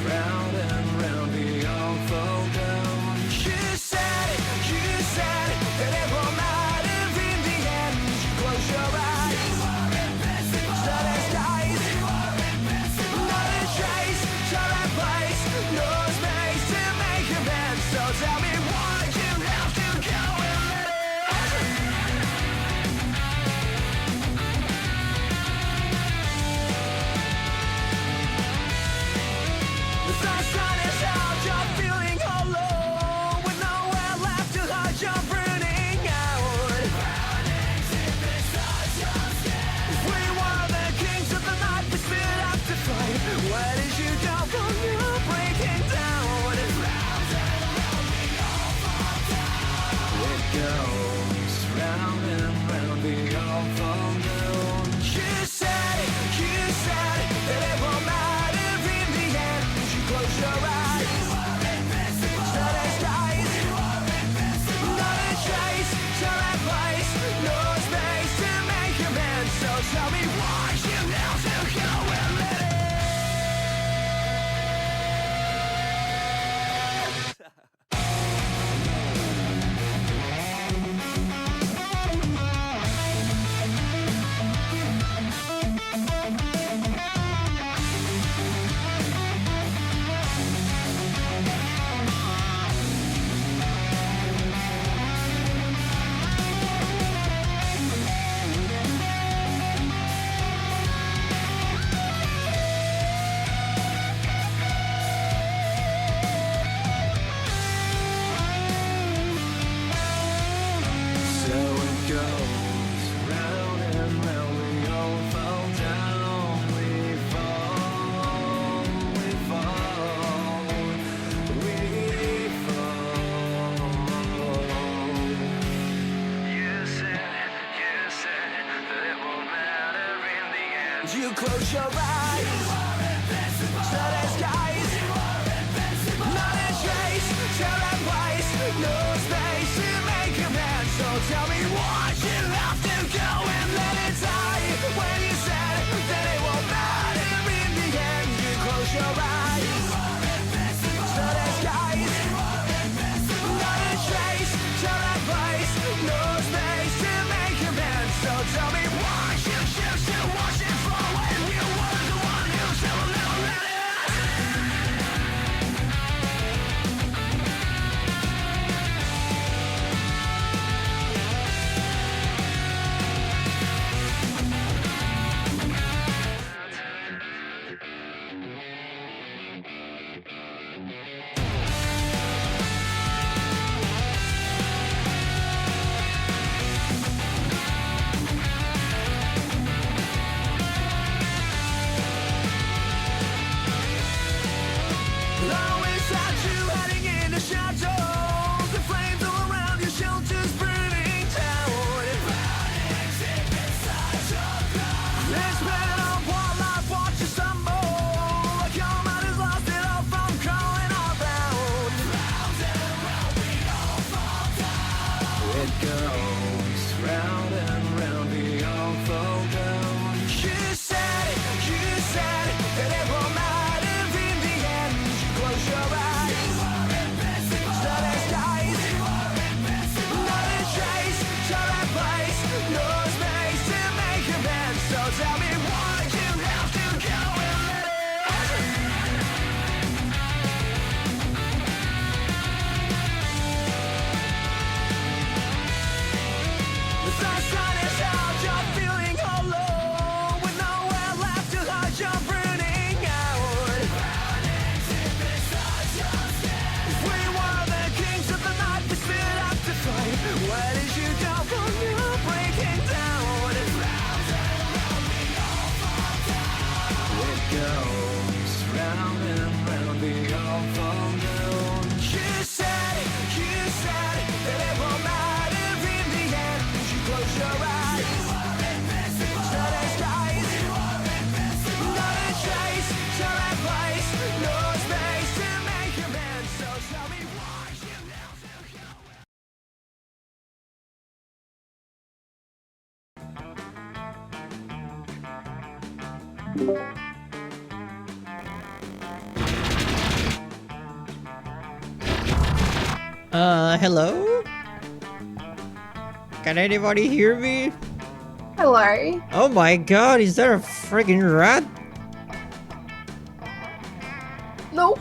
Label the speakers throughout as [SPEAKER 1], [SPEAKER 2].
[SPEAKER 1] round and round, we all fall down. You said that it won't matter in the end. You close your eyes, sun has died. Not a trace, time and place, no space to make amends. So tell me why you have to go and let it. The sun is out, you're feeling hollow, with nowhere left to hide, you're burning out. We were the kings of the night, we stood up to fight. Where did you go from your breaking down? It goes round and round, we all fall down. You said that it won't matter in the end. You close your eyes, sun has died. Not a trace, time and place, no space to make amends. So tell me why you have to go and let it. So it goes round and round, we all fall down. We fall, we fall, we fall. You said that it won't matter in the end. You close your eyes, sun has died. Not a trace, time and place, no space to make amends. So tell me why you have to go and let it die. When you said that it won't matter in the end, you close your eyes, sun has died. Not a trace, time and place, no space to make amends. So tell me why you choose to watch it fall when you were the one who said we'll never let it. Always had you hiding in the shadows, the flames all around your shelters burning down. It's been a wildlife, watch you stumble, like your mind has lost it all from crawling around. It goes round and round, we all fall down. You said that it won't matter in the end. You close your eyes, sun has died. Not a trace, time and place, no space to make amends. So tell me why you have to go and let it. The sun is out, you're feeling hollow, with nowhere left to hide, you're burning out. We were the kings of the night, we stood up to fight. Where did you go from your breaking down? It goes round and round, we all fall down. You said that it won't matter in the end. You close your eyes, sun has died. Not a trace, time and place, no space to make amends. So tell me why you have to go.
[SPEAKER 2] Hello? Can anybody hear me?
[SPEAKER 3] Hello.
[SPEAKER 2] Oh my god, is that a friggin' rat?
[SPEAKER 3] No.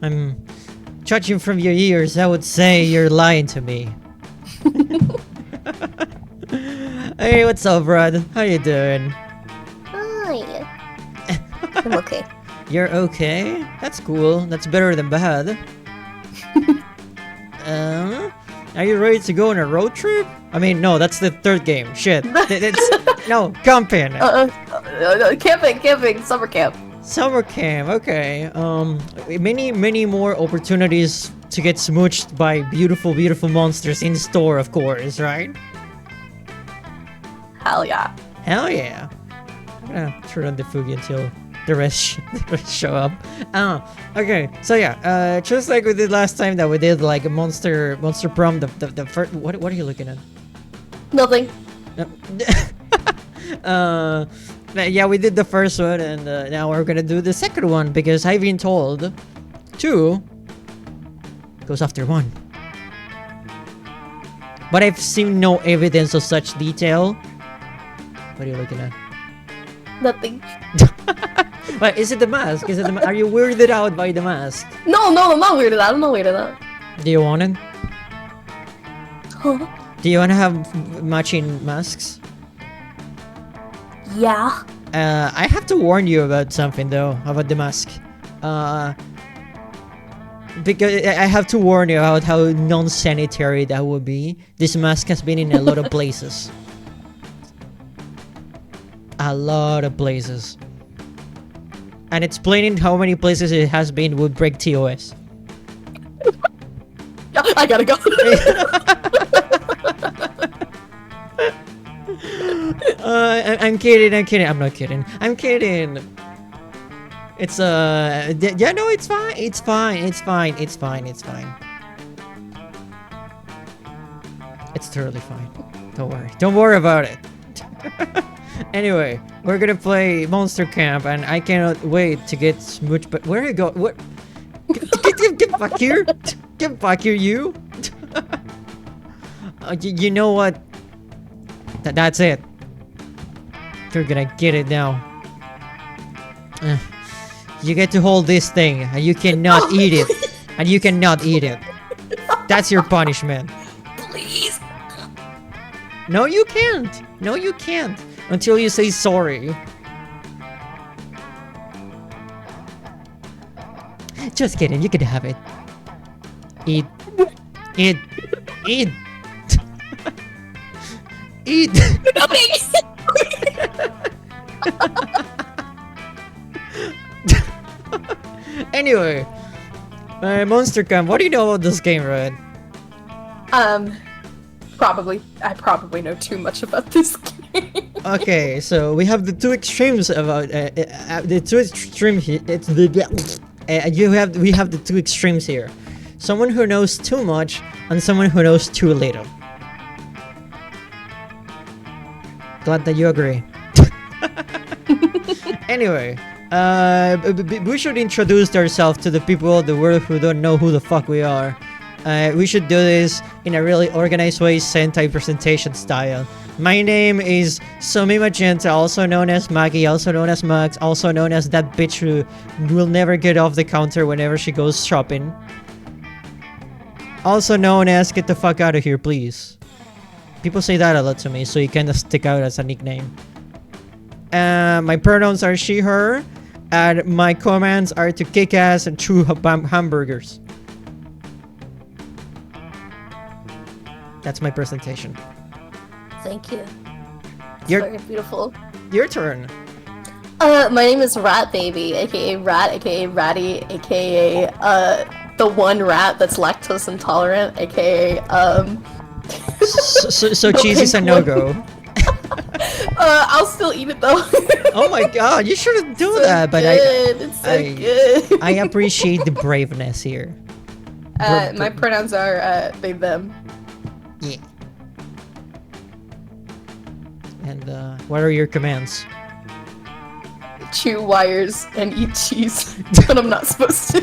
[SPEAKER 2] I'm judging from your ears, I would say you're lying to me. Hey, what's up, Brad? How you doing?
[SPEAKER 3] Hi. I'm okay.
[SPEAKER 2] You're okay? That's cool. That's better than bad. Are you ready to go on a road trip? I mean, no, that's the third game. Shit. No, camping.
[SPEAKER 3] Camping, summer camp.
[SPEAKER 2] Summer camp, okay. Many more opportunities to get smooched by beautiful monsters in store, of course, right?
[SPEAKER 3] Hell yeah.
[SPEAKER 2] Hell yeah. I'm gonna turn on the Fugi until the rest show up. Okay, so yeah, just like we did last time that we did like a monster prom, the first, what are you looking at?
[SPEAKER 3] Nothing.
[SPEAKER 2] Yeah, we did the first one, and now we're gonna do the second one because I've been told 2 goes after 1. But I've seen no evidence of such detail. What are you looking at?
[SPEAKER 3] Nothing.
[SPEAKER 2] But is it the mask? Are you weirded out by the mask?
[SPEAKER 3] No, I'm not weirded out. I'm not weirded out.
[SPEAKER 2] Do you want it?
[SPEAKER 3] Huh?
[SPEAKER 2] Do you want to have matching masks?
[SPEAKER 3] Yeah.
[SPEAKER 2] I have to warn you about something though, about the mask. Because I have to warn you about how non-sanitary that would be. This mask has been in a lot of places. A lot of places. And explaining how many places it has been would break TOS.
[SPEAKER 3] I gotta go.
[SPEAKER 2] I'm kidding. I'm not kidding. I'm kidding. It's yeah, no, it's fine. It's fine. It's totally fine. Don't worry about it. Anyway, we're gonna play Monster Camp, and I cannot wait to get smooch. But where are you go? What? Get back here! Get back here, you! You know what? That's it. You're gonna get it now. You get to hold this thing, and you cannot eat it. And you cannot eat it. That's your punishment.
[SPEAKER 3] Please.
[SPEAKER 2] No, you can't. No, you can't. Until you say sorry. Just kidding, you can have it. Eat. Eat. Eat. Eat. Anyway, Monster Camp, what do you know about this game, Red?
[SPEAKER 3] I probably know too much about this game.
[SPEAKER 2] Okay, so we have the two extremes about the two extremes here. We have the two extremes here. Someone who knows too much and someone who knows too little. Glad that you agree. Anyway, we should introduce ourselves to the people of the world who don't know who the fuck we are. We should do this in a really organized way, Sentai presentation style. My name is Sumi Magenta, also known as Maggie, also known as Max, also known as that bitch who will never get off the counter whenever she goes shopping. Also known as get the fuck out of here, please. People say that a lot to me, so you kinda stick out as a nickname. My pronouns are she, her, and my commands are to kick ass and chew hamburgers. That's my presentation.
[SPEAKER 3] Thank you. It's
[SPEAKER 2] Your-
[SPEAKER 3] very beautiful.
[SPEAKER 2] Your turn.
[SPEAKER 3] My name is Rat Baby, aka Rat, aka Ratty, aka the one rat that's lactose intolerant, aka
[SPEAKER 2] So cheese is a no-go.
[SPEAKER 3] I'll still eat it though.
[SPEAKER 2] Oh my god, you shouldn't do
[SPEAKER 3] So
[SPEAKER 2] that, but
[SPEAKER 3] good. It's so good.
[SPEAKER 2] I appreciate the braveness here.
[SPEAKER 3] My pronouns are they, them.
[SPEAKER 2] Yeah. And what are your commands?
[SPEAKER 3] Chew wires and eat cheese, but I'm not supposed to.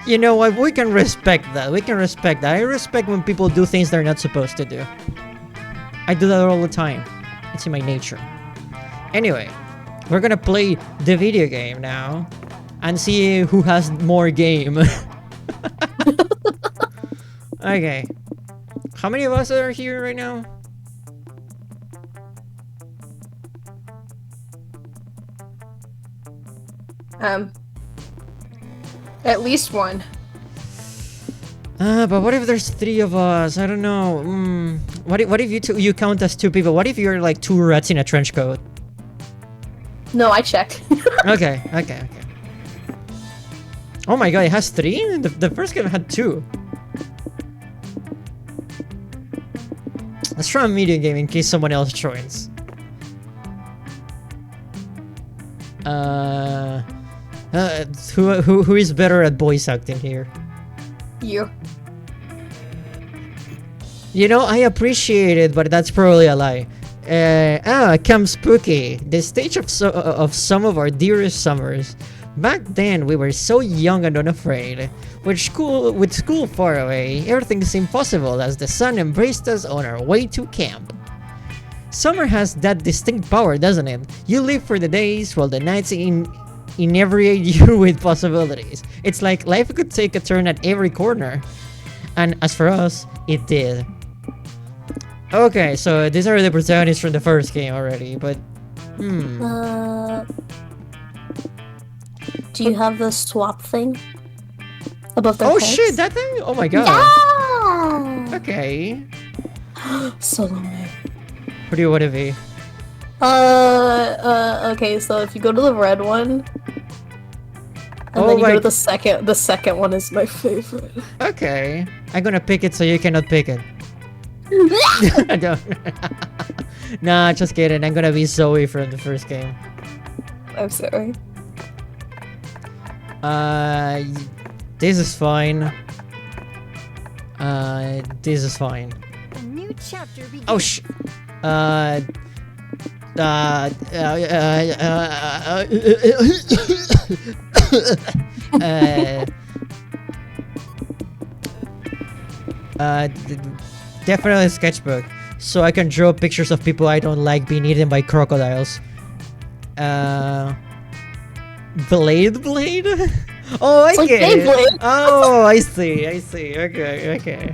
[SPEAKER 2] You know what? We can respect that. We can respect that. I respect when people do things they're not supposed to do. I do that all the time. It's in my nature. Anyway, we're gonna play the video game now and see who has more game. Okay. How many of us are here right now?
[SPEAKER 3] At least one.
[SPEAKER 2] But what if there's 3 of us? I don't know. What if you count as 2 people? What if you're like 2 rats in a trench coat?
[SPEAKER 3] No, I checked.
[SPEAKER 2] Okay. Oh my god, it has 3? The first game had 2. Let's try a medium game in case someone else joins. Who is better at voice acting here?
[SPEAKER 3] You.
[SPEAKER 2] You know, I appreciate it, but that's probably a lie. Come Spooky, the stage of some of our dearest summers. Back then, we were so young and unafraid. With school far away, everything seemed possible as the sun embraced us on our way to camp. Summer has that distinct power, doesn't it? You live for the days while the nights inebriate you with possibilities. It's like life could take a turn at every corner. And as for us, it did. Okay, so these are the protagonists from the first game already, but...
[SPEAKER 3] Do you have the swap thing? Above their
[SPEAKER 2] Oh
[SPEAKER 3] heads?
[SPEAKER 2] shit, that thing? Oh my god.
[SPEAKER 3] Yeah!
[SPEAKER 2] Okay.
[SPEAKER 3] Solo man.
[SPEAKER 2] What do you want to be?
[SPEAKER 3] Okay, so if you go to the red one, and then you go to the second one is my favorite.
[SPEAKER 2] Okay. I'm gonna pick it so you cannot pick it. I don't. Nah, just kidding. I'm gonna be Zoe from the first game.
[SPEAKER 3] I'm sorry.
[SPEAKER 2] This is fine. This is fine.
[SPEAKER 4] A new chapter begins.
[SPEAKER 2] Oh sh. Definitely a sketchbook, so I can draw pictures of people I don't like being eaten by crocodiles. Blade? Oh, I get it.
[SPEAKER 3] Beyblade.
[SPEAKER 2] Oh, I see. Okay.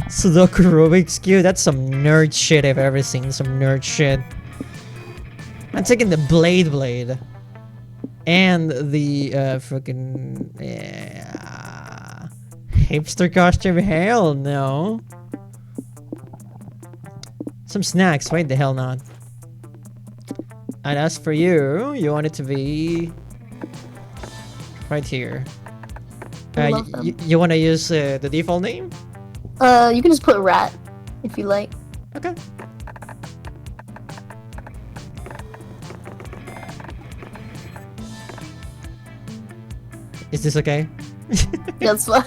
[SPEAKER 2] Sudoku Rubik's Cube, that's some nerd shit I've ever seen. Some nerd shit. I'm taking the Blade. And the freaking hipster costume. Hell no. Some snacks. Why the hell not? And as for you, you want it to be right here. You want to use the default name?
[SPEAKER 3] You can just put rat if you like.
[SPEAKER 2] Okay. Is this okay?
[SPEAKER 3] That's fine.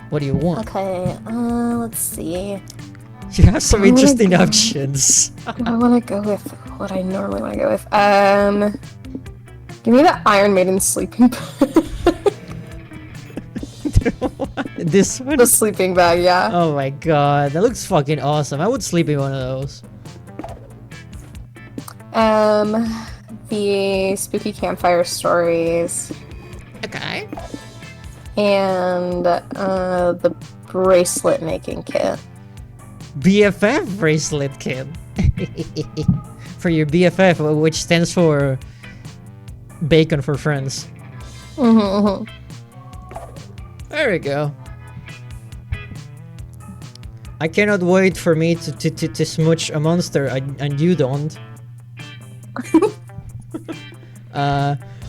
[SPEAKER 2] What do you want?
[SPEAKER 3] Okay, let's see.
[SPEAKER 2] You have some interesting options.
[SPEAKER 3] I want to go with what I normally want to go with. Give me the Iron Maiden sleeping bag.
[SPEAKER 2] This one?
[SPEAKER 3] The sleeping bag, yeah.
[SPEAKER 2] Oh my god, that looks fucking awesome. I would sleep in one of those.
[SPEAKER 3] The spooky campfire stories.
[SPEAKER 2] Okay.
[SPEAKER 3] And the bracelet making kit.
[SPEAKER 2] BFF bracelet kit. For your BFF, which stands for bacon for friends. There we go. I cannot wait for me to smooch a monster and you don't.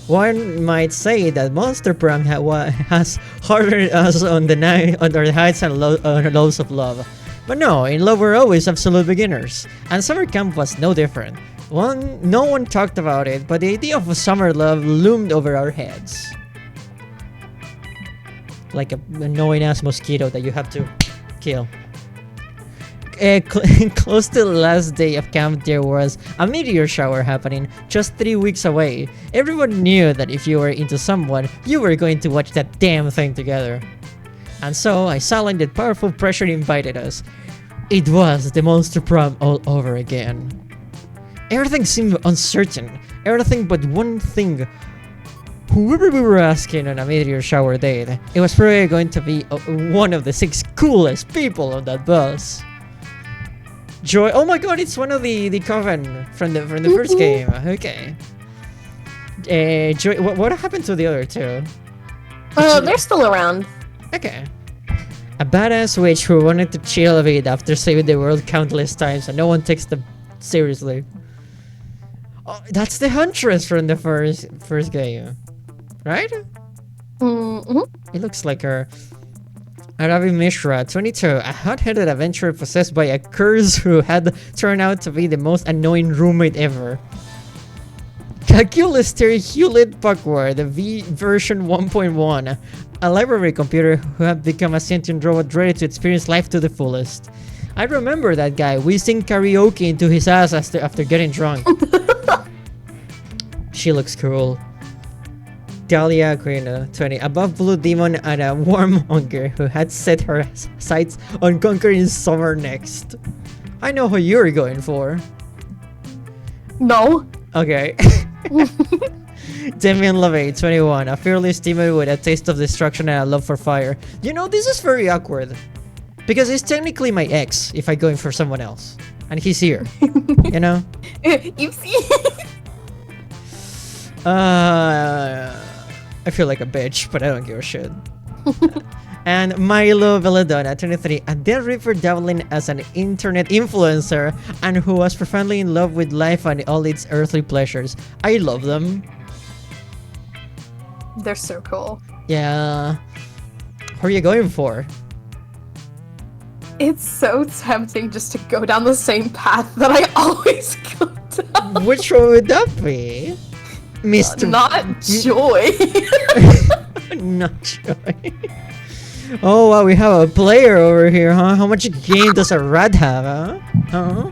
[SPEAKER 2] One might say that Monster PROM has hardened us on our heights and lows of love. But no, in love we're always absolute beginners. And summer camp was no different. No one talked about it, but the idea of a summer love loomed over our heads. Like a annoying ass mosquito that you have to kill. Close to the last day of camp, there was a meteor shower happening just 3 weeks away. Everyone knew that if you were into someone, you were going to watch that damn thing together. And so, a silent and powerful pressure invited us. It was the monster prom all over again. Everything seemed uncertain. Everything but one thing. Whoever we were asking on a meteor shower date, it was probably going to be one of the 6 coolest people on that bus. Joy, oh my god, it's one of the coven from the first game. Okay. Joy, what happened to the other 2?
[SPEAKER 3] They're still around.
[SPEAKER 2] Okay. A badass witch who wanted to chill a bit after saving the world countless times and no one takes them seriously. Oh, that's the huntress from the first game. Right?
[SPEAKER 3] Mm-hmm.
[SPEAKER 2] It looks like her. Arabi Mishra, 22, a hot-headed adventurer possessed by a curse who had turned out to be the most annoying roommate ever. Calculaster Hewlett Packard, the V version 1.1, a library computer who had become a sentient robot ready to experience life to the fullest. I remember that guy. We sing karaoke into his ass after getting drunk. She looks cool. Dahlia Aquino, 20, above Blue Demon and a warmonger who had set her sights on conquering summer next. I know who you're going for.
[SPEAKER 3] No.
[SPEAKER 2] Okay. Demian LaVey, 21, a fearless demon with a taste of destruction and a love for fire. You know, this is very awkward. Because he's technically my ex if I go in for someone else. And he's here. You know?
[SPEAKER 3] You see?
[SPEAKER 2] I feel like a bitch, but I don't give a shit. And Milo Belladonna, 23, a Dead Reaper dabbling as an internet influencer and who was profoundly in love with life and all its earthly pleasures. I love them.
[SPEAKER 3] They're so cool.
[SPEAKER 2] Yeah. Who are you going for?
[SPEAKER 3] It's so tempting just to go down the same path that I always go down.
[SPEAKER 2] Which one would that be? Mr.
[SPEAKER 3] Not Joy.
[SPEAKER 2] Not Joy. Oh wow, we have a player over here, huh? How much game does a rat have, huh? Huh?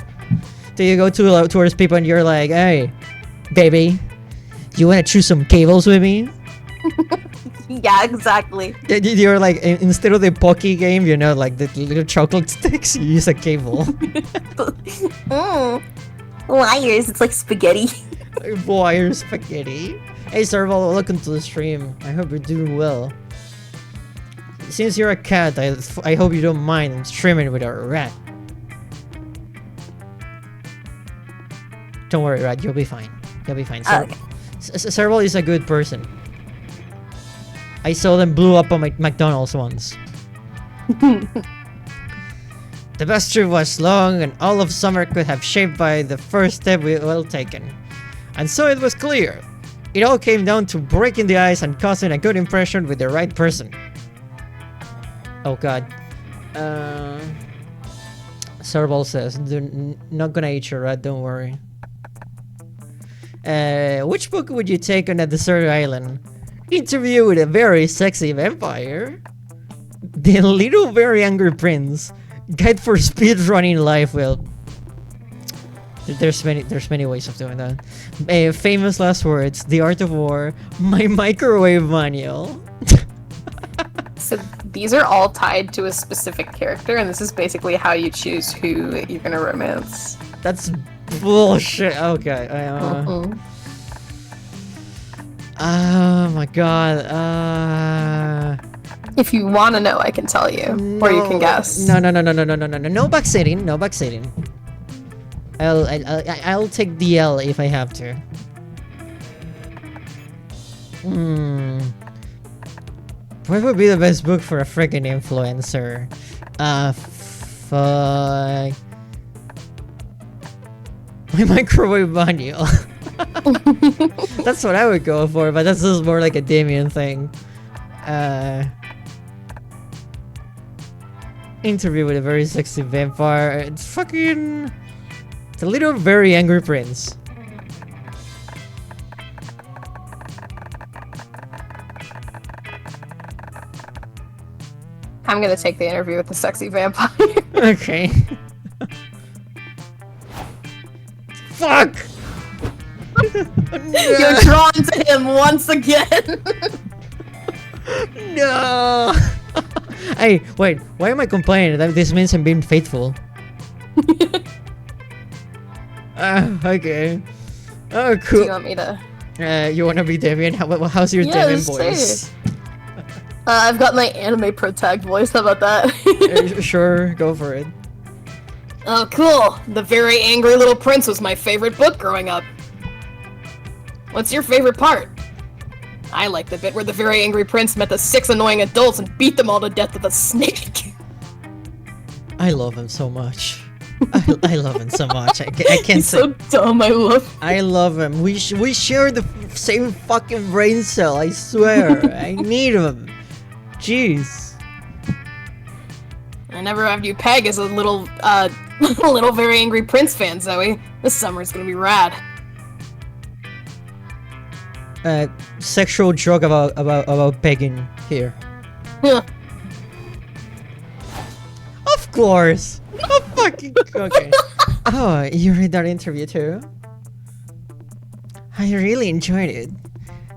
[SPEAKER 2] Do you go towards people and you're like, hey, baby, you wanna choose some cables with me?
[SPEAKER 3] Yeah, exactly.
[SPEAKER 2] You're like, instead of the Pocky game, you know, like the little chocolate sticks, you use a cable.
[SPEAKER 3] Liars, it's like spaghetti.
[SPEAKER 2] Wire spaghetti. Hey Serval, welcome to the stream. I hope you're doing well. Since you're a cat, I hope you don't mind streaming with a rat. Don't worry, rat, you'll be fine. You'll be fine. Serval is a good person. I saw them blew up on my McDonald's once. The bus trip was long and all of summer could have shaped by the first step we well taken. And so it was clear. It all came down to breaking the ice and causing a good impression with the right person. Oh god. Serval says, not gonna eat your rat, don't worry. Which book would you take on a desert island? Interview with a very sexy vampire? The Little Very Angry Prince? Guide for speedrunning life? Well, there's many ways of doing that. Famous last words, The Art of War, My Microwave Manual.
[SPEAKER 3] So these are all tied to a specific character, and this is basically how you choose who you're gonna romance.
[SPEAKER 2] That's bullshit. Okay. Oh my god.
[SPEAKER 3] If you want to know, I can tell you, or you can guess.
[SPEAKER 2] No. No backseating. No backseating. I'll take the L if I have to. What would be the best book for a freaking influencer? Fuck. My Microwave Manual. That's what I would go for, but that's just more like a Damien thing. Interview with a very sexy vampire. It's fucking... The Little Very Angry Prince.
[SPEAKER 3] I'm gonna take the interview with the sexy vampire.
[SPEAKER 2] Okay. fuck!
[SPEAKER 3] You're drawn to him once again.
[SPEAKER 2] No! Hey, wait, why am I complaining? This means I'm being faithful. Okay. Oh,
[SPEAKER 3] Do
[SPEAKER 2] cool.
[SPEAKER 3] you want me to?
[SPEAKER 2] You wanna be Damien? How's your
[SPEAKER 3] Yeah,
[SPEAKER 2] Damien
[SPEAKER 3] say
[SPEAKER 2] voice?
[SPEAKER 3] I've got my anime protag voice. How about that?
[SPEAKER 2] Sure, go for it.
[SPEAKER 3] Oh, cool. The Very Angry Little Prince was my favorite book growing up. What's your favorite part? I like the bit where the Very Angry Prince met the 6 annoying adults and beat them all to death with a snake.
[SPEAKER 2] I love him so much. I love him so much. I can't
[SPEAKER 3] He's
[SPEAKER 2] say.
[SPEAKER 3] so dumb. I love him.
[SPEAKER 2] I love him. We share the same fucking brain cell. I swear. I need him. Jeez.
[SPEAKER 3] I never have you peg as a little, little Very Angry Prince fan, Zoe. This summer is gonna be rad.
[SPEAKER 2] Sexual joke about pegging here.
[SPEAKER 3] Huh.
[SPEAKER 2] Of course. Oh fucking okay. Oh, you read that interview too? I really enjoyed it.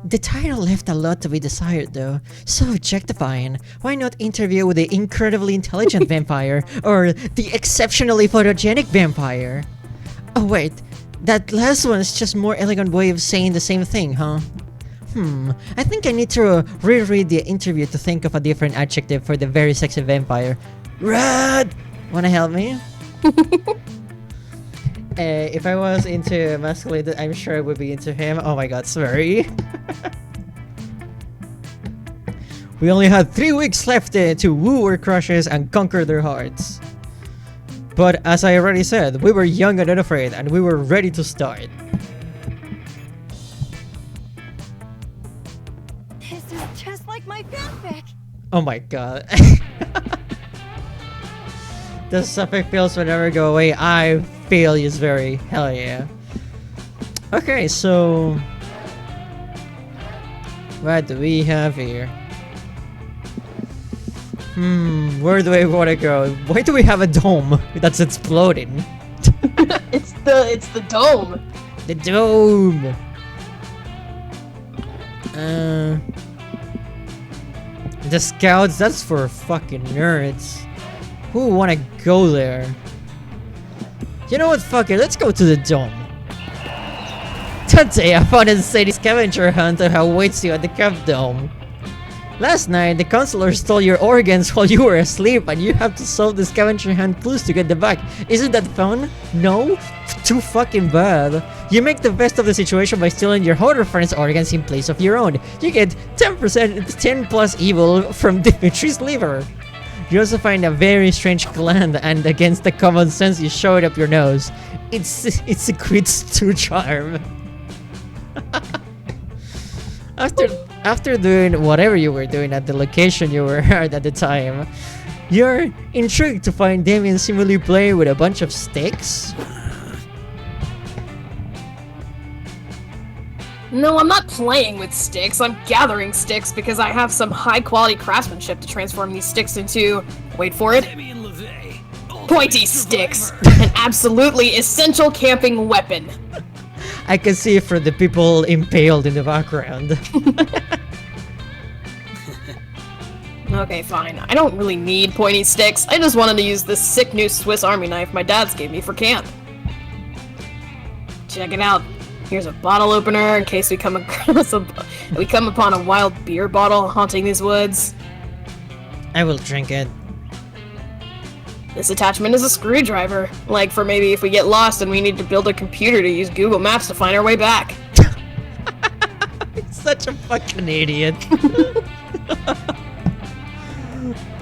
[SPEAKER 2] The title left a lot to be desired though. So objectifying. Why not interview with the incredibly intelligent vampire or the exceptionally photogenic vampire? Oh wait, that last one is just more elegant way of saying the same thing, huh? I think I need to reread the interview to think of a different adjective for the very sexy vampire. Rad! Wanna help me? If I was into masculine, I'm sure I would be into him. Oh my god, sorry. We only had 3 weeks left to woo our crushes and conquer their hearts. But as I already said, we were young and unafraid, and we were ready to start.
[SPEAKER 4] This is just like my fanfic.
[SPEAKER 2] Oh my god. The suffix feels will never go away. I feel is very hell yeah. Okay, so what do we have here? Where do I want to go? Why do we have a dome that's exploding?
[SPEAKER 3] It's the dome.
[SPEAKER 2] The dome. The scouts. That's for fucking nerds. Who wanna go there? You know what? Fuck it. Let's go to the dome. Today I found an insane scavenger hunt that awaits you at the Camp Dome. Last night, the counselor stole your organs while you were asleep, and you have to solve the scavenger hunt clues to get them back. Isn't that fun? No? Too fucking bad. You make the best of the situation by stealing your other friend's organs in place of your own. You get 10% 10 plus evil from Dimitri's liver. You also find a very strange gland, and against the common sense you show it up your nose. It secretes true charm. After doing whatever you were doing at the location you were at the time, you're intrigued to find Damien seemingly playing with a bunch of sticks.
[SPEAKER 3] No, I'm not playing with sticks. I'm gathering sticks because I have some high-quality craftsmanship to transform these sticks into, wait for it, pointy sticks. An absolutely essential camping weapon.
[SPEAKER 2] I can see it for the people impaled in the background.
[SPEAKER 3] Okay, fine. I don't really need pointy sticks. I just wanted to use this sick new Swiss Army knife my dad's gave me for camp. Check it out. Here's a bottle opener in case we come upon a wild beer bottle haunting these woods.
[SPEAKER 2] I will drink it.
[SPEAKER 3] This attachment is a screwdriver, like for maybe if we get lost and we need to build a computer to use Google Maps to find our way back.
[SPEAKER 2] It's such a fucking idiot.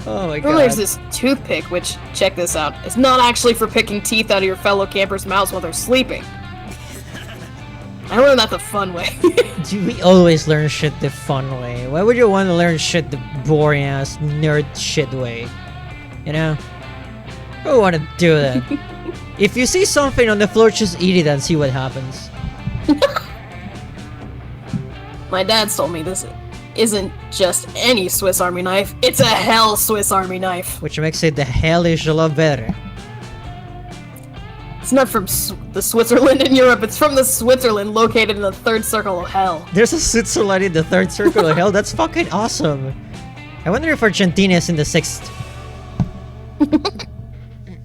[SPEAKER 2] Oh my
[SPEAKER 3] Then
[SPEAKER 2] god.
[SPEAKER 3] there's this toothpick, which, check this out, is not actually for picking teeth out of your fellow campers' mouths while they're sleeping. I learned that the fun way.
[SPEAKER 2] Do we always learn shit the fun way? Why would you want to learn shit the boring ass nerd shit way? You know? Who would want to do that? If you see something on the floor, just eat it and see what happens.
[SPEAKER 3] My dad's told me this isn't just any Swiss Army knife, it's a hell Swiss Army knife.
[SPEAKER 2] Which makes it the hellish a lot better.
[SPEAKER 3] It's not from the Switzerland in Europe. It's from the Switzerland located in the third circle of hell.
[SPEAKER 2] There's a Switzerland in the third circle of hell? That's fucking awesome. I wonder if Argentina is in the sixth.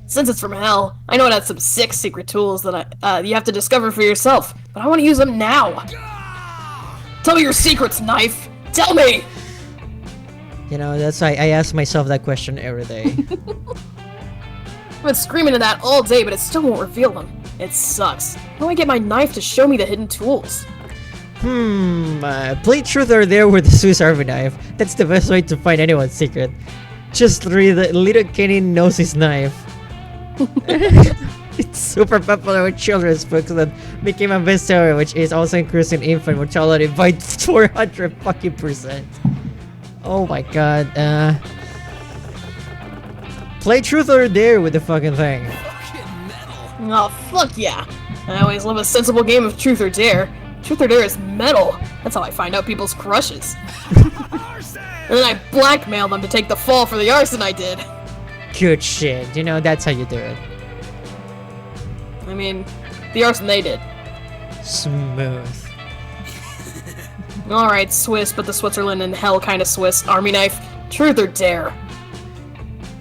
[SPEAKER 3] Since it's from hell, I know it has some sick secret tools that you have to discover for yourself, but I want to use them now. Tell me your secrets, Knife. Tell me!
[SPEAKER 2] You know, that's why I ask myself that question every day.
[SPEAKER 3] I've been screaming at that all day, but it still won't reveal them. It sucks. How do I get my knife to show me the hidden tools?
[SPEAKER 2] Play truth or dare with the Swiss Army knife. That's the best way to find anyone's secret. Just read Little Kenny knows his knife. It's super popular with children's books that became a bestseller, which is also increasing infant mortality by 400%. Oh my god, play truth or dare with the fucking thing.
[SPEAKER 3] Oh, fuck yeah. I always love a sensible game of truth or dare. Truth or dare is metal. That's how I find out people's crushes. And then I blackmail them to take the fall for the arson I did.
[SPEAKER 2] Good shit, you know, that's how you do it.
[SPEAKER 3] I mean, the arson they did.
[SPEAKER 2] Smooth.
[SPEAKER 3] Alright, Swiss, but the Switzerland and hell kind of Swiss army knife. Truth or dare?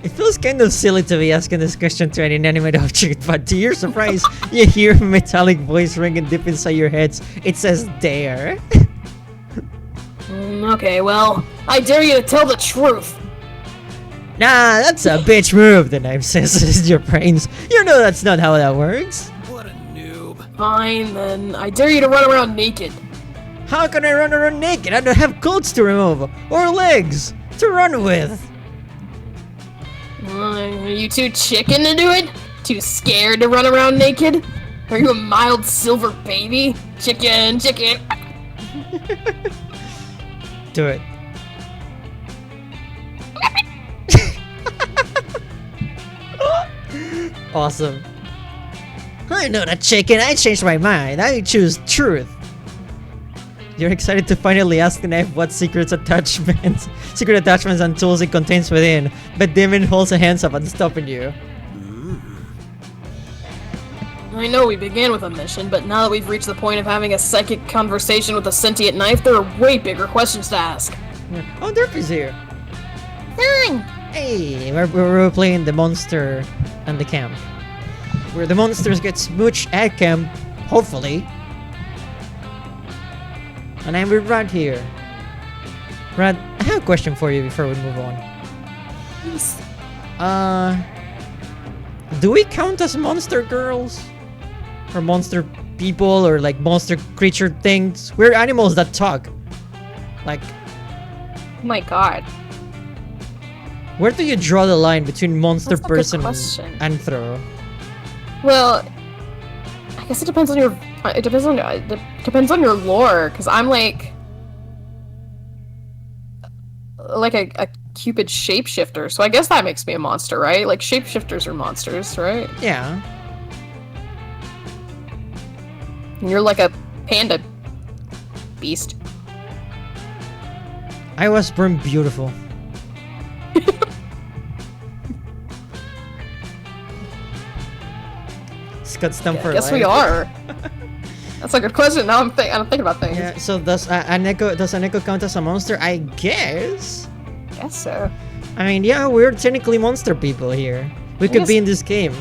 [SPEAKER 2] It feels kind of silly to be asking this question to an inanimate object, but to your surprise, you hear a metallic voice ringing deep inside your heads. It says dare.
[SPEAKER 3] Okay, well, I dare you to tell the truth.
[SPEAKER 2] Nah, that's a bitch move, the knife says in your brains. You know that's not how that works.
[SPEAKER 1] What a noob.
[SPEAKER 3] Fine, then. I dare you to run around naked.
[SPEAKER 2] How can I run around naked? I don't have clothes to remove, or legs to run with.
[SPEAKER 3] Are you too chicken to do it? Too scared to run around naked? Are you a mild silver baby? Chicken, chicken.
[SPEAKER 2] Do it. Awesome. I know that chicken. I changed my mind. I choose truth. You're excited to finally ask the knife what secret attachments and tools it contains within, but Demon holds a hands up and stopping you.
[SPEAKER 3] I know we began with a mission, but now that we've reached the point of having a psychic conversation with a sentient knife, there are way bigger questions to ask.
[SPEAKER 2] Oh, Derpy's here.
[SPEAKER 3] Dang!
[SPEAKER 2] Hey, we're playing the monster and the camp. Where the monsters get smooched at camp, hopefully. And I'm with Rad here. Rad, I have a question for you before we move on.
[SPEAKER 3] Yes.
[SPEAKER 2] Do we count as monster girls? Or monster people, or like monster creature things? We're animals that talk. Like,
[SPEAKER 3] Oh my god.
[SPEAKER 2] where do you draw the line between monster
[SPEAKER 3] That's a good
[SPEAKER 2] person
[SPEAKER 3] question.
[SPEAKER 2] and throw?
[SPEAKER 3] Well, I guess it depends on your. It depends on your lore, because I'm like a Cupid shapeshifter, so I guess that makes me a monster, right? Like shapeshifters are monsters, right?
[SPEAKER 2] Yeah.
[SPEAKER 3] And you're like a panda beast.
[SPEAKER 2] I was born beautiful. Scott Stump for
[SPEAKER 3] I guess we are. That's a good question. Now I'm thinking about things.
[SPEAKER 2] Yeah, so does an echo count as a monster? I guess.
[SPEAKER 3] Guess so.
[SPEAKER 2] I mean, yeah, we're technically monster people here. We could
[SPEAKER 3] guess-
[SPEAKER 2] be in this game.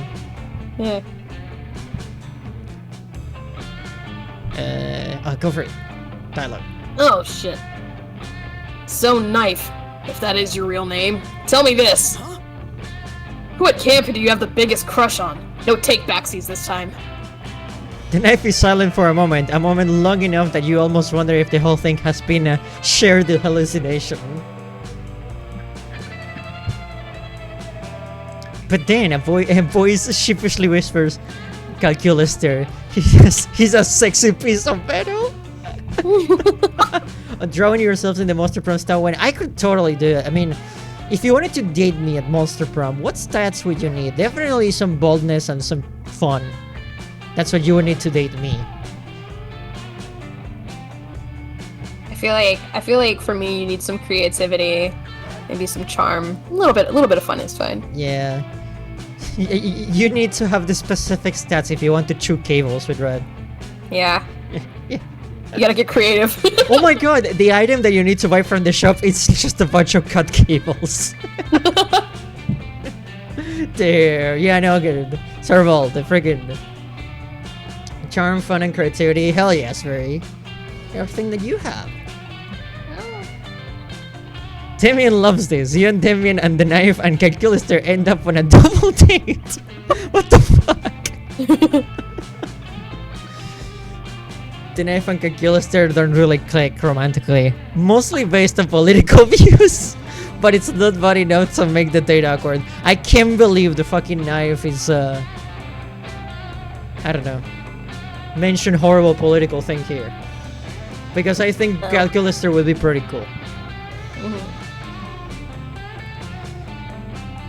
[SPEAKER 3] Yeah.
[SPEAKER 2] Go for it. Dialogue.
[SPEAKER 3] Oh shit. So Knife, if that is your real name, tell me this.
[SPEAKER 1] Huh?
[SPEAKER 3] Who at camp do you have the biggest crush on? No take backsies this time.
[SPEAKER 2] The knife is silent for a moment long enough that you almost wonder if the whole thing has been a shared hallucination. But then a voice sheepishly whispers, "Calculus there. He's a sexy piece of metal." Drawing yourselves in the Monster Prom style when I could totally do it. I mean, if you wanted to date me at Monster Prom, what stats would you need? Definitely some boldness and some fun. That's what you would need to date me.
[SPEAKER 3] I feel like for me you need some creativity, maybe some charm, a little bit of fun is fine.
[SPEAKER 2] Yeah. You need to have the specific stats if you want to chew cables with Red.
[SPEAKER 3] Yeah.
[SPEAKER 2] Yeah.
[SPEAKER 3] You gotta get creative.
[SPEAKER 2] Oh my god, the item that you need to buy from the shop is just a bunch of cut cables. There, yeah, no good. Serval, the friggin' charm, fun, and creativity. Hell yes, very. Everything that you have. Damien loves this. You and Damien and the knife and Calculister end up on a double date. What the fuck? The knife and Calculister don't really click romantically. Mostly based on political views. But it's not bad enough to make the date awkward. I can't believe the fucking knife is I don't know. Mention horrible political thing here. Because I think Calculister would be pretty cool.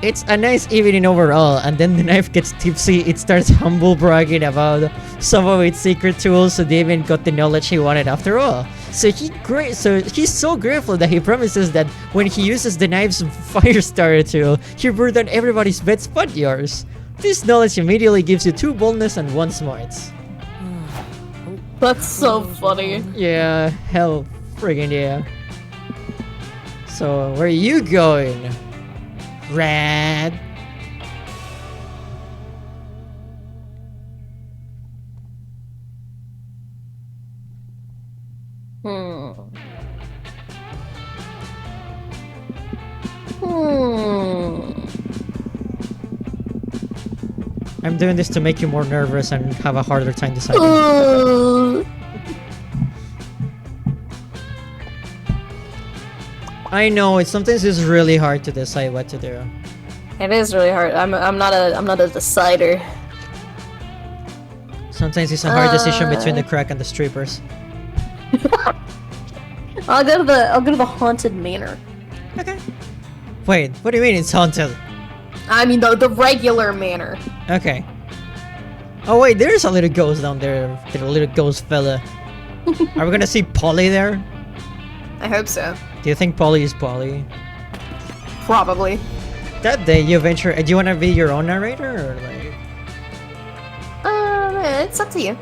[SPEAKER 2] It's a nice evening overall, and then the knife gets tipsy. It starts humble bragging about some of its secret tools, so Damien got the knowledge he wanted after all. So he's so grateful that he promises that when he uses the knife's fire starter tool, he burn down everybody's beds but yours. This knowledge immediately gives you 2 boldness and 1 smarts.
[SPEAKER 3] That's so funny.
[SPEAKER 2] Yeah, hell friggin' yeah. So where are you going? Rad. I'm doing this to make you more nervous and have a harder time deciding. I know sometimes it's really hard to decide what to do.
[SPEAKER 3] It is really hard. I'm not a decider.
[SPEAKER 2] Sometimes it's a hard decision between the crack and the strippers.
[SPEAKER 3] I'll go to the haunted manor.
[SPEAKER 2] Okay. Wait, what do you mean it's haunted?
[SPEAKER 3] I mean the regular manor.
[SPEAKER 2] Okay. Oh wait, there's a little ghost down there. The little ghost fella. Are we gonna see Polly there?
[SPEAKER 3] I hope so.
[SPEAKER 2] Do you think Polly is Polly?
[SPEAKER 3] Probably.
[SPEAKER 2] That day you venture. Do you wanna be your own narrator or like?
[SPEAKER 3] It's up to you.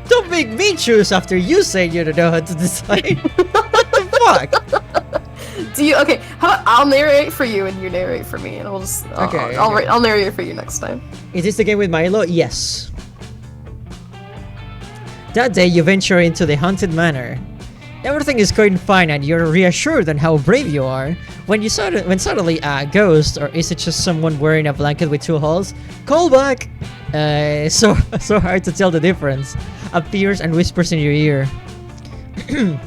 [SPEAKER 2] Don't make me choose after you say you don't know how to decide. What the fuck?
[SPEAKER 3] Do you? Okay. How about I'll narrate for you and you narrate for me, and we'll just.
[SPEAKER 2] Okay.
[SPEAKER 3] I'll narrate for you next time.
[SPEAKER 2] Is this the game with Milo? Yes. That day you venture into the haunted manor. Everything is going fine and you're reassured on how brave you are. When suddenly a ghost, or is it just someone wearing a blanket with 2 holes? Call back! So hard to tell the difference. Appears and whispers in your ear. Remember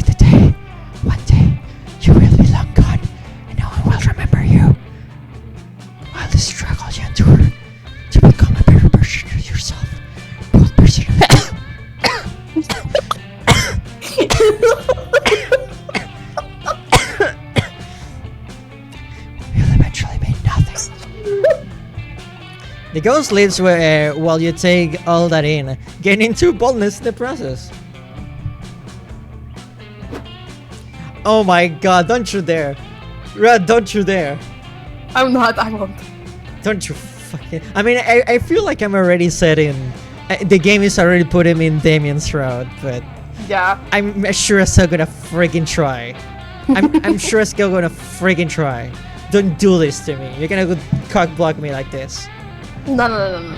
[SPEAKER 2] the day. One day, you will be long gone, and no one will remember you. While the struggle you endure to become a better version of yourself, both personal. Will eventually mean nothing. The ghost lives while you take all that in, gaining 2 boldness in the process. Oh my god, don't you dare. Red, don't you dare.
[SPEAKER 3] I won't.
[SPEAKER 2] Don't you fucking... I mean, I feel like I'm already set in. The game is already put him in Damien's route, but...
[SPEAKER 3] Yeah.
[SPEAKER 2] I'm sure as hell gonna friggin' try. I'm sure as hell gonna friggin' try. Don't do this to me. You're gonna go cock block me like this.
[SPEAKER 3] No.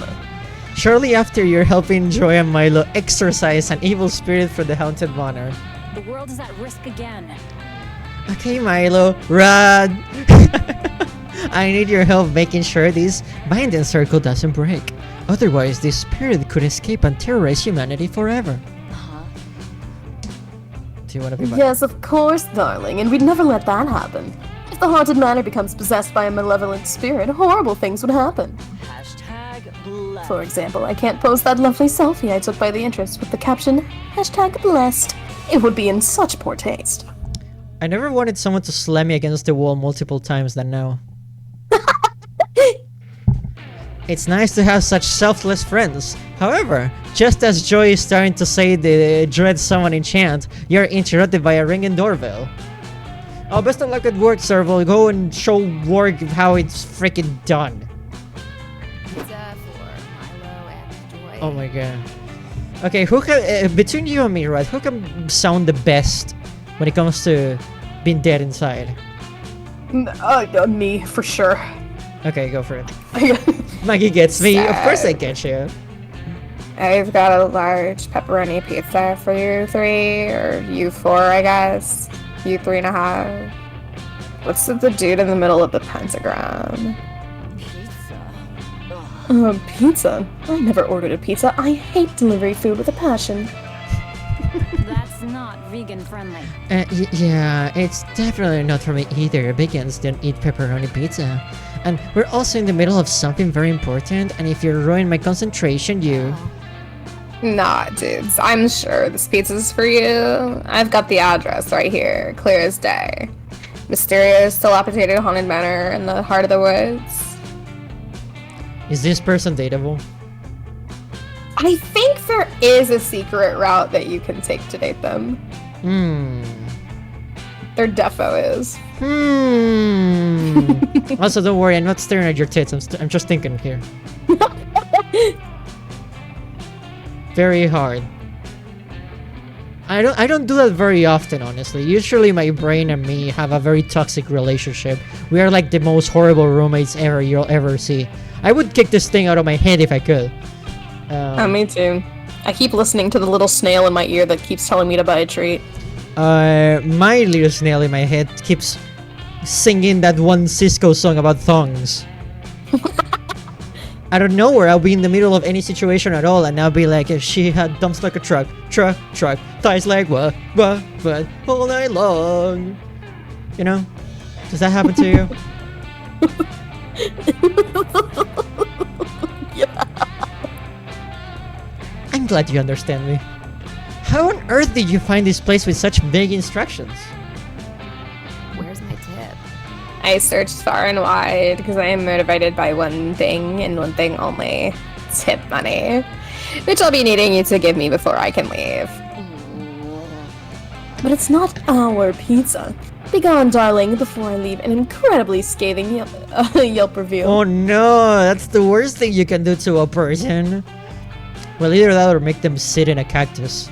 [SPEAKER 2] Shortly after, you're helping Joy and Milo exorcise an evil spirit from the haunted manor.
[SPEAKER 4] The world is at risk again.
[SPEAKER 2] Okay, Milo, run! I need your help making sure this binding circle doesn't break. Otherwise, this spirit could escape and terrorize humanity forever. Do you want to be my...
[SPEAKER 3] Yes, of course, darling, and we'd never let that happen. If the haunted manor becomes possessed by a malevolent spirit, horrible things would happen.
[SPEAKER 4] #blessed.
[SPEAKER 3] For example, I can't post that lovely selfie I took by the entrance with the caption, #blessed. It would be in such poor taste.
[SPEAKER 2] I never wanted someone to slam me against the wall multiple times than now. It's nice to have such selfless friends. However, just as Joy is starting to say the dread summoning chant, you're interrupted by a ringing doorbell. Oh, best of luck at work, Serval. Go and show work how it's freaking done.
[SPEAKER 5] Pizza for Milo and Joy.
[SPEAKER 2] Oh my god. Okay, who can between you and me, right? Who can sound the best when it comes to being dead inside?
[SPEAKER 3] Me, for sure.
[SPEAKER 2] Okay, go for it. Maggie gets me. Of course I get you.
[SPEAKER 5] I've got a large pepperoni pizza for you 3, or you 4, I guess. You 3.5. What's with the dude in the middle of the pentagram? Pizza? I never ordered a pizza. I hate delivery food with a passion.
[SPEAKER 4] That's not vegan friendly.
[SPEAKER 2] Yeah, it's definitely not for me either. Vegans don't eat pepperoni pizza. And we're also in the middle of something very important, and if you ruin my concentration, you...
[SPEAKER 5] Nah, dudes. I'm sure this pizza's for you. I've got the address right here, clear as day. Mysterious, dilapidated, haunted manor in the heart of the woods.
[SPEAKER 2] Is this person dateable?
[SPEAKER 5] I think there is a secret route that you can take to date them. There defo is.
[SPEAKER 2] Also, don't worry, I'm not staring at your tits. I'm just thinking here. Very hard. I don't do that very often, honestly. Usually my brain and me have a very toxic relationship. We are like the most horrible roommates ever you'll ever see. I would kick this thing out of my head if I could.
[SPEAKER 3] Me too. I keep listening to the little snail in my ear that keeps telling me to buy a treat.
[SPEAKER 2] My little snail in my head keeps singing that one Cisco song about thongs. I don't know where I'll be in the middle of any situation at all, and I'll be like, if she had dumps like a truck, thighs like what, all night long. You know? Does that happen to you?
[SPEAKER 3] Yeah.
[SPEAKER 2] I'm glad you understand me. How on earth did you find this place with such vague instructions?
[SPEAKER 5] Where's my tip?
[SPEAKER 3] I searched far and wide because I am motivated by one thing and one thing only. Tip money. Which I'll be needing you to give me before I can leave. But it's not our pizza. Be gone, darling, before I leave an incredibly scathing Yelp review.
[SPEAKER 2] Oh no, that's the worst thing you can do to a person. Well, either that or make them sit in a cactus.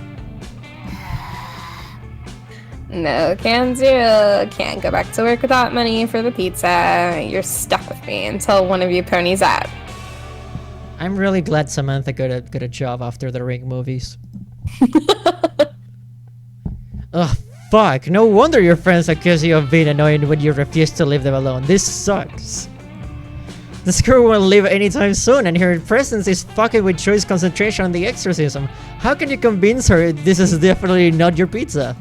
[SPEAKER 5] No can do. Can't go back to work without money for the pizza. You're stuck with me until one of you ponies out.
[SPEAKER 2] I'm really glad Samantha got a job after the Ring movies. Ugh, fuck. No wonder your friends accuse you of being annoying when you refuse to leave them alone. This sucks. This girl won't leave anytime soon, and her presence is fucking with Joy's concentration on the exorcism. How can you convince her this is definitely not your pizza?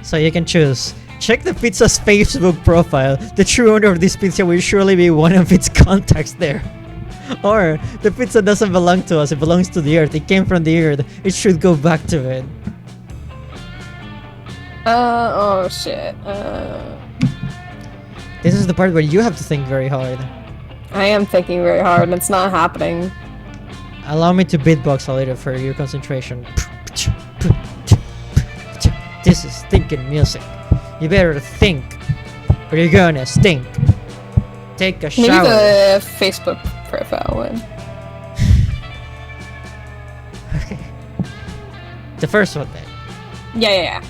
[SPEAKER 2] So you can choose. Check the pizza's Facebook profile. The true owner of this pizza will surely be one of its contacts there. Or, the pizza doesn't belong to us, it belongs to the earth. It came from the earth. It should go back to it.
[SPEAKER 3] Oh shit.
[SPEAKER 2] This is the part where you have to think very hard.
[SPEAKER 3] I am thinking very hard and it's not happening.
[SPEAKER 2] Allow me to beatbox a little for your concentration. This is thinking music. You better think, or you're gonna stink. Take a
[SPEAKER 3] Maybe
[SPEAKER 2] shower.
[SPEAKER 3] the Facebook profile one.
[SPEAKER 2] Okay. The first one then.
[SPEAKER 3] Yeah.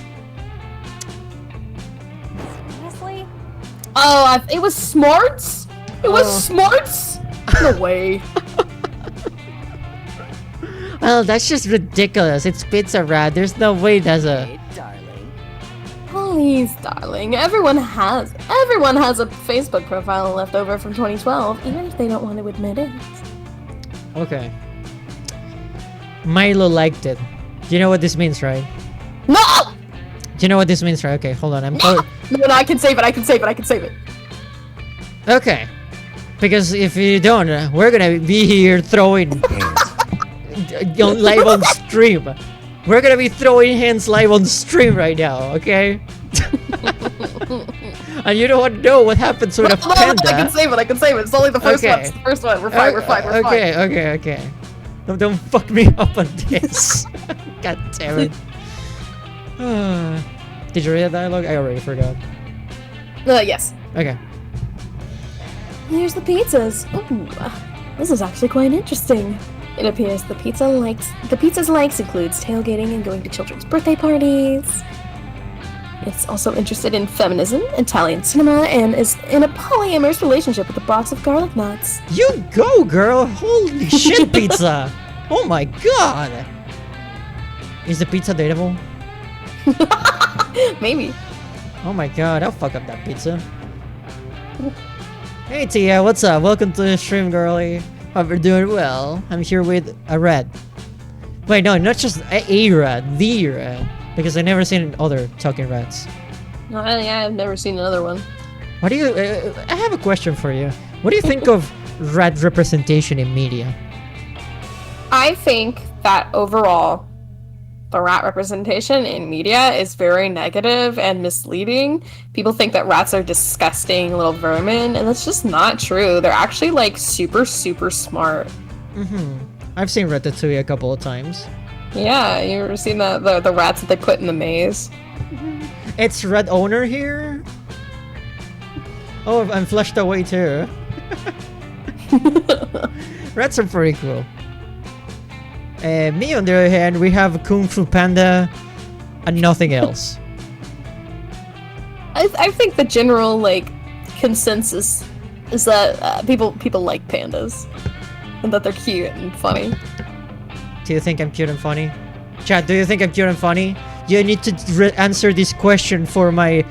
[SPEAKER 4] Honestly?
[SPEAKER 3] Oh, it was Smarts? It was Smarts? No way.
[SPEAKER 2] Well, that's just ridiculous. It's Pizza Rat. There's no way that's a...
[SPEAKER 4] Hey, darling.
[SPEAKER 3] Please, darling. Everyone has a Facebook profile left over from 2012, even if they don't want to admit it.
[SPEAKER 2] Okay. Milo liked it. You know what this means, right?
[SPEAKER 3] No!
[SPEAKER 2] Do you know what this means, right? Okay, hold on.
[SPEAKER 3] No, I can save it.
[SPEAKER 2] Okay. Because if you don't, we're gonna be here throwing live on stream. We're gonna be throwing hands live on stream right now, okay? And you don't know what happens with a panda.
[SPEAKER 3] I can save it. It's only the first
[SPEAKER 2] Okay.
[SPEAKER 3] one. It's the first one. We're fine.
[SPEAKER 2] Okay. Don't fuck me up on this. God damn it. Did you read the dialogue? I already forgot.
[SPEAKER 3] Yes.
[SPEAKER 2] Okay.
[SPEAKER 5] Here's the pizzas. Ooh, this is actually quite interesting. It appears the pizza's likes includes tailgating and going to children's birthday parties. It's also interested in feminism, Italian cinema, and is in a polyamorous relationship with a box of garlic knots.
[SPEAKER 2] You go, girl! Holy shit, pizza! Oh my god! Is the pizza dateable?
[SPEAKER 3] Maybe.
[SPEAKER 2] Oh my god, I'll fuck up that pizza. Hey Tia, what's up? Welcome to the stream, girlie. Hope you're doing well. I'm here with a red. Wait, no, not just a red, the red. Because I've never seen other talking reds.
[SPEAKER 3] No, I've never seen another one.
[SPEAKER 2] What do you... I have a question for you. What do you think of red representation in media?
[SPEAKER 5] I think that overall, the rat representation in media is very negative and misleading. People think that rats are disgusting little vermin, and that's just not true. They're actually like super, super smart.
[SPEAKER 2] I've seen Ratatouille a couple of times.
[SPEAKER 5] Yeah, you ever seen the rats that they put in the maze?
[SPEAKER 2] It's red owner here? Oh, I'm flushed away too. Rats are pretty cool. Me on the other hand, we have Kung Fu Panda and nothing else.
[SPEAKER 5] I think the general like consensus is that people like pandas and that they're cute and funny.
[SPEAKER 2] Do you think I'm cute and funny? Chat, do you think I'm cute and funny? You need to answer this question for my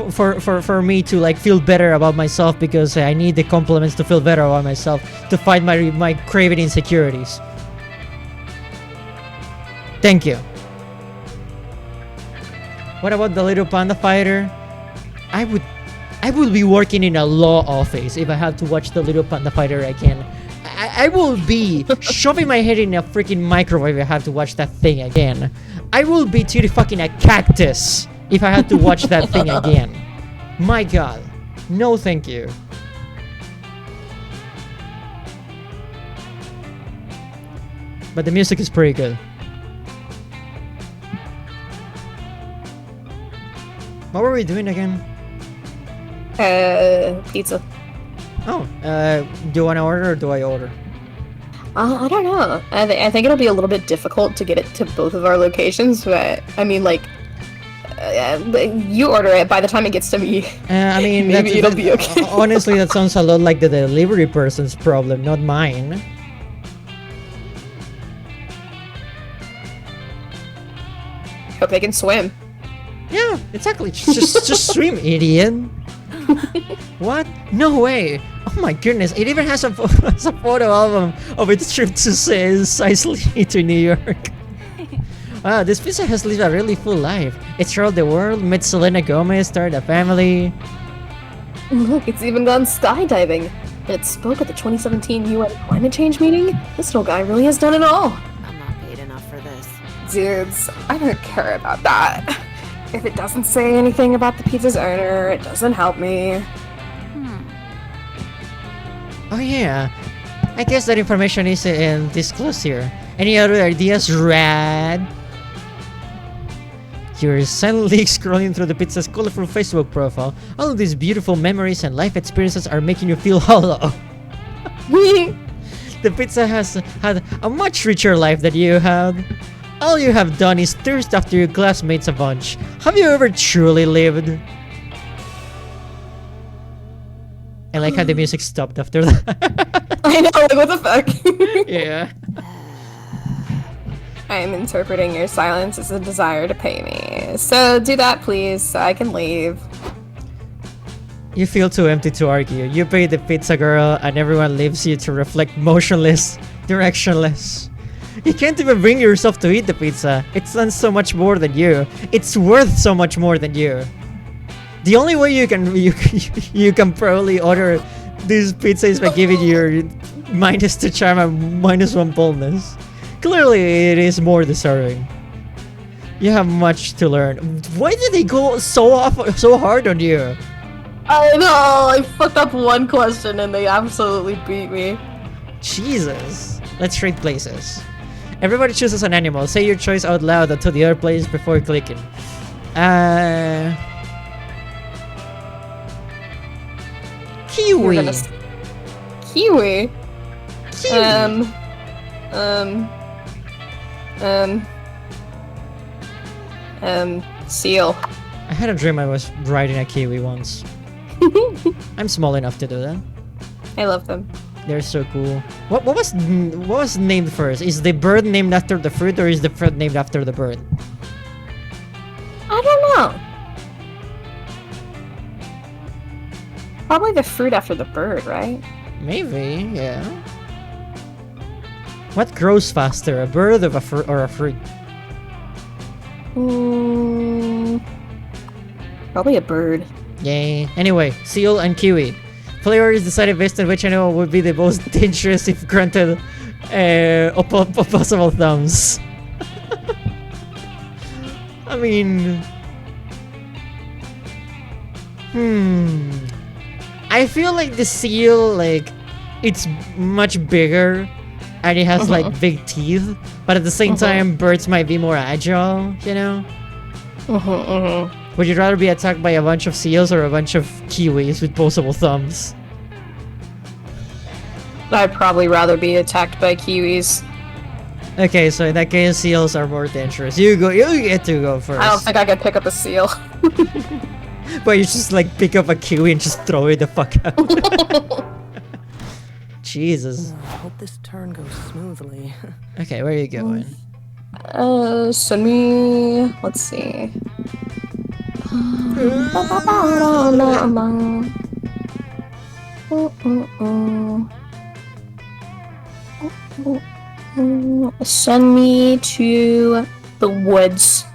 [SPEAKER 2] for me to like feel better about myself, because I need the compliments to feel better about myself, to fight my craving insecurities. Thank you. What about the little panda fighter? I would be working in a law office if I had to watch the little panda fighter again. I will be shoving my head in a freaking microwave if I have to watch that thing again. I will be fucking a cactus if I had to watch that thing again. My god. No thank you. But the music is pretty good. What were we doing again?
[SPEAKER 5] Pizza.
[SPEAKER 2] Oh, do you want to order or do I order?
[SPEAKER 5] I don't know. I think it'll be a little bit difficult to get it to both of our locations, but I mean, like, you order it. By the time it gets to me,
[SPEAKER 2] I mean,
[SPEAKER 5] maybe it'll be okay.
[SPEAKER 2] Honestly, that sounds a lot like the delivery person's problem, not mine.
[SPEAKER 5] Hope they can swim.
[SPEAKER 2] Yeah, exactly. Just swim, idiot. What? No way. Oh my goodness, it even has a photo album of its trip to Sicily to New York. Wow, this pizza has lived a really full life. It traveled the world, met Selena Gomez, started a family.
[SPEAKER 5] Look, it's even gone skydiving. And it spoke at the 2017 UN climate change meeting. This little guy really has done it all.
[SPEAKER 4] I'm not paid enough for this.
[SPEAKER 5] Dudes, I don't care about that. If it doesn't say anything about the pizza's owner, it doesn't help me.
[SPEAKER 2] Oh yeah, I guess that information is disclosed here. Any other ideas, Rad? You're silently scrolling through the pizza's colorful Facebook profile. All of these beautiful memories and life experiences are making you feel hollow. The pizza has had a much richer life than you had. All you have done is thirst after your classmates a bunch. Have you ever truly lived? I like how the music stopped after that.
[SPEAKER 5] I know, like, what the fuck?
[SPEAKER 2] Yeah.
[SPEAKER 5] I am interpreting your silence as a desire to pay me. So do that, please, so I can leave.
[SPEAKER 2] You feel too empty to argue. You pay the pizza girl, and everyone leaves you to reflect motionless, directionless. You can't even bring yourself to eat the pizza. It's done so much more than you. It's worth so much more than you. The only way you can probably order this pizza is by giving your -2 charm and -1 boldness. Clearly, it is more deserving. You have much to learn. Why did they go so hard on you?
[SPEAKER 3] I know, I fucked up one question and they absolutely beat me.
[SPEAKER 2] Jesus. Let's trade places. Everybody chooses an animal. Say your choice out loud until the other players before clicking. Kiwi.
[SPEAKER 3] Kiwi.
[SPEAKER 2] Kiwi.
[SPEAKER 3] Seal.
[SPEAKER 2] I had a dream I was riding a kiwi once. I'm small enough to do that.
[SPEAKER 3] I love them.
[SPEAKER 2] They're so cool. What was named first? Is the bird named after the fruit, or is the fruit named after the bird?
[SPEAKER 3] I don't know. Probably the fruit after the bird, right?
[SPEAKER 2] Maybe, yeah. What grows faster, a bird or a fruit?
[SPEAKER 3] Probably a bird.
[SPEAKER 2] Yay. Anyway, seal and kiwi. Players decided based on which animal would be the most dangerous if granted opposable thumbs. I mean... I feel like the seal, like, it's much bigger and it has like big teeth, but at the same time birds might be more agile, you know? Would you rather be attacked by a bunch of seals or a bunch of kiwis with posable thumbs?
[SPEAKER 3] I'd probably rather be attacked by kiwis.
[SPEAKER 2] Okay, so in that case, seals are more dangerous. You get to go first.
[SPEAKER 3] I don't think I could pick up a seal.
[SPEAKER 2] But you just like pick up a kiwi and just throw it the fuck out. Jesus.
[SPEAKER 6] I hope this turn goes smoothly.
[SPEAKER 2] Okay, where are you going?
[SPEAKER 5] Send me. Let's see. Send me to the woods.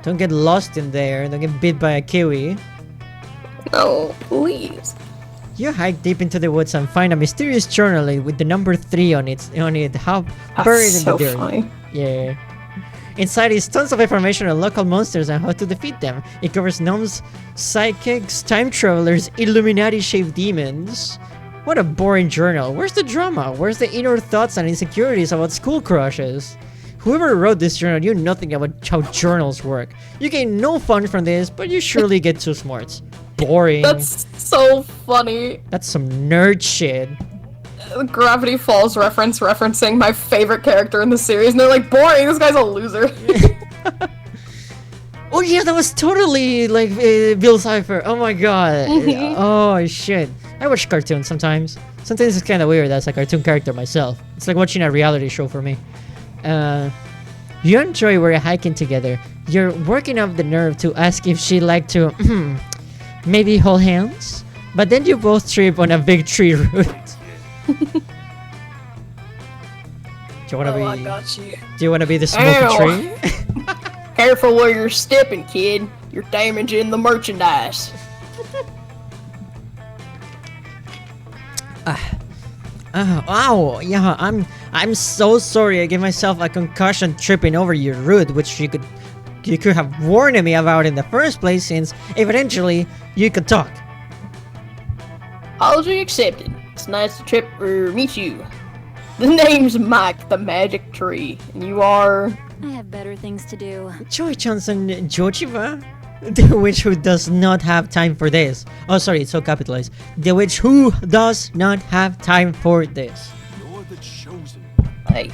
[SPEAKER 2] Don't get lost in there. Don't get bit by a kiwi.
[SPEAKER 5] No, please.
[SPEAKER 2] You hike deep into the woods and find a mysterious journal with the number 3 on it. How buried in the
[SPEAKER 5] so
[SPEAKER 2] dirt.
[SPEAKER 5] funny.
[SPEAKER 2] Yeah. Inside is tons of information on local monsters and how to defeat them. It covers gnomes, psychics, time travelers, Illuminati-shaped demons. What a boring journal. Where's the drama? Where's the inner thoughts and insecurities about school crushes? Whoever wrote this journal knew nothing about how journals work. You gain no fun from this, but you surely get 2 smarts. Boring.
[SPEAKER 3] That's so funny.
[SPEAKER 2] That's some nerd shit.
[SPEAKER 3] Gravity Falls referencing my favorite character in the series, and they're like, boring, this guy's a loser.
[SPEAKER 2] Oh yeah, that was totally like Bill Cipher. Oh my god. Oh shit. I watch cartoons sometimes. Sometimes it's kind of weird as a cartoon character myself. It's like watching a reality show for me. You and Joy were hiking together. You're working up the nerve to ask if she'd like to, maybe hold hands? But then you both trip on a big tree root. Do you wanna
[SPEAKER 3] I
[SPEAKER 2] be?
[SPEAKER 3] got you.
[SPEAKER 2] Do you wanna be the smoky
[SPEAKER 3] Ow.
[SPEAKER 2] tree?
[SPEAKER 3] Careful where you're stepping, kid. You're damaging the merchandise.
[SPEAKER 2] Ow! Yeah, I'm so sorry. I gave myself a concussion tripping over your root, which you could have warned me about in the first place, since eventually you could talk.
[SPEAKER 3] Apology accepted. It's nice to meet you. The name's Mike, the Magic Tree, and you are...
[SPEAKER 7] I have better things to do.
[SPEAKER 2] Joy Johnson Jojiva? The witch who does not have time for this. Oh, sorry, it's so capitalized. The witch who does not have time for this.
[SPEAKER 8] You're the chosen.
[SPEAKER 3] Hey,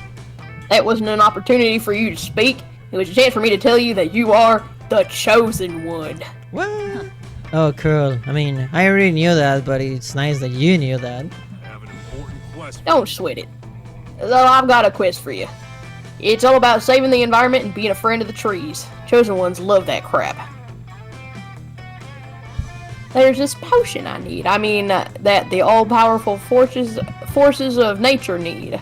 [SPEAKER 3] that wasn't an opportunity for you to speak. It was a chance for me to tell you that you are the chosen one.
[SPEAKER 2] What? Oh, cool. I mean, I already knew that, but it's nice that you knew that.
[SPEAKER 8] I have an important quest.
[SPEAKER 3] Don't sweat it. Though I've got a quest for you. It's all about saving the environment and being a friend of the trees. Chosen ones love that crap. There's this potion I need. I mean, that the all-powerful forces of nature need.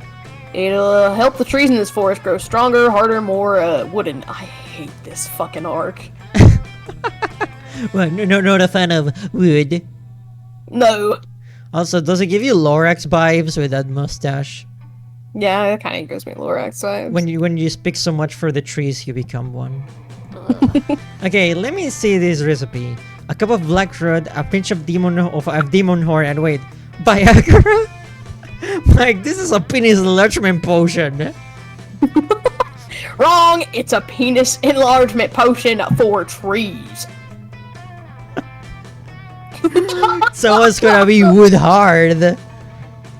[SPEAKER 3] It'll help the trees in this forest grow stronger, harder, more wooden. I hate this fucking arc.
[SPEAKER 2] Well, no, not a fan of wood.
[SPEAKER 3] No.
[SPEAKER 2] Also, does it give you Lorax vibes with that mustache?
[SPEAKER 3] Yeah, it kind of gives me Lorax vibes.
[SPEAKER 2] When you speak so much for the trees, you become one. Okay, let me see this recipe. A cup of black root, a pinch of demon horn, and wait, Viagra? Mike, this is a penis enlargement potion.
[SPEAKER 3] Wrong! It's a penis enlargement potion for trees.
[SPEAKER 2] So it's gonna be wood hard.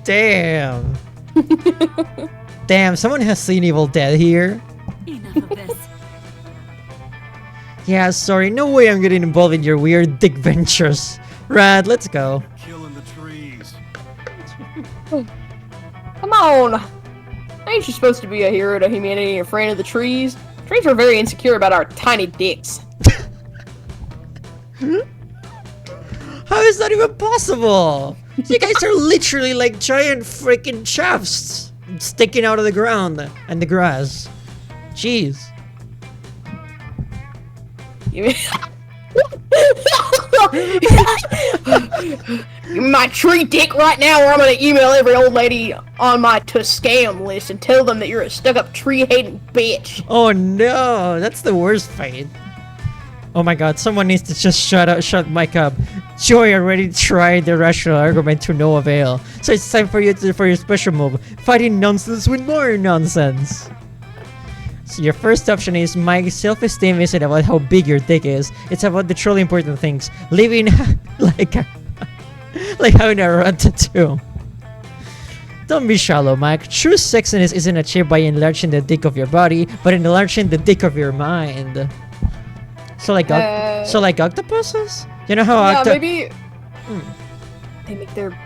[SPEAKER 2] Damn. Damn, someone has seen Evil Dead here.
[SPEAKER 7] Enough of this.
[SPEAKER 2] Yeah, sorry, no way I'm getting involved in your weird dick ventures. Rad, let's go.
[SPEAKER 8] Killing the trees.
[SPEAKER 3] Come on! Ain't you supposed to be a hero to humanity and a friend of the trees? Trees are very insecure about our tiny dicks.
[SPEAKER 2] How is that even possible? You guys are literally like giant freaking shafts sticking out of the ground and the grass. Jeez.
[SPEAKER 3] You my tree dick right now, or I'm gonna email every old lady on my to scam list and tell them that you're a stuck-up tree-hating bitch.
[SPEAKER 2] Oh no, that's the worst fate. Oh my god, someone needs to just shut Mike up. Joy already tried the rational argument to no avail. So it's time for your special move. Fighting nonsense with more nonsense. So your first option is Mike's self-esteem isn't about how big your dick is. It's about the truly important things. Living like having a rat tattoo. Don't be shallow, Mike. True sexiness isn't achieved by enlarging the dick of your body, but enlarging the dick of your mind. So like octopuses? You know how
[SPEAKER 3] Yeah, maybe they make their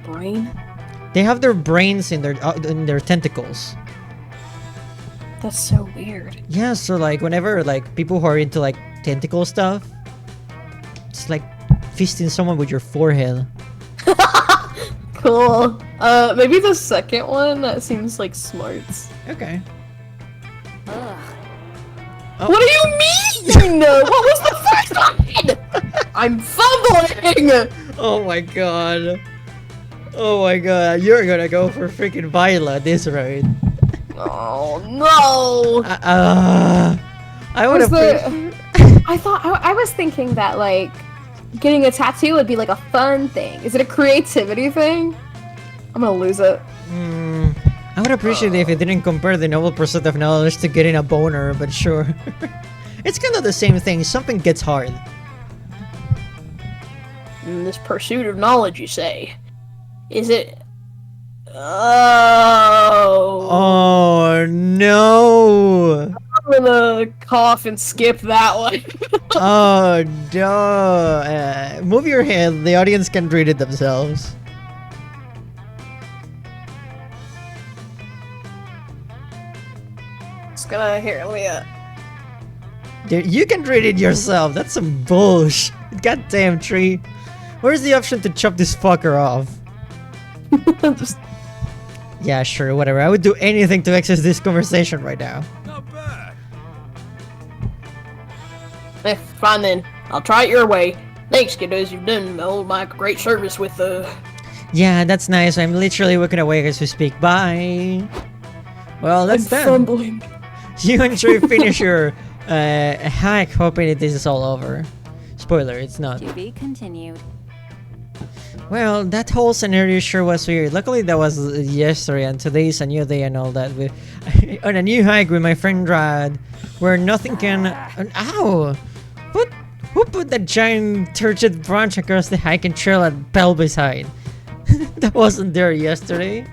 [SPEAKER 3] brain.
[SPEAKER 2] they have their brains in their tentacles.
[SPEAKER 3] That's so weird.
[SPEAKER 2] Yeah, so like whenever like people who are into like tentacle stuff, it's like fisting someone with your forehead.
[SPEAKER 3] Cool. Maybe the second one. That seems like smarts.
[SPEAKER 2] Okay.
[SPEAKER 7] Ugh.
[SPEAKER 2] Oh.
[SPEAKER 3] What do you mean? What was the first one? I'm fumbling.
[SPEAKER 2] Oh my god. Oh my god, you're gonna go for freaking Viola this right.
[SPEAKER 3] Oh no.
[SPEAKER 2] I would have.
[SPEAKER 5] I thought I was thinking that like getting a tattoo would be like a fun thing. Is it a creativity thing? I'm gonna lose it.
[SPEAKER 2] I would appreciate it if you didn't compare the noble pursuit of knowledge to getting a boner, but sure. It's kind of the same thing. Something gets hard.
[SPEAKER 3] This pursuit of knowledge, you say? Is it? Oh.
[SPEAKER 2] Oh no!
[SPEAKER 3] I'm gonna cough and skip that one.
[SPEAKER 2] Oh no! Move your head. The audience can read it themselves.
[SPEAKER 3] Just gonna hear me.
[SPEAKER 2] Dude, you can read it yourself. That's some bullshit. Goddamn tree. Where's the option to chop this fucker off?
[SPEAKER 3] Just
[SPEAKER 2] Yeah, sure, whatever. I would do anything to access this conversation right now.
[SPEAKER 8] Not bad.
[SPEAKER 3] fine then. I'll try it your way. Thanks, kiddos. You've done my great service with
[SPEAKER 2] Yeah, that's nice. I'm literally walking away as we speak. Bye. Well, that's done.
[SPEAKER 3] fumbling.
[SPEAKER 2] You and Trey finish your hack, hoping that this is all over. Spoiler, it's not.
[SPEAKER 7] To be continued.
[SPEAKER 2] Well, that whole scenario sure was weird. Luckily, that was yesterday, and today's a new day and all that. On a new hike with my friend Rad, where nothing can. Ow! Who put that giant turgid branch across the hiking trail at Belbyside? That wasn't there yesterday.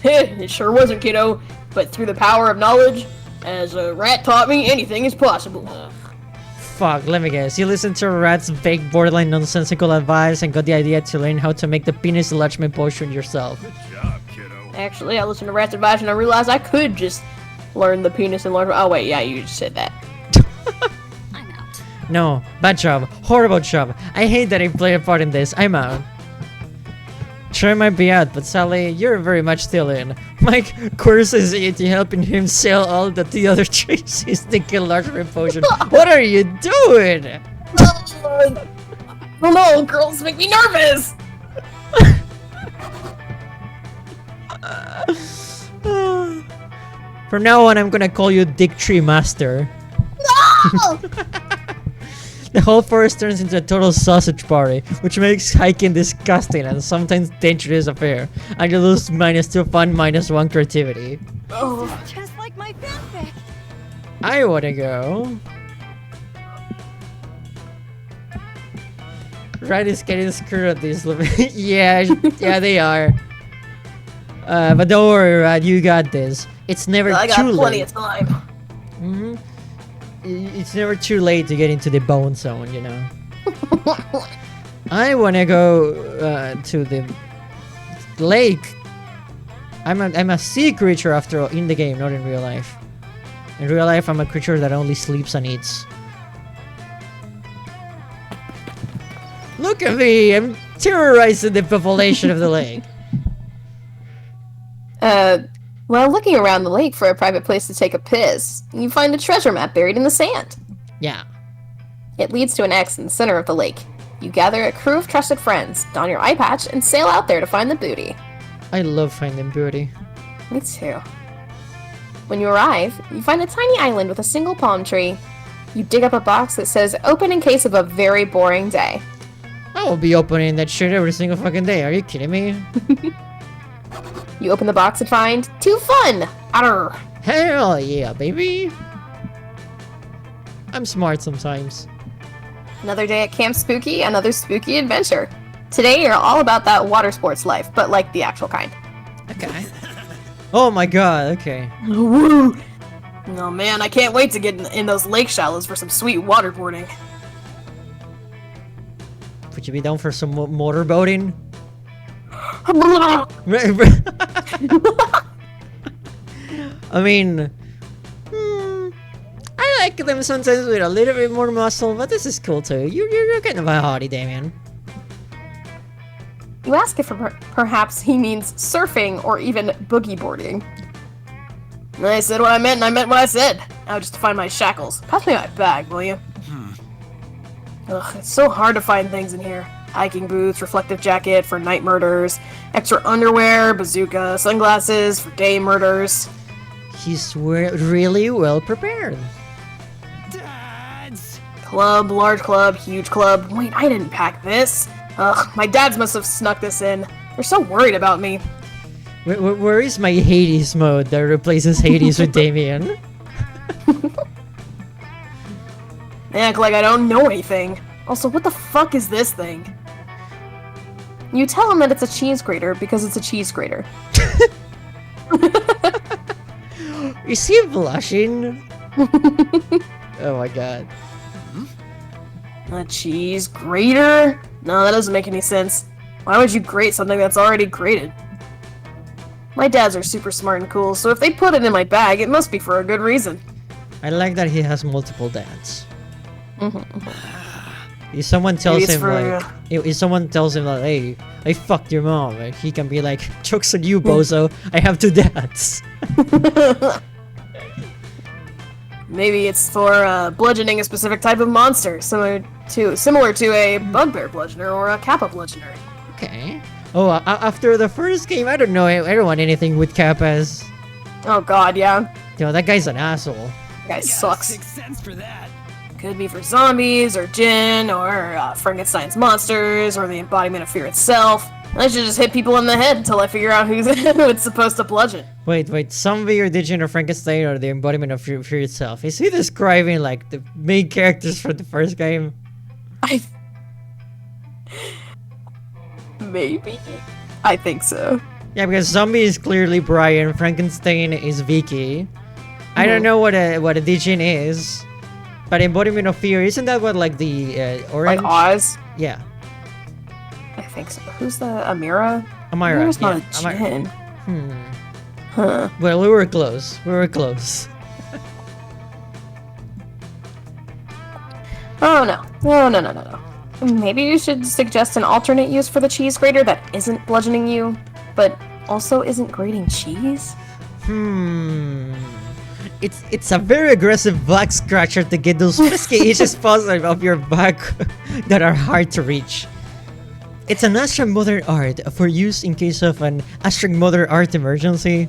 [SPEAKER 3] It sure wasn't, kiddo. But through the power of knowledge, as a rat taught me, anything is possible.
[SPEAKER 2] Fuck, let me guess. You listened to Rat's vague, borderline nonsensical advice and got the idea to learn how to make the penis enlargement potion yourself.
[SPEAKER 8] Good job, kiddo.
[SPEAKER 3] Actually, I listened to Rat's advice and I realized I could just learn the penis enlargement. Oh wait, yeah, you just said that.
[SPEAKER 7] I'm out.
[SPEAKER 2] No, bad job. Horrible job. I hate that I played a part in this. I'm out. Sure, I might be out, but Sally, you're very much still in. Mike courses you to helping him sell all that the other trees his dick enlargement potion. What are you doing?
[SPEAKER 3] Oh no, girls make me nervous!
[SPEAKER 2] From now on, I'm gonna call you Dick Tree Master.
[SPEAKER 3] No!
[SPEAKER 2] The whole forest turns into a total sausage party, which makes hiking disgusting and sometimes dangerous affair. And you lose -2 fun, -1 creativity.
[SPEAKER 3] Oh,
[SPEAKER 7] Just like my fanfic.
[SPEAKER 2] I wanna go. Ryan is getting screwed at this level. yeah, they are. But don't worry, Ryan, you got this. It's never
[SPEAKER 3] I got
[SPEAKER 2] too
[SPEAKER 3] plenty
[SPEAKER 2] late.
[SPEAKER 3] of time.
[SPEAKER 2] hmm It's never too late to get into the bone zone, you know. I wanna go to the lake. I'm a sea creature after all, in the game, not in real life. In real life, I'm a creature that only sleeps and eats. Look at me! I'm terrorizing the population of the lake.
[SPEAKER 3] While looking around the lake for a private place to take a piss, you find a treasure map buried in the sand.
[SPEAKER 2] Yeah.
[SPEAKER 3] It leads to an X in the center of the lake. You gather a crew of trusted friends, don your eye patch, and sail out there to find the booty.
[SPEAKER 2] I love finding booty.
[SPEAKER 3] Me too. When you arrive, you find a tiny island with a single palm tree. You dig up a box that says, open in case of a very boring day.
[SPEAKER 2] I will be opening that shit every single fucking day. Are you kidding me?
[SPEAKER 3] You open the box and find, too fun! Arr.
[SPEAKER 2] Hell yeah, baby! I'm smart sometimes.
[SPEAKER 3] Another day at Camp Spooky, another spooky adventure. Today you're all about that water sports life, but like the actual kind.
[SPEAKER 2] Okay. Oh my god, okay.
[SPEAKER 3] Woo! Oh man, I can't wait to get in those lake shallows for some sweet waterboarding.
[SPEAKER 2] Would you be down for some motorboating? I mean, I like them sometimes with a little bit more muscle, but this is cool too. You're kind of a hottie, Damien.
[SPEAKER 3] You ask if perhaps he means surfing or even boogie boarding. And I said what I meant, and I meant what I said. Now just to find my shackles. Pass me my bag, will you? Ugh, it's so hard to find things in here. Hiking boots, reflective jacket for night murders, extra underwear, bazooka, sunglasses for day murders.
[SPEAKER 2] He's really well prepared.
[SPEAKER 8] Dads!
[SPEAKER 3] Club, large club, huge club. Wait, I didn't pack this. Ugh, my dads must have snuck this in. They're so worried about me.
[SPEAKER 2] Where is my Hades mode that replaces Hades with Damien?
[SPEAKER 3] They act like I don't know anything. Also, what the fuck is this thing? You tell him that it's a cheese grater because it's a cheese grater.
[SPEAKER 2] Is he blushing? Oh my god.
[SPEAKER 3] A cheese grater? No, that doesn't make any sense. Why would you grate something that's already grated? My dads are super smart and cool, so if they put it in my bag, it must be for a good reason.
[SPEAKER 2] I like that he has multiple dads. If someone tells
[SPEAKER 3] Maybe it's
[SPEAKER 2] him
[SPEAKER 3] for,
[SPEAKER 2] like, if someone tells him like, hey, I fucked your mom, like, he can be like, jokes on you, bozo. I have 2 dads.
[SPEAKER 3] Maybe it's for bludgeoning a specific type of monster, similar to a bugbear bludgeoner or a kappa bludgeoner.
[SPEAKER 2] Okay. Oh, after the first game, I don't know. I don't want anything with Kappas.
[SPEAKER 3] Oh god, yeah.
[SPEAKER 2] Yo, that guy's an asshole.
[SPEAKER 3] That guy sucks.
[SPEAKER 8] Sixth sense for that.
[SPEAKER 3] Could be for zombies, or Jinn, or Frankenstein's monsters, or the embodiment of fear itself. I should just hit people in the head until I figure out who it's supposed to bludgeon.
[SPEAKER 2] Wait, zombie or Digin or Frankenstein or the embodiment of fear itself. Is he describing like the main characters from the first game?
[SPEAKER 3] Maybe. I think so.
[SPEAKER 2] Yeah, because zombie is clearly Brian, Frankenstein is Vicky. I don't know what a Digin is, but embodiment of fear, isn't that what like the orange?
[SPEAKER 3] Like Oz?
[SPEAKER 2] Yeah.
[SPEAKER 3] I think so. Who's the Amira?
[SPEAKER 2] Amira.
[SPEAKER 3] Amira's not
[SPEAKER 2] Yeah,
[SPEAKER 3] a Jinn. Huh.
[SPEAKER 2] Well, we were close. We were close.
[SPEAKER 3] Oh no. No. Maybe you should suggest an alternate use for the cheese grater that isn't bludgeoning you, but also isn't grating cheese?
[SPEAKER 2] It's a very aggressive back scratcher to get those frisky itches spots of your back that are hard to reach. It's an Astral Mother Art for use in case of an Astral Mother Art emergency.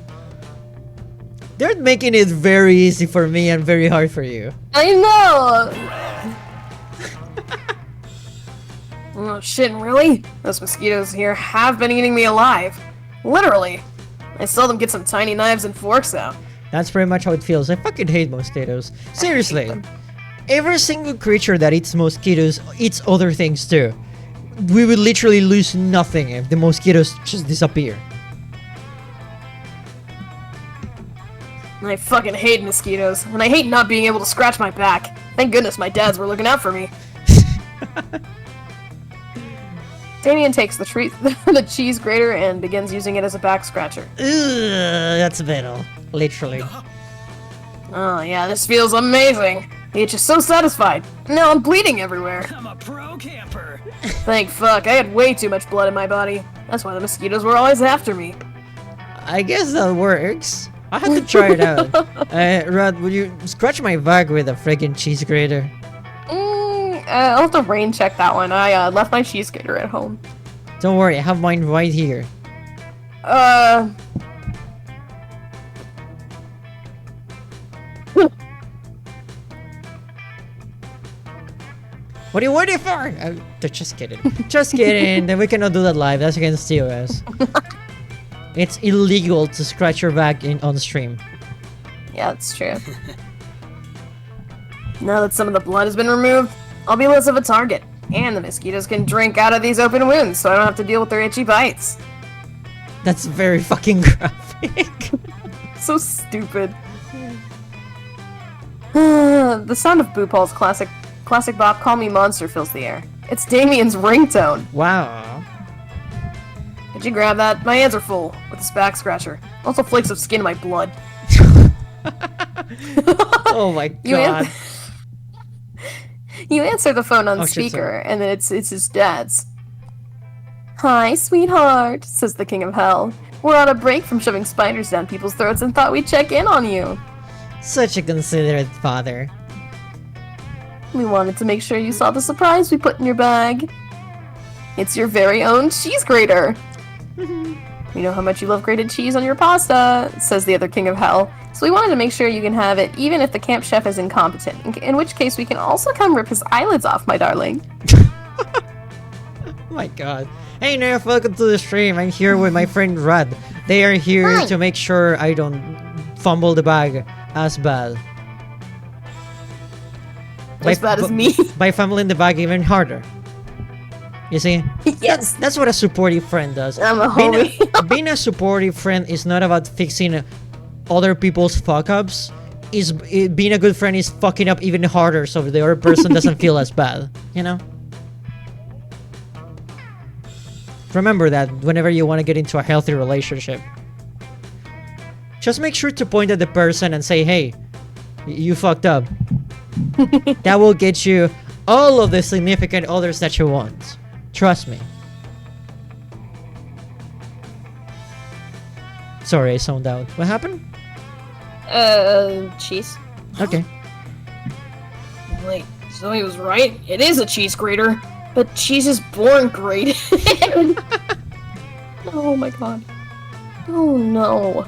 [SPEAKER 2] They're making it very easy for me and very hard for you.
[SPEAKER 3] I know! Oh shit, really? Those mosquitoes here have been eating me alive. Literally. I seldom get some tiny knives and forks out.
[SPEAKER 2] That's pretty much how it feels. I fucking hate mosquitoes. Seriously. Every single creature that eats mosquitoes eats other things too. We would literally lose nothing if the mosquitoes just disappear.
[SPEAKER 3] I fucking hate mosquitoes, and I hate not being able to scratch my back. Thank goodness my dads were looking out for me.
[SPEAKER 5] Damien takes the cheese grater and begins using it as a back scratcher.
[SPEAKER 2] Ugh, that's metal. Literally.
[SPEAKER 3] Oh yeah, this feels amazing. The itch is so satisfied. Now I'm bleeding everywhere.
[SPEAKER 1] I'm a pro camper.
[SPEAKER 3] Thank fuck, I had way too much blood in my body. That's why the mosquitoes were always after me.
[SPEAKER 2] I guess that works. I have to try it out. Rod, would you scratch my back with a friggin' cheese grater?
[SPEAKER 5] I'll have to rain check that one. I left my cheese grater at home.
[SPEAKER 2] Don't worry, I have mine right here. What are you waiting for? Just kidding. Just kidding. Then we cannot do that live. That's against TOS. It's illegal to scratch your back on stream.
[SPEAKER 5] Yeah, that's true.
[SPEAKER 3] Now that some of the blood has been removed, I'll be less of a target. And the mosquitoes can drink out of these open wounds, so I don't have to deal with their itchy bites.
[SPEAKER 2] That's very fucking graphic.
[SPEAKER 5] So stupid. The sound of Boopal's classic bop Call Me Monster fills the air. It's Damien's ringtone.
[SPEAKER 2] Wow.
[SPEAKER 3] Did you grab that? My hands are full with this back scratcher. Also flakes of skin in my blood.
[SPEAKER 2] Oh my god.
[SPEAKER 5] You answer the phone on speaker, and then it's his dad's. Hi, sweetheart, says the King of Hell. We're on a break from shoving spiders down people's throats and thought we'd check in on you.
[SPEAKER 2] Such a considerate father.
[SPEAKER 5] We wanted to make sure you saw the surprise we put in your bag. It's your very own cheese grater. We know how much you love grated cheese on your pasta, says the other King of Hell, so we wanted to make sure you can have it even if the camp chef is incompetent, in which case we can also come rip his eyelids off, my darling.
[SPEAKER 2] Oh my god. Hey Nerf, welcome to the stream. I'm here with my friend Rad. They are here to make sure I don't fumble the bag as bad.
[SPEAKER 3] As bad as me.
[SPEAKER 2] By fumbling the bag even harder. You see?
[SPEAKER 5] Yes.
[SPEAKER 2] That's what a supportive friend does.
[SPEAKER 5] I'm a homie.
[SPEAKER 2] Being a supportive friend is not about fixing other people's fuck-ups. Being a good friend is fucking up even harder so the other person doesn't feel as bad. You know? Remember that whenever you want to get into a healthy relationship. Just make sure to point at the person and say, hey, you fucked up. That will get you all of the significant others that you want. Trust me. Sorry, I zoned out. What happened?
[SPEAKER 5] Cheese.
[SPEAKER 2] Okay.
[SPEAKER 3] Wait, Zoe was right. It is a cheese grater, but cheese is born grated.
[SPEAKER 5] Oh my god. Oh no,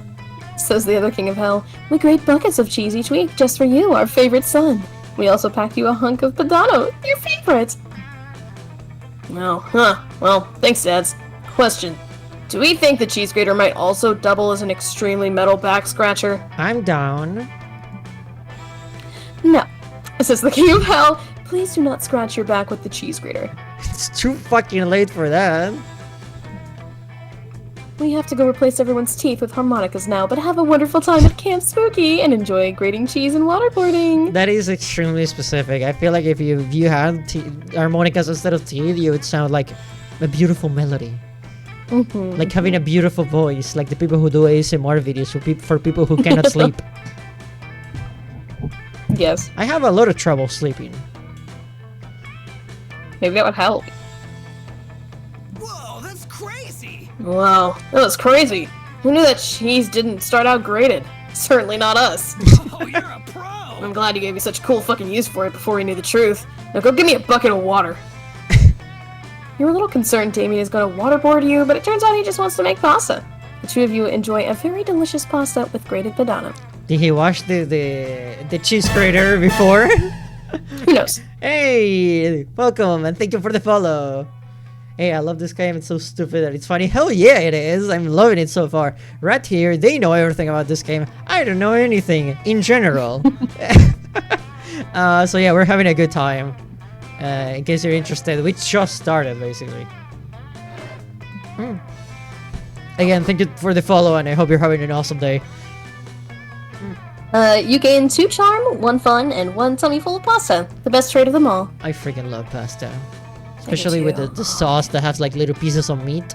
[SPEAKER 5] says the other King of Hell. We grate buckets of cheese each week just for you, our favorite son. We also packed you a hunk of Padano, your favorite.
[SPEAKER 3] No, huh. Well, thanks, Dads. Question. Do we think the cheese grater might also double as an extremely metal back scratcher?
[SPEAKER 2] I'm down.
[SPEAKER 5] No, says the King of Hell. Please do not scratch your back with the cheese grater.
[SPEAKER 2] It's too fucking late for that.
[SPEAKER 5] We have to go replace everyone's teeth with harmonicas now, but have a wonderful time at Camp Spooky and enjoy grating cheese and waterboarding.
[SPEAKER 2] That is extremely specific. I feel like if you had harmonicas instead of teeth, you would sound like a beautiful melody.
[SPEAKER 5] Mm-hmm.
[SPEAKER 2] Like having a beautiful voice, like the people who do ASMR videos for people who cannot sleep.
[SPEAKER 5] Yes.
[SPEAKER 2] I have a lot of trouble sleeping.
[SPEAKER 5] Maybe that would help.
[SPEAKER 1] Whoa, that's crazy.
[SPEAKER 3] Wow, that was crazy. Who knew that cheese didn't start out grated? Certainly not us.
[SPEAKER 1] Oh, you're a pro.
[SPEAKER 3] I'm glad you gave me such cool fucking use for it before we knew the truth. Now go give me a bucket of water.
[SPEAKER 5] You were a little concerned Damien is going to waterboard you, but it turns out he just wants to make pasta. The two of you enjoy a very delicious pasta with grated Padano.
[SPEAKER 2] Did he wash the cheese grater before?
[SPEAKER 5] Who knows?
[SPEAKER 2] Hey, welcome and thank you for the follow. Hey, I love this game. It's so stupid that it's funny. Hell yeah, it is. I'm loving it so far. Right here, they know everything about this game. I don't know anything in general. So yeah, we're having a good time. In case you're interested, we just started basically. Again, thank you for the follow, and I hope you're having an awesome day.
[SPEAKER 3] You gain 2 charm, 1 fun, and 1 tummy full of pasta. The best trade of them all.
[SPEAKER 2] I freaking love pasta, especially with
[SPEAKER 3] too.
[SPEAKER 2] the sauce that has like little pieces of meat.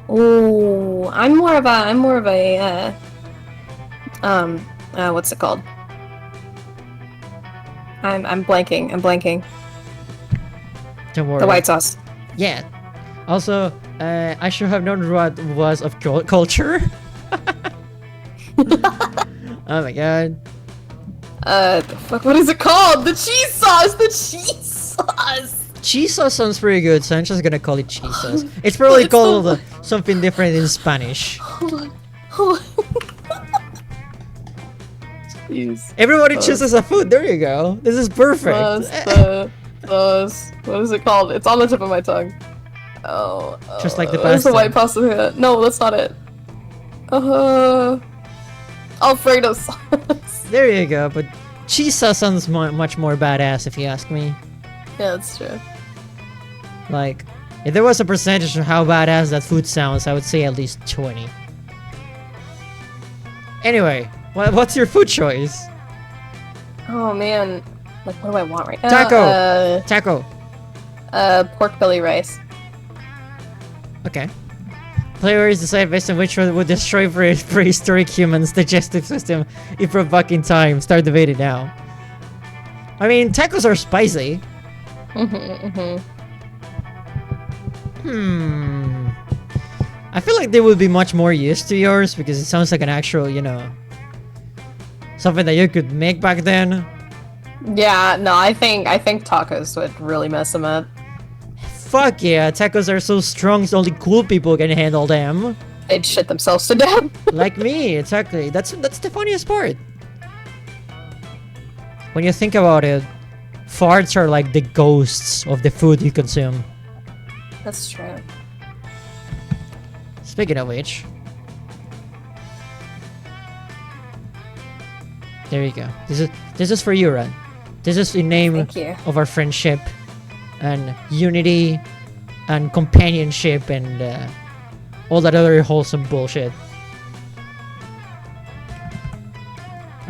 [SPEAKER 3] Ooh, I'm more of a what's it called? I'm blanking.
[SPEAKER 2] Don't worry.
[SPEAKER 3] The white sauce.
[SPEAKER 2] Yeah. Also, I should have known what was of culture. Oh my god.
[SPEAKER 3] Fuck, what is it called? The cheese sauce! The cheese sauce!
[SPEAKER 2] Cheese sauce sounds pretty good, so I'm just gonna call it cheese sauce. It's probably
[SPEAKER 3] It's
[SPEAKER 2] called
[SPEAKER 3] so-
[SPEAKER 2] something different in Spanish.
[SPEAKER 3] Hold on. Hold on. Cheese.
[SPEAKER 2] Everybody chooses a food, there you go. This is perfect.
[SPEAKER 3] Sauce. What is it called? It's on the tip of my tongue. Oh.
[SPEAKER 2] Just like the
[SPEAKER 3] Where's the
[SPEAKER 2] pasta.
[SPEAKER 3] white pasta here? No, that's not it. Alfredo sauce.
[SPEAKER 2] There you go, but cheese sauce sounds much more badass if you ask me.
[SPEAKER 3] Yeah, that's true.
[SPEAKER 2] Like, if there was a percentage of how badass that food sounds, I would say at least 20. Anyway, what's your food choice?
[SPEAKER 3] Oh man. Like, what do I want right now?
[SPEAKER 2] Taco!
[SPEAKER 3] Pork belly rice.
[SPEAKER 2] Okay. Players decide based on which one would destroy prehistoric humans' digestive system if we're back in time. Start debating now. I mean, tacos are spicy. I feel like they would be much more used to yours because it sounds like an actual, you know, something that you could make back then.
[SPEAKER 3] Yeah, no, I think tacos would really mess them up.
[SPEAKER 2] Fuck yeah, tacos are so strong, only cool people can handle them.
[SPEAKER 3] They'd shit themselves to death.
[SPEAKER 2] Like me, exactly. That's the funniest part. When you think about it, farts are like the ghosts of the food you consume.
[SPEAKER 3] That's true.
[SPEAKER 2] Speaking of which, there you go. This is for you, Ren. This is in name
[SPEAKER 3] Thank you.
[SPEAKER 2] of our friendship and unity and companionship and all that other wholesome bullshit.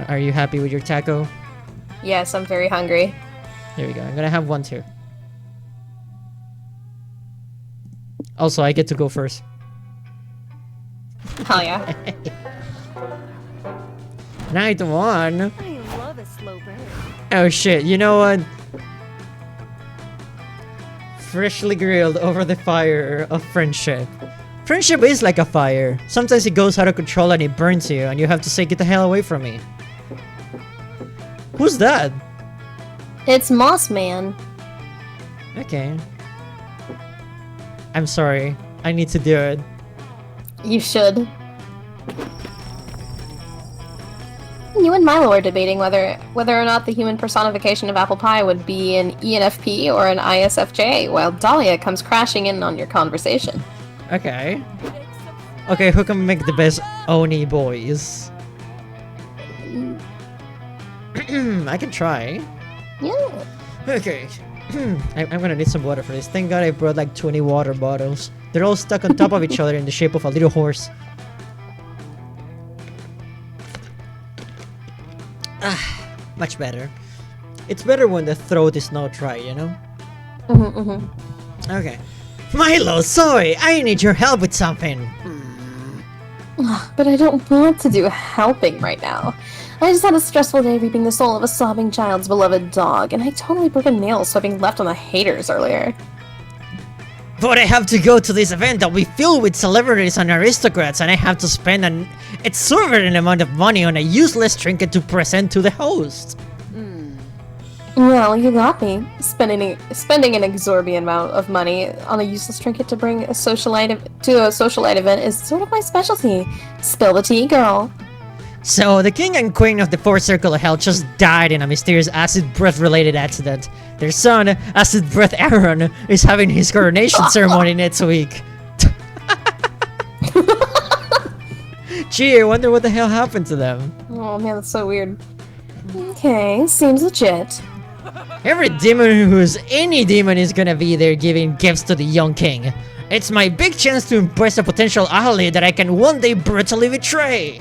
[SPEAKER 2] Are you happy with your taco?
[SPEAKER 3] Yes, I'm very hungry.
[SPEAKER 2] There we go. I'm gonna have one too. Also, I get to go first.
[SPEAKER 3] Hell yeah.
[SPEAKER 2] Night one.
[SPEAKER 7] I love a slow burn.
[SPEAKER 2] Oh shit, you know what? Freshly grilled over the fire of friendship. Friendship is like a fire. Sometimes it goes out of control and it burns you and you have to say, get the hell away from me. Who's that?
[SPEAKER 3] It's Moss Man.
[SPEAKER 2] Okay. I'm sorry. I need to do it.
[SPEAKER 3] You should. You and Milo are debating whether or not the human personification of apple pie would be an ENFP or an ISFJ, while Dahlia comes crashing in on your conversation.
[SPEAKER 2] Okay. Okay, who can make the best Oni boys? I can try.
[SPEAKER 3] Yeah.
[SPEAKER 2] Okay. I'm gonna need some water for this. Thank God I brought like 20 water bottles. They're all stuck on top of each other in the shape of a little horse. Ah, much better. It's better when the throat is not dry, you know? Okay. Milo, sorry, I need your help with something.
[SPEAKER 3] But I don't want to do helping right now. I just had a stressful day reaping the soul of a sobbing child's beloved dog, and I totally broke a nail swiping left on the haters earlier.
[SPEAKER 2] But I have to go to this event that'll be filled with celebrities and aristocrats, and I have to spend an exorbitant amount of money on a useless trinket to present to the host.
[SPEAKER 3] Well, you got me. Spending an exorbitant amount of money on a useless trinket to bring a socialite event is sort of my specialty. Spill the tea, girl.
[SPEAKER 2] So, the king and queen of the fourth circle of hell just died in a mysterious acid breath related accident. Their son, Acid Breath Aaron, is having his coronation ceremony next week. Gee, I wonder what the hell happened to them.
[SPEAKER 5] Oh man, that's so weird. Okay, seems legit.
[SPEAKER 2] Every demon who's any demon is gonna be there giving gifts to the young king. It's my big chance to impress a potential ally that I can one day brutally betray.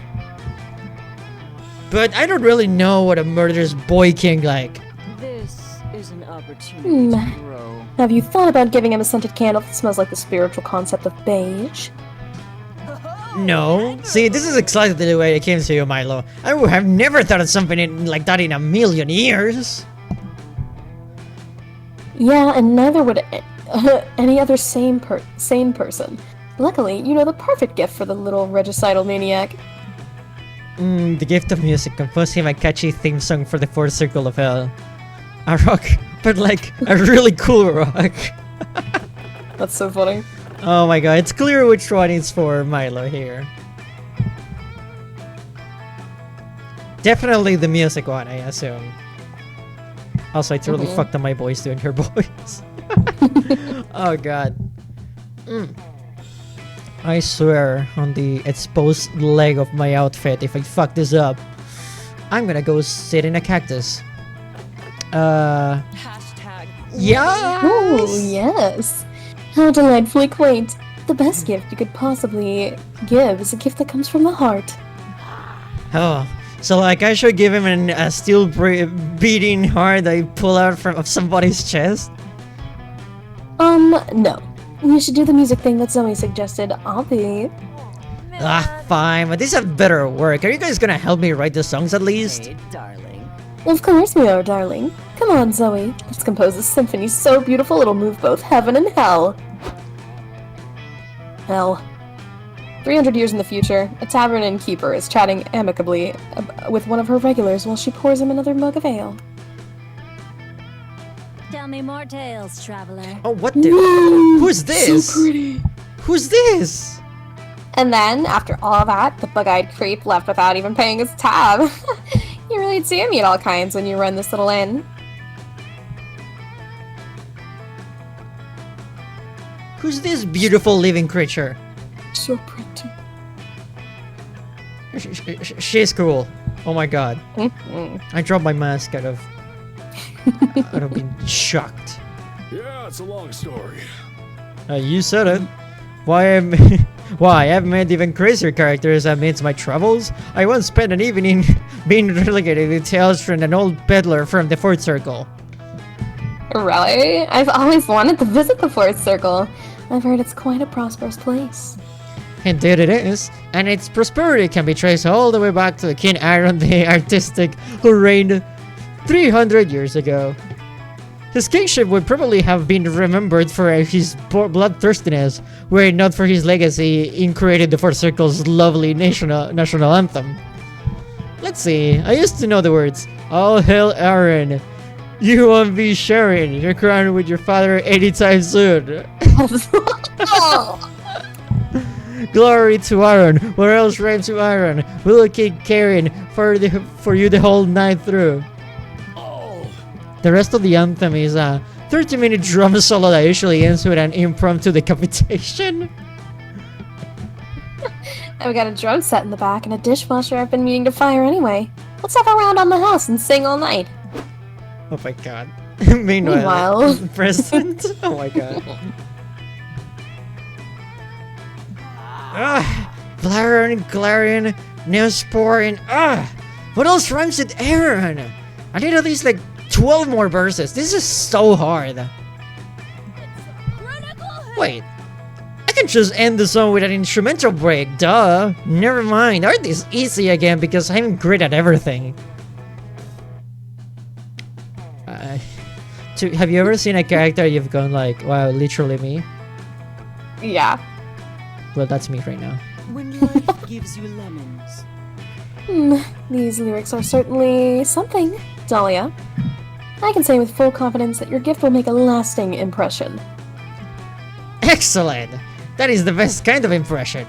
[SPEAKER 2] But I don't really know what a murderous boy king like.
[SPEAKER 7] This is an opportunity to grow.
[SPEAKER 5] Have you thought about giving him a scented candle that smells like the spiritual concept of beige?
[SPEAKER 2] No. See, this is exactly the way it came to you, Milo. I would have never thought of something like that in a million years.
[SPEAKER 5] Yeah, and neither would any other sane person. Luckily, you know the perfect gift for the little regicidal maniac.
[SPEAKER 2] The gift of music. Compose him a catchy theme song for the fourth circle of hell. A rock, but like a really cool rock.
[SPEAKER 5] That's so funny.
[SPEAKER 2] Oh my god, it's clear which one is for Milo here. Definitely the music one, I assume. Also, it's really fucked up my voice doing her voice. Oh god. I swear on the exposed leg of my outfit, if I fuck this up, I'm gonna go sit in a cactus.
[SPEAKER 7] Hashtag.
[SPEAKER 2] Yeah.
[SPEAKER 5] Oh, yes. How delightfully quaint. The best gift you could possibly give is a gift that comes from the heart.
[SPEAKER 2] Oh, so like I should give him a steel beating heart I pull out of somebody's chest?
[SPEAKER 5] No. You should do the music thing that Zoe suggested. I'll be...
[SPEAKER 2] Ah, fine, but these have better work. Are you guys gonna help me write the songs at least?
[SPEAKER 7] Hey, darling.
[SPEAKER 5] Of course we are, darling. Come on, Zoe. Let's compose a symphony so beautiful it'll move both heaven and hell. Hell. 300 years in the future, a tavern innkeeper is chatting amicably with one of her regulars while she pours him another mug of ale.
[SPEAKER 9] Tell me more tales, traveler.
[SPEAKER 2] Oh, what the? Who's this?
[SPEAKER 5] So pretty.
[SPEAKER 2] Who's this?
[SPEAKER 5] And then, after all that, the bug-eyed creep left without even paying his tab. You really do meet all kinds when you run this little inn.
[SPEAKER 2] Who's this beautiful living creature?
[SPEAKER 5] So pretty.
[SPEAKER 2] She's cool. Oh my god. I dropped my mask out of being shocked.
[SPEAKER 8] Yeah, it's a long story.
[SPEAKER 2] You said it. Why, I've met even crazier characters amidst my travels. I once spent an evening being relegated with tales from an old peddler from the fourth circle.
[SPEAKER 5] Really? I've always wanted to visit the fourth circle. I've heard it's quite a prosperous place.
[SPEAKER 2] Indeed it is, and its prosperity can be traced all the way back to King Aaron the Artistic, who reigned 300 years ago. His kingship would probably have been remembered for his bloodthirstiness, were it not for his legacy in creating the Fourth Circle's lovely national anthem. Let's see, I used to know the words, "All hail Aaron, you won't be sharing your crown with your father anytime soon." Glory to Aaron, where else rhymes to Aaron? We'll keep carrying for you the whole night through. The rest of the anthem is a 30-minute drum solo that usually ends with an impromptu decapitation.
[SPEAKER 5] I've got a drum set in the back and a dishwasher I've been meaning to fire anyway. Let's have a round on the house and sing all night.
[SPEAKER 2] Oh my god. Meanwhile, present. Oh my god. Blaren, Glarian, Neosporin. What else rhymes with Aaron? I need at least like 12 more verses. This is so hard. Wait. I can just end the song with an instrumental break. Duh. Never mind. Aren't these easy again because I'm great at everything? Have you ever seen a character you've gone like, wow, literally me?
[SPEAKER 5] Yeah.
[SPEAKER 2] Well, that's me right now.
[SPEAKER 6] When life gives you lemons.
[SPEAKER 5] These lyrics are certainly something, Dahlia. I can say with full confidence that your gift will make a lasting impression.
[SPEAKER 2] Excellent! That is the best kind of impression.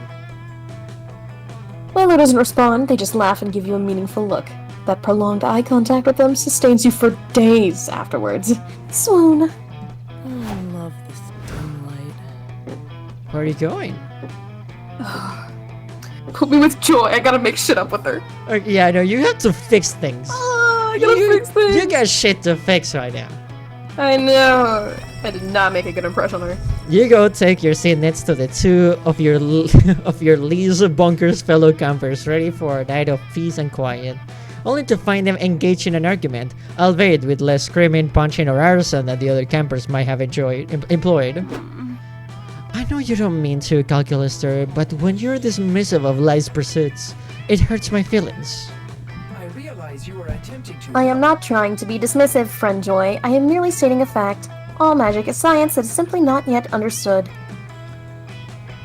[SPEAKER 5] Well,
[SPEAKER 3] crew doesn't respond, they just laugh and give you a meaningful look. That prolonged eye contact with them sustains you for days afterwards. Swoon.
[SPEAKER 7] I love this moonlight.
[SPEAKER 2] Where are you going?
[SPEAKER 3] Put me with Joy, I gotta make shit up with her.
[SPEAKER 2] Yeah, no, you have to fix things.
[SPEAKER 3] I gotta fix things.
[SPEAKER 2] You got shit to fix right now.
[SPEAKER 3] I know. I did not make a good impression on her.
[SPEAKER 2] You go take your seat next to the two of your of your least bonkers fellow campers, ready for a night of peace and quiet, only to find them engaged in an argument, albeit with less screaming, punching, or arson than the other campers might have employed. I know you don't mean to, Calculister, but when you're dismissive of life's pursuits, it hurts my feelings.
[SPEAKER 1] I realize you are attempting to.
[SPEAKER 3] I am not trying to be dismissive, friend Joy. I am merely stating a fact. All magic is science that is simply not yet understood.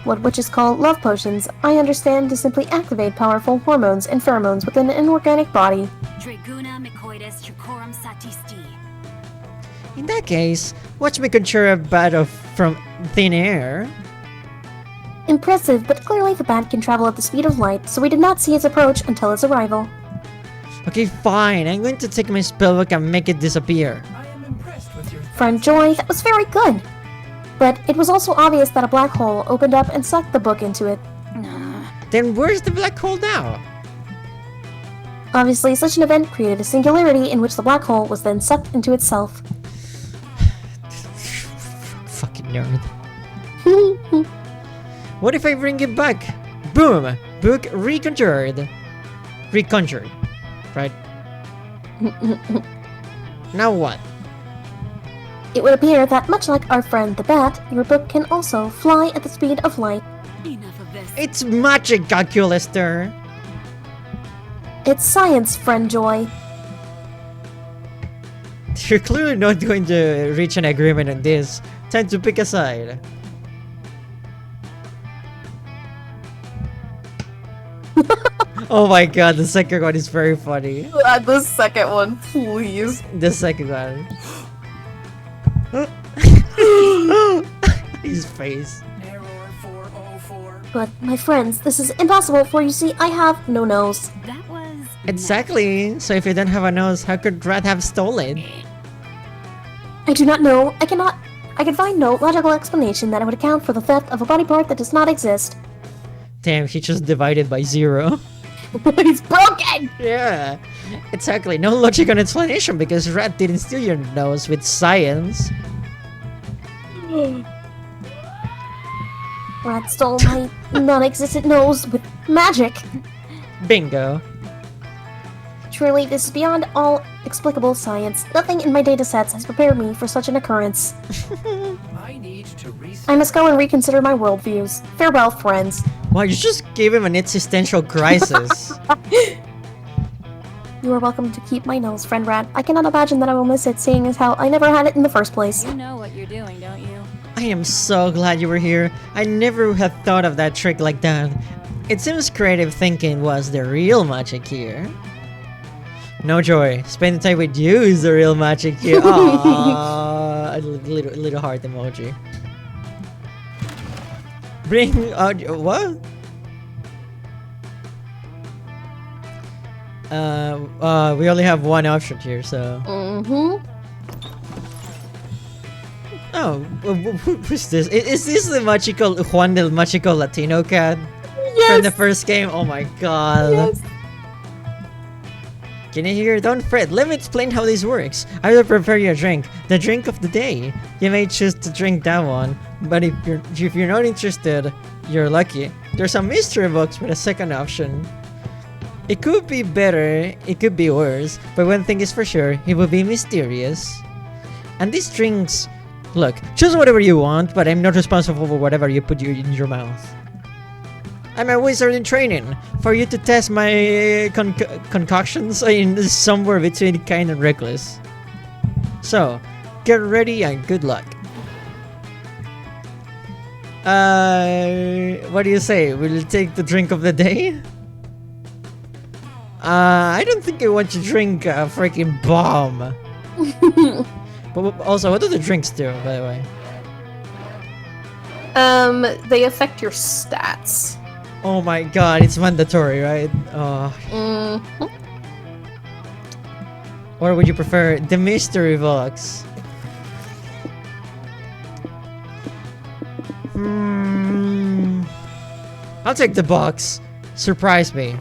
[SPEAKER 3] What witches call love potions, I understand to simply activate powerful hormones and pheromones within an organic body.
[SPEAKER 9] Draguna Micoides Tricorum Satisti.
[SPEAKER 2] In that case, watch me conjure a bat from thin air.
[SPEAKER 3] Impressive, but clearly the bat can travel at the speed of light, so we did not see its approach until its arrival.
[SPEAKER 2] Okay, fine. I'm going to take my spellbook and make it disappear.
[SPEAKER 1] I am impressed with your.
[SPEAKER 3] Friend Joy, that was very good. But it was also obvious that a black hole opened up and sucked the book into it.
[SPEAKER 2] Then where's the black hole now?
[SPEAKER 3] Obviously, such an event created a singularity in which the black hole was then sucked into itself.
[SPEAKER 2] Fucking nerd. What if I bring it back? Boom! Book reconjured. Reconjured. Right? Now what?
[SPEAKER 3] It would appear that, much like our friend the bat, your book can also fly at the speed of light.
[SPEAKER 9] Enough of this.
[SPEAKER 2] It's magic, Calculister!
[SPEAKER 3] It's science, friend Joy.
[SPEAKER 2] You're clearly not going to reach an agreement on this. Time to pick a side. Oh my god, the second one is very funny.
[SPEAKER 3] The second one, please.
[SPEAKER 2] The second one. His face.
[SPEAKER 1] Error 404.
[SPEAKER 3] But, my friends, this is impossible, for you see, I have no nose.
[SPEAKER 9] That was
[SPEAKER 2] Exactly. So if you don't have a nose, how could Rat have stolen?
[SPEAKER 3] I do not know. I can find no logical explanation that would account for the theft of a body part that does not exist.
[SPEAKER 2] Damn, he just divided by 0.
[SPEAKER 3] He's broken!
[SPEAKER 2] Yeah, exactly. No logical explanation because Rat didn't steal your nose with science.
[SPEAKER 3] Rat stole my non-existent nose with magic.
[SPEAKER 2] Bingo.
[SPEAKER 3] Truly, this is beyond all explicable science. Nothing in my datasets has prepared me for such an occurrence.
[SPEAKER 1] I need to reset.
[SPEAKER 3] I must go and reconsider my worldviews. Farewell, friends.
[SPEAKER 2] Wow, you just gave him an existential crisis.
[SPEAKER 3] You are welcome to keep my nose, friend Rat. I cannot imagine that I will miss it, seeing as how I never had it in the first place.
[SPEAKER 9] You know what you're doing, don't you?
[SPEAKER 2] I am so glad you were here. I never would have thought of that trick like that. It seems creative thinking was the real magic here. No, Joy. Spending time with you is the real magic here. Aww, a little heart emoji. Bring out what? We only have one option here, so.
[SPEAKER 3] Mm-hmm.
[SPEAKER 2] Oh, who's this? Is this the magical Juan del Magical Latino cat from the first game? Oh my god.
[SPEAKER 3] Yes.
[SPEAKER 2] Can you hear? Don't fret. Let me explain how this works. I will prepare you a drink, the drink of the day. You may choose to drink that one, but if you're not interested, you're lucky. There's a mystery box with a second option. It could be better, it could be worse, but one thing is for sure, it will be mysterious. And these drinks, look, choose whatever you want, but I'm not responsible for whatever you put in your mouth. I'm a wizard in training. For you to test my concoctions in somewhere between kind and reckless. So, get ready and good luck. What do you say? Will you take the drink of the day? I don't think I want to drink a freaking bomb. But also, what do the drinks do, by the way?
[SPEAKER 3] They affect your stats.
[SPEAKER 2] Oh my god, it's mandatory, right? Or would you prefer the mystery box? I'll take the box. Surprise me.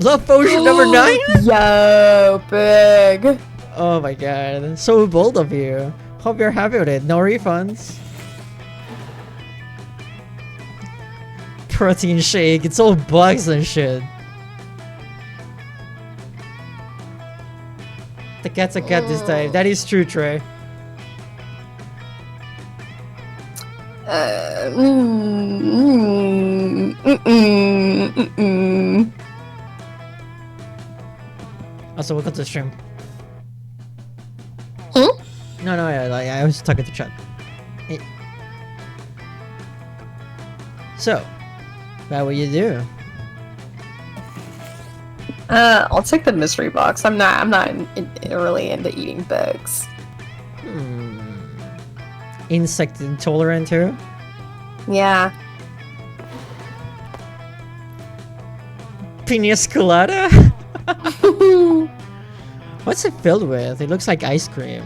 [SPEAKER 2] Love potion number 9?
[SPEAKER 3] Yo, big.
[SPEAKER 2] Oh my god, so bold of you. Hope you're happy with it. No refunds. Protein shake, it's all bugs and shit. The cat's a cat this time. That is true, Trey. Also, welcome to the stream. No, I was talking to chat. So, what will you do?
[SPEAKER 5] I'll take the mystery box. I'm not really into eating bugs.
[SPEAKER 2] Insect intolerant too?
[SPEAKER 5] Yeah.
[SPEAKER 2] Pina colada? What's it filled with? It looks like ice cream.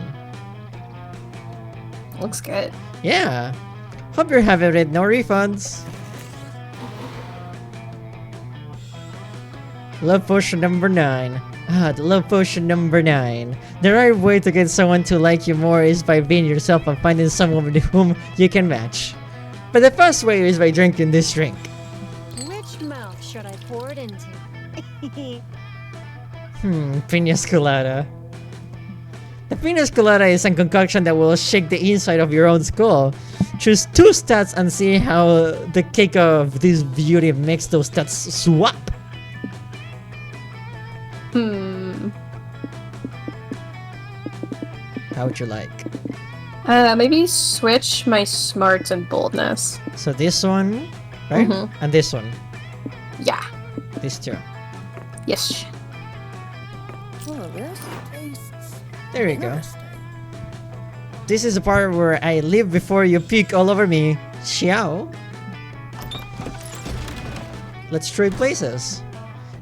[SPEAKER 5] Looks good.
[SPEAKER 2] Yeah. Hope you're having it. No refunds. Love potion number 9. The love potion number 9. The right way to get someone to like you more is by being yourself and finding someone with whom you can match. But the first way is by drinking this drink.
[SPEAKER 4] Which mouth should I pour it into?
[SPEAKER 2] Pina colada. The pina colada is a concoction that will shake the inside of your own skull. Choose 2 stats and see how the cake of this beauty makes those stats swap. How would you like?
[SPEAKER 5] Maybe switch my smarts and boldness.
[SPEAKER 2] So this one, right? And this one.
[SPEAKER 5] Yeah.
[SPEAKER 2] These 2.
[SPEAKER 5] Yes.
[SPEAKER 2] There you go. This is the part where I leave before you puke all over me. Ciao. Let's trade places.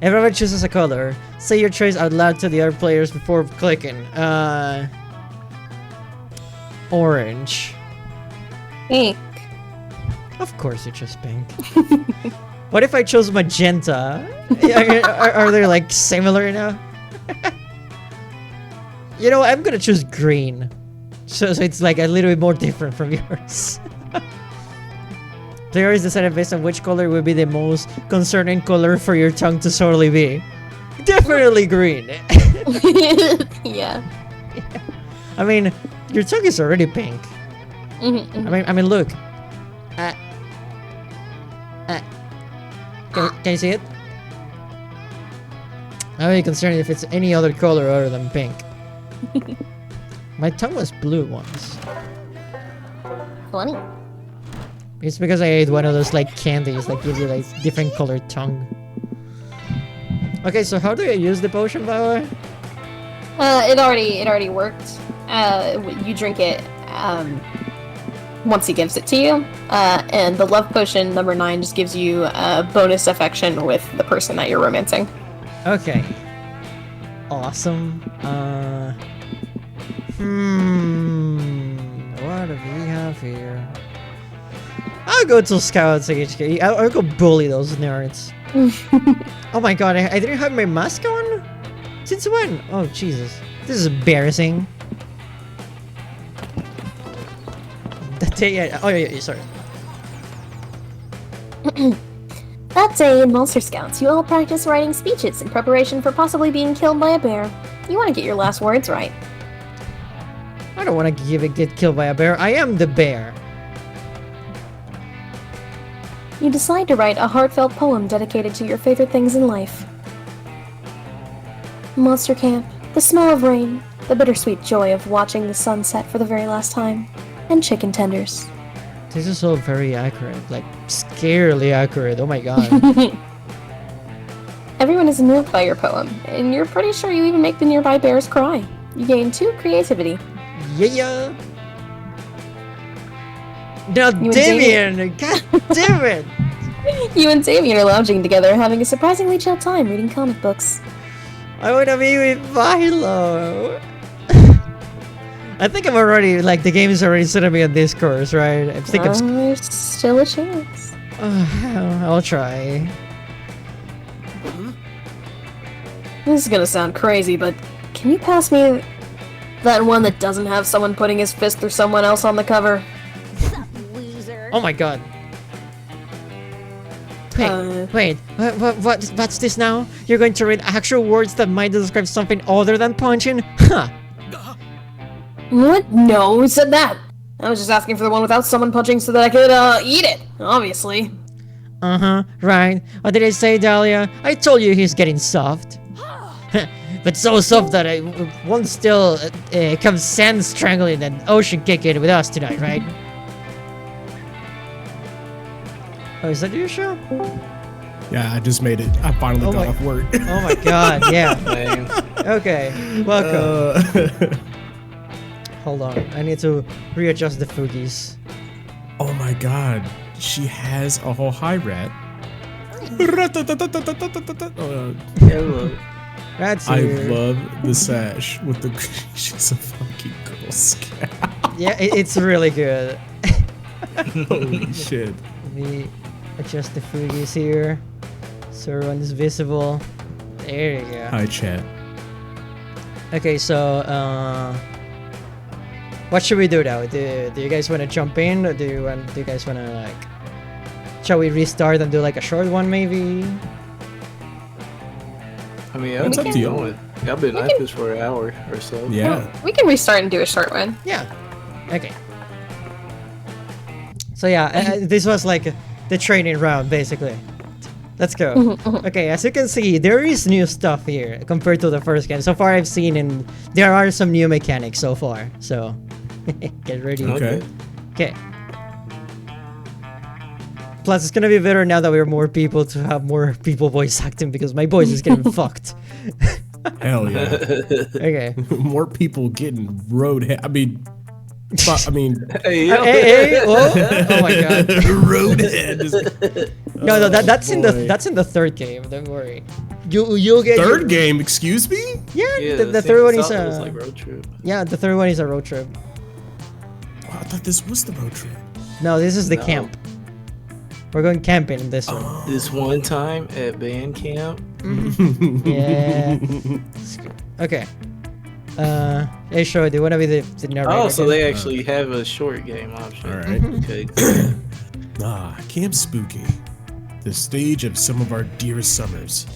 [SPEAKER 2] Everyone chooses a color. Say your choice out loud to the other players before clicking. Orange.
[SPEAKER 5] Pink.
[SPEAKER 2] Of course you chose pink. What if I chose magenta? Are they like similar enough? You know, I'm gonna choose green. So it's like a little bit more different from yours. Players decided based on which color would be the most concerning color for your tongue to sorely be. Definitely green.
[SPEAKER 5] Yeah.
[SPEAKER 2] I mean, your tongue is already pink. I mean, look. Can you see it? I'm really concerned if it's any other color other than pink. My tongue was blue once.
[SPEAKER 5] Funny.
[SPEAKER 2] It's because I ate one of those like candies that give you like different colored tongue. Okay, so how do I use the potion, by the way?
[SPEAKER 3] It already worked. You drink it once he gives it to you, and the love potion number 9 just gives you a bonus affection with the person that you're romancing.
[SPEAKER 2] Okay. Awesome. What do we have here? I'll go to Scouts HK. I'll go bully those nerds. Oh my god, I didn't have my mask on? Since when? Oh Jesus. This is embarrassing. That day, oh yeah, sorry.
[SPEAKER 3] That day in Monster Scouts, you all practice writing speeches in preparation for possibly being killed by a bear. You want to get your last words right.
[SPEAKER 2] I don't want to get killed by a bear. I am the bear.
[SPEAKER 3] You decide to write a heartfelt poem dedicated to your favorite things in life. Monster Camp, the smell of rain, the bittersweet joy of watching the sun set for the very last time, and chicken tenders.
[SPEAKER 2] This is all very accurate, like scarily accurate. Oh my god.
[SPEAKER 3] Everyone is moved by your poem, and you're pretty sure you even make the nearby bears cry. You gain 2 creativity.
[SPEAKER 2] Yeah. Now,
[SPEAKER 3] and
[SPEAKER 2] Damien! God damn it!
[SPEAKER 3] You and Damien are lounging together, having a surprisingly chill time reading comic books.
[SPEAKER 2] I wanna be with Philo! I think I'm already, like, the game is already setting me on this course, right? I think I'm...
[SPEAKER 3] There's still a chance.
[SPEAKER 2] I'll try.
[SPEAKER 3] This is gonna sound crazy, but can you pass me that one that doesn't have someone putting his fist through someone else on the cover?
[SPEAKER 4] Loser.
[SPEAKER 2] Oh my god. Wait, what's this now? You're going to read actual words that might describe something other than punching? Huh.
[SPEAKER 3] What? No, who said that? I was just asking for the one without someone punching so that I could, eat it, obviously.
[SPEAKER 2] Uh-huh, right. What did I say, Dahlia? I told you he's getting soft. But so soft that I won't still come sand strangling and ocean kicking with us tonight, right? Oh, is that your show?
[SPEAKER 10] Yeah, I just made it. I finally got off work.
[SPEAKER 2] Oh my god, yeah. Okay, welcome. Hold on, I need to readjust the Fugies.
[SPEAKER 10] Oh my god, she has a whole high rat.
[SPEAKER 2] That's
[SPEAKER 10] I
[SPEAKER 2] weird.
[SPEAKER 10] love the sash with the. She's a fucking Girl Scout.
[SPEAKER 2] Yeah, it's really good.
[SPEAKER 10] Holy shit.
[SPEAKER 2] Let me adjust the Fugies here so everyone's visible. There you go.
[SPEAKER 10] Hi, chat.
[SPEAKER 2] Okay, so what should we do now? Do you guys want to jump in, or do you guys want to, like, shall we restart and do like a short one maybe?
[SPEAKER 11] I mean, it's up to you. I've been at this for an hour or so.
[SPEAKER 10] Yeah.
[SPEAKER 3] We can restart and do a short one.
[SPEAKER 2] Yeah. Okay. So yeah, this was like the training round basically. Let's go. Okay, as you can see, there is new stuff here compared to the first game. So far I've seen, and there are some new mechanics so far. So get ready.
[SPEAKER 10] Okay.
[SPEAKER 2] Okay. Plus, it's gonna be better now that we're more people to have more people voice acting, because my voice is getting fucked.
[SPEAKER 10] Hell yeah.
[SPEAKER 2] Okay.
[SPEAKER 10] More people getting road. I mean.
[SPEAKER 2] Hey, whoa. Oh my god.
[SPEAKER 10] Roadhead.
[SPEAKER 2] No, that's in the third game. Don't worry. You'll get
[SPEAKER 10] third game. Excuse me.
[SPEAKER 2] Yeah, the third one is a
[SPEAKER 11] like road trip.
[SPEAKER 2] Yeah, the third one is a road trip.
[SPEAKER 10] Oh, I thought this was the road trip.
[SPEAKER 2] No, this is the camp. We're going camping in this one.
[SPEAKER 11] This one time at band camp.
[SPEAKER 2] Yeah. Okay. Hey, sure. Do you want to be the narrator?
[SPEAKER 11] Oh, so they actually have a short game option.
[SPEAKER 10] All right.
[SPEAKER 11] Okay.
[SPEAKER 10] Camp Spooky. The stage of some of our dearest summers.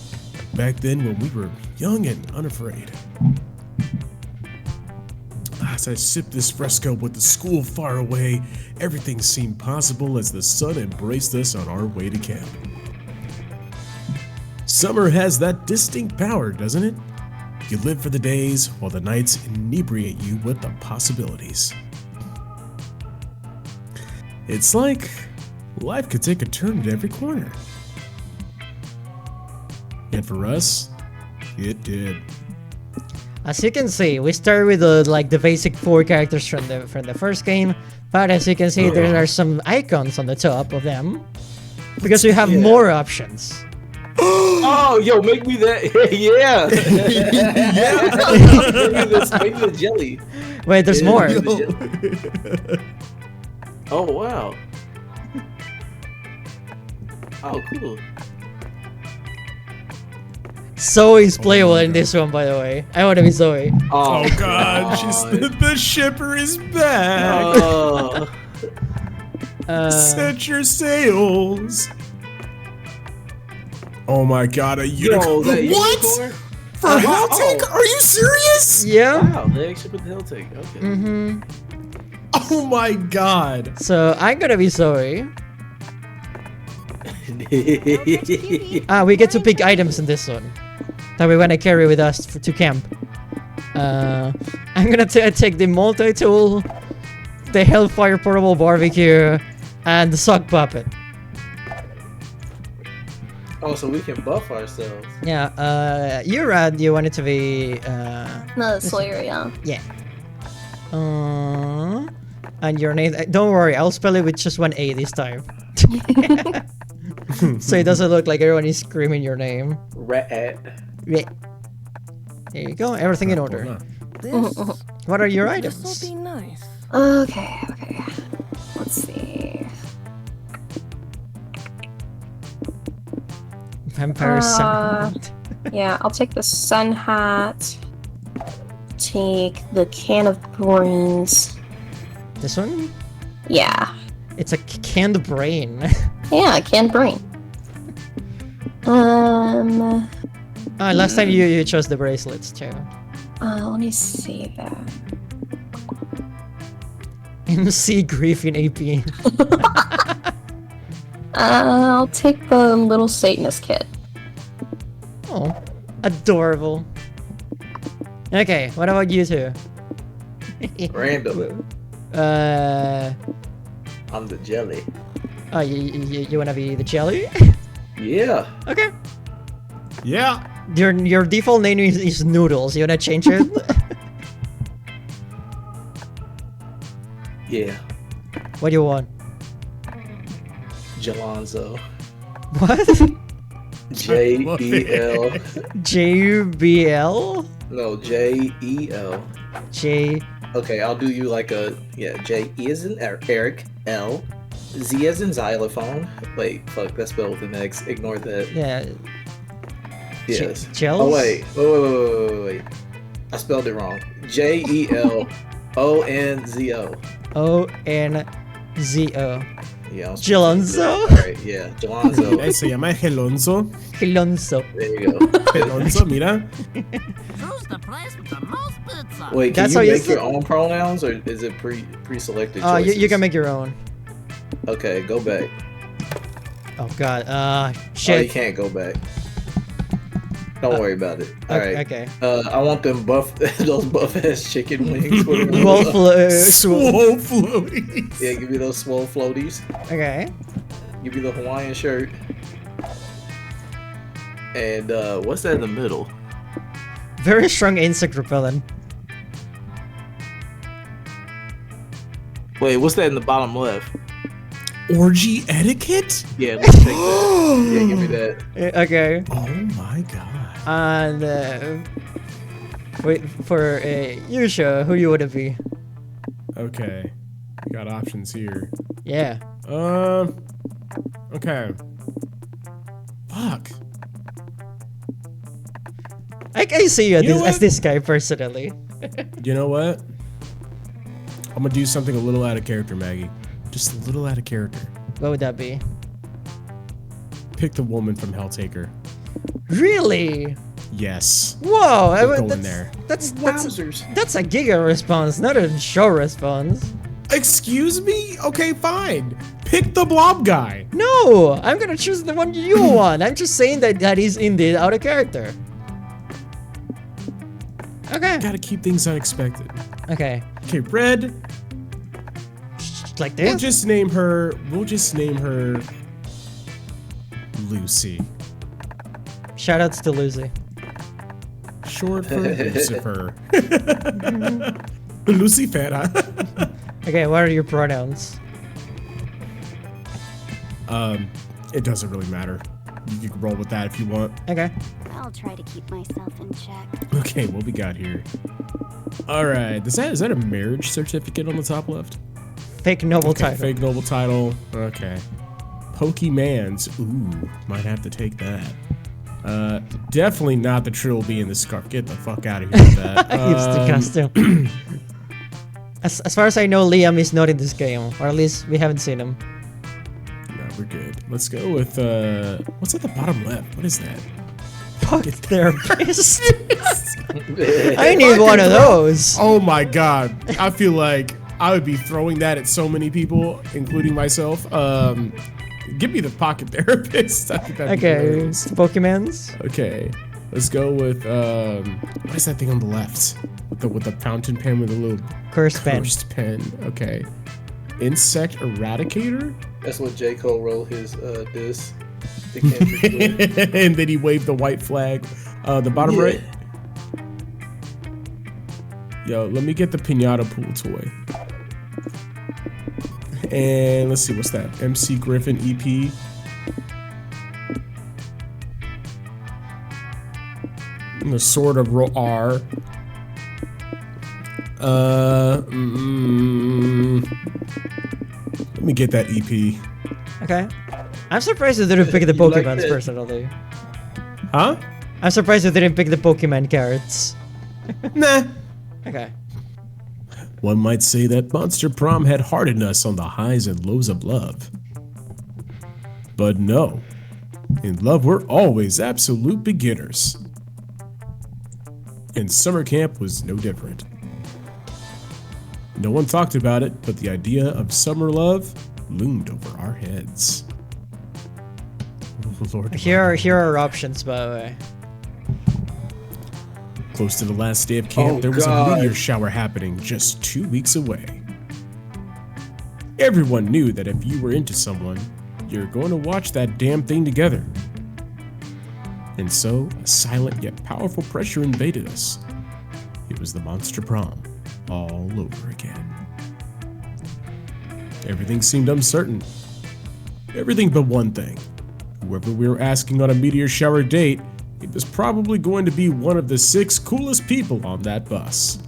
[SPEAKER 10] Back then when we were young and unafraid. As I sipped this fresco with the school far away, everything seemed possible as the sun embraced us on our way to camp. Summer has that distinct power, doesn't it? You live for the days while the nights inebriate you with the possibilities. It's like life could take a turn at every corner. And for us, it did.
[SPEAKER 2] As you can see, we start with the basic 4 characters from the first game, but as you can see, there are some icons on the top of them because we have more options.
[SPEAKER 11] Oh, yo, make me that. Yeah. Make me the jelly.
[SPEAKER 2] Wait, there's more.
[SPEAKER 11] Oh, wow. Oh, cool.
[SPEAKER 2] Zoe's playable in this one, by the way. I want to be Zoe.
[SPEAKER 10] Oh god, the shipper is back. Set your sails. Oh my god, a unicorn. What? For Helltank? Are you serious?
[SPEAKER 2] Yeah.
[SPEAKER 11] Wow, they actually put the Helltank. Okay.
[SPEAKER 10] Oh my god.
[SPEAKER 2] So I'm gonna be Zoe. We get to pick items in this one that we want to carry with us to camp. I'm gonna take the multi-tool, the Hellfire Portable Barbecue, and the Sock Puppet.
[SPEAKER 11] Oh, so we can buff ourselves.
[SPEAKER 2] Yeah, you want it to be...
[SPEAKER 3] No, Sawyer, yeah.
[SPEAKER 2] Yeah. And your name. Don't worry, I'll spell it with just one A this time. So it doesn't look like everyone is screaming your name.
[SPEAKER 11] Rat.
[SPEAKER 2] Yeah. There you go. Everything in order. What are your items?
[SPEAKER 6] This'll be nice.
[SPEAKER 5] Okay. Let's see.
[SPEAKER 2] Vampire sun.
[SPEAKER 5] Yeah, I'll take the sun hat. Take the can of brains.
[SPEAKER 2] This one?
[SPEAKER 5] Yeah.
[SPEAKER 2] It's a canned brain.
[SPEAKER 5] Yeah, canned brain.
[SPEAKER 2] Last time you chose the bracelets too.
[SPEAKER 5] Let me see that.
[SPEAKER 2] MC Griffin AP.
[SPEAKER 5] I'll take the little Satanist kit.
[SPEAKER 2] Oh, adorable. Okay, what about you two?
[SPEAKER 11] Random. I'm the jelly.
[SPEAKER 2] Oh, you wanna be the jelly?
[SPEAKER 11] Yeah.
[SPEAKER 2] Okay.
[SPEAKER 10] Yeah.
[SPEAKER 2] Your default name is Noodles. You wanna change it?
[SPEAKER 11] Yeah.
[SPEAKER 2] What do you want?
[SPEAKER 11] Jalonzo.
[SPEAKER 2] What?
[SPEAKER 11] J-E-L.
[SPEAKER 2] JBL?
[SPEAKER 11] No, J-E-L.
[SPEAKER 2] J.
[SPEAKER 11] Okay, I'll do you like a J-E as in Eric, L, Z as in xylophone. Wait, fuck, that's spelled with an X. Ignore that.
[SPEAKER 2] Yeah.
[SPEAKER 11] Yes.
[SPEAKER 2] Gels?
[SPEAKER 11] Oh wait. Wait. I spelled it wrong. J-E-L-O-N-Z-O.
[SPEAKER 2] O-N-Z-O.
[SPEAKER 11] Yeah.
[SPEAKER 2] Gelonzo?
[SPEAKER 11] Alright, yeah. Gelonzo.
[SPEAKER 10] Se llama Gelonzo.
[SPEAKER 2] Gelonzo.
[SPEAKER 11] There you go.
[SPEAKER 10] Gelonzo, mira.
[SPEAKER 6] Who's the place with the most pizza?
[SPEAKER 11] Wait, can
[SPEAKER 2] That's
[SPEAKER 11] you
[SPEAKER 2] how you
[SPEAKER 11] make your
[SPEAKER 2] say-
[SPEAKER 11] own pronouns or is it pre-selected
[SPEAKER 2] Oh,
[SPEAKER 11] choices?
[SPEAKER 2] you can make your own.
[SPEAKER 11] Okay, go back.
[SPEAKER 2] Oh god,
[SPEAKER 11] Oh, you
[SPEAKER 2] shit.
[SPEAKER 11] can't go back. Don't worry about it. Alright.
[SPEAKER 2] Okay.
[SPEAKER 11] I want them those buff ass chicken wings.
[SPEAKER 2] Wolf
[SPEAKER 10] Swole floaties.
[SPEAKER 11] Yeah, give me those swole floaties.
[SPEAKER 2] Okay.
[SPEAKER 11] Give me the Hawaiian shirt. And what's that in the middle?
[SPEAKER 2] Very strong insect repellent.
[SPEAKER 11] Wait, what's that in the bottom left?
[SPEAKER 10] Orgy etiquette?
[SPEAKER 11] Yeah, let's take that. Yeah, give me that.
[SPEAKER 2] Okay.
[SPEAKER 10] Oh my god.
[SPEAKER 2] And wait for Yusha, who you would it be?
[SPEAKER 10] Okay. Got options here.
[SPEAKER 2] Yeah.
[SPEAKER 10] Okay. Fuck.
[SPEAKER 2] I see you,
[SPEAKER 10] You know
[SPEAKER 2] as
[SPEAKER 10] what?
[SPEAKER 2] this guy personally.
[SPEAKER 10] You know what? I'm gonna do something a little out of character, Maggie. Just a little out of character.
[SPEAKER 2] What would that be?
[SPEAKER 10] Pick the woman from Helltaker.
[SPEAKER 2] Really?
[SPEAKER 10] Yes.
[SPEAKER 2] Whoa!
[SPEAKER 10] We're going there.
[SPEAKER 2] That's
[SPEAKER 11] Wowzers.
[SPEAKER 2] that's a giga response, not a show response.
[SPEAKER 10] Excuse me? Okay, fine. Pick the blob guy.
[SPEAKER 2] No, I'm gonna choose the one you want. I'm just saying that is indeed out of character. Okay.
[SPEAKER 10] Gotta keep things unexpected.
[SPEAKER 2] Okay.
[SPEAKER 10] Okay, Red.
[SPEAKER 2] Like
[SPEAKER 10] We'll
[SPEAKER 2] this?
[SPEAKER 10] just name her. Lucy.
[SPEAKER 2] Shoutouts to Lucy.
[SPEAKER 10] Short for Lucifer. Lucifera.
[SPEAKER 2] Okay, what are your pronouns?
[SPEAKER 10] It doesn't really matter. You can roll with that if you want.
[SPEAKER 2] Okay.
[SPEAKER 4] I'll try to keep myself in check.
[SPEAKER 10] Okay, what we got here? All right, is that a marriage certificate on the top left?
[SPEAKER 2] Fake noble
[SPEAKER 10] Okay,
[SPEAKER 2] title.
[SPEAKER 10] fake noble title. Okay. Pokemans. Ooh, might have to take that. Definitely not the Trilby in the scarf. Get the fuck out of here with that.
[SPEAKER 2] Use the costume. As far as I know, Liam is not in this game, or at least we haven't seen him.
[SPEAKER 10] No, we're good. Let's go with what's at the bottom left? What is that?
[SPEAKER 2] Pocket therapist. I need one of those.
[SPEAKER 10] Oh my god. I feel like I would be throwing that at so many people, including myself. Give me the pocket therapist. I think that'd be
[SPEAKER 2] Okay,
[SPEAKER 10] hilarious.
[SPEAKER 2] Pokemans.
[SPEAKER 10] Okay. Let's go with what is that thing on the left? With the fountain pen with a little
[SPEAKER 2] Cursed pen.
[SPEAKER 10] cursed pen. Okay. Insect eradicator?
[SPEAKER 11] That's what J. Cole wrote his diss. The Kendrick with.
[SPEAKER 10] And then he waved the white flag. The bottom
[SPEAKER 11] Yeah.
[SPEAKER 10] right. Yo, let me get the pinata pool toy. And let's see, what's that? MC Griffin EP. The Sword of R. Let me get that EP.
[SPEAKER 2] Okay. I'm surprised they didn't pick the Pokemons personally.
[SPEAKER 10] Huh?
[SPEAKER 2] I'm surprised they didn't pick the Pokemon carrots.
[SPEAKER 10] Nah.
[SPEAKER 2] Okay.
[SPEAKER 10] One might say that Monster Prom had hardened us on the highs and lows of love. But no. In love, we're always absolute beginners. And summer camp was no different. No one talked about it, but the idea of summer love loomed over our heads. Oh, Lord.
[SPEAKER 2] Here are options, by the way.
[SPEAKER 10] Close to the last day of camp, there was a meteor shower happening just 2 weeks away. Everyone knew that if you were into someone, you're going to watch that damn thing together. And so, a silent yet powerful pressure invaded us. It was the Monster Prom, all over again. Everything seemed uncertain. Everything but one thing. Whoever we were asking on a meteor shower date, it was probably going to be one of the 6 coolest people on that bus.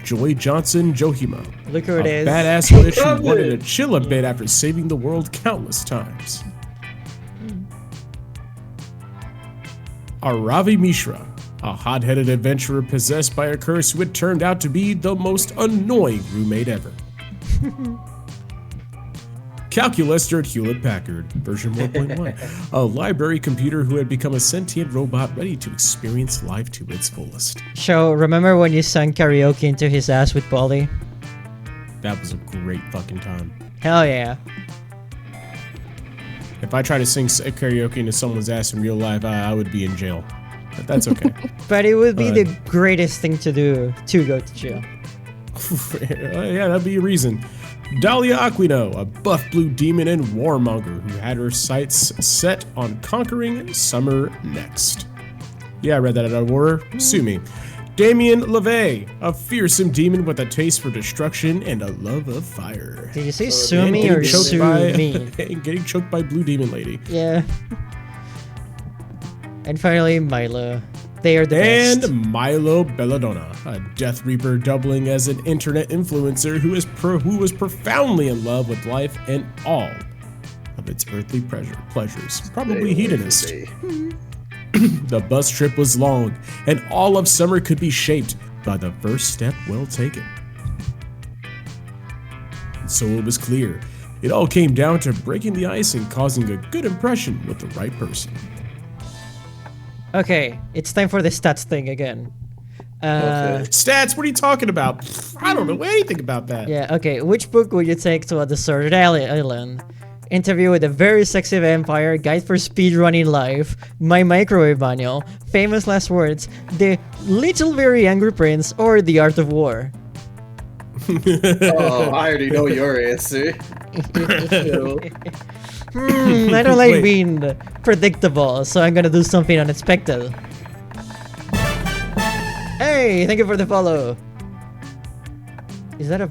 [SPEAKER 10] Joy Johnson Johima.
[SPEAKER 2] Look who it is.
[SPEAKER 10] Badass witch who wanted to chill a bit after saving the world countless times. Aravi Mishra, a hot-headed adventurer possessed by a curse who had turned out to be the most annoying roommate ever. Calculaster at Hewlett-Packard, version 1.1, a library computer who had become a sentient robot ready to experience life to its fullest.
[SPEAKER 2] So, remember when you sang karaoke into his ass with Polly?
[SPEAKER 10] That was a great fucking time.
[SPEAKER 2] Hell yeah.
[SPEAKER 10] If I try to sing karaoke into someone's ass in real life, I would be in jail. But that's okay.
[SPEAKER 2] But it would be the greatest thing to do to go to jail.
[SPEAKER 10] Yeah, that'd be a reason. Dahlia Aquino, a buff blue demon and warmonger who had her sights set on conquering summer next. Yeah, I read that out of order. Sue me. Damien LeVay, a fearsome demon with a taste for destruction and a love of fire.
[SPEAKER 2] Did you say sue me or sue me?
[SPEAKER 10] Getting choked by blue demon lady.
[SPEAKER 2] Yeah. And finally, Milo. They are the best.
[SPEAKER 10] And Milo Belladonna, a Death Reaper doubling as an internet influencer who was profoundly in love with life and all of its earthly pleasures. Probably hedonist. The bus trip was long, and all of summer could be shaped by the first step well taken. So it was clear, it all came down to breaking the ice and causing a good impression with the right person.
[SPEAKER 2] Okay, it's time for the stats thing again.
[SPEAKER 10] Stats? What are you talking about? I don't know anything about that.
[SPEAKER 2] Yeah, okay. Which book would you take to a deserted island? Interview with a Very Sexy Vampire, Guide for Speedrunning Life, My Microwave Manual, Famous Last Words, The Little Very Angry Prince, or The Art of War?
[SPEAKER 11] Oh, I already know your answer.
[SPEAKER 2] I don't like being predictable, so I'm gonna do something unexpected. Hey, thank you for the follow. Is that a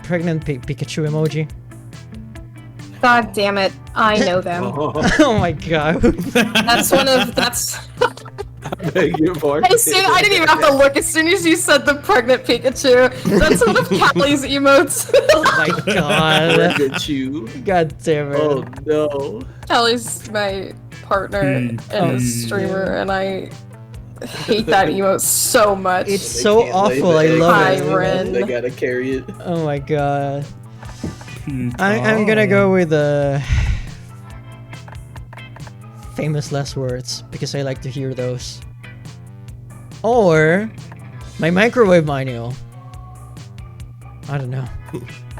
[SPEAKER 2] pregnant Pikachu emoji?
[SPEAKER 5] God damn it, I know them.
[SPEAKER 2] Oh my god.
[SPEAKER 5] That's
[SPEAKER 11] I beg your pardon.
[SPEAKER 5] I didn't even have to look. As soon as you said the pregnant Pikachu, that's one of Callie's emotes.
[SPEAKER 2] Oh my god.
[SPEAKER 11] Pikachu.
[SPEAKER 2] God damn it.
[SPEAKER 11] Oh no.
[SPEAKER 5] Callie's my partner and a streamer, and I hate that emote so much.
[SPEAKER 2] It's so awful. I love it.
[SPEAKER 5] Ren.
[SPEAKER 11] They gotta carry it.
[SPEAKER 2] Oh my god. I'm gonna go with famous last words because I like to hear those. Or My Microwave Manual. I don't know.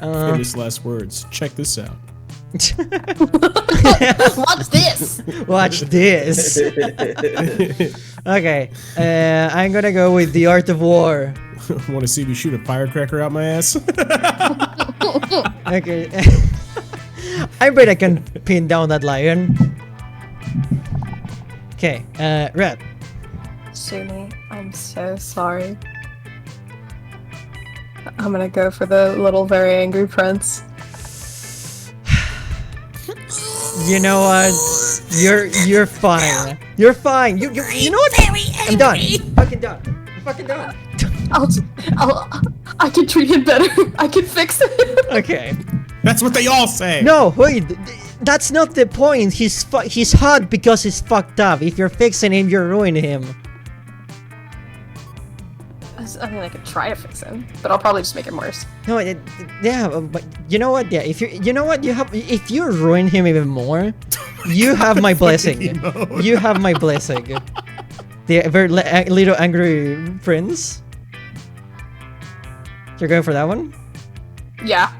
[SPEAKER 10] Famous last words. Check this out.
[SPEAKER 5] Watch this.
[SPEAKER 2] Watch this. Okay, I'm gonna go with The Art of War.
[SPEAKER 10] Want to see me shoot a firecracker out my ass?
[SPEAKER 2] Okay. I bet I can pin down that lion. Okay, Red.
[SPEAKER 5] Shuni, I'm so sorry. I'm gonna go for the little very angry prince.
[SPEAKER 2] You know what? You're fine. You're fine. You know what? I'm done. Fucking done. I'm fucking done.
[SPEAKER 3] I can treat him better. I can fix it.
[SPEAKER 2] Okay.
[SPEAKER 10] That's what they all say.
[SPEAKER 2] No, wait. That's not the point. He's hot because he's fucked up. If you're fixing him, you're ruining him.
[SPEAKER 3] I mean, I could try to fix him, but I'll probably just make him worse.
[SPEAKER 2] No, yeah, but you know what? Yeah, if you ruin him even more, you have my blessing. You have my blessing. The very little angry prince. You're going for that one?
[SPEAKER 3] Yeah.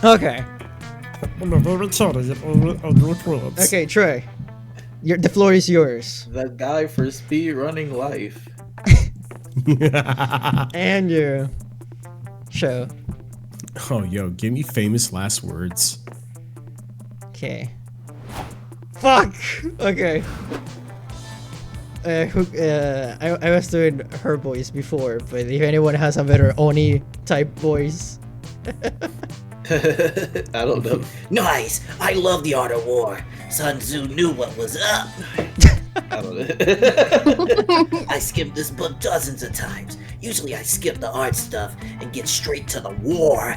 [SPEAKER 2] Okay. Okay, Trey. The floor is yours.
[SPEAKER 11] That guy for speed running life.
[SPEAKER 2] And your show.
[SPEAKER 10] Oh, yo, give me famous last words.
[SPEAKER 2] Okay. Fuck! Okay. I was doing her voice before, but if anyone has a better Oni type voice.
[SPEAKER 11] I don't know.
[SPEAKER 12] Nice! I love the art of war. Sun Tzu knew what was up.
[SPEAKER 11] I don't know.
[SPEAKER 12] I skimmed this book dozens of times. Usually I skip the art stuff and get straight to the war.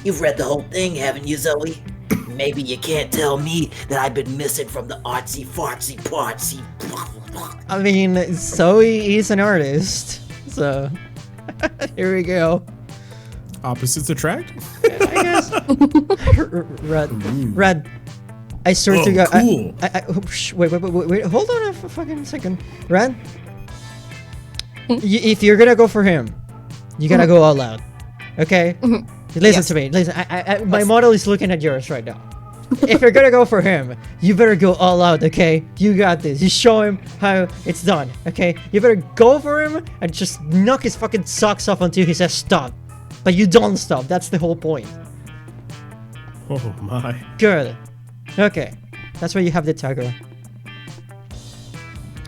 [SPEAKER 12] You've read the whole thing, haven't you, Zoe? Maybe you can't tell me that I've been missing from the artsy fartsy partsy.
[SPEAKER 2] I mean, Zoe is an artist, so here we go.
[SPEAKER 10] Opposites attract?
[SPEAKER 2] I guess. Red. I swear to God.
[SPEAKER 10] Cool.
[SPEAKER 2] Wait. Hold on a fucking second. Red. If you're gonna go for him, you gotta go all out. Okay? Listen to me. Listen. My model is looking at yours right now. If you're gonna go for him, you better go all out, okay? You got this. You show him how it's done, okay? You better go for him and just knock his fucking socks off until he says stop. But you don't stop. That's the whole point.
[SPEAKER 10] Oh my.
[SPEAKER 2] Good. Okay. That's why you have the tagger.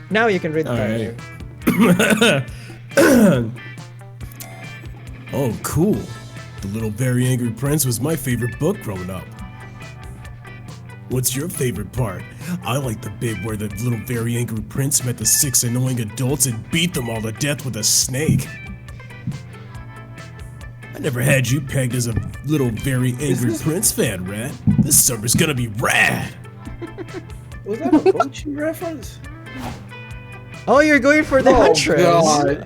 [SPEAKER 2] Now you can read the
[SPEAKER 10] tagger. Oh, cool. The Little Very Angry Prince was my favorite book growing up. What's your favorite part? I like the bit where the Little Very Angry Prince met the 6 annoying adults and beat them all to death with a snake. I never had you pegged as a Little Very Angry Prince fan, Rat. This summer's gonna be rad.
[SPEAKER 11] Was that a Crunchy reference?
[SPEAKER 2] Oh, you're going for the Huntress.
[SPEAKER 11] God.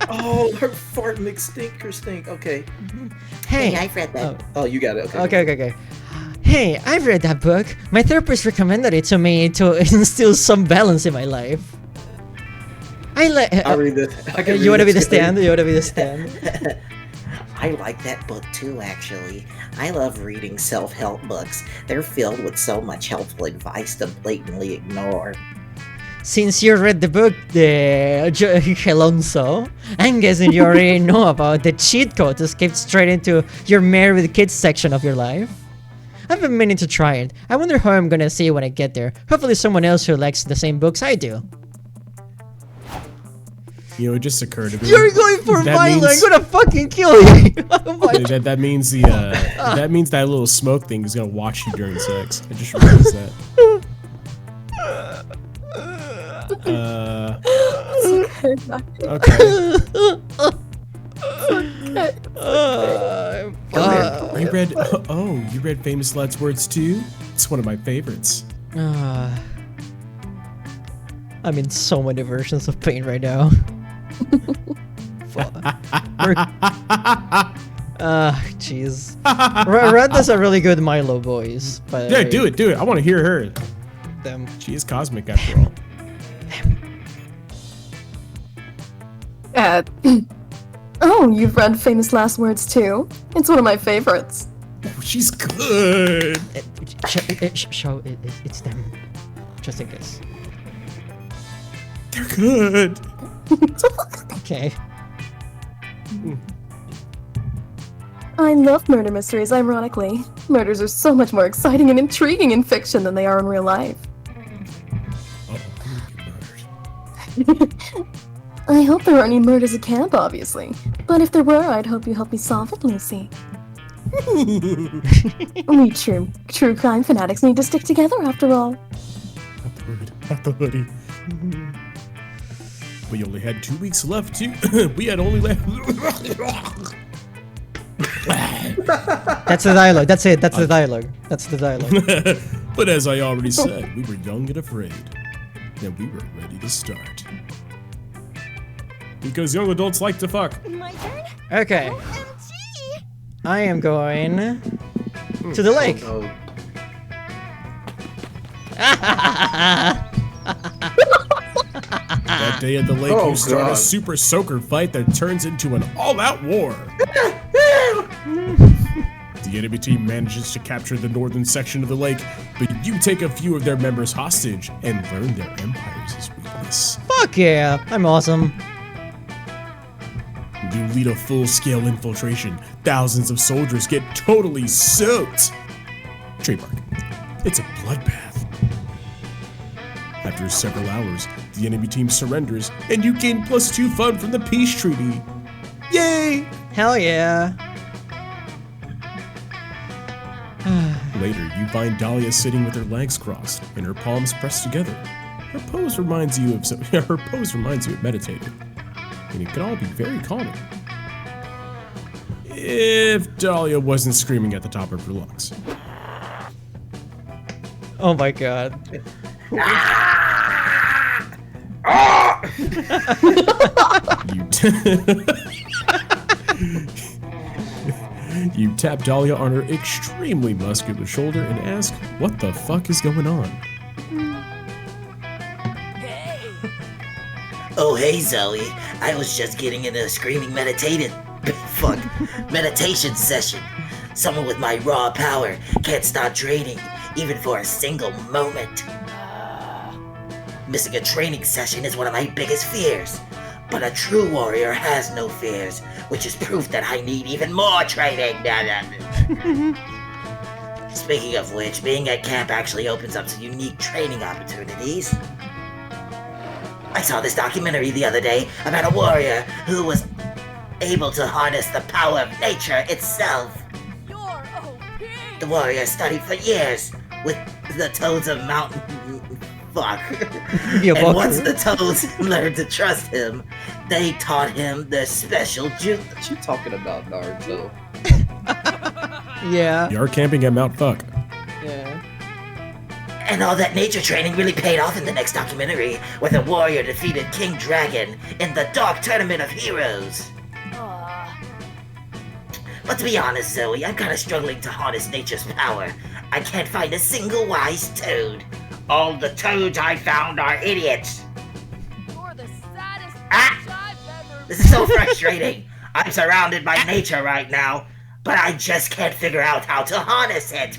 [SPEAKER 11] Oh, her fart makes stinker stink. Okay.
[SPEAKER 2] Hey,
[SPEAKER 12] I've read that.
[SPEAKER 11] Oh, you got it. Okay.
[SPEAKER 2] Okay. Hey, I've read that book. My therapist recommended it to me to instill some balance in my life.
[SPEAKER 11] I'll read this.
[SPEAKER 2] You wanna be the stand? You wanna be the stand?
[SPEAKER 12] I like that book too, actually. I love reading self-help books. They're filled with so much helpful advice to blatantly ignore.
[SPEAKER 2] Since you read the book, Alonso, I'm guessing you already know about the cheat code to skip straight into your Married with Kids section of your life. I've been meaning to try it. I wonder how I'm gonna see it when I get there. Hopefully someone else who likes the same books I do.
[SPEAKER 10] You know, it just occurred to me.
[SPEAKER 2] You're going for violence. I'm gonna fucking kill you.
[SPEAKER 10] that means the that means that little smoke thing is gonna watch you during sex. I just realized that.
[SPEAKER 2] Okay.
[SPEAKER 10] You read Famous Last Words too? It's one of my favorites.
[SPEAKER 2] I'm in so many versions of pain right now. Jeez. Red does a really good Milo voice.
[SPEAKER 10] Yeah, do it. I want to hear her.
[SPEAKER 2] Them.
[SPEAKER 10] She is cosmic after all.
[SPEAKER 3] Oh, you've read Famous Last Words too? It's one of my favorites.
[SPEAKER 10] Oh, she's good.
[SPEAKER 2] It's them. Just in case.
[SPEAKER 10] They're good.
[SPEAKER 2] Okay.
[SPEAKER 3] I love murder mysteries, ironically. Murders are so much more exciting and intriguing in fiction than they are in real life. I hope there aren't any murders at camp, obviously.
[SPEAKER 13] But if there were, I'd hope you help me solve it, Lucy. We true crime fanatics need to stick together after all.
[SPEAKER 10] Not the hoodie. We only had 2 weeks left to. We had only left.
[SPEAKER 2] That's the dialogue. That's it. That's the dialogue. That's the dialogue.
[SPEAKER 10] But as I already said, we were young and afraid. And we were ready to start. Because young adults like to fuck.
[SPEAKER 13] My turn?
[SPEAKER 2] Okay. I am going to the lake.
[SPEAKER 11] Oh,
[SPEAKER 10] That day at the lake, you start a super soaker fight that turns into an all-out war. The enemy team manages to capture the northern section of the lake, but you take a few of their members hostage and learn their empire's weakness.
[SPEAKER 2] Fuck yeah, I'm awesome.
[SPEAKER 10] You lead a full-scale infiltration. Thousands of soldiers get totally soaked. Trademark. It's a bloodbath. After several hours, the enemy team surrenders, and you gain +2 fun from the peace treaty. Yay!
[SPEAKER 2] Hell yeah.
[SPEAKER 10] Later, you find Dahlia sitting with her legs crossed and her palms pressed together. Her pose reminds you of meditating, and it can all be very calming. If Dahlia wasn't screaming at the top of her lungs.
[SPEAKER 2] Oh my god.
[SPEAKER 10] You tap Dahlia on her extremely muscular shoulder and ask, what the fuck is going on?
[SPEAKER 12] Oh, hey, Zoe. I was just getting into a screaming meditation session. Someone with my raw power can't stop draining, even for a single moment. Missing a training session is one of my biggest fears. But a true warrior has no fears, which is proof that I need even more training. Speaking of which, being at camp actually opens up some unique training opportunities. I saw this documentary the other day about a warrior who was able to harness the power of nature itself. The warrior studied for years with the toads of Mountain... Fuck. And once the toads learned to trust him, they taught him their special juice.
[SPEAKER 11] What you talking about, Naruto?
[SPEAKER 2] Yeah.
[SPEAKER 10] You're camping at Mount Fuck.
[SPEAKER 2] Yeah.
[SPEAKER 12] And all that nature training really paid off in the next documentary, where the warrior defeated King Dragon in the Dark Tournament of Heroes. But to be honest, Zoe, I'm kinda struggling to harness nature's power. I can't find a single wise toad. All the toads I found are idiots.
[SPEAKER 13] You're the saddest
[SPEAKER 12] This is so frustrating. I'm surrounded by nature right now, but I just can't figure out how to harness it.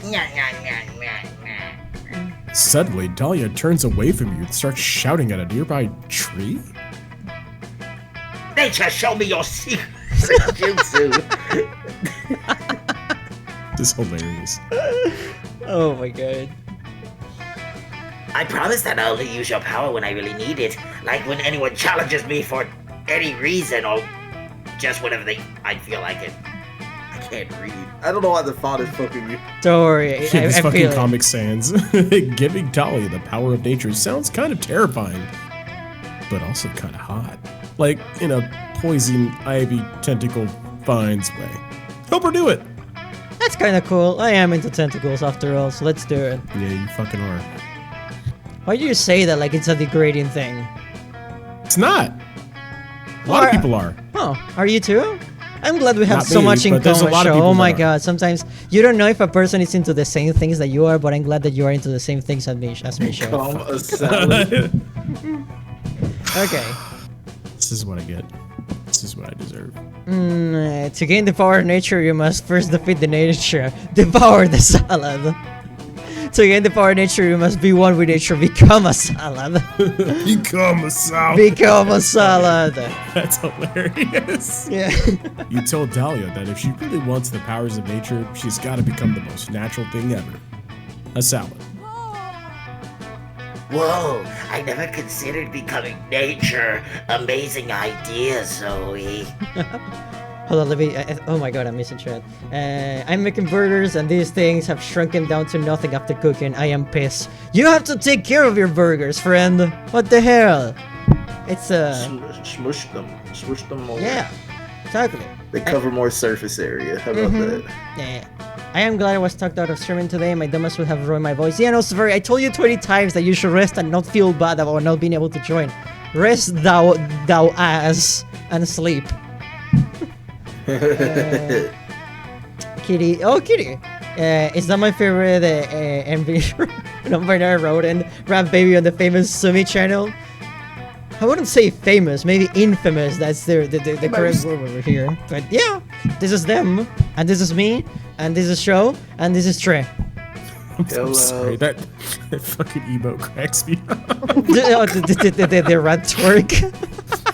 [SPEAKER 10] Suddenly, Dahlia turns away from you and starts shouting at a nearby tree.
[SPEAKER 12] Nature, show me your secret jutsu.
[SPEAKER 10] This is hilarious.
[SPEAKER 2] Oh my god.
[SPEAKER 12] I promise that I'll only use your power when I really need it. Like when anyone challenges me for any reason or just whenever I feel like it.
[SPEAKER 11] I can't read. I don't know why the font is fucking me.
[SPEAKER 2] Don't worry.
[SPEAKER 10] This
[SPEAKER 2] I
[SPEAKER 10] fucking
[SPEAKER 2] feel
[SPEAKER 10] Comic Sans. Giving Dahlia the power of nature sounds kind of terrifying, but also kind of hot. Like in a poison ivy tentacle finds way. Help her do it!
[SPEAKER 2] That's kind of cool. I am into tentacles after all, so let's do it.
[SPEAKER 10] Yeah, you fucking are.
[SPEAKER 2] Why do you say that like it's a degrading thing?
[SPEAKER 10] It's not. A lot of people are.
[SPEAKER 2] Oh, are you too? I'm glad we have
[SPEAKER 10] Not
[SPEAKER 2] so
[SPEAKER 10] me,
[SPEAKER 2] much in
[SPEAKER 10] but there's a
[SPEAKER 2] common.
[SPEAKER 10] lot of
[SPEAKER 2] Show.
[SPEAKER 10] people
[SPEAKER 2] Oh my
[SPEAKER 10] that are.
[SPEAKER 2] god, sometimes you don't know if a person is into the same things that you are, but I'm glad that you are into the same things as me, Show.
[SPEAKER 11] Become a salad.
[SPEAKER 2] Okay.
[SPEAKER 10] This is what I get. This is what I deserve.
[SPEAKER 2] To gain the power of nature, you must first defeat the nature. Devour the salad. To gain the power of nature, you must be one with nature. Become a salad.
[SPEAKER 10] Become a salad.
[SPEAKER 2] Become a salad.
[SPEAKER 10] That's hilarious.
[SPEAKER 2] Yeah.
[SPEAKER 10] You told Dahlia that if she really wants the powers of nature, she's got to become the most natural thing ever. A salad.
[SPEAKER 12] Whoa, I never considered becoming nature. Amazing idea, Zoe.
[SPEAKER 2] Hold on, let me. Oh my god, I'm missing chat. I'm making burgers, and these things have shrunken down to nothing after cooking. I am pissed. You have to take care of your burgers, friend. What the hell? It's
[SPEAKER 11] Smush them. Smush them more.
[SPEAKER 2] Yeah, exactly.
[SPEAKER 11] They cover more surface area. How about that?
[SPEAKER 2] Yeah. I am glad I was tucked out of streaming today. My dumbass would have ruined my voice. Yeah, no, Severi, I told you 20 times that you should rest and not feel bad about not being able to join. Rest thou ass and sleep. Kitty. Oh, Kitty. Is that my favorite MV non-binary rodent rap baby on the famous Sumi channel? I wouldn't say famous, maybe infamous. That's the correct word over here. But yeah, this is them, and this is me, and this is Show, and this is Trey.
[SPEAKER 10] I'm so sorry. That fucking emote cracks me up.
[SPEAKER 2] the rat twerk.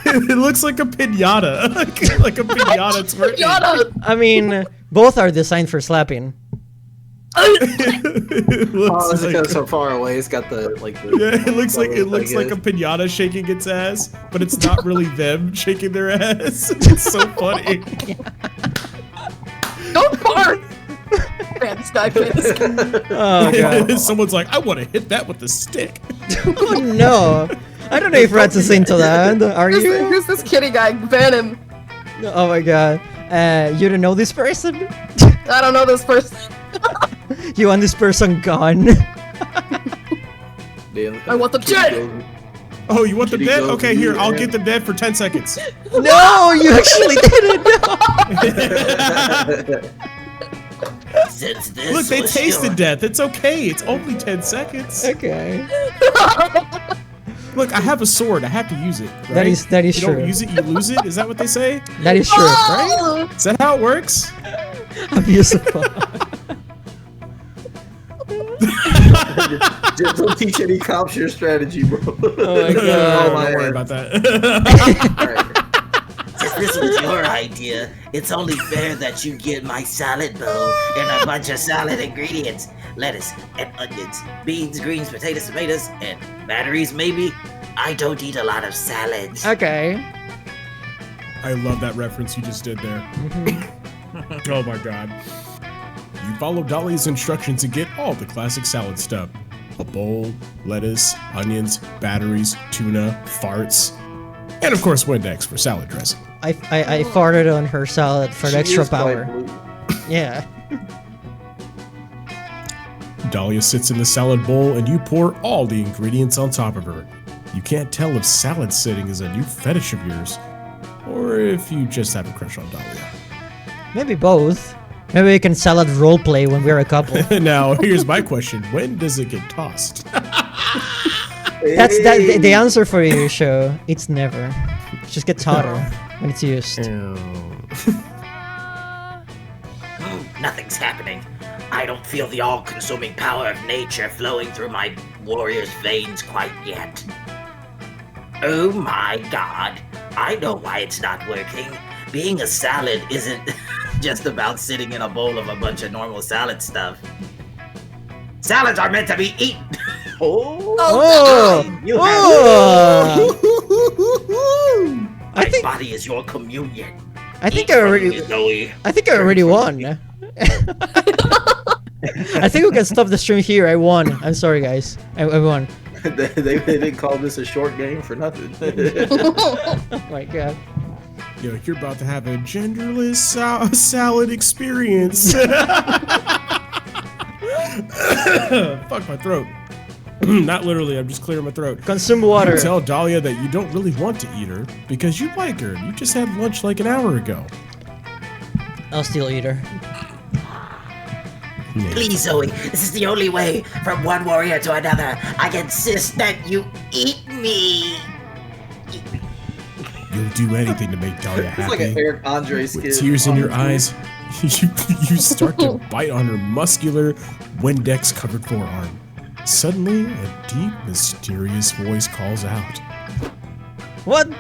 [SPEAKER 10] It looks like a pinata. Like a pinata twerking.
[SPEAKER 2] I mean, both are designed for slapping.
[SPEAKER 11] It's because so far away. It's got the
[SPEAKER 10] yeah. It looks like a pinata shaking its ass, but it's not really them shaking their ass. It's so funny.
[SPEAKER 3] Don't bark.
[SPEAKER 2] Oh god.
[SPEAKER 10] Someone's like, I want to hit that with a stick.
[SPEAKER 2] Oh no. I don't know if Rat's is into that. Are you?
[SPEAKER 3] Who's this kitty guy? Ban him.
[SPEAKER 2] Oh my god. You don't know this person?
[SPEAKER 3] I don't know this person.
[SPEAKER 2] You want this person gone?
[SPEAKER 3] I want them dead.
[SPEAKER 10] Oh, you want them dead? Okay, here, I'll get them dead for 10 seconds.
[SPEAKER 2] No, you actually didn't.
[SPEAKER 12] Since
[SPEAKER 10] Look, they tasted death. It's okay. It's only 10 seconds.
[SPEAKER 2] Okay.
[SPEAKER 10] Look, I have a sword. I have to use it. Right?
[SPEAKER 2] That is
[SPEAKER 10] you
[SPEAKER 2] true.
[SPEAKER 10] You don't use it, you lose it. Is that what they say?
[SPEAKER 2] That is true.
[SPEAKER 10] Right? Is that how it works?
[SPEAKER 2] Beautiful.
[SPEAKER 11] Just don't teach any cops your strategy, bro.
[SPEAKER 2] Oh my god.
[SPEAKER 10] Don't worry about that.
[SPEAKER 12] Since this was your idea, it's only fair that you get my salad bowl and a bunch of salad ingredients. Lettuce and onions, beans, greens, potatoes, tomatoes, and batteries maybe. I don't eat a lot of salads.
[SPEAKER 2] Okay.
[SPEAKER 10] I love that reference you just did there. Oh my god. You follow Dahlia's instructions and get all the classic salad stuff. A bowl, lettuce, onions, batteries, tuna, farts, and of course Windex for salad dressing.
[SPEAKER 2] I farted on her salad for the extra power. Yeah.
[SPEAKER 10] Dahlia sits in the salad bowl and you pour all the ingredients on top of her. You can't tell if salad sitting is a new fetish of yours, or if you just have a crush on Dahlia.
[SPEAKER 2] Maybe both. Maybe we can salad roleplay when we're a couple.
[SPEAKER 10] Now, here's my question. When does it get tossed?
[SPEAKER 2] That's the answer for you, Show. It's never. It just gets hotter when it's used.
[SPEAKER 12] Nothing's happening. I don't feel the all-consuming power of nature flowing through my warrior's veins quite yet. Oh my god. I know why it's not working. Being a salad isn't just about sitting in a bowl of a bunch of normal salad stuff. Salads are meant to be eaten. My body is your communion.
[SPEAKER 2] I think I already won. I think we can stop the stream here. I won. I'm sorry, guys. I won.
[SPEAKER 11] they didn't call this a short game for nothing.
[SPEAKER 2] Oh my god.
[SPEAKER 10] Yo, you're about to have a genderless salad experience. Fuck my throat. Not literally, I'm just clearing my throat.
[SPEAKER 2] Consume water.
[SPEAKER 10] You tell Dahlia that you don't really want to eat her because you like her. You just had lunch like an hour ago.
[SPEAKER 2] I'll still eat her.
[SPEAKER 12] Please, Zoe, this is the only way from one warrior to another. I insist that you eat me.
[SPEAKER 10] You'll do anything to make Dahlia happy.
[SPEAKER 11] It's like an Eric Andre skit.
[SPEAKER 10] With tears in your eyes, you start to bite on her muscular, Windex-covered forearm. Suddenly, a deep, mysterious voice calls out.
[SPEAKER 2] What?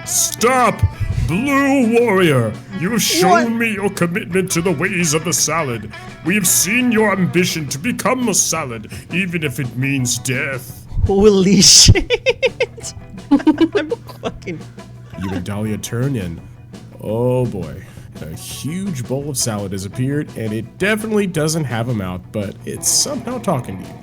[SPEAKER 8] Stop! Blue Warrior! You have shown me your commitment to the ways of the salad. We have seen your ambition to become a salad, even if it means death.
[SPEAKER 2] Holy shit! I'm fucking...
[SPEAKER 10] You and Dahlia turn in. Oh boy. A huge bowl of salad has appeared, and it definitely doesn't have a mouth, but it's somehow talking to you.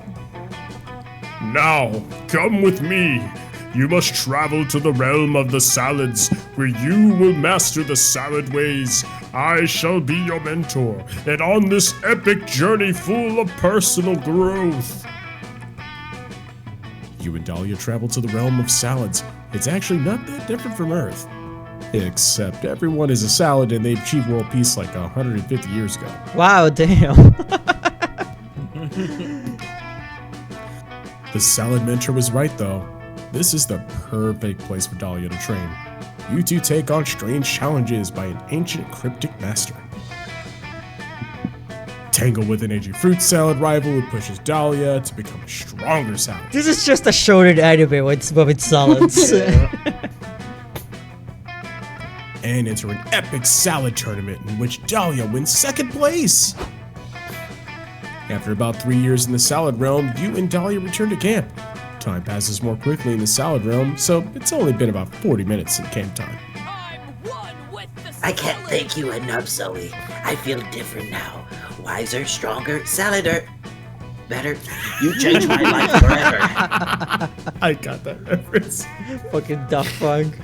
[SPEAKER 8] Now, come with me. You must travel to the realm of the salads, where you will master the salad ways. I shall be your mentor, and on this epic journey full of personal growth.
[SPEAKER 10] You and Dahlia travel to the realm of salads. It's actually not that different from Earth. Except everyone is a salad and they achieved world peace like 150 years ago.
[SPEAKER 2] Wow, damn.
[SPEAKER 10] The salad mentor was right though. This is the perfect place for Dahlia to train. You two take on strange challenges by an ancient cryptic master. Tangle with an aging fruit salad rival who pushes Dahlia to become a stronger salad.
[SPEAKER 2] This is just a shonen anime with salads.
[SPEAKER 10] And enter an epic salad tournament in which Dahlia wins second place. After about 3 years in the salad realm, you and Dahlia return to camp. Time passes more quickly in the salad realm, so it's only been about 40 minutes in camp time.
[SPEAKER 12] I can't thank you enough, Zoe. I feel different now. Wiser, stronger, salader. Better. You changed my life forever.
[SPEAKER 10] I got that reference.
[SPEAKER 2] Fucking Daft Punk.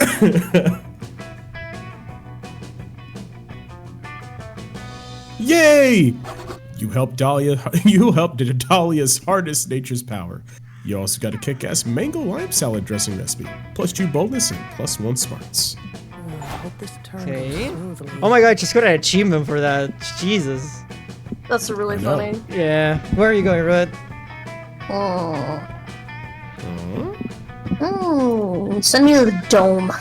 [SPEAKER 10] Yay! You helped Dahlia's harness nature's power. You also got a kick-ass mango lime salad dressing recipe, +2 boldness and +1 smarts.
[SPEAKER 2] Okay. Oh my god, just got an achievement for that. Jesus.
[SPEAKER 3] That's really
[SPEAKER 10] I know.
[SPEAKER 3] funny.
[SPEAKER 2] Yeah. Where are you going, Red?
[SPEAKER 13] Send me to the dome.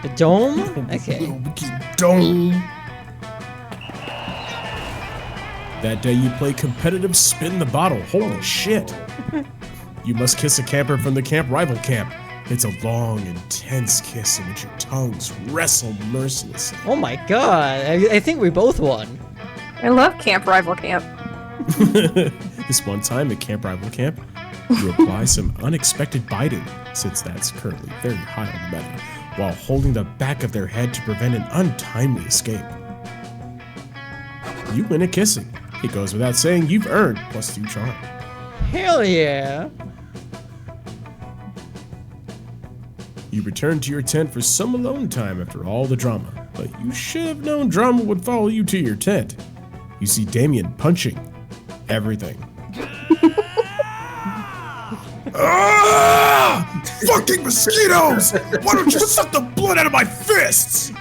[SPEAKER 2] The dome? Okay.
[SPEAKER 10] Dome. That day you play competitive spin the bottle. Holy shit. You must kiss a camper from the camp rival camp. It's a long, intense kiss in which your tongues wrestle mercilessly.
[SPEAKER 2] Oh my god. I think we both won.
[SPEAKER 5] I love Camp Rival Camp.
[SPEAKER 10] This one time at Camp Rival Camp, you apply some unexpected biting, since that's currently very high on the menu, while holding the back of their head to prevent an untimely escape. You win at kissing. It goes without saying you've earned +2 charm.
[SPEAKER 2] Hell yeah.
[SPEAKER 10] You return to your tent for some alone time after all the drama, but you should have known drama would follow you to your tent. You see Damien punching everything. Ah! Fucking mosquitoes! Why don't you suck the blood out of my fists?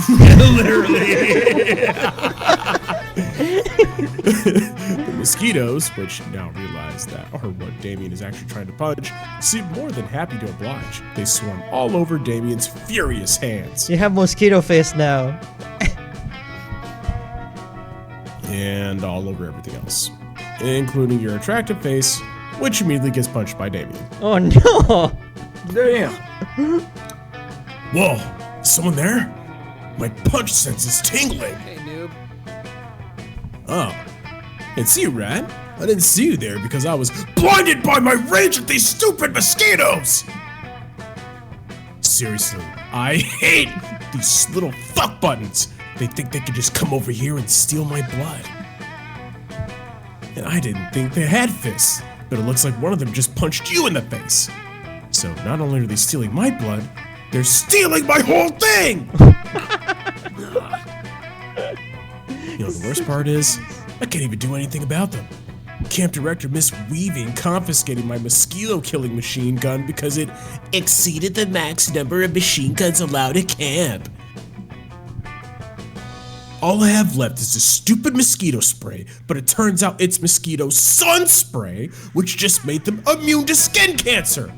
[SPEAKER 10] Literally. The mosquitoes, which now realize that are what Damien is actually trying to punch, seem more than happy to oblige. They swarm all over Damien's furious hands.
[SPEAKER 2] You have mosquito face now.
[SPEAKER 10] And all over everything else, including your attractive face, which immediately gets punched by Damien.
[SPEAKER 2] Oh no!
[SPEAKER 10] Damn! Whoa! Is someone there? My punch sense is tingling!
[SPEAKER 14] Hey, noob.
[SPEAKER 10] Oh. It's you, Rat. I didn't see you there because I was blinded by my rage at these stupid mosquitoes! Seriously, I hate these little fuck buttons. They think they could just come over here and steal my blood. And I didn't think they had fists, but it looks like one of them just punched you in the face. So not only are they stealing my blood, they're stealing my whole thing! You know, the worst part is, I can't even do anything about them. Camp director Miss Weaving confiscated my mosquito-killing machine gun because it exceeded the max number of machine guns allowed at camp. All I have left is this stupid mosquito spray, but it turns out it's mosquito sun spray, which just made them immune to skin cancer.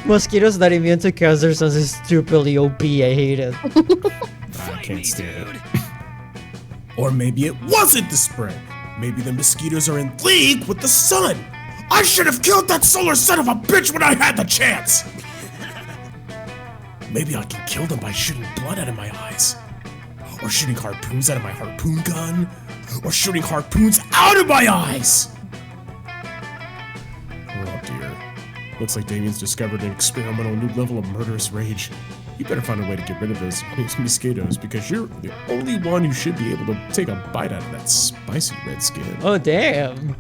[SPEAKER 2] Mosquitoes that immune to cancer sounds stupidly OP. I hate it.
[SPEAKER 10] I can't stand it. Or maybe it wasn't the spray. Maybe the mosquitoes are in league with the sun. I should have killed that solar son of a bitch when I had the chance. Maybe I can kill them by shooting blood out of my eyes. Or shooting harpoons out of my harpoon gun. Or shooting harpoons out of my eyes. Oh dear. Looks like Damien's discovered an experimental new level of murderous rage. You better find a way to get rid of those mosquitoes because you're the only one who should be able to take a bite out of that spicy red skin.
[SPEAKER 2] Oh, damn.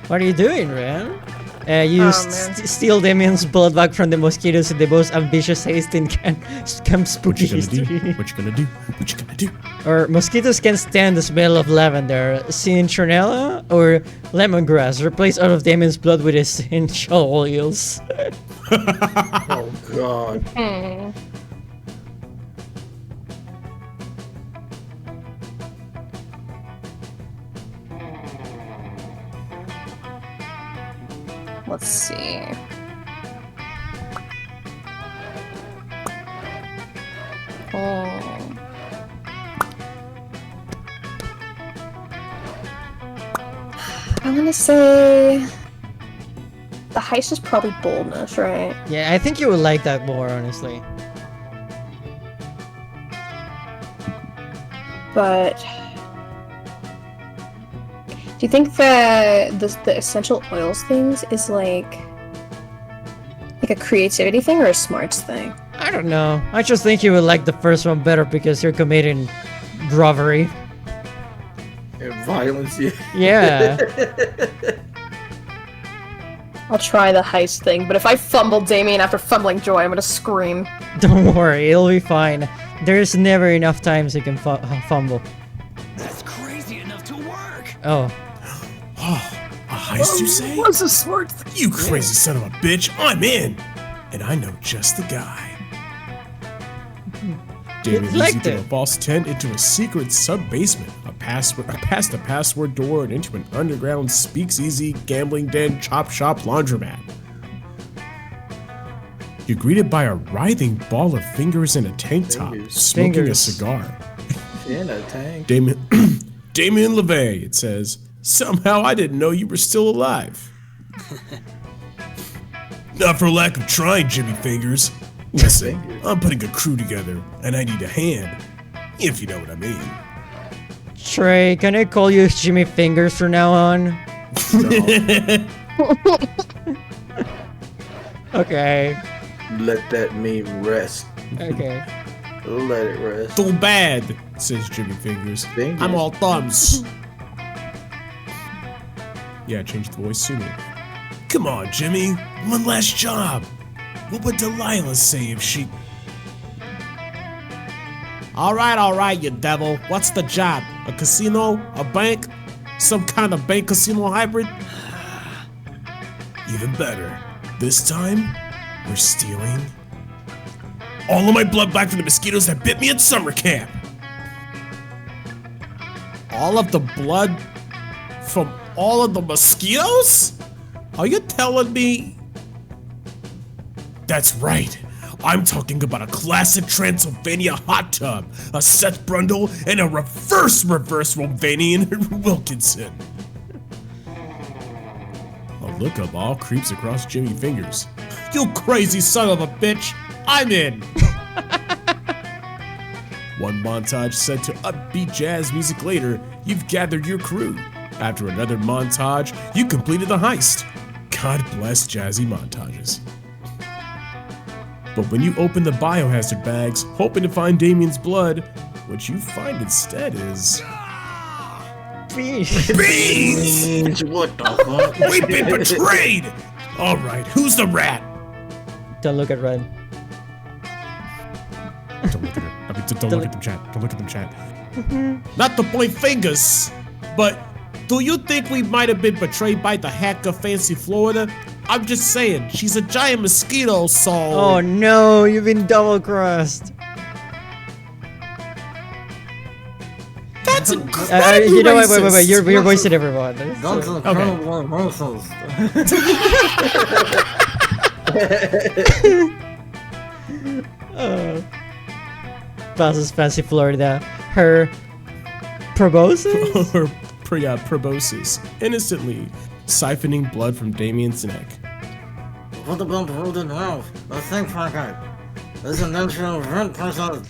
[SPEAKER 2] What are you doing, man? You steal Damien's blood back from the mosquitoes in the most ambitious haste in Camp Spooky history.
[SPEAKER 10] What you gonna do? What you gonna do?
[SPEAKER 2] Or mosquitoes can stand the smell of lavender, citronella, or lemongrass. Replace all of Damien's blood with essential oils.
[SPEAKER 11] Oh god.
[SPEAKER 5] Let's see. Oh. I want to say the heist is probably boldness, right?
[SPEAKER 2] Yeah, I think you would like that more, honestly.
[SPEAKER 5] But do you think the essential oils things is like a creativity thing or a smarts thing?
[SPEAKER 2] I don't know. I just think you would like the first one better because you're committing robbery.
[SPEAKER 11] And violence, yeah.
[SPEAKER 2] Yeah.
[SPEAKER 5] I'll try the heist thing, but if I fumble Damien after fumbling Joy, I'm gonna scream.
[SPEAKER 2] Don't worry, it'll be fine. There's never enough times you can fumble.
[SPEAKER 1] That's crazy enough to work.
[SPEAKER 2] Oh.
[SPEAKER 10] A heist, you say?
[SPEAKER 5] What's a smart thing?
[SPEAKER 10] You crazy son of a bitch, I'm in! And I know just the guy. Damien leads you through a false tent into a secret sub-basement, past a password door and into an underground speakeasy, gambling den, chop shop, laundromat. You're greeted by a writhing ball of fingers in a tank top, smoking a cigar.
[SPEAKER 11] In a tank.
[SPEAKER 10] Damien LeVay, it says. Somehow I didn't know you were still alive. Not for lack of trying, Jimmy Fingers. Listen, I'm putting a crew together, and I need a hand, if you know what I mean.
[SPEAKER 2] Trey, can I call you Jimmy Fingers from now on? Okay.
[SPEAKER 11] Let that meme rest.
[SPEAKER 2] Okay.
[SPEAKER 11] Let it rest.
[SPEAKER 10] Too bad, says Jimmy Fingers. I'm all thumbs. Yeah, change the voice sooner. Come on, Jimmy. One last job. What would Delilah say if she... All right, you devil. What's the job? A casino? A bank? Some kind of bank casino hybrid? Even better. This time, we're stealing all of my blood back from the mosquitoes that bit me at summer camp. All of the blood from all of the mosquitoes? Are you telling me? That's right. I'm talking about a classic Transylvania hot tub, a Seth Brundle, and a reverse Romanian Wilkinson. A look of awe creeps across Jimmy Fingers. You crazy son of a bitch! I'm in! One montage set to upbeat jazz music later, you've gathered your crew. After another montage, you completed the heist. God bless jazzy montages. But when you open the biohazard bags, hoping to find Damien's blood, what you find instead is... Beans!
[SPEAKER 11] What the fuck?
[SPEAKER 10] We've been betrayed! Alright, who's the rat?
[SPEAKER 2] Don't look at Red.
[SPEAKER 10] Don't look at her. I mean, don't look at them, chat. Don't look at them, chat. Not to point fingers, but do you think we might have been betrayed by the hacker Fancy Florida? I'm just saying, she's a giant mosquito, so...
[SPEAKER 2] Oh no, you've been double-crossed.
[SPEAKER 10] That's incredibly
[SPEAKER 2] you know what,
[SPEAKER 10] racist.
[SPEAKER 2] wait, you're voicing everyone. Passes Fancy Florida. Her proboscis?
[SPEAKER 10] Her proboscis. Innocently siphoning blood from Damien's neck.
[SPEAKER 12] What about the road and Ralph? The thing fucker. This is an natural rent person.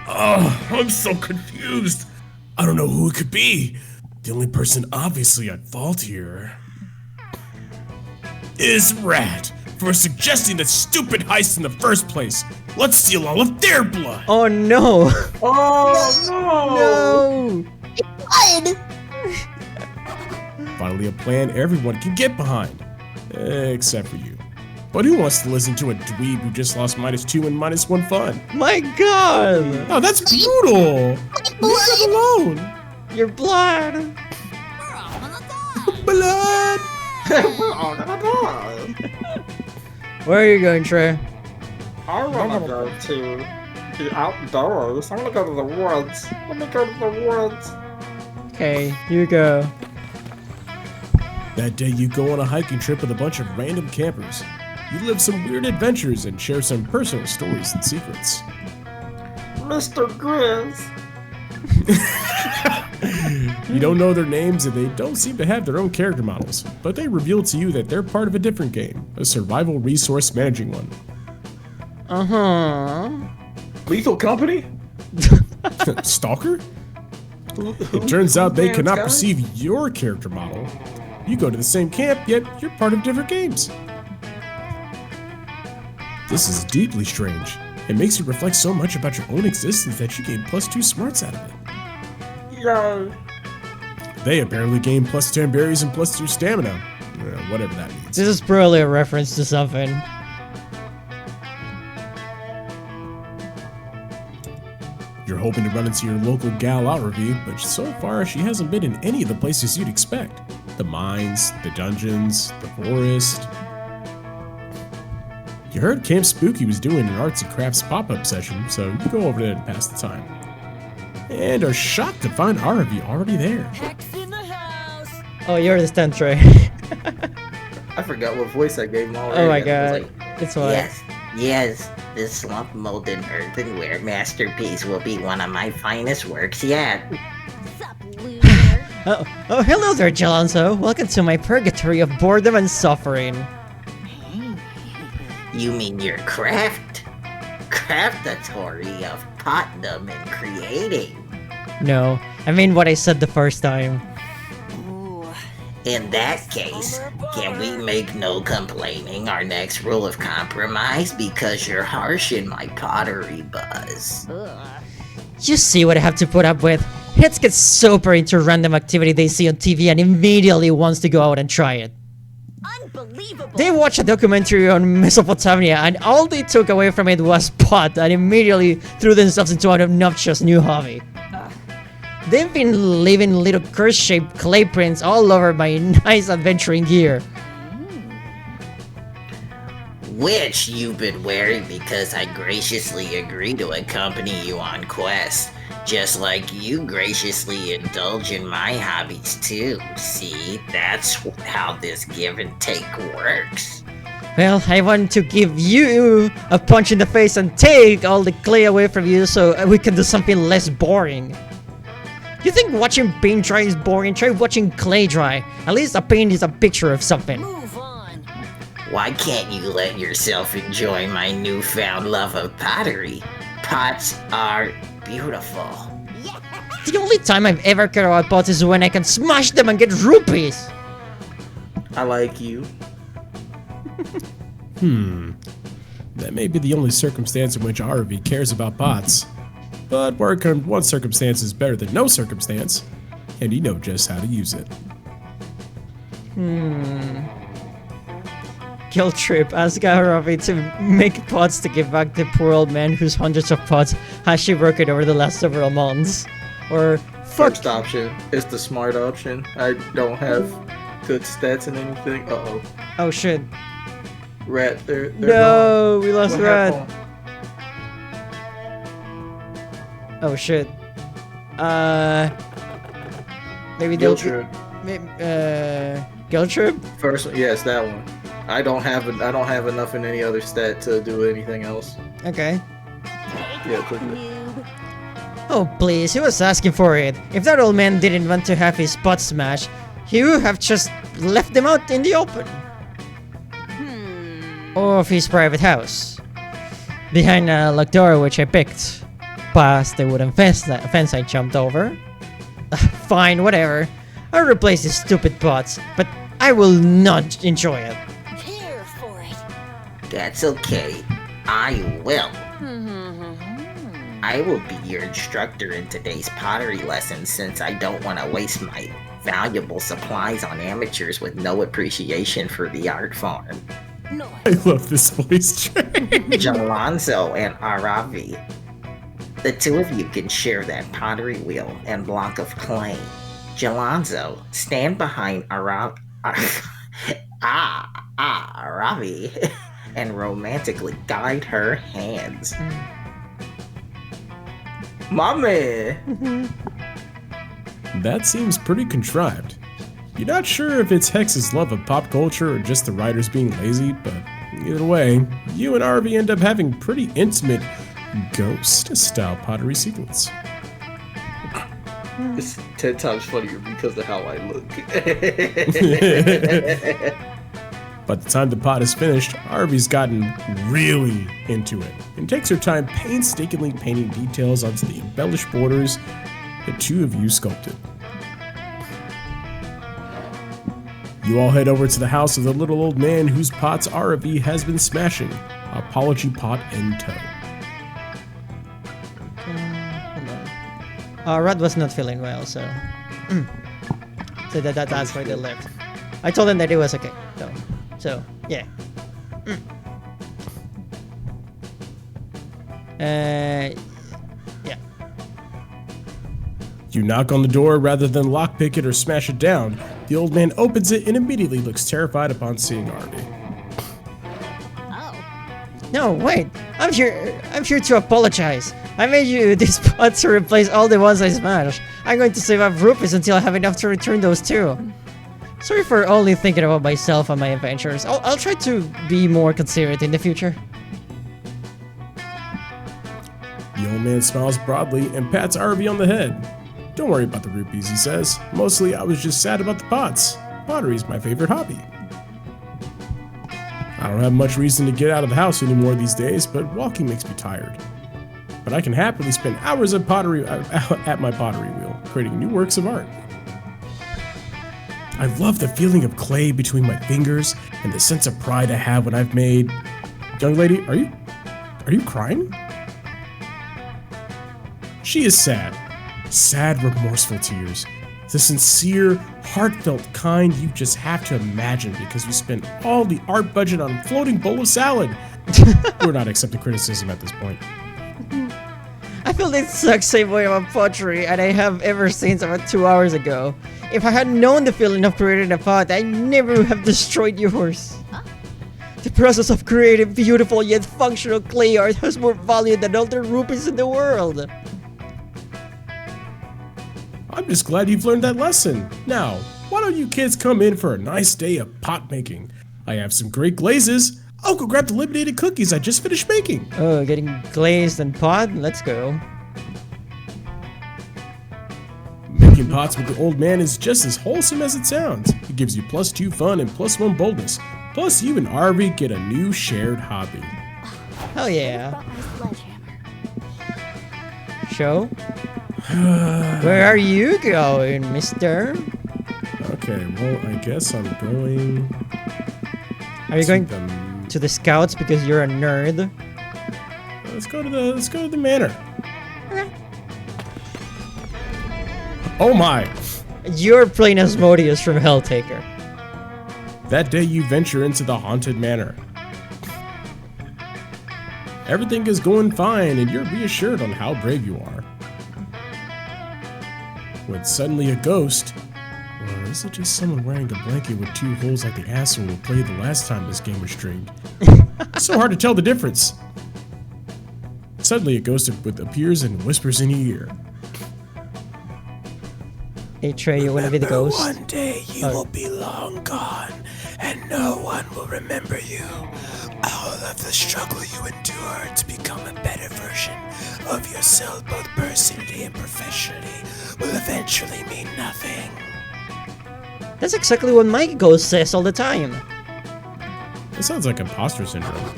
[SPEAKER 10] Oh, I'm so confused. I don't know who it could be. The only person obviously at fault here is Rat. for suggesting that stupid heist in the first place. Let's steal all of their blood.
[SPEAKER 2] Oh no!
[SPEAKER 11] Oh
[SPEAKER 2] No!
[SPEAKER 10] Finally, a plan everyone can get behind. Except for you. But who wants to listen to a dweeb who just lost -2 and -1 fun?
[SPEAKER 2] My god!
[SPEAKER 10] Oh, that's brutal! Leave them alone!
[SPEAKER 2] Your blood!
[SPEAKER 10] Blood!
[SPEAKER 2] Where are you going, Trey?
[SPEAKER 11] I wanna go to the outdoors. I'm gonna go to the woods. Let me go to the woods.
[SPEAKER 2] Okay, you go.
[SPEAKER 10] That day you go on a hiking trip with a bunch of random campers. You live some weird adventures and share some personal stories and secrets.
[SPEAKER 11] Mr. Grizz.
[SPEAKER 10] You don't know their names and they don't seem to have their own character models, but they reveal to you that they're part of a different game, a survival resource managing one.
[SPEAKER 2] Uh-huh.
[SPEAKER 11] Lethal Company?
[SPEAKER 10] Stalker? It turns out they cannot perceive your character model. You go to the same camp, yet you're part of different games. This is deeply strange. It makes you reflect so much about your own existence that you gain +2 smarts out of it.
[SPEAKER 11] Yo.
[SPEAKER 10] They apparently gain +10 berries and +2 stamina. Whatever that means.
[SPEAKER 2] This is probably a reference to something.
[SPEAKER 10] You're hoping to run into your local gal out review, but so far she hasn't been in any of the places you'd expect. The mines, the dungeons, the forest. You heard Camp Spooky was doing an arts and crafts pop-up session, so you go over there to pass the time. And are shocked to find Aravi already there.
[SPEAKER 2] Oh, you're the stunt, Trey.
[SPEAKER 11] I forgot what voice I gave him already.
[SPEAKER 2] Oh my
[SPEAKER 11] I was
[SPEAKER 2] god.
[SPEAKER 11] like,
[SPEAKER 2] It's what?
[SPEAKER 12] Yes, this slump molten earthenware masterpiece will be one of my finest works yet.
[SPEAKER 2] Oh, hello there, Jalonzo. Welcome to my purgatory of boredom and suffering.
[SPEAKER 12] You mean your craftatory of potdom and creating?
[SPEAKER 2] No, I mean what I said the first time.
[SPEAKER 12] In that case, can we make no complaining our next rule of compromise because you're harsh in my pottery buzz?
[SPEAKER 2] You see what I have to put up with? Hits get super into random activity they see on TV and immediately wants to go out and try it. Unbelievable! They watched a documentary on Mesopotamia and all they took away from it was pot and immediately threw themselves into an obnoxious new hobby. They've been leaving little curse-shaped clay prints all over my nice adventuring gear.
[SPEAKER 12] Which you've been wearing because I graciously agreed to accompany you on quests. Just like you graciously indulge in my hobbies too. See, that's how this give and take works.
[SPEAKER 2] Well, I want to give you a punch in the face and take all the clay away from you so we can do something less boring. You think watching paint dry is boring? Try watching clay dry. At least a paint is a picture of something.
[SPEAKER 12] Why can't you let yourself enjoy my newfound love of pottery? Pots are beautiful.
[SPEAKER 2] The only time I've ever cared about pots is when I can smash them and get rupees.
[SPEAKER 11] I like you.
[SPEAKER 10] That may be the only circumstance in which RV cares about pots. But one circumstance is better than no circumstance, and you know just how to use it.
[SPEAKER 2] Guilt trip. Ask Aravi to make pots to give back to the poor old man whose hundreds of pots has she broken over the last several months. Or
[SPEAKER 11] First option is the smart option. I don't have good stats in anything. Uh-oh.
[SPEAKER 2] Oh shit.
[SPEAKER 11] Rat, they're
[SPEAKER 2] No,
[SPEAKER 11] gone.
[SPEAKER 2] we lost
[SPEAKER 11] What
[SPEAKER 2] Rat.
[SPEAKER 11] happened?
[SPEAKER 2] Oh shit. Maybe they'll
[SPEAKER 11] Guilt trip.
[SPEAKER 2] Guilt trip?
[SPEAKER 11] First one, yes, that one. I don't have enough in any other stat to do anything else.
[SPEAKER 2] Okay.
[SPEAKER 11] Yeah, click it.
[SPEAKER 2] Oh please, he was asking for it. If that old man didn't want to have his pot smashed, he would have just left them out in the open. Or of his private house. Behind a locked door which I picked. Past the wooden fence I jumped over. Fine, whatever. I'll replace these stupid pots, but I will not enjoy it.
[SPEAKER 12] That's okay. I will. I will be your instructor in today's pottery lesson since I don't want to waste my valuable supplies on amateurs with no appreciation for the art form.
[SPEAKER 10] I love this voice change.
[SPEAKER 12] Jalonzo and Aravi. The two of you can share that pottery wheel and block of clay. Jalonzo, stand behind Aravi and romantically guide her hands. Mommy!
[SPEAKER 10] That seems pretty contrived. You're not sure if it's Hex's love of pop culture or just the writers being lazy, but either way, you and Arby end up having pretty intimate ghost-style pottery sequence.
[SPEAKER 11] It's 10 times funnier because of how I look.
[SPEAKER 10] By the time the pot is finished, Arby's gotten really into it and takes her time painstakingly painting details onto the embellished borders the two of you sculpted. You all head over to the house of the little old man whose pots RV has been smashing, apology pot in tow.
[SPEAKER 2] Rod was not feeling well, so that's why they left. I told them that it was okay, though. So yeah. Yeah.
[SPEAKER 10] You knock on the door rather than lockpick it or smash it down. The old man opens it and immediately looks terrified upon seeing Arby.
[SPEAKER 2] No, wait. I'm here to apologize. I made you these pots to replace all the ones I smashed. I'm going to save up rupees until I have enough to return those too. Sorry for only thinking about myself and my adventures. I'll try to be more considerate in the future.
[SPEAKER 10] The old man smiles broadly and pats Arby on the head. Don't worry about the rupees, he says. Mostly I was just sad about the pots. Pottery's my favorite hobby. I don't have much reason to get out of the house anymore these days, but walking makes me tired. But I can happily spend hours at my pottery wheel, creating new works of art. I love the feeling of clay between my fingers and the sense of pride I have when I've made... Young lady, are you crying? She is sad. Sad, remorseful tears. The sincere, heartfelt kind you just have to imagine because we spent all the art budget on a floating bowl of salad. We're not accepting criticism at this point.
[SPEAKER 2] I feel the exact same way about pottery, and I have ever since about 2 hours ago. If I had known the feeling of creating a pot, I never would have destroyed yours. The process of creating beautiful yet functional clay art has more value than all the rupees in the world.
[SPEAKER 10] I'm just glad you've learned that lesson. Now, why don't you kids come in for a nice day of pot making? I have some great glazes. I'll go grab the laminated cookies I just finished making.
[SPEAKER 2] Oh, getting glazed and pot? Let's go.
[SPEAKER 10] Making pots with the old man is just as wholesome as it sounds. It gives you +2 fun and +1 boldness. Plus, you and Arby get a new shared hobby.
[SPEAKER 2] Hell yeah. Show? Where are you going, mister?
[SPEAKER 10] Okay, well, I guess I'm going...
[SPEAKER 2] Are you going to the scouts because you're a nerd?
[SPEAKER 10] Let's go to the manor.
[SPEAKER 2] Okay.
[SPEAKER 10] Oh my!
[SPEAKER 2] You're playing Asmodeus from Helltaker.
[SPEAKER 10] That day you venture into the haunted manor. Everything is going fine and you're reassured on how brave you are. When suddenly a ghost, or is it just someone wearing a blanket with 2 holes like the asshole who played the last time this game was streamed? It's so hard to tell the difference. Suddenly a ghost appears and whispers in your ear.
[SPEAKER 2] Hey Trey, you wanna be the ghost?
[SPEAKER 1] One day you will be long gone, and no one will remember you. All of the struggle you endured to become a better version of yourself, both personally and professionally, will eventually mean nothing.
[SPEAKER 2] That's exactly what my ghost says all the time.
[SPEAKER 10] That sounds like imposter syndrome.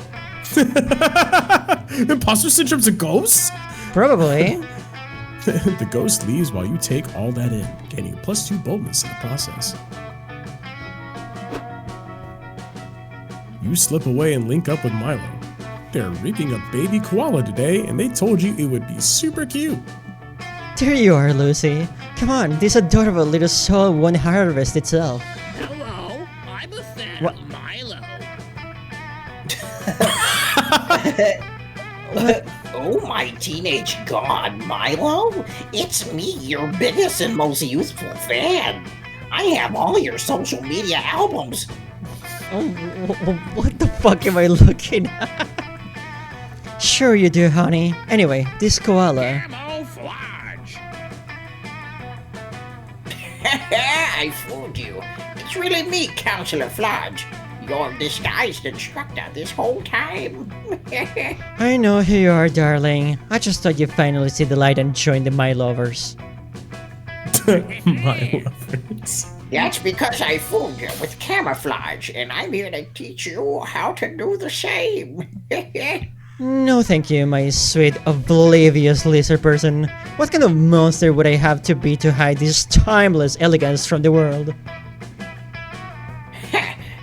[SPEAKER 10] Imposter syndrome's a ghost?
[SPEAKER 2] Probably.
[SPEAKER 10] The ghost leaves while you take all that in, gaining +2 boldness in the process. You slip away and link up with Milo. They're reaping a baby koala today, and they told you it would be super cute.
[SPEAKER 2] There you are, Lucy. Come on, this adorable little soul won't harvest itself.
[SPEAKER 14] Hello, I'm a fan
[SPEAKER 2] What?
[SPEAKER 14] of Milo.
[SPEAKER 12] Oh, my teenage god, Milo! It's me, your biggest and most youthful fan. I have all your social media albums.
[SPEAKER 2] Oh, what the fuck am I looking at? Sure you do, honey. Anyway, this koala.
[SPEAKER 14] Camouflage.
[SPEAKER 12] I fooled you. It's really me, Counselor Flodge. Your disguised instructor this whole time.
[SPEAKER 2] I know who you are, darling. I just thought you'd finally see the light and join the My Lovers.
[SPEAKER 10] My lovers.
[SPEAKER 12] That's because I fooled you with camouflage, and I'm here to teach you how to do the same.
[SPEAKER 2] No thank you, my sweet, oblivious lizard person. What kind of monster would I have to be to hide this timeless elegance from the world?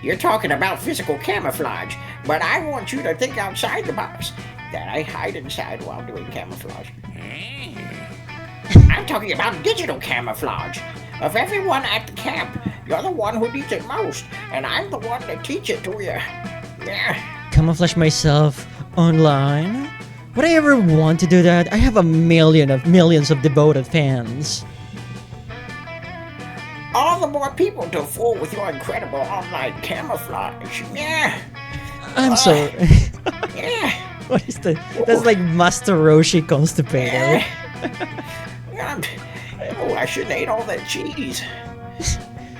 [SPEAKER 12] You're talking about physical camouflage, but I want you to think outside the box that I hide inside while doing camouflage. I'm talking about digital camouflage. Of everyone at the camp, you're the one who needs it most, and I'm the one to teach it to you. Yeah.
[SPEAKER 2] Camouflage myself online? Would I ever want to do that? I have millions of devoted fans.
[SPEAKER 12] All the more people to fool with your incredible online camouflage. Yeah.
[SPEAKER 2] I'm sorry.
[SPEAKER 12] Yeah.
[SPEAKER 2] What is that? That's like Master Roshi constipated.
[SPEAKER 12] Oh, I shouldn't have ate all that cheese.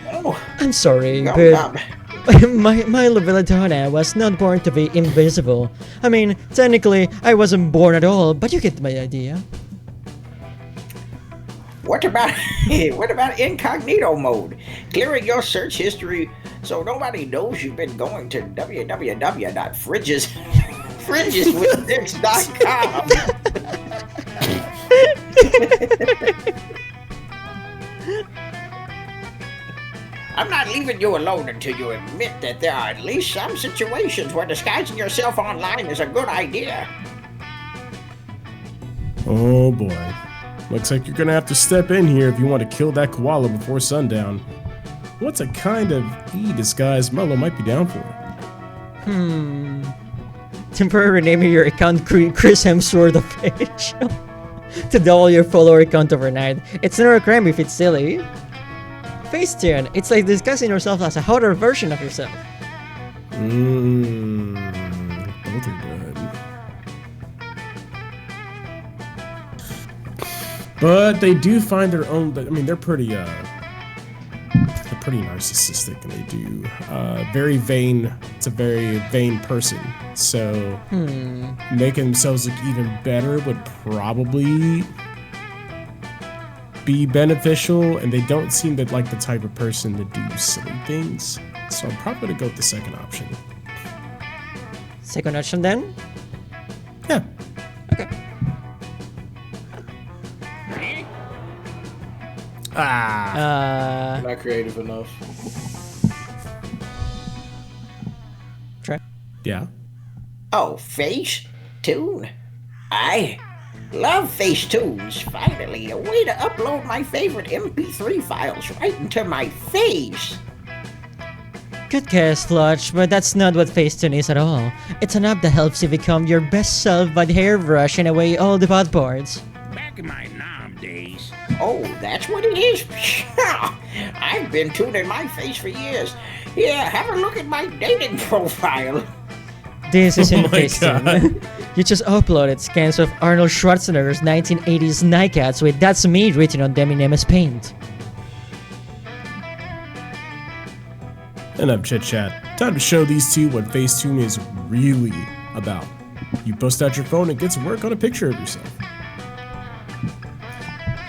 [SPEAKER 12] Oh.
[SPEAKER 2] I'm sorry,
[SPEAKER 12] Yum,
[SPEAKER 2] but
[SPEAKER 12] yum.
[SPEAKER 2] Milo Villadona was not born to be invisible. I mean, technically, I wasn't born at all, but you get my idea.
[SPEAKER 12] What about incognito mode? Clearing your search history so nobody knows you've been going to www.fridgeswithdicks.com. I'm not leaving you alone until you admit that there are at least some situations where disguising yourself online is a good idea.
[SPEAKER 10] Oh boy. Looks like you're gonna have to step in here if you want to kill that koala before sundown. What's a kind of disguise Milo might be down for?
[SPEAKER 2] Temporarily renaming your account Chris Hemsworth official to double your follower count overnight. It's not a crime if it's silly. Facetune, it's like disguising yourself as a hotter version of yourself.
[SPEAKER 10] Both are good. But they do find their own. I mean, they're pretty narcissistic, and they do very vain. It's a very vain person. So making themselves look even better would probably be beneficial, and they don't seem to like the type of person to do silly things. So I'm probably gonna go with the second option.
[SPEAKER 2] Second option then?
[SPEAKER 10] Yeah.
[SPEAKER 2] Okay.
[SPEAKER 11] Not creative enough.
[SPEAKER 2] Try.
[SPEAKER 10] Yeah.
[SPEAKER 12] Oh, Facetune. I love Facetunes. Finally, a way to upload my favorite MP3 files right into my face.
[SPEAKER 2] Good guess, Flutch, but that's not what Facetune is at all. It's an app that helps you become your best self by hairbrushing away all the bad parts.
[SPEAKER 14] Back in my nom days.
[SPEAKER 12] Oh, that's what it is? I've been tuning my face for years. Yeah, have a look at my dating profile.
[SPEAKER 2] This isn't
[SPEAKER 10] my
[SPEAKER 2] Facetune. You just uploaded scans of Arnold Schwarzenegger's 1980s Nike ads with "That's me" written on them in MS Paint.
[SPEAKER 10] Enough chit chat. Time to show these two what Facetune is really about. You bust out your phone and get to work on a picture of yourself.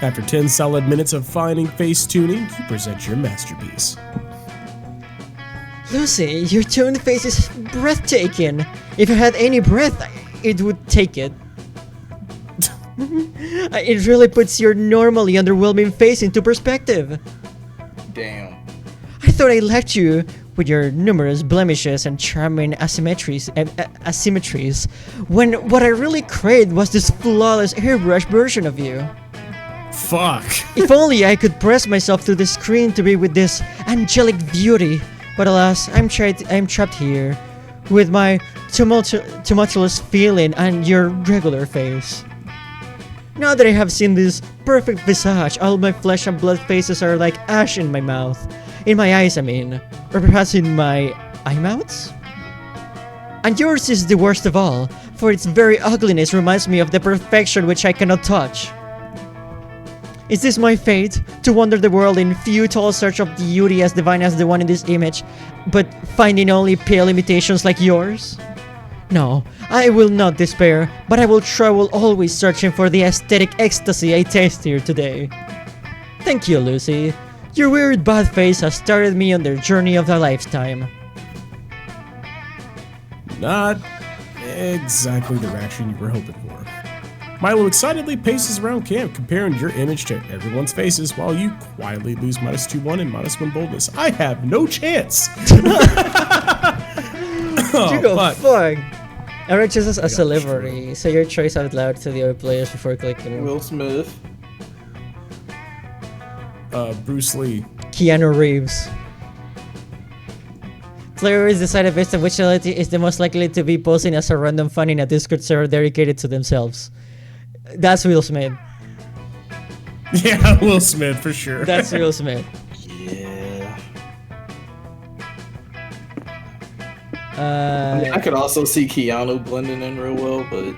[SPEAKER 10] After 10 solid minutes of finding Facetuning, you present your masterpiece.
[SPEAKER 2] Lucy, your tuned face is breathtaking. If you had any breath, it would take it. It really puts your normally underwhelming face into perspective.
[SPEAKER 11] Damn.
[SPEAKER 2] I thought I liked you with your numerous blemishes and charming asymmetries, when what I really craved was this flawless airbrush version of you.
[SPEAKER 10] Fuck.
[SPEAKER 2] If only I could press myself through the screen to be with this angelic beauty, but alas, I'm trapped here with my tumultuous feeling and your regular face. Now that I have seen this perfect visage, all my flesh and blood faces are like ash in my mouth. In my eyes, I mean. Or perhaps in my eye-mouths? And yours is the worst of all, for its very ugliness reminds me of the perfection which I cannot touch. Is this my fate, to wander the world in futile search of beauty as divine as the one in this image, but finding only pale imitations like yours? No, I will not despair, but I will travel always searching for the aesthetic ecstasy I taste here today. Thank you, Lucy. Your weird bad face has started me on the journey of a lifetime.
[SPEAKER 10] Not exactly the reaction you were hoping for. Milo excitedly paces around camp, comparing your image to everyone's faces, while you quietly lose -2-1 and -1 boldness. I have no chance!
[SPEAKER 2] You go fuck! Eric chooses a celebrity. Say your choice out loud to the other players before clicking.
[SPEAKER 11] Will Smith.
[SPEAKER 10] Bruce Lee.
[SPEAKER 2] Keanu Reeves. Players decide based on which celebrity is the most likely to be posing as a random fan in a Discord server dedicated to themselves. That's Will Smith.
[SPEAKER 10] Yeah, Will Smith for sure.
[SPEAKER 2] That's Will Smith.
[SPEAKER 11] Yeah.
[SPEAKER 2] I
[SPEAKER 11] could also see Keanu blending in real well, but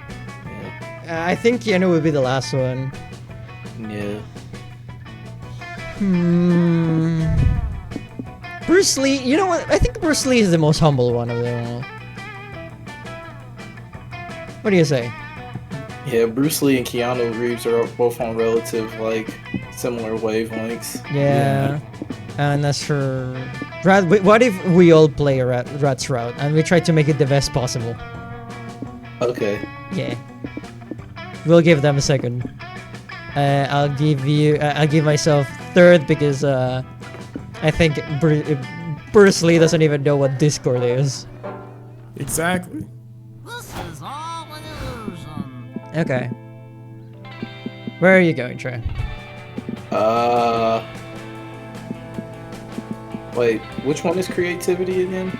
[SPEAKER 11] yeah.
[SPEAKER 2] I think Keanu would be the last one.
[SPEAKER 11] Yeah.
[SPEAKER 2] Bruce Lee, you know what? I think Bruce Lee is the most humble one of them all. What do you say?
[SPEAKER 11] Yeah, Bruce Lee and Keanu Reeves are both on relative, similar wavelengths.
[SPEAKER 2] Yeah. And as for what if we all play a Rat's route and we try to make it the best possible?
[SPEAKER 11] Okay.
[SPEAKER 2] Yeah. We'll give them a second. I'll give myself third because I think Bruce Lee doesn't even know what Discord is.
[SPEAKER 10] Exactly.
[SPEAKER 14] This is all an illusion.
[SPEAKER 2] Okay. Where are you going, Trey?
[SPEAKER 11] Wait, which one is creativity again?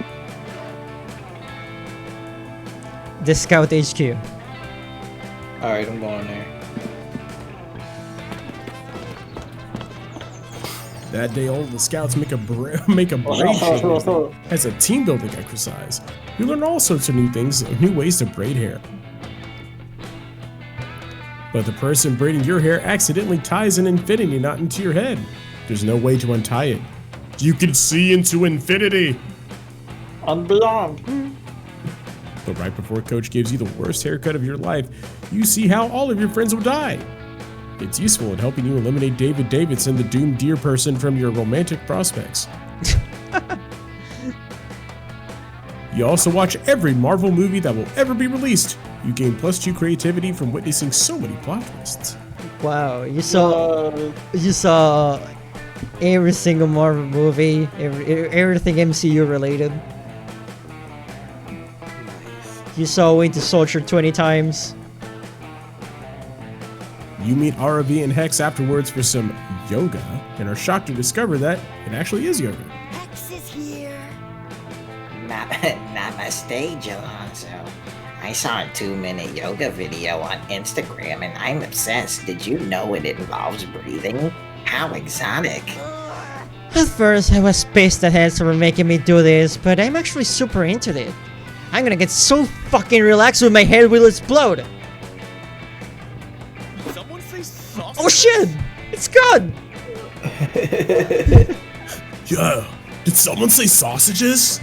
[SPEAKER 2] The Scout HQ.
[SPEAKER 11] Alright, I'm going there.
[SPEAKER 10] That day, all the scouts make a braid change as a team building exercise. You learn all sorts of new things, new ways to braid hair. But the person braiding your hair accidentally ties an infinity knot into your head. There's no way to untie it. You can see into infinity!
[SPEAKER 11] And beyond.
[SPEAKER 10] But right before Coach gives you the worst haircut of your life, you see how all of your friends will die. It's useful in helping you eliminate David Davidson, the doomed deer person, from your romantic prospects. You also watch every Marvel movie that will ever be released. You gain +2 creativity from witnessing so many plot twists.
[SPEAKER 2] Wow, you saw every single Marvel movie, everything MCU related. You saw Winter Soldier 20 times.
[SPEAKER 10] You meet RV and Hex afterwards for some yoga, and are shocked to discover that it actually is yoga.
[SPEAKER 12] Hex is here. Namaste, Jalonzo. I saw a 2-minute yoga video on Instagram and I'm obsessed. Did you know it involves breathing? How exotic.
[SPEAKER 2] At first, I was pissed at heads for making me do this, but I'm actually super into it. I'm gonna get so fucking relaxed with my head will explode.
[SPEAKER 14] Someone say sausage?
[SPEAKER 2] Oh shit! It's good!
[SPEAKER 10] Yeah, did someone say sausages?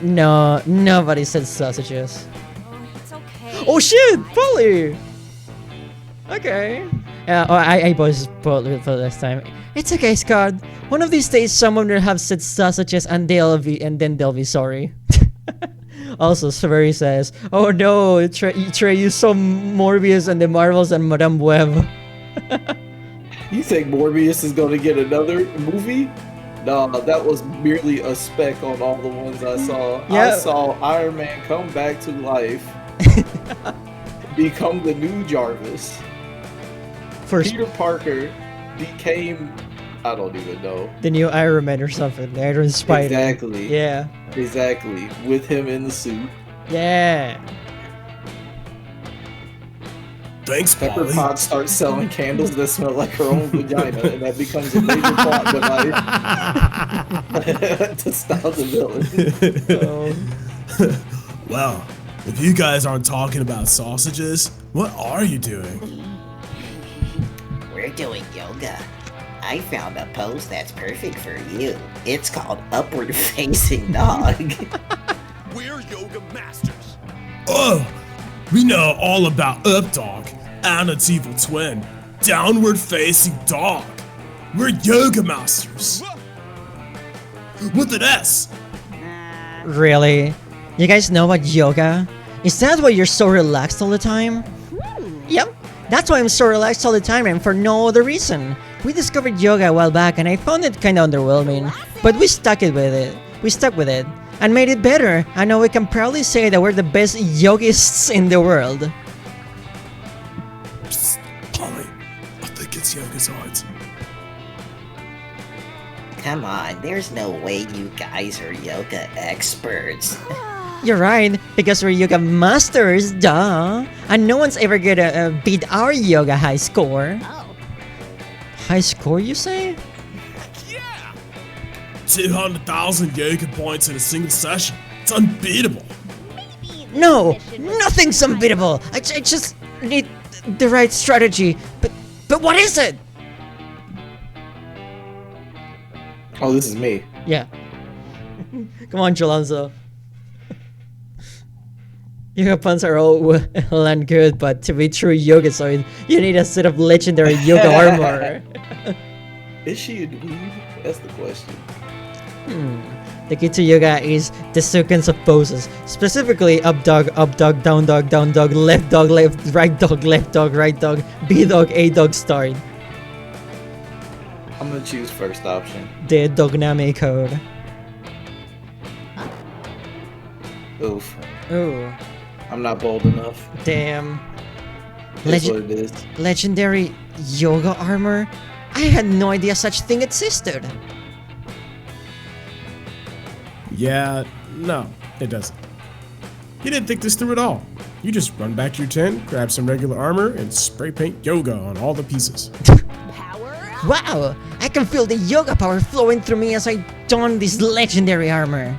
[SPEAKER 2] No, nobody said sausages.
[SPEAKER 9] It's okay.
[SPEAKER 2] Oh shit! Polly! Okay. I was Polly for this time. It's okay, Scott. One of these days someone will have said sausages and then they'll be sorry. Also, Swery says, "Oh no, Trey, you saw Morbius and the Marvels and Madame Web."
[SPEAKER 11] You think Morbius is gonna get another movie? No, that was merely a speck on all the ones I saw.
[SPEAKER 2] Yeah.
[SPEAKER 11] I saw Iron Man come back to life, become the new Jarvis. Peter Parker became, I don't even know.
[SPEAKER 2] The new Iron Man or something. The Iron Spider.
[SPEAKER 11] Exactly.
[SPEAKER 2] Yeah.
[SPEAKER 11] Exactly. With him in the suit.
[SPEAKER 2] Yeah.
[SPEAKER 10] Thanks,
[SPEAKER 11] Pepper
[SPEAKER 10] Polly.
[SPEAKER 11] Potts starts selling candles that smell like her own vagina, and that becomes a major plot device to stop the villain.
[SPEAKER 10] Well, if you guys aren't talking about sausages, what are you doing?
[SPEAKER 12] We're doing yoga. I found a pose that's perfect for you. It's called Upward Facing Dog.
[SPEAKER 1] We're yoga masters.
[SPEAKER 10] Oh, we know all about Up Dog and its evil twin, Downward Facing Dog. We're yoga masters. With an S.
[SPEAKER 2] Really? You guys know about yoga? Is that why you're so relaxed all the time? Yep. That's why I'm so relaxed all the time and for no other reason. We discovered yoga a while back and I found it kinda underwhelming, but we stuck with it and made it better, and now we can proudly say that we're the best yogists in the world.
[SPEAKER 10] Psst, Polly, I think it's yoga's odds.
[SPEAKER 12] Come on, there's no way you guys are yoga experts.
[SPEAKER 2] You're right, because we're yoga masters, duh. And no one's ever gonna beat our yoga high score. High score, you say?
[SPEAKER 10] 200,000 yoga points in a single session. It's unbeatable.
[SPEAKER 2] No, nothing's unbeatable. I just need the right strategy. But what is it?
[SPEAKER 11] Oh, this is me.
[SPEAKER 2] Yeah. Come on, Jolonzo. Yoga puns are all well and good, but to be true yogazoid, you need a set of legendary yoga armor.
[SPEAKER 11] Is she a dweeb? That's the question.
[SPEAKER 2] The key to yoga is the sequence of poses, specifically up dog, down dog, left dog, right dog, right dog, B dog, A dog, start.
[SPEAKER 11] I'm gonna choose first option.
[SPEAKER 2] The Dognami code.
[SPEAKER 11] Oof.
[SPEAKER 2] Ooh.
[SPEAKER 11] I'm not bold enough.
[SPEAKER 2] Damn.
[SPEAKER 11] That's what it is.
[SPEAKER 2] Legendary yoga armor? I had no idea such thing existed.
[SPEAKER 10] Yeah, no, it doesn't. You didn't think this through at all. You just run back to your tent, grab some regular armor, and spray paint yoga on all the pieces.
[SPEAKER 2] Wow! I can feel the yoga power flowing through me as I don this legendary armor.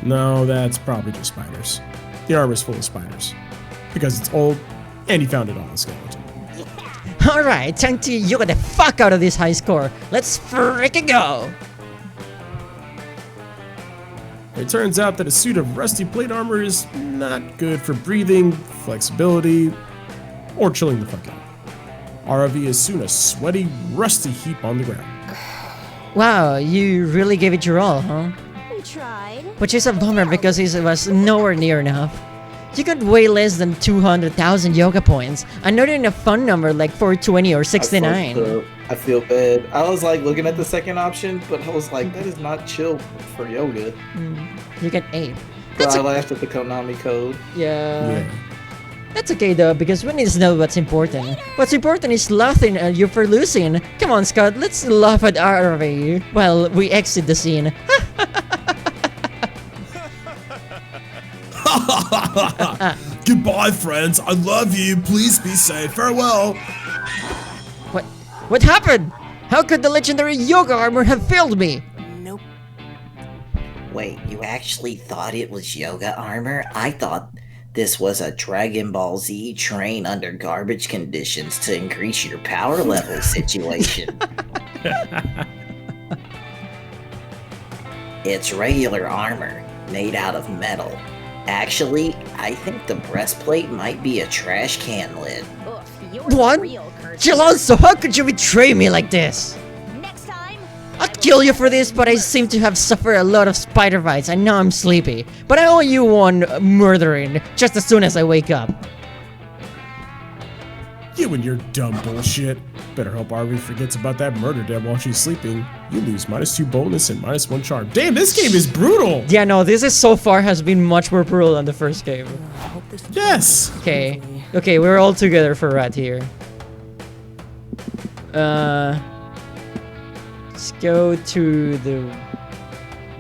[SPEAKER 10] No, that's probably just spiders. The armor's full of spiders. Because it's old, and he found it on a skeleton.
[SPEAKER 2] Alright, time to yoga the fuck out of this high score. Let's freaking go!
[SPEAKER 10] It turns out that a suit of rusty plate armor is not good for breathing, flexibility, or chilling the fuck out. ROV is soon a sweaty, rusty heap on the ground.
[SPEAKER 2] Wow, you really gave it your all, huh?
[SPEAKER 4] We tried.
[SPEAKER 2] Which is a bummer because it was nowhere near enough. You got way less than 200,000 yoga points, and not even a fun number like 420 or 69.
[SPEAKER 11] I feel bad. I was like looking at the second option, but I was like, that is not chill for yoga.
[SPEAKER 2] You get 8.
[SPEAKER 11] But I laughed at the Konami code.
[SPEAKER 2] Yeah. That's okay though, because we need to know what's important. What's important is laughing at you for losing. Come on, Scott, let's laugh at RV while we exit the scene.
[SPEAKER 10] Goodbye, friends. I love you. Please be safe. Farewell.
[SPEAKER 2] What happened? How could the legendary yoga armor have failed me?
[SPEAKER 12] Nope. Wait, you actually thought it was yoga armor? I thought this was a Dragon Ball Z train under garbage conditions to increase your power level situation. It's regular armor, made out of metal. Actually, I think the breastplate might be a trash can lid.
[SPEAKER 2] What? Gelonzo, how could you betray me like this?
[SPEAKER 4] Next time.
[SPEAKER 2] I'd kill you for this, but I seem to have suffered a lot of spider bites and now I'm sleepy. But I owe you one murdering just as soon as I wake up.
[SPEAKER 10] You and your dumb bullshit. Better hope Arby forgets about that murder debt while she's sleeping. You lose -2 boldness and -1 charm. Damn, this game is brutal!
[SPEAKER 2] Yeah, no, this is so far has been much more brutal than the first game.
[SPEAKER 10] Yes!
[SPEAKER 2] Okay. Okay, we're all together for Rat here. Let's go to the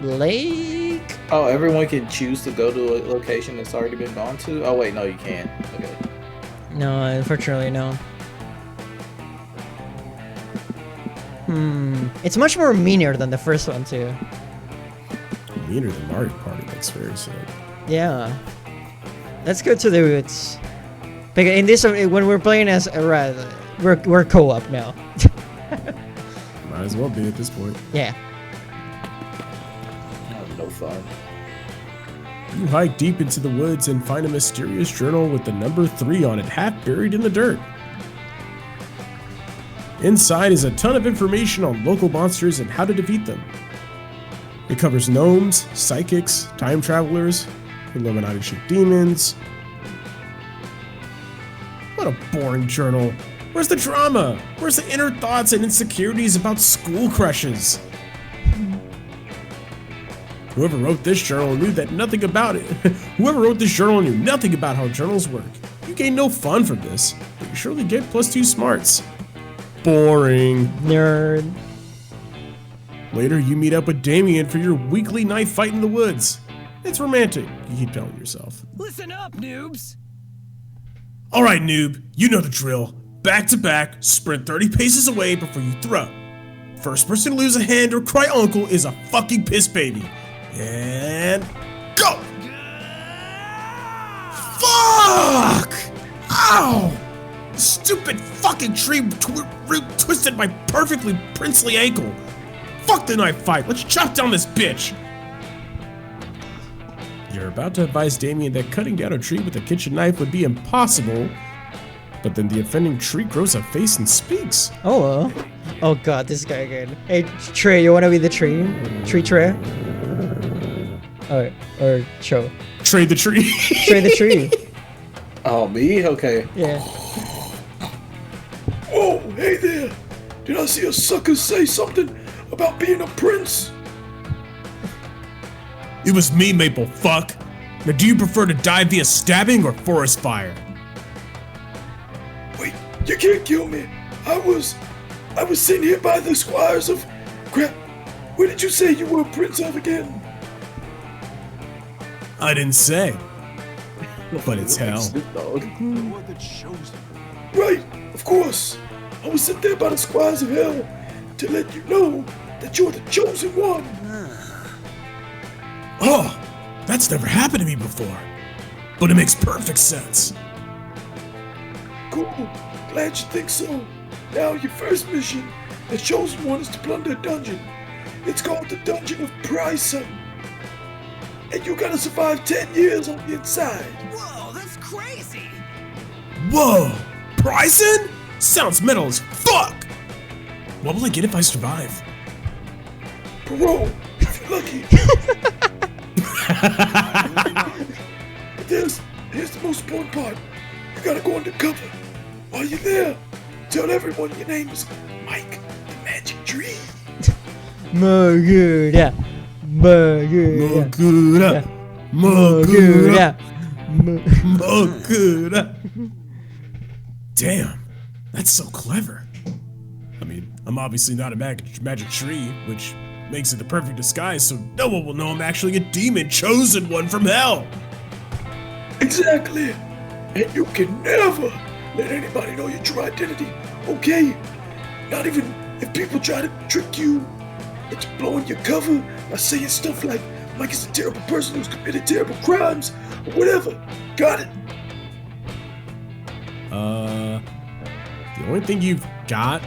[SPEAKER 2] lake?
[SPEAKER 11] Oh, everyone can choose to go to a location that's already been gone to? Oh, wait, no, you can't. Okay.
[SPEAKER 2] No, unfortunately, no. It's much more meaner than the first one, too.
[SPEAKER 10] Meaner than Mario Party, that's very sad.
[SPEAKER 2] Yeah. Let's go to the woods. Because in this, when we're playing as a Rat, we're co-op now.
[SPEAKER 10] Might as well be at this point.
[SPEAKER 2] Yeah.
[SPEAKER 11] No fun.
[SPEAKER 10] You hike deep into the woods and find a mysterious journal with the number 3 on it, half buried in the dirt. Inside is a ton of information on local monsters and how to defeat them. It covers gnomes, psychics, time travelers, Illuminati-shaped demons. What a boring journal. Where's the drama? Where's the inner thoughts and insecurities about school crushes? Whoever wrote this journal knew that nothing about it. Whoever wrote this journal knew nothing about how journals work. You gain no fun from this, but you surely get +2 smarts. Boring.
[SPEAKER 2] Nerd.
[SPEAKER 10] Later, you meet up with Damien for your weekly night fight in the woods. It's romantic, you keep telling yourself.
[SPEAKER 14] Listen up, noobs!
[SPEAKER 10] Alright, noob, you know the drill. Back to back, sprint 30 paces away before you throw. First person to lose a hand or cry uncle is a fucking piss baby. And go! Fuck! Ow! Stupid fucking tree root twisted my perfectly princely ankle. Fuck the knife fight, let's chop down this bitch! You're about to advise Damien that cutting down a tree with a kitchen knife would be impossible, but then the offending tree grows a face and speaks.
[SPEAKER 2] Oh, oh god, this guy again. Hey, Trey, you wanna be the tree? Tree Trey? Or Cho?
[SPEAKER 10] Trade the tree.
[SPEAKER 2] Trey the tree.
[SPEAKER 11] Oh, me? Okay.
[SPEAKER 2] Yeah.
[SPEAKER 15] Oh, hey there! Did I see a sucker say something about being a prince?
[SPEAKER 10] It was me, Maple, fuck. Now do you prefer to die via stabbing or forest fire?
[SPEAKER 15] Wait, you can't kill me. I was sent here by the squires of... Crap, where did you say you were a prince of again?
[SPEAKER 10] I didn't say. But it's hell.
[SPEAKER 15] Right, of course. I was sent there by the squires of hell to let you know that you're the chosen one.
[SPEAKER 10] Oh, that's never happened to me before. But it makes perfect sense.
[SPEAKER 15] Cool, glad you think so. Now your first mission, the chosen one, is to plunder a dungeon. It's called the Dungeon of Prison. And you gotta survive 10 years on the inside.
[SPEAKER 14] Whoa, that's crazy!
[SPEAKER 10] Whoa! Prison? Sounds metal as fuck! What will I get if I survive?
[SPEAKER 15] Parole, if you're lucky. Here's the most important part. You gotta go undercover. While you're there, tell everyone your name is Mike the Magic Tree.
[SPEAKER 2] Magura. Magura.
[SPEAKER 10] Magura. Magura. Damn, that's so clever. I mean, I'm obviously not a magic tree, which makes it the perfect disguise, so no one will know I'm actually a demon chosen one from hell.
[SPEAKER 15] Exactly. And you can never let anybody know your true identity, okay? Not even if people try to trick you. It's blowing your cover by saying stuff like Mike is a terrible person who's committed terrible crimes, or whatever. Got it?
[SPEAKER 10] The only thing you've got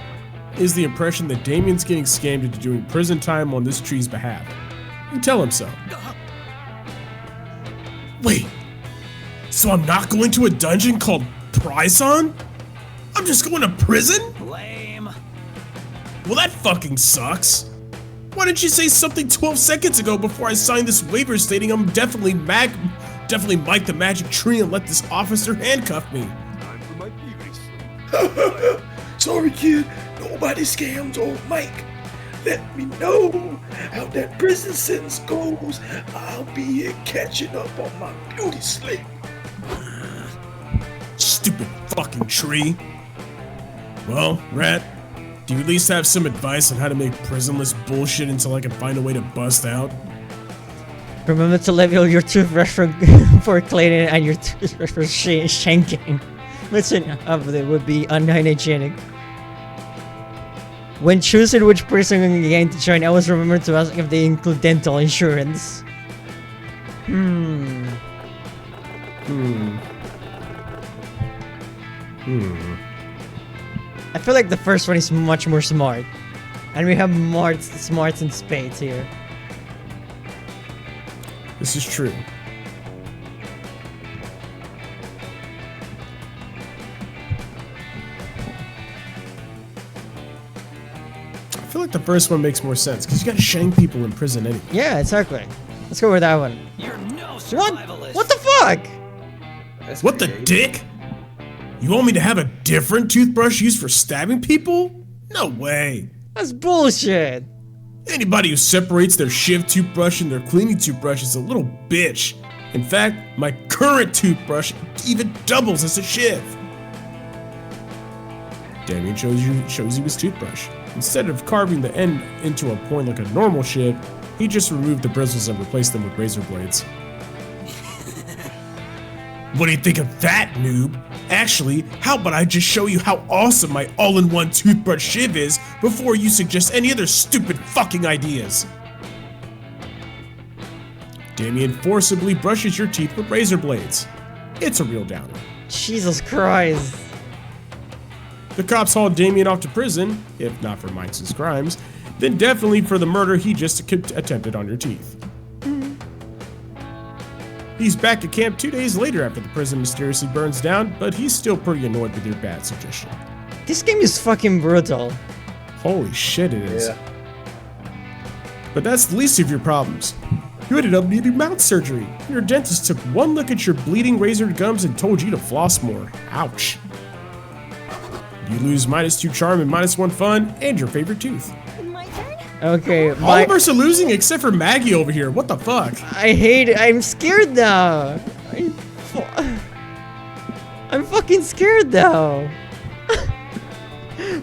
[SPEAKER 10] is the impression that Damien's getting scammed into doing prison time on this tree's behalf. You tell him so. Wait, so I'm not going to a dungeon called Prison? I'm just going to prison?
[SPEAKER 14] Lame.
[SPEAKER 10] Well, that fucking sucks. Why didn't you say something 12 seconds ago before I signed this waiver stating I'm definitely Mike the Magic Tree and let this officer handcuff me?
[SPEAKER 15] Sorry, kid. Nobody scams old Mike. Let me know how that prison sentence goes. I'll be here catching up on my beauty sleep.
[SPEAKER 10] Stupid fucking tree. Well, Rat, do you at least have some advice on how to make prisonless bullshit until I can find a way to bust out?
[SPEAKER 2] Remember to level your toothbrush for cleaning and your toothbrush for shanking. Listen, it would be unhygienic. When choosing which prison gang to join, I always remember to ask if they include dental insurance. I feel like the first one is much more smart. And we have more smarts and spades here.
[SPEAKER 10] This is true. I feel like the first one makes more sense because you gotta shank people in prison anyway.
[SPEAKER 2] Yeah, exactly. Let's go with that one.
[SPEAKER 14] You're no survivalist.
[SPEAKER 2] What the fuck?
[SPEAKER 10] What the dick? You want me to have a different toothbrush used for stabbing people? No way.
[SPEAKER 2] That's bullshit.
[SPEAKER 10] Anybody who separates their shiv toothbrush and their cleaning toothbrush is a little bitch. In fact, my current toothbrush even doubles as a shiv. Damien shows you his toothbrush. Instead of carving the end into a point like a normal shiv, he just removed the bristles and replaced them with razor blades. What do you think of that, noob? Actually, how about I just show you how awesome my all-in-one toothbrush shiv is before you suggest any other stupid fucking ideas. Damien forcibly brushes your teeth with razor blades. It's a real downer.
[SPEAKER 2] Jesus Christ.
[SPEAKER 10] The cops hauled Damien off to prison, if not for Mike's crimes, then definitely for the murder he just attempted on your teeth. He's back at camp 2 days later after the prison mysteriously burns down, but he's still pretty annoyed with your bad suggestion.
[SPEAKER 2] This game is fucking brutal.
[SPEAKER 10] Holy shit, it is.
[SPEAKER 11] Yeah.
[SPEAKER 10] But that's the least of your problems. You ended up needing mouth surgery. Your dentist took one look at your bleeding razored gums and told you to floss more. Ouch. You lose -2 charm and -1 fun and your favorite tooth.
[SPEAKER 2] Okay,
[SPEAKER 10] All of us are losing except for Maggie over here. What the fuck?
[SPEAKER 2] I hate it. I'm scared now. I'm fucking scared now.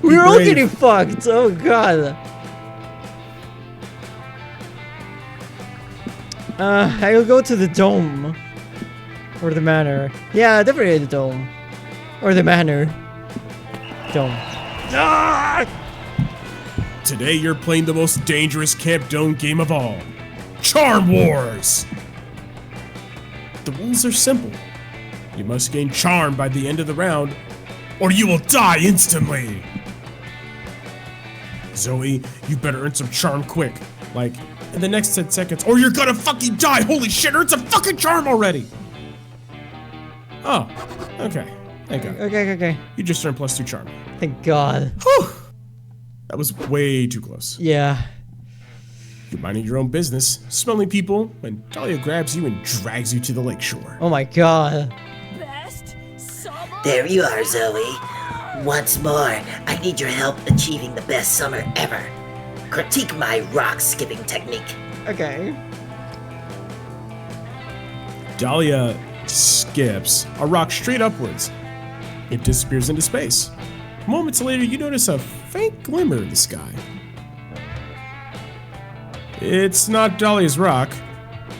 [SPEAKER 2] We're all getting fucked. Oh god. I'll go to the dome. Or the manor. Yeah, definitely the dome. Or the manor. Dome. Ah!
[SPEAKER 10] Today you're playing the most dangerous Camp Dome game of all. Charm Wars! The rules are simple. You must gain charm by the end of the round, or you will die instantly! Zoe, you better earn some charm quick. Like, in the next 10 seconds, or you're gonna fucking die! Holy shit, earn some fucking charm already! Oh, okay. Thank God.
[SPEAKER 2] Okay.
[SPEAKER 10] You just earned +2 charm.
[SPEAKER 2] Thank God.
[SPEAKER 10] Whew! That was way too close.
[SPEAKER 2] Yeah.
[SPEAKER 10] You're minding your own business, smelling people, when Dahlia grabs you and drags you to the lakeshore.
[SPEAKER 2] Oh my god.
[SPEAKER 12] There you are, Zoe. Once more, I need your help achieving the best summer ever. Critique my rock skipping technique.
[SPEAKER 2] Okay.
[SPEAKER 10] Dahlia skips a rock straight upwards. It disappears into space. Moments later, you notice a faint glimmer in the sky. It's not Dahlia's rock,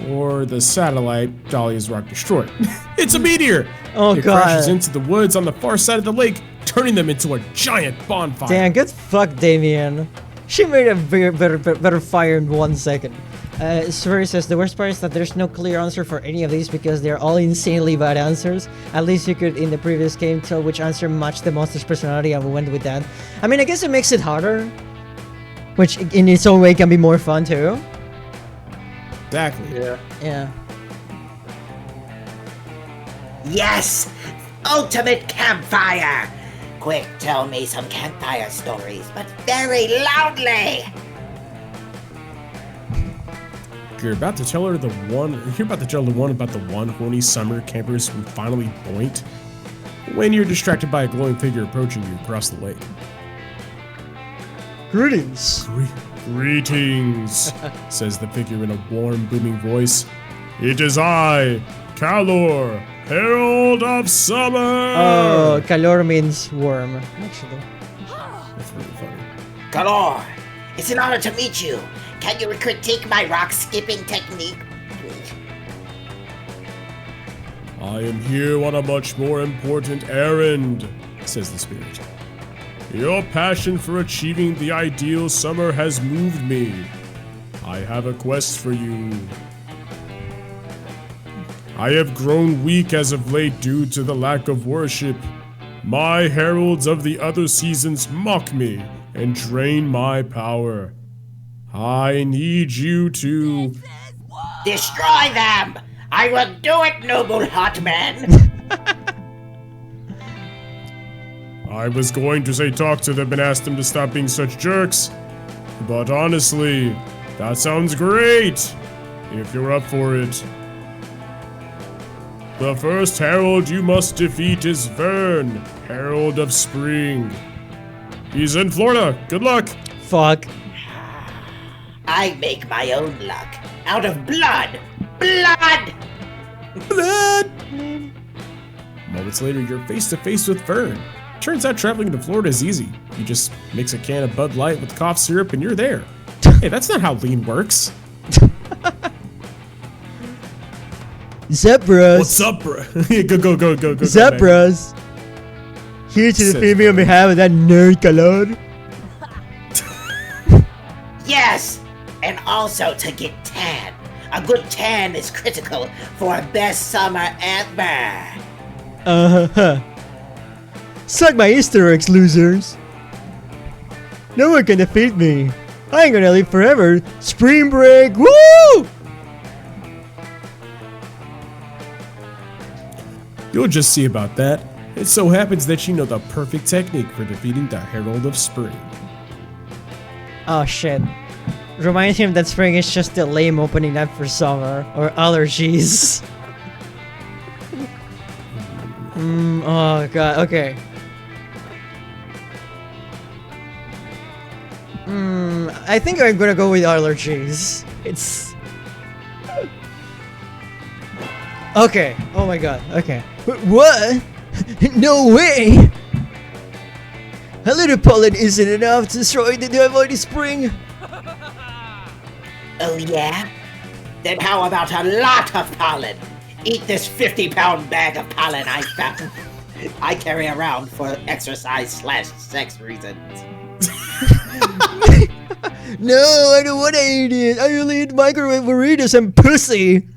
[SPEAKER 10] or the satellite Dahlia's rock destroyed. It's a meteor!
[SPEAKER 2] Oh
[SPEAKER 10] it
[SPEAKER 2] god.
[SPEAKER 10] crashes into the woods on the far side of the lake, turning them into a giant bonfire.
[SPEAKER 2] Damn, good fuck, Damien. She made a better fire in 1 second. Swery says, the worst part is that there's no clear answer for any of these because they're all insanely bad answers. At least you could, in the previous game, tell which answer matched the monster's personality and we went with that. I mean, I guess it makes it harder. Which, in its own way, can be more fun, too.
[SPEAKER 10] Exactly.
[SPEAKER 2] Yeah.
[SPEAKER 12] Yes! Ultimate campfire! Quick, tell me some campfire stories, but very loudly!
[SPEAKER 10] You're about to tell the one about the one horny summer campers who finally boinked. when you're distracted by a glowing figure approaching you across the lake.
[SPEAKER 2] Greetings.
[SPEAKER 10] Greetings, says the figure in a warm, booming voice. It is I, Calor, Herald of Summer!
[SPEAKER 2] Oh, calor means warm, actually.
[SPEAKER 10] That's really funny.
[SPEAKER 12] Galore, it's an honor to meet you. Can you critique my rock skipping technique?
[SPEAKER 10] I am here on a much more important errand, says the spirit. Your passion for achieving the ideal summer has moved me. I have a quest for you. I have grown weak as of late due to the lack of worship. My heralds of the other seasons mock me and drain my power. I need you to...
[SPEAKER 12] Destroy them! I will do it, noble hot man!
[SPEAKER 10] I was going to say talk to them and ask them to stop being such jerks, but honestly, that sounds great, if you're up for it. The first herald you must defeat is Vern, Herald of Spring. He's in Florida. Good luck.
[SPEAKER 2] Fuck.
[SPEAKER 12] I make my own luck. Out of blood! Blood!
[SPEAKER 10] Blood! Moments later, you're face to face with Vern. Turns out traveling to Florida is easy. You just mix a can of Bud Light with cough syrup and you're there. Hey, that's not how lean works.
[SPEAKER 2] Zebras.
[SPEAKER 10] What's up, bro? Go.
[SPEAKER 2] Zebras. Here to defeat me on behalf of that nerd Calor.
[SPEAKER 12] Yes! And also to get tan. A good tan is critical for best summer ever.
[SPEAKER 2] Uh-huh. Suck my Easter eggs, losers. No one can defeat me. I ain't gonna live forever. Spring break, woo!
[SPEAKER 10] You'll just see about that. It so happens that you know the perfect technique for defeating the Herald of Spring.
[SPEAKER 2] Oh shit. Reminds him that spring is just a lame opening night for summer, or allergies. Oh god, okay. I think I'm gonna go with allergies. It's... Okay, oh my god, okay. What? No way! A little pollen isn't enough to destroy the Divinity Spring!
[SPEAKER 12] Oh yeah? Then how about a lot of pollen? Eat this 50-pound bag of pollen I found. I carry around for exercise/sex reasons.
[SPEAKER 2] No, I don't want to eat it. I only eat microwave burritos and pussy.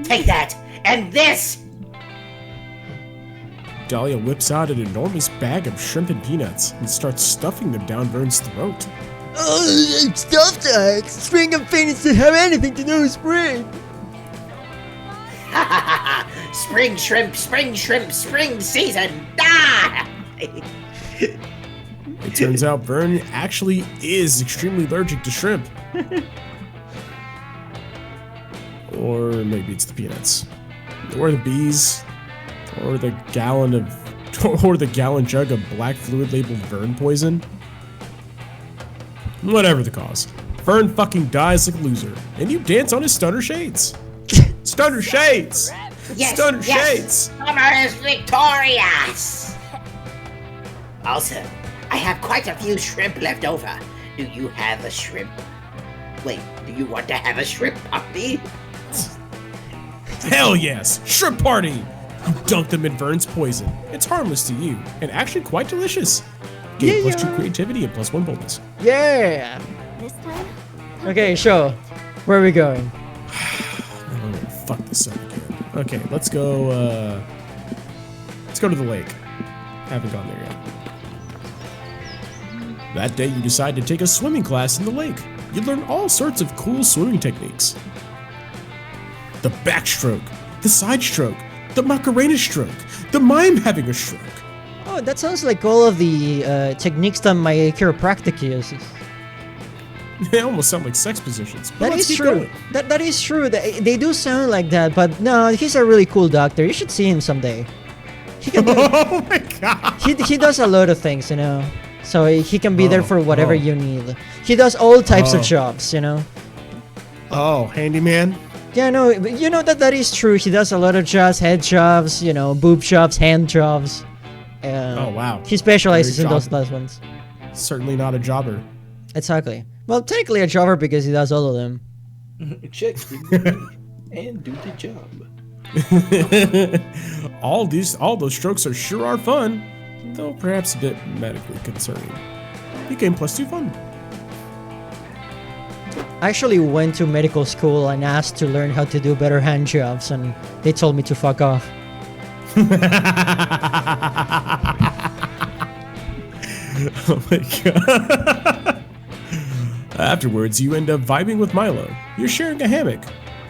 [SPEAKER 12] Take that! And this!
[SPEAKER 10] Dahlia whips out an enormous bag of shrimp and peanuts and starts stuffing them down Vern's throat.
[SPEAKER 2] Oh, stuff that! Spring and Phoenix didn't have anything to do with spring.
[SPEAKER 12] Spring shrimp, spring season! Ah!
[SPEAKER 10] It turns out Vern actually is extremely allergic to shrimp. Or maybe it's the peanuts. Or the bees. Or the gallon jug of black fluid labeled Vern poison. Whatever the cause. Vern fucking dies like a loser. And you dance on his stunner shades. Stunner shades!
[SPEAKER 12] Yes,
[SPEAKER 10] Stunner
[SPEAKER 12] yes.
[SPEAKER 10] shades!
[SPEAKER 12] Summer is victorious! Also, I have quite a few shrimp left over. Do you have a shrimp? Wait, do you want to have a shrimp puppy?
[SPEAKER 10] Hell yes! Shrimp party! You dunk them in Vern's poison. It's harmless to you, and actually quite delicious. Gain +2 creativity and +1 bonus.
[SPEAKER 2] Yeah!
[SPEAKER 9] This time?
[SPEAKER 2] Okay, show. Where are we going?
[SPEAKER 10] I'm gonna fuck this up again. Okay, let's go to the lake. Haven't gone there yet. That day you decide to take a swimming class in the lake. You learn all sorts of cool swimming techniques. The backstroke, the side stroke, the Macarena stroke, the mime having a stroke.
[SPEAKER 2] Oh, that sounds like all of the techniques that my chiropractic uses.
[SPEAKER 10] They almost sound like sex positions. But
[SPEAKER 2] That
[SPEAKER 10] let's
[SPEAKER 2] is
[SPEAKER 10] keep
[SPEAKER 2] true.
[SPEAKER 10] going.
[SPEAKER 2] That is true. They do sound like that, but no, he's a really cool doctor. You should see him someday. He can do,
[SPEAKER 10] Oh my god.
[SPEAKER 2] he does a lot of things, you know. So he can be there for whatever
[SPEAKER 10] oh.
[SPEAKER 2] you need. He does all types of
[SPEAKER 10] Oh.
[SPEAKER 2] jobs, you know.
[SPEAKER 10] Oh, handyman.
[SPEAKER 2] Yeah, no, you know that is true. He does a lot of jobs, head jobs, you know, boob jobs, hand jobs.
[SPEAKER 10] Oh wow.
[SPEAKER 2] He specializes
[SPEAKER 10] Very
[SPEAKER 2] in those
[SPEAKER 10] job-
[SPEAKER 2] last ones.
[SPEAKER 10] Certainly not a jobber.
[SPEAKER 2] Exactly. Well, technically a jobber because he does all of them.
[SPEAKER 11] Check and do the job.
[SPEAKER 10] all those strokes sure are fun, though perhaps a bit medically concerning. You gain +2 fun.
[SPEAKER 2] I actually went to medical school and asked to learn how to do better hand jobs, and they told me to fuck off.
[SPEAKER 10] Oh my god. Afterwards, you end up vibing with Milo. You're sharing a hammock,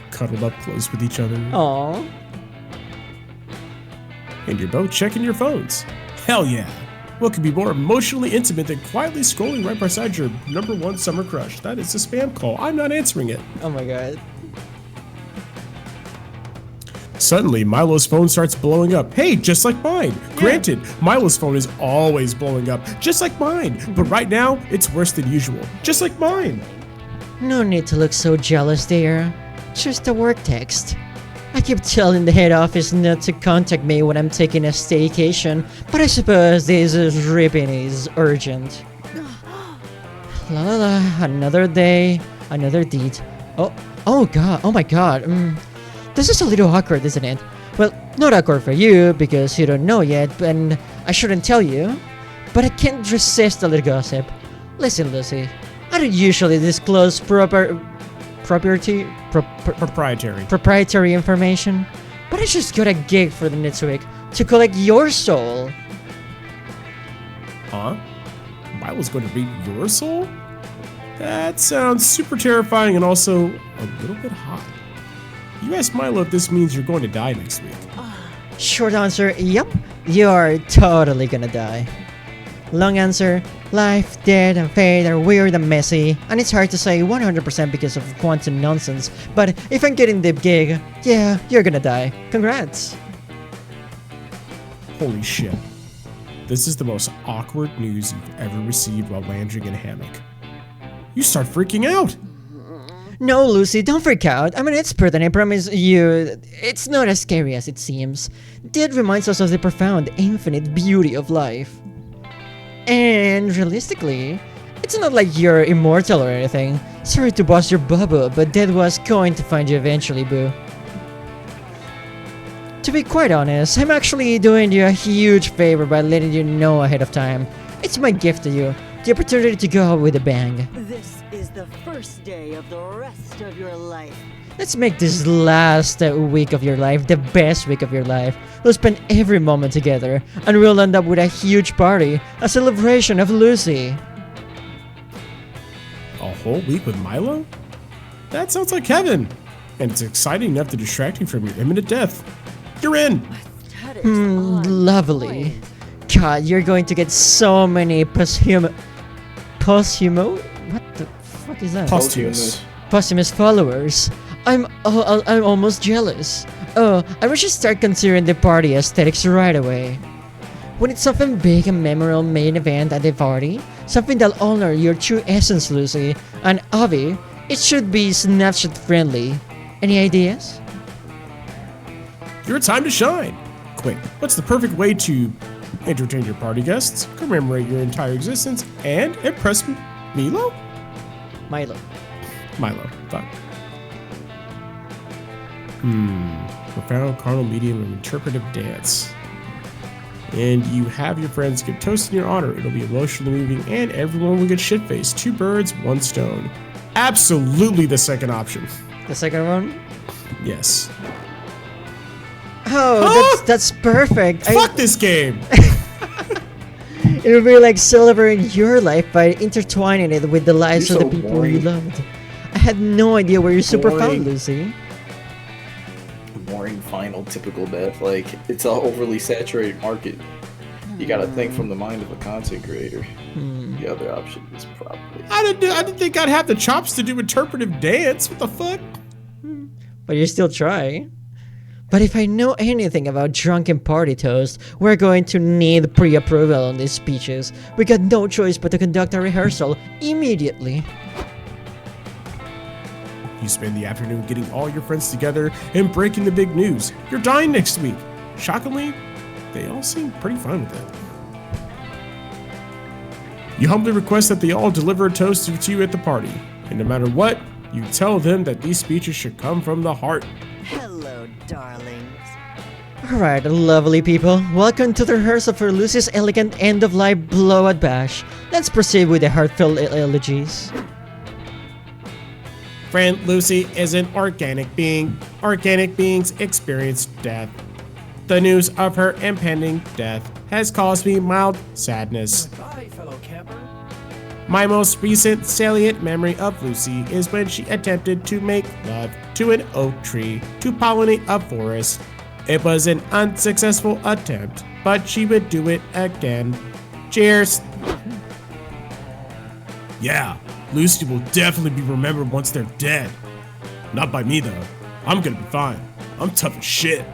[SPEAKER 10] cuddled up close with each other.
[SPEAKER 2] Aww.
[SPEAKER 10] And you're both checking your phones. Hell yeah. What could be more emotionally intimate than quietly scrolling right beside your #1 summer crush? That is a spam call. I'm not answering it.
[SPEAKER 2] Oh my god.
[SPEAKER 10] Suddenly, Milo's phone starts blowing up. Hey, just like mine. Granted, Milo's phone is always blowing up, just like mine. But right now, it's worse than usual, just like mine.
[SPEAKER 2] No need to look so jealous, dear. Just a work text. I keep telling the head office not to contact me when I'm taking a staycation, but I suppose this is ripping is urgent. La la la, another day, another deed. Oh god, oh my god. This is a little awkward, isn't it? Well, not awkward for you, because you don't know yet, and I shouldn't tell you. But I can't resist a little gossip. Listen, Lucy, I don't usually disclose proprietary information, but I just got a gig for the next week to collect your soul.
[SPEAKER 10] Huh? Milo's going to read your soul? That sounds super terrifying and also a little bit hot. You ask Milo if this means you're going to die next week.
[SPEAKER 2] Short answer, yep, you're totally gonna die. Long answer, life, death, and fate are weird and messy, and it's hard to say 100% because of quantum nonsense, but if I'm getting the gig, yeah, you're gonna die. Congrats.
[SPEAKER 10] Holy shit. This is the most awkward news you've ever received while lounging in a hammock. You start freaking out.
[SPEAKER 2] No, Lucy, don't freak out. I'm an expert and I promise you, it's not as scary as it seems. Death reminds us of the profound, infinite beauty of life. And realistically, it's not like you're immortal or anything. Sorry to bust your bubble, but death was going to find you eventually, boo. To be quite honest, I'm actually doing you a huge favor by letting you know ahead of time. It's my gift to you, the opportunity to go out with a bang.
[SPEAKER 7] This is the first day of the rest of your life.
[SPEAKER 2] Let's make this last week of your life the best week of your life. We'll spend every moment together, and we'll end up with a huge party, a celebration of Lucy.
[SPEAKER 10] A whole week with Milo? That sounds like heaven. And it's exciting enough to distract you from your imminent death. You're in!
[SPEAKER 2] Lovely. God, you're going to get so many posthumous... What the fuck is that? Posthumous followers. I'm almost jealous. Oh, I wish you start considering the party aesthetics right away. When it's something big and memorable main event at the party, something that'll honor your true essence, Lucy, and Avi, it should be Snapchat friendly. Any ideas?
[SPEAKER 10] Your time to shine! Quick, what's the perfect way to entertain your party guests, commemorate your entire existence, and impress Milo?
[SPEAKER 2] Milo.
[SPEAKER 10] Fuck. Profound carnal medium of interpretive dance. And you have your friends give toast in your honor. It'll be emotionally moving, and everyone will get shit-faced. 2 birds, 1 stone. Absolutely the second option.
[SPEAKER 2] The second one?
[SPEAKER 10] Yes.
[SPEAKER 2] Oh, that's perfect.
[SPEAKER 10] Fuck this game!
[SPEAKER 2] It'll be like celebrating your life by intertwining it with the lives of the people you loved. I had no idea where you're super found, Lucy.
[SPEAKER 11] Boring final typical death. Like, it's an overly saturated market. You gotta think from the mind of a content creator.
[SPEAKER 2] Hmm.
[SPEAKER 11] The other option is probably.
[SPEAKER 10] I didn't think I'd have the chops to do interpretive dance. What the fuck?
[SPEAKER 2] But you still try. But if I know anything about drunken party toast, we're going to need pre-approval on these speeches. We got no choice but to conduct a rehearsal immediately.
[SPEAKER 10] You spend the afternoon getting all your friends together and breaking the big news. You're dying next week. Shockingly, they all seem pretty fine with it. You humbly request that they all deliver a toast to you at the party. And no matter what, you tell them that these speeches should come from the heart.
[SPEAKER 6] Hello, darlings.
[SPEAKER 2] Alright, lovely people, welcome to the rehearsal for Lucy's elegant end-of-life blowout bash. Let's proceed with the heartfelt elegies.
[SPEAKER 10] Friend Lucy is an organic being. Organic beings experience death. The news of her impending death has caused me mild sadness.
[SPEAKER 14] Goodbye, fellow camper.
[SPEAKER 10] My most recent salient memory of Lucy is when she attempted to make love to an oak tree to pollinate a forest. It was an unsuccessful attempt, but she would do it again. Cheers! Yeah, Lucy will definitely be remembered once they're dead. Not by me though. I'm gonna be fine. I'm tough as shit.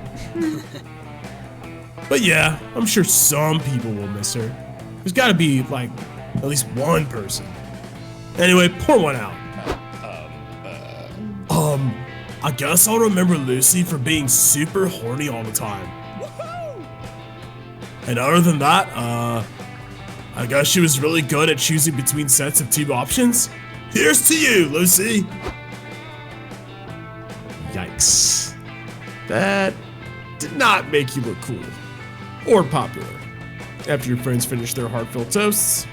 [SPEAKER 10] But yeah, I'm sure some people will miss her. There's gotta be, like, at least one person. Anyway, pour one out. I guess I'll remember Lucy for being super horny all the time. And other than that, I guess she was really good at choosing between sets of two options. Here's to you, Lucy! Yikes. That did not make you look cool. Or popular. After your friends finish their heartfelt toasts,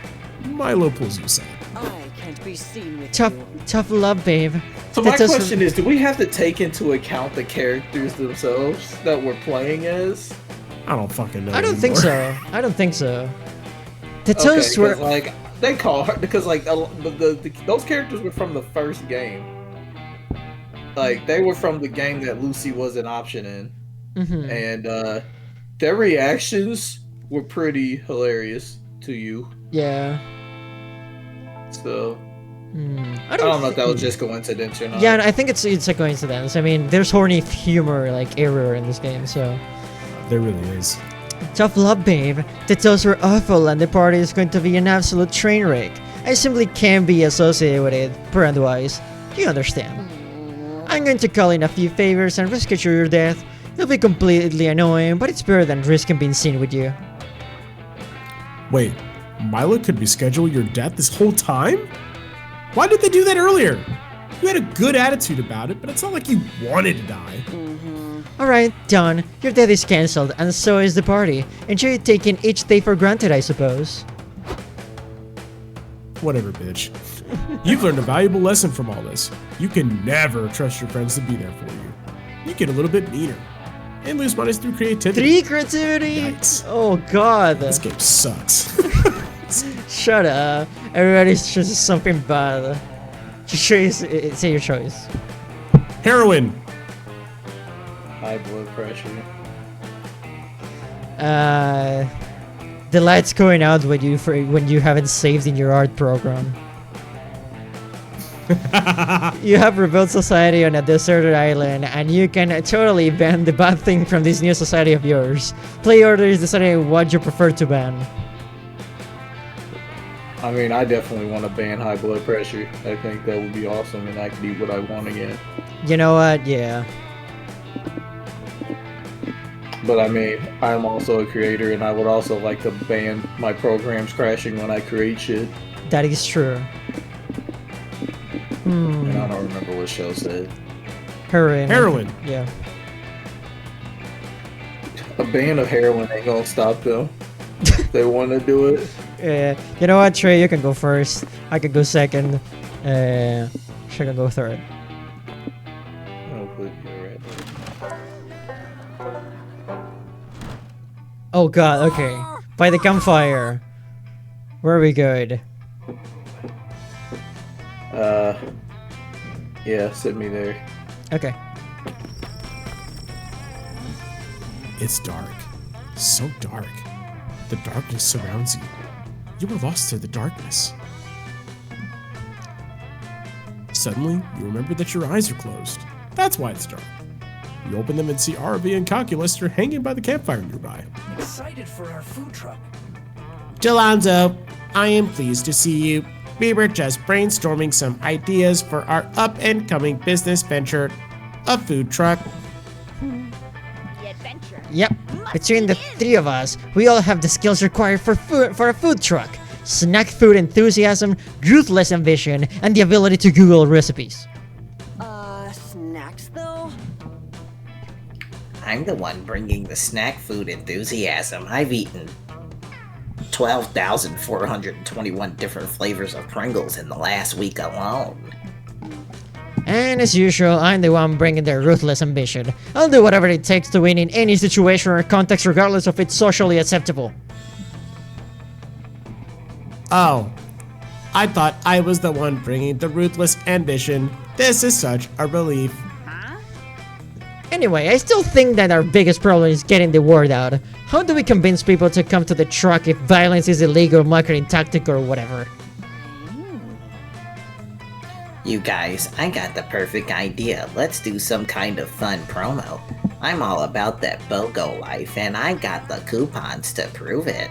[SPEAKER 10] Milo pulls you aside.
[SPEAKER 6] I can't be seen with
[SPEAKER 2] Tough love, babe.
[SPEAKER 11] So my question is, do we have to take into account the characters themselves that we're playing as?
[SPEAKER 10] I don't fucking know.
[SPEAKER 2] I don't think so. I don't think so. The
[SPEAKER 11] Okay,
[SPEAKER 2] toasts were...
[SPEAKER 11] like, they call her, because like, those characters were from the first game. Like, they were from the game that Lucy was an option in.
[SPEAKER 2] Mhm.
[SPEAKER 11] And, their reactions were pretty hilarious to you.
[SPEAKER 2] Yeah.
[SPEAKER 11] So,
[SPEAKER 2] I
[SPEAKER 11] don't know if that was just coincidence or not.
[SPEAKER 2] Yeah, I think it's a coincidence. I mean, there's horny humor, like, everywhere in this game, so...
[SPEAKER 10] There really is.
[SPEAKER 2] Tough love, babe. The toasts were awful and the party is going to be an absolute train wreck. I simply can't be associated with it, brand-wise. You understand. I'm going to call in a few favors and reschedule your death. It'll be completely annoying, but it's better than risking being seen with you.
[SPEAKER 10] Wait, Milo could reschedule your death this whole time? Why did they do that earlier? You had a good attitude about it, but it's not like you wanted to die.
[SPEAKER 2] Alright, done. Your death is cancelled, and so is the party. Enjoy taking each day for granted, I suppose.
[SPEAKER 10] Whatever, bitch. You've learned a valuable lesson from all this. You can never trust your friends to be there for you. You get a little bit meaner. And lose money through creativity.
[SPEAKER 2] 3 creativity?
[SPEAKER 10] Yikes.
[SPEAKER 2] Oh god.
[SPEAKER 10] This game sucks.
[SPEAKER 2] Shut up. Everybody's just something bad. Just say your choice.
[SPEAKER 10] Heroin.
[SPEAKER 11] High blood pressure.
[SPEAKER 2] The light's going out when you haven't saved in your art program. You have rebuilt society on a deserted island, and you can totally ban the bad thing from this new society of yours. Play order is deciding what you prefer to ban.
[SPEAKER 11] I mean, I definitely want to ban high blood pressure. I think that would be awesome, and I could eat what I want again.
[SPEAKER 2] You know what? Yeah.
[SPEAKER 11] But I mean, I'm also a creator, and I would also like to ban my programs crashing when I create shit.
[SPEAKER 2] That is true.
[SPEAKER 11] And I don't remember what show said.
[SPEAKER 2] Heroin.
[SPEAKER 10] Heroin.
[SPEAKER 2] Yeah.
[SPEAKER 11] A ban of heroin ain't gonna stop them. They want to do it.
[SPEAKER 2] Yeah. You know what, Trey? You can go first. I can go second. She can go third.
[SPEAKER 11] I'll put you right there.
[SPEAKER 2] Oh god, okay. By the campfire. Where are we good?
[SPEAKER 11] Yeah, sit me there.
[SPEAKER 2] Okay.
[SPEAKER 10] It's dark. So dark. The darkness surrounds you. You are lost to the darkness. Suddenly, you remember that your eyes are closed. That's why it's dark. You open them and see RV and Calculaster hanging by the campfire nearby.
[SPEAKER 14] Excited for our food truck.
[SPEAKER 10] Delonzo, I am pleased to see you. We were just brainstorming some ideas for our up-and-coming business venture, a food truck.
[SPEAKER 2] Yep, between the three of us, we all have the skills required for a food truck. Snack food enthusiasm, ruthless ambition, and the ability to Google recipes.
[SPEAKER 7] Snacks though?
[SPEAKER 12] I'm the one bringing the snack food enthusiasm. I've eaten 12,421 different flavors of Pringles in the last week alone.
[SPEAKER 2] And as usual, I'm the one bringing the ruthless ambition. I'll do whatever it takes to win in any situation or context regardless of it's socially acceptable.
[SPEAKER 10] Oh, I thought I was the one bringing the ruthless ambition. This is such a relief.
[SPEAKER 2] Anyway, I still think that our biggest problem is getting the word out. How do we convince people to come to the truck if violence is illegal, marketing tactic, or whatever?
[SPEAKER 12] You guys, I got the perfect idea. Let's do some kind of fun promo. I'm all about that BOGO life, and I got the coupons to prove it.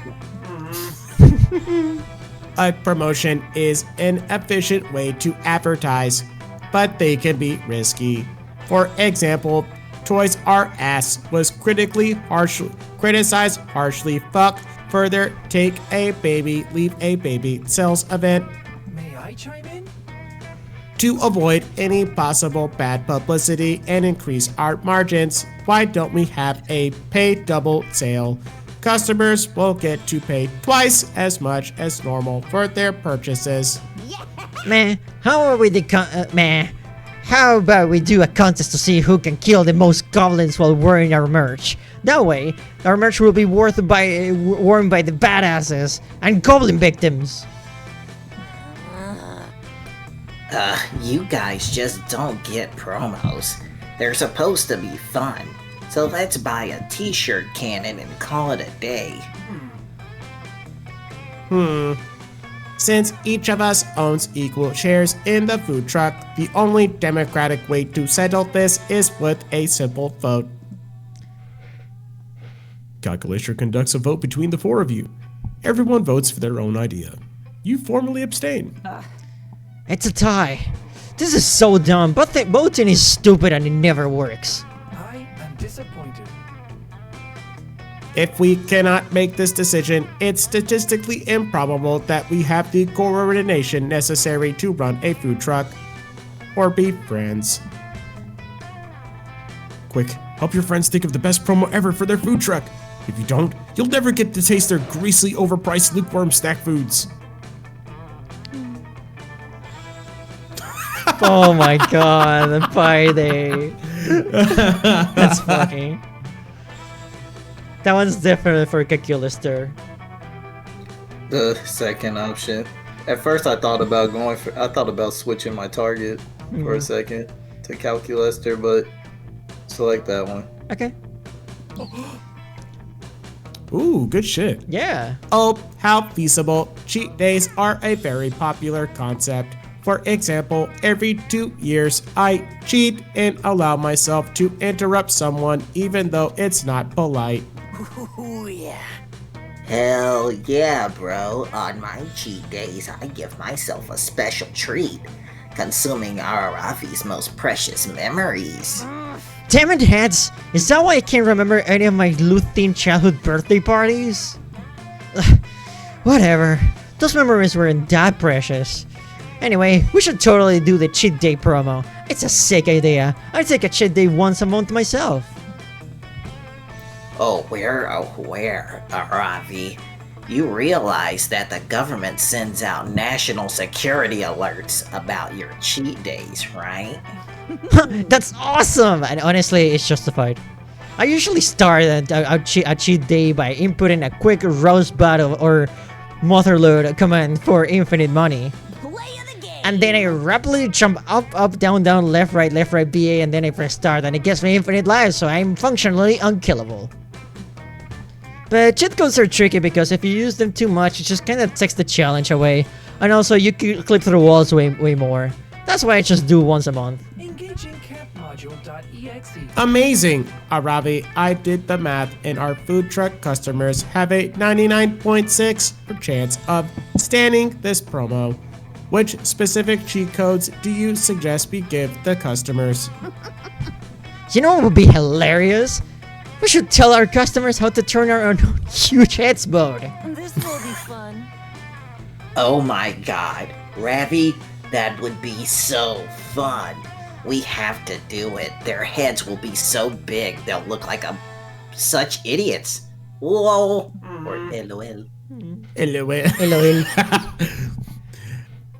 [SPEAKER 10] A promotion is an efficient way to advertise, but they can be risky. For example, Toys R Us was criticized harshly. Fuck further, take a baby, leave a baby sales event.
[SPEAKER 14] May I chime in?
[SPEAKER 10] To avoid any possible bad publicity and increase our margins, why don't we have a pay double sale? Customers will get to pay twice as much as normal for their purchases.
[SPEAKER 2] Meh, how about we do a contest to see who can kill the most goblins while wearing our merch? That way, our merch will be worn by the badasses and goblin victims.
[SPEAKER 12] You guys just don't get promos. They're supposed to be fun. So let's buy a t-shirt cannon and call it a day.
[SPEAKER 10] Since each of us owns equal shares in the food truck, the only democratic way to settle this is with a simple vote. Calculator conducts a vote between the four of you. Everyone votes for their own idea. You formally abstain.
[SPEAKER 2] It's a tie. This is so dumb, but voting is stupid and it never works.
[SPEAKER 14] I am disappointed.
[SPEAKER 10] If we cannot make this decision, it's statistically improbable that we have the coordination necessary to run a food truck or be friends. Quick, help your friends think of the best promo ever for their food truck. If you don't, you'll never get to taste their greasily overpriced lukewarm snack foods.
[SPEAKER 2] Oh my god, the pie day. That's funny. That one's different for Calculaster.
[SPEAKER 11] The second option. At first, I thought about switching my target for a second to Calculaster, but select that one.
[SPEAKER 2] Okay.
[SPEAKER 10] Ooh, good shit.
[SPEAKER 2] Yeah.
[SPEAKER 10] Oh, how feasible. Cheat days are a very popular concept. For example, every 2 years, I cheat and allow myself to interrupt someone even though it's not polite.
[SPEAKER 12] Ooh, yeah. Hell yeah, bro. On my cheat days, I give myself a special treat, consuming Arafi's most precious memories.
[SPEAKER 2] Damn it, heads! Is that why I can't remember any of my Luthean childhood birthday parties? Whatever. Those memories weren't that precious. Anyway, we should totally do the cheat day promo. It's a sick idea. I take a cheat day once a month myself.
[SPEAKER 12] Oh, where, Arafi? You realize that the government sends out national security alerts about your cheat days, right?
[SPEAKER 2] That's awesome! And honestly, it's justified. I usually start a cheat day by inputting a quick rosebud or motherload command for infinite money. And then I rapidly jump up, down, left, right, BA, and then I press start, and it gives me infinite lives, so I'm functionally unkillable. But cheat codes are tricky because if you use them too much, it just kind of takes the challenge away. And also, you clip through walls way more. That's why I just do once a month.
[SPEAKER 14] Engaging campmodule.exe.
[SPEAKER 10] Amazing! Aravi, I did the math, and our food truck customers have a 99.6% chance of standing this promo. Which specific cheat codes do you suggest we give the customers?
[SPEAKER 2] You know what would be hilarious? We should tell our customers how to turn our own huge heads mode.
[SPEAKER 7] This will be fun.
[SPEAKER 12] Oh my god, Ravi, that would be so fun. We have to do it. Their heads will be so big, they'll look like such idiots. Whoa. Or LOL.
[SPEAKER 10] LOL.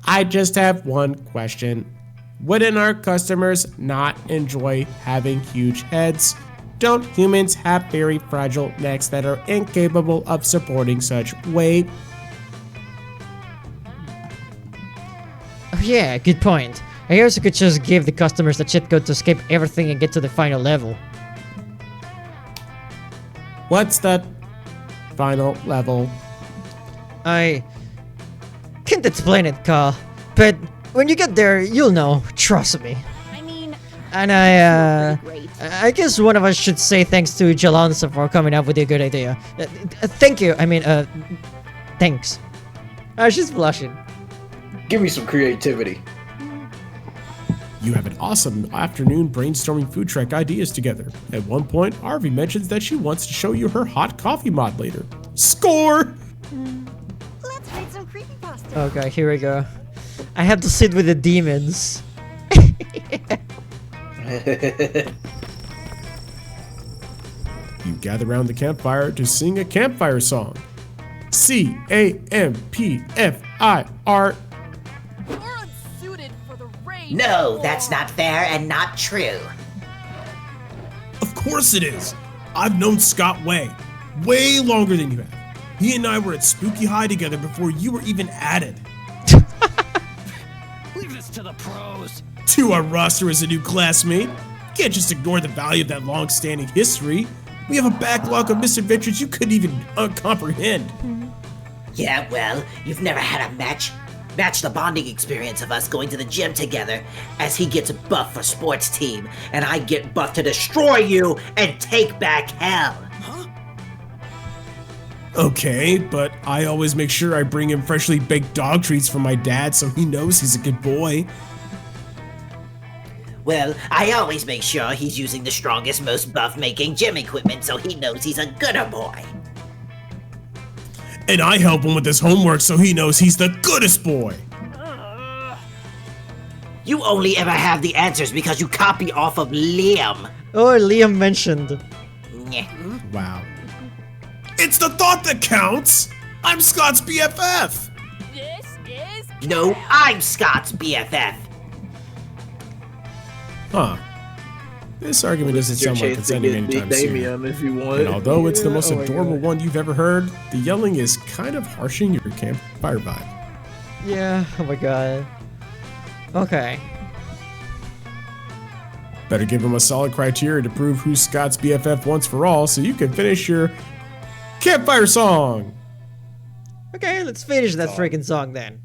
[SPEAKER 10] I just have one question. Wouldn't our customers not enjoy having huge heads? Don't humans have very fragile necks that are incapable of supporting such weight?
[SPEAKER 2] Oh yeah, good point. I guess we could just give the customers the cheat code to skip everything and get to the final level.
[SPEAKER 10] What's that final level?
[SPEAKER 2] I can't explain it, Carl, but when you get there, you'll know. Trust me. And I guess one of us should say thanks to Jalonsa for coming up with a good idea. Thank you. Thanks. She's blushing.
[SPEAKER 11] Give me some creativity.
[SPEAKER 10] You have an awesome afternoon brainstorming food truck ideas together. At one point, Arvi mentions that she wants to show you her hot coffee mod later. Score!
[SPEAKER 4] Let's read some creepypasta.
[SPEAKER 2] Okay, here we go. I have to sit with the demons.
[SPEAKER 10] You gather around the campfire to sing a campfire song. CAMPFIR.
[SPEAKER 12] No, that's not fair and not true.
[SPEAKER 10] Of course it is. I've known Scott way longer than you have. He and I were at Spooky High together before you were even added.
[SPEAKER 14] Leave this to the pros.
[SPEAKER 10] To our roster as a new classmate. You can't just ignore the value of that long-standing history. We have a backlog of misadventures you couldn't even comprehend.
[SPEAKER 12] Yeah, well, you've never had a match the bonding experience of us going to the gym together, as he gets buff for sports team, and I get buff to destroy you and take back hell.
[SPEAKER 10] Okay, but I always make sure I bring him freshly baked dog treats from my dad so he knows he's a good boy.
[SPEAKER 12] Well, I always make sure he's using the strongest, most buff-making gym equipment so he knows he's a gooder boy.
[SPEAKER 10] And I help him with his homework so he knows he's the goodest boy.
[SPEAKER 12] You only ever have the answers because you copy off of Liam.
[SPEAKER 2] Oh, Liam mentioned.
[SPEAKER 10] Wow. It's the thought that counts! I'm Scott's BFF!
[SPEAKER 12] No, I'm Scott's BFF.
[SPEAKER 10] Huh. This argument doesn't sound like it's ending anytime soon.
[SPEAKER 11] If you want.
[SPEAKER 10] And although it's the most adorable one you've ever heard, the yelling is kind of harshing your campfire vibe.
[SPEAKER 2] Yeah, oh my god. Okay.
[SPEAKER 10] Better give him a solid criteria to prove who's Scott's BFF once for all so you can finish your campfire song!
[SPEAKER 2] Okay, let's finish that freaking song then.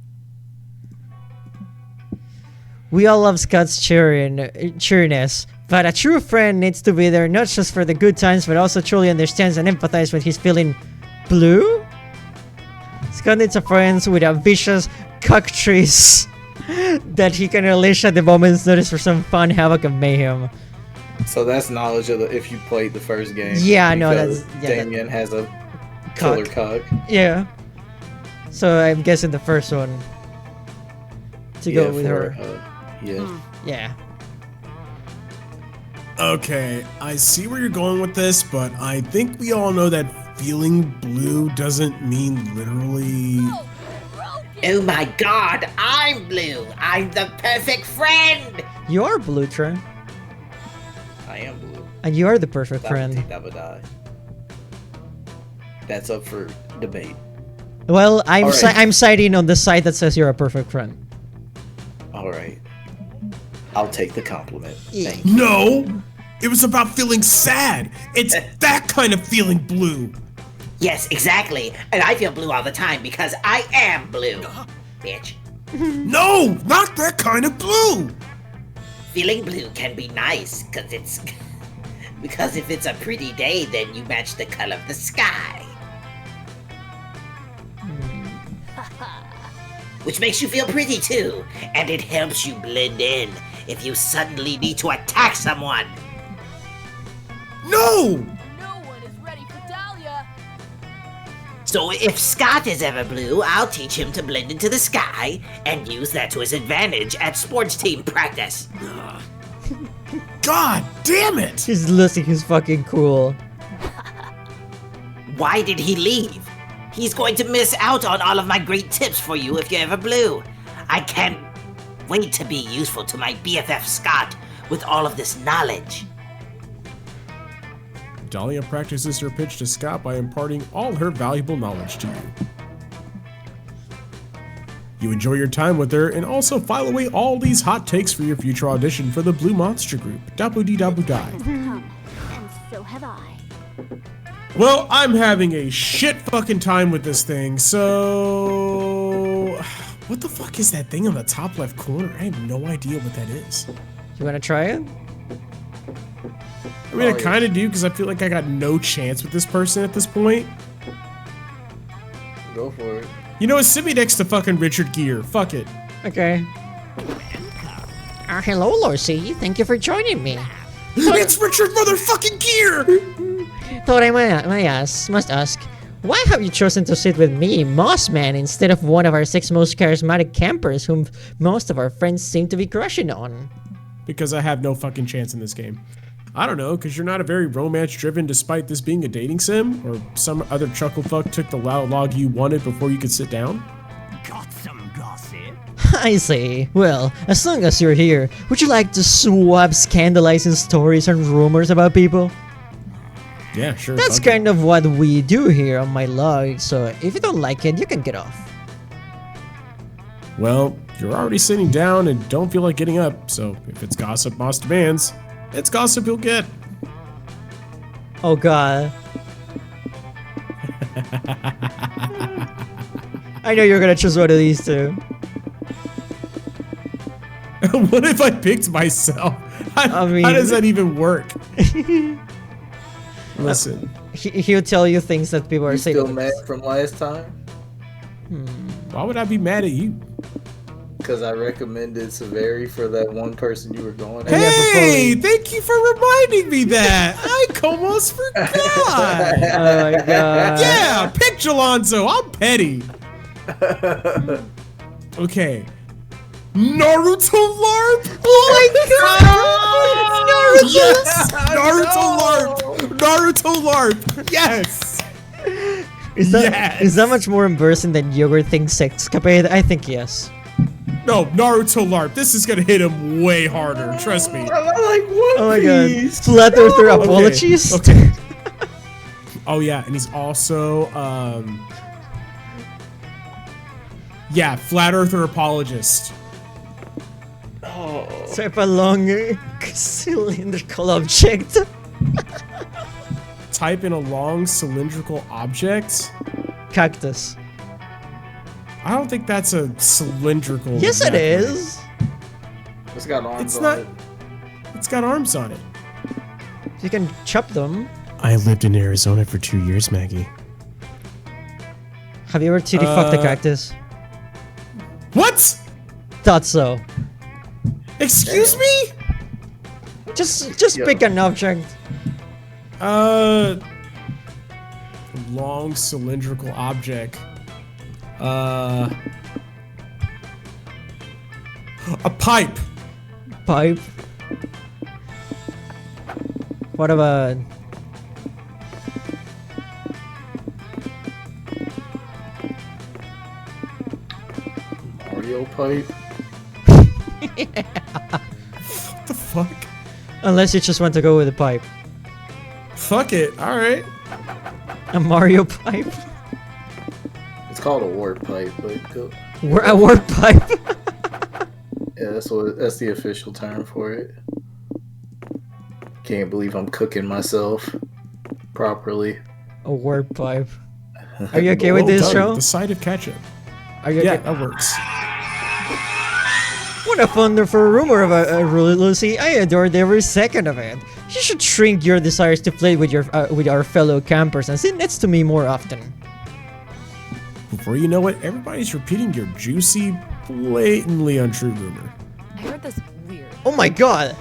[SPEAKER 2] We all love Scott's cheeriness, but a true friend needs to be there not just for the good times, but also truly understands and empathizes when he's feeling blue? Scott needs a friend with a vicious cockatrice that he can unleash at the moment's notice for some fun havoc and mayhem.
[SPEAKER 11] So that's knowledge of if you played the first game.
[SPEAKER 2] Yeah, no, that's...
[SPEAKER 11] Yeah, Damien has a killer cock.
[SPEAKER 2] Yeah. So I'm guessing the first one. To go with her.
[SPEAKER 11] Yeah.
[SPEAKER 2] Yeah.
[SPEAKER 10] Okay, I see where you're going with this, but I think we all know that feeling blue doesn't mean literally...
[SPEAKER 12] Oh my god, I'm blue! I'm the perfect friend!
[SPEAKER 2] You are blue, Trent.
[SPEAKER 11] I am blue.
[SPEAKER 2] And you are the perfect friend.
[SPEAKER 11] That would die. That's up for debate.
[SPEAKER 2] Well, I'm
[SPEAKER 11] right.
[SPEAKER 2] I'm siding on the side that says you're a perfect friend.
[SPEAKER 11] Alright. I'll take the compliment. Thank you.
[SPEAKER 10] No! It was about feeling sad! It's that kind of feeling blue!
[SPEAKER 12] Yes, exactly. And I feel blue all the time because I am blue. Bitch.
[SPEAKER 8] No, not that kind of blue.
[SPEAKER 12] Feeling blue can be nice because it's... because if it's a pretty day, then you match the color of the sky. Which makes you feel pretty too. And it helps you blend in if you suddenly need to attack someone.
[SPEAKER 8] No!
[SPEAKER 12] So if Scott is ever blue, I'll teach him to blend into the sky and use that to his advantage at sports team practice.
[SPEAKER 8] God damn it!
[SPEAKER 2] He's losing his fucking cool.
[SPEAKER 12] Why did he leave? He's going to miss out on all of my great tips for you if you're ever blue. I can't wait to be useful to my BFF Scott with all of this knowledge.
[SPEAKER 10] Dahlia practices her pitch to Scott by imparting all her valuable knowledge to you. You enjoy your time with her and also file away all these hot takes for your future audition for the Blue Monster Group. Dabba-dee-dabba-die.
[SPEAKER 4] And so have I.
[SPEAKER 10] Well, I'm having a shit fucking time with this thing, so... What the fuck is that thing on the top left corner? I have no idea what that is.
[SPEAKER 2] You wanna try it?
[SPEAKER 10] I mean, I kind of do, because I feel like I got no chance with this person at this point.
[SPEAKER 11] Go for it.
[SPEAKER 10] You know, it's me next to fucking Richard Gere. Fuck it.
[SPEAKER 2] Okay. Hello, Lorcy. Thank you for joining me.
[SPEAKER 8] It's Richard motherfucking Gere!
[SPEAKER 2] Thought I must ask, why have you chosen to sit with me, Mossman, instead of one of our 6 most charismatic campers whom most of our friends seem to be crushing on?
[SPEAKER 10] Because I have no fucking chance in this game. I don't know, because you're not a very romance-driven despite this being a dating sim? Or some other chucklefuck took the loud log you wanted before you could sit down?
[SPEAKER 14] Got some gossip?
[SPEAKER 2] I see. Well, as long as you're here, would you like to swap scandalizing stories and rumors about people?
[SPEAKER 10] Yeah, sure.
[SPEAKER 2] That's
[SPEAKER 10] fuck it.
[SPEAKER 2] kind of what we do here on my log, so if you don't like it, you can get off.
[SPEAKER 10] Well, you're already sitting down and don't feel like getting up, so if it's gossip boss demands, it's gossip you'll get.
[SPEAKER 2] Oh god. I know you're gonna choose one of these two.
[SPEAKER 10] What if I picked myself? How does that even work? Listen.
[SPEAKER 2] He'll tell you things that people are saying.
[SPEAKER 11] Still mad from last time?
[SPEAKER 10] Why would I be mad at you?
[SPEAKER 11] Because I recommended Severi for that one person you were going at.
[SPEAKER 10] Hey, thank you for reminding me that. I almost forgot.
[SPEAKER 2] Oh my god.
[SPEAKER 10] Yeah, pick Jalonzo. I'm petty. Okay. Naruto LARP?
[SPEAKER 2] Oh my god! Naruto!
[SPEAKER 10] Yes! Naruto LARP! Naruto LARP! Yes!
[SPEAKER 2] Is that much more embarrassing than Yogurt Thing Sexcapade? I think yes.
[SPEAKER 10] No, Naruto LARP. This is gonna hit him way harder. Trust me.
[SPEAKER 15] I like One
[SPEAKER 2] Oh my god.
[SPEAKER 15] Piece.
[SPEAKER 2] Flat Earther apologies?
[SPEAKER 10] Okay. Oh yeah, and he's also yeah, Flat Earther apologist.
[SPEAKER 2] Type a long cylindrical object.
[SPEAKER 10] Type in a long cylindrical object.
[SPEAKER 2] Cactus.
[SPEAKER 10] I don't think that's a cylindrical.
[SPEAKER 2] Yes, it is.
[SPEAKER 11] It's got arms
[SPEAKER 10] It's
[SPEAKER 11] on
[SPEAKER 10] not.
[SPEAKER 11] it.
[SPEAKER 10] It's got arms on it.
[SPEAKER 2] You can chop them.
[SPEAKER 10] I lived in Arizona for 2 years, Maggie.
[SPEAKER 2] Have you ever titty fucked a cactus?
[SPEAKER 10] What?
[SPEAKER 2] Thought so.
[SPEAKER 10] Excuse me?
[SPEAKER 2] Just pick an object.
[SPEAKER 10] Long cylindrical object. A pipe.
[SPEAKER 2] Pipe. What about
[SPEAKER 11] Mario pipe?
[SPEAKER 2] yeah.
[SPEAKER 10] What the fuck?
[SPEAKER 2] Unless you just want to go with a pipe.
[SPEAKER 10] Fuck it. All right.
[SPEAKER 2] A Mario pipe.
[SPEAKER 11] It's called a warp pipe, but go.
[SPEAKER 2] A warp pipe.
[SPEAKER 11] Yeah, that's the official term for it. Can't believe I'm cooking myself properly.
[SPEAKER 2] A warp pipe. Are you okay with
[SPEAKER 10] Well
[SPEAKER 2] this
[SPEAKER 10] done.
[SPEAKER 2] show?
[SPEAKER 10] The side of ketchup.
[SPEAKER 2] Are you
[SPEAKER 10] Yeah,
[SPEAKER 2] okay?
[SPEAKER 10] that works.
[SPEAKER 2] What a wonderful rumor about Lucy. I adored every second of it. You should shrink your desires to play with our fellow campers and sit next to me more often.
[SPEAKER 10] Before you know it, everybody's repeating your juicy, blatantly untrue rumor.
[SPEAKER 16] I heard this weird.
[SPEAKER 2] Oh my god!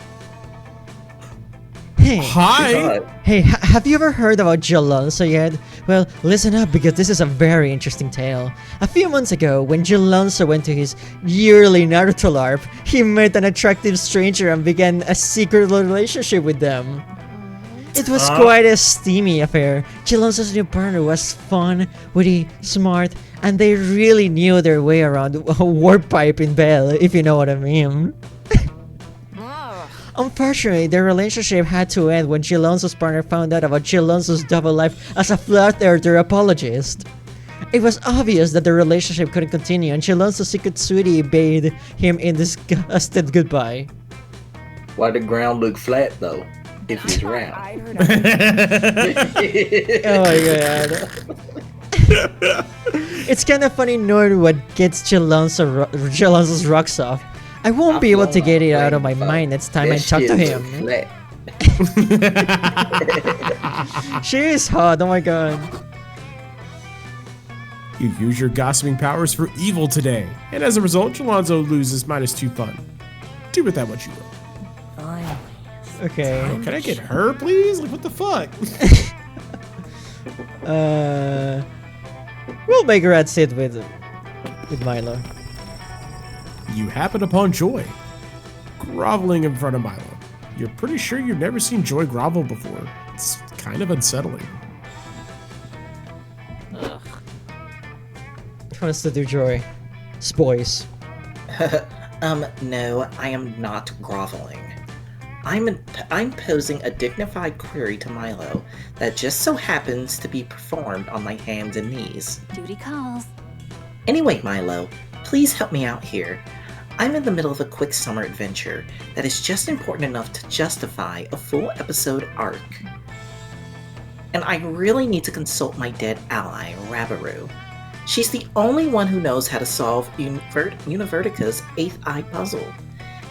[SPEAKER 2] Hey.
[SPEAKER 10] Hi!
[SPEAKER 2] Hey, have you ever heard about Jalonso yet? Well, listen up because this is a very interesting tale. A few months ago, when Jalonso went to his yearly Naruto LARP, he met an attractive stranger and began a secret relationship with them. It was quite a steamy affair. Jalonso's new partner was fun, witty, smart, and they really knew their way around a warp pipe in bed, if you know what I mean. Unfortunately, their relationship had to end when Jalonso's partner found out about Jalonso's double life as a flat earther apologist. It was obvious that the relationship couldn't continue, and Jalonso's secret sweetie bade him in disgusted goodbye.
[SPEAKER 11] Why the ground look flat though? If it's round.
[SPEAKER 2] Oh my god. It's kind of funny knowing what gets Jalonso's rocks off. I won't be able to get it out of my mind next time I talk to him. She is hot, oh my god.
[SPEAKER 10] You use your gossiping powers for evil today, and as a result, Jalonso loses -2 fun. Do with that what you will.
[SPEAKER 16] Fine.
[SPEAKER 2] Okay.
[SPEAKER 10] Oh, can I get her, please? Like, what the fuck?
[SPEAKER 2] We'll make Rat sit with Milo.
[SPEAKER 10] You happen upon Joy, groveling in front of Milo. You're pretty sure you've never seen Joy grovel before. It's kind of unsettling.
[SPEAKER 2] Wants to do Joy. Spoys.
[SPEAKER 12] No, I am not groveling. I'm posing a dignified query to Milo that just so happens to be performed on my hands and knees.
[SPEAKER 9] Duty calls.
[SPEAKER 12] Anyway, Milo, please help me out here. I'm in the middle of a quick summer adventure that is just important enough to justify a full episode arc. And I really need to consult my dead ally, Rabaru. She's the only one who knows how to solve Univertica's 8th eye puzzle.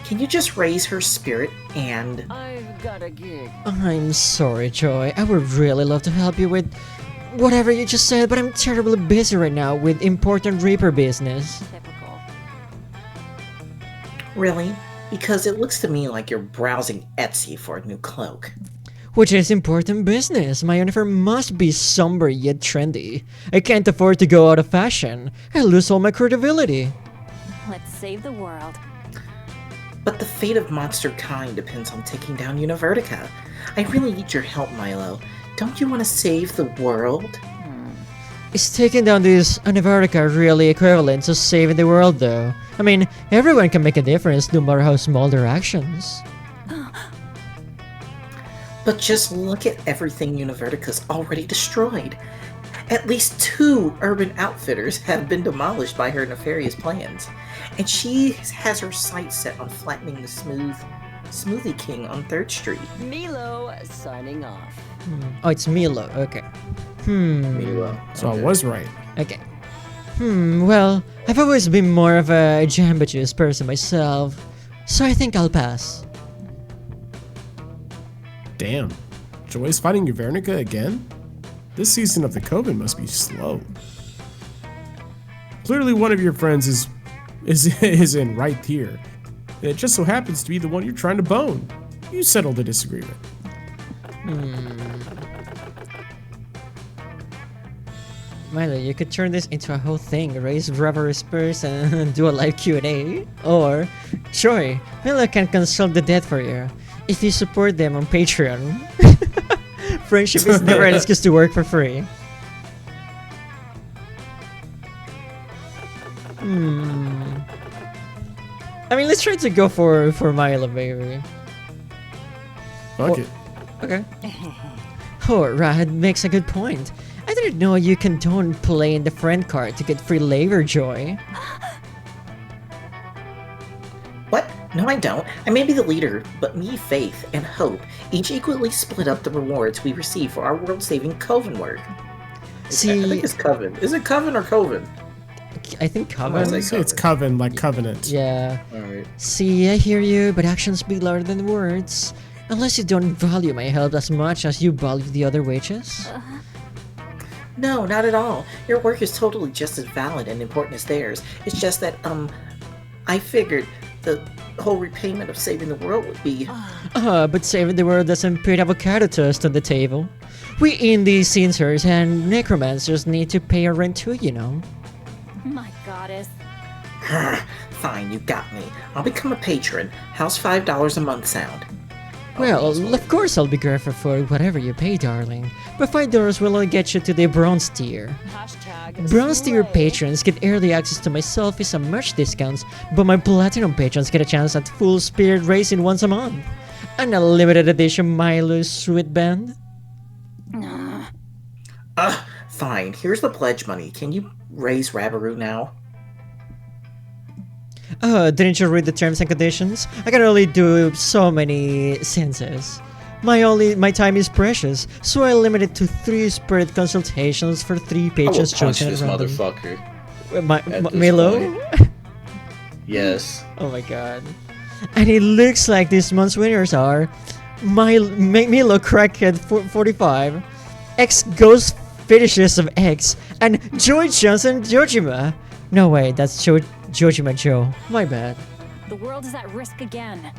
[SPEAKER 12] Can you just raise her spirit and...
[SPEAKER 7] I've got a gig.
[SPEAKER 2] I'm sorry, Joy. I would really love to help you with whatever you just said, but I'm terribly busy right now with important Reaper business.
[SPEAKER 7] Typical.
[SPEAKER 12] Really? Because it looks to me like you're browsing Etsy for a new cloak.
[SPEAKER 2] Which is important business. My uniform must be somber yet trendy. I can't afford to go out of fashion. I lose all my credibility.
[SPEAKER 9] Let's save the world.
[SPEAKER 12] But the fate of monster kind depends on taking down Univertica. I really need your help, Milo. Don't you want to save the world?
[SPEAKER 2] Is taking down this Univertica really equivalent to saving the world, though? I mean, everyone can make a difference no matter how small their actions.
[SPEAKER 12] But just look at everything Univertica's already destroyed. At least 2 urban outfitters have been demolished by her nefarious plans. And she has her sights set on flattening the Smoothie King on 3rd Street.
[SPEAKER 7] Milo signing off.
[SPEAKER 2] Oh, it's Milo. Okay.
[SPEAKER 11] Milo.
[SPEAKER 10] So I was right.
[SPEAKER 2] Okay. Well, I've always been more of a Jamba Juice person myself, so I think I'll pass.
[SPEAKER 10] Damn. Joy's fighting Univertica again? This season of the Coven must be slow. Clearly one of your friends is in right here. And it just so happens to be the one you're trying to bone. You settle the disagreement.
[SPEAKER 2] Milo, you could turn this into a whole thing, raise rubber spurs and do a live Q&A. Or, Joy, Milo can consult the dead for you if you support them on Patreon. Friendship is never an excuse to work for free. I mean, let's try to go for Milo, baby.
[SPEAKER 10] Fuck it.
[SPEAKER 2] Okay. Oh, Rad makes a good point. I didn't know you condone playing the friend card to get free labor, Joy.
[SPEAKER 12] What? No, I don't. I may be the leader, but me, Faith, and Hope each equally split up the rewards we receive for our world-saving Coven work.
[SPEAKER 2] See,
[SPEAKER 11] I think it's Coven. Is it Coven or Coven?
[SPEAKER 2] I think
[SPEAKER 11] I
[SPEAKER 2] Coven.
[SPEAKER 11] say
[SPEAKER 10] It's Coven, like Covenant.
[SPEAKER 2] Yeah.
[SPEAKER 11] Alright.
[SPEAKER 2] See, I hear you, but actions speak louder than words. Unless you don't value my help as much as you value the other wages.
[SPEAKER 12] No, not at all. Your work is totally just as valid and important as theirs. It's just that, I figured the whole repayment of saving the world would be...
[SPEAKER 2] But saving the world doesn't put avocado toast on the table. We indie censors and necromancers need to pay our rent too, you know.
[SPEAKER 9] My goddess.
[SPEAKER 12] Fine, you got me. I'll become a patron. How's $5 a month sound?
[SPEAKER 2] Well, of course I'll be grateful for whatever you pay, darling. But $5 will only get you to the bronze tier. Bronze tier patrons get early access to my selfies and merch discounts, but my platinum patrons get a chance at full spirit racing once a month. And a limited edition Milo Sweet Band.
[SPEAKER 12] Fine. Here's the pledge money. Can you raise Rabaroo now?
[SPEAKER 2] Didn't you read the terms and conditions? I can only do so many senses. My time is precious, so I limit it to 3 spirit consultations for 3 patrons chosen
[SPEAKER 11] this
[SPEAKER 2] at random.
[SPEAKER 11] motherfucker.
[SPEAKER 2] Milo?
[SPEAKER 11] Yes.
[SPEAKER 2] Oh my god. And it looks like this month's winners are Milo Crackhead 45, X Ghost Fetishes of X, and Joy Johnson Jojima. No way, that's Jojima Joe. My bad.
[SPEAKER 9] The world is at risk again.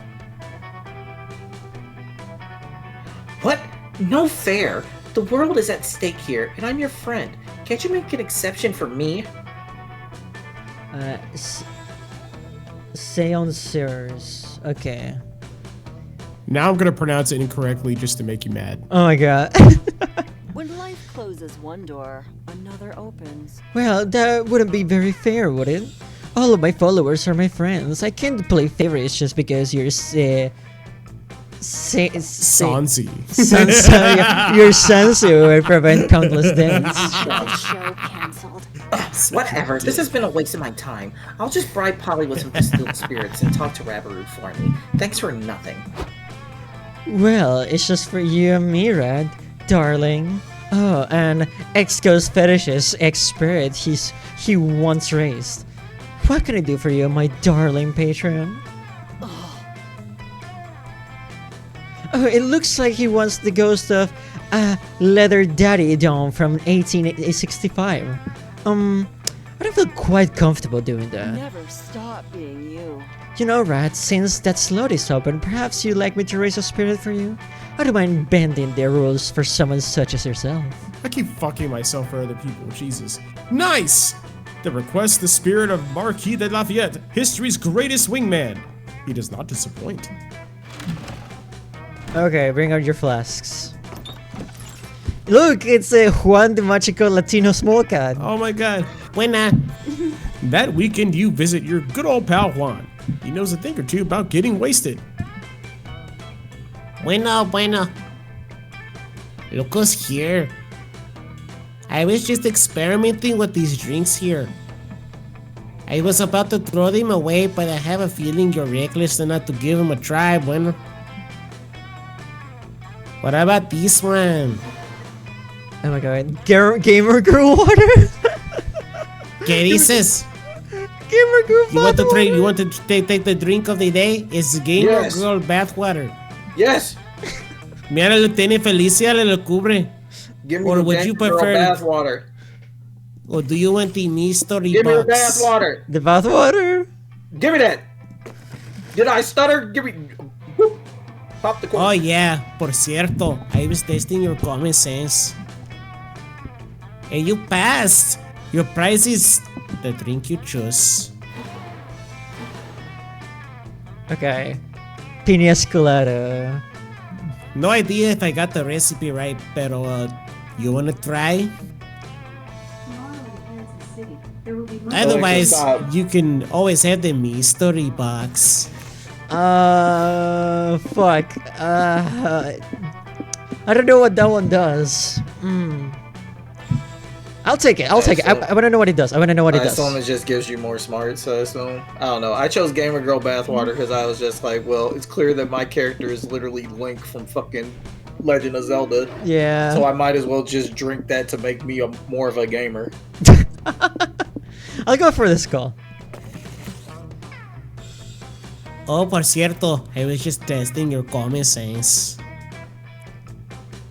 [SPEAKER 12] What? No fair. The world is at stake here, and I'm your friend. Can't you make an exception for me?
[SPEAKER 2] Seancers. Okay.
[SPEAKER 10] Now I'm gonna pronounce it incorrectly just to make you mad.
[SPEAKER 2] Oh my god.
[SPEAKER 7] When life closes one door, another opens.
[SPEAKER 2] Well, that wouldn't be very fair, would it? All of my followers are my friends. I can't play favorites just because you're
[SPEAKER 10] Sansi.
[SPEAKER 2] Your Sansu would prevent countless deaths.
[SPEAKER 9] Show cancelled.
[SPEAKER 12] Whatever. This has been a waste of my time. I'll just bribe Polly with some distilled spirits and talk to Rabaroo for me. Thanks for nothing.
[SPEAKER 2] Well, it's just for you and me, Rad, darling. Oh, and X Ghost Fetishes, X Spirit, he once raised. What can I do for you, my darling patron? Oh, it looks like he wants the ghost of Leather Daddy Dome from 1865. I don't feel quite comfortable doing that.
[SPEAKER 7] Never stop being you.
[SPEAKER 2] You know, Rat, since that slot is open, perhaps you'd like me to raise a spirit for you? I don't mind bending the rules for someone such as yourself.
[SPEAKER 10] I keep fucking myself for other people, Jesus. Nice! The request the spirit of Marquis de Lafayette, history's greatest wingman. He does not disappoint.
[SPEAKER 2] Okay, bring out your flasks. Look, it's a Juan de Machico Latino small cat.
[SPEAKER 10] Oh my god. Buena. That weekend you visit your good old pal Juan. He knows a thing or two about getting wasted.
[SPEAKER 17] Bueno. Look who's here. I was just experimenting with these drinks here. I was about to throw them away, but I have a feeling you're reckless enough to give them a try, bueno. What about this one?
[SPEAKER 2] Oh my god. Gamer Girl Water?
[SPEAKER 17] ¿Qué dices?
[SPEAKER 2] Gamer Girl
[SPEAKER 17] You want to try? You want to take the drink of the day? It's Gamer Girl bathwater.
[SPEAKER 11] Yes.
[SPEAKER 17] Mira, lo tiene Felicia, le cubre.
[SPEAKER 11] Give me
[SPEAKER 17] Or
[SPEAKER 11] the
[SPEAKER 17] would you prefer
[SPEAKER 11] bath water.
[SPEAKER 17] Or do you want the mystery
[SPEAKER 11] Give me the
[SPEAKER 17] box?
[SPEAKER 11] bath water.
[SPEAKER 2] The bath water?
[SPEAKER 11] Give me that. Did I stutter? Give me. Whoop. Pop the cork.
[SPEAKER 17] Oh yeah, por cierto, I was testing your common sense. And you passed. Your prize is the drink you choose.
[SPEAKER 2] Okay. Pina Colada.
[SPEAKER 17] No idea if I got the recipe right, pero you wanna try? Otherwise, you can always have the mystery box.
[SPEAKER 2] Fuck. I don't know what that one does. I'll take it. I wanna know what it does. I
[SPEAKER 11] assume it just gives you more smarts, I assume. I don't know. I chose Gamer Girl Bathwater because I was just like, well, it's clear that my character is literally Link from fucking Legend of Zelda.
[SPEAKER 2] Yeah.
[SPEAKER 11] So I might as well just drink that to make me more of a gamer.
[SPEAKER 2] I'll go for the skull.
[SPEAKER 17] Oh, por cierto, I was just testing your common sense.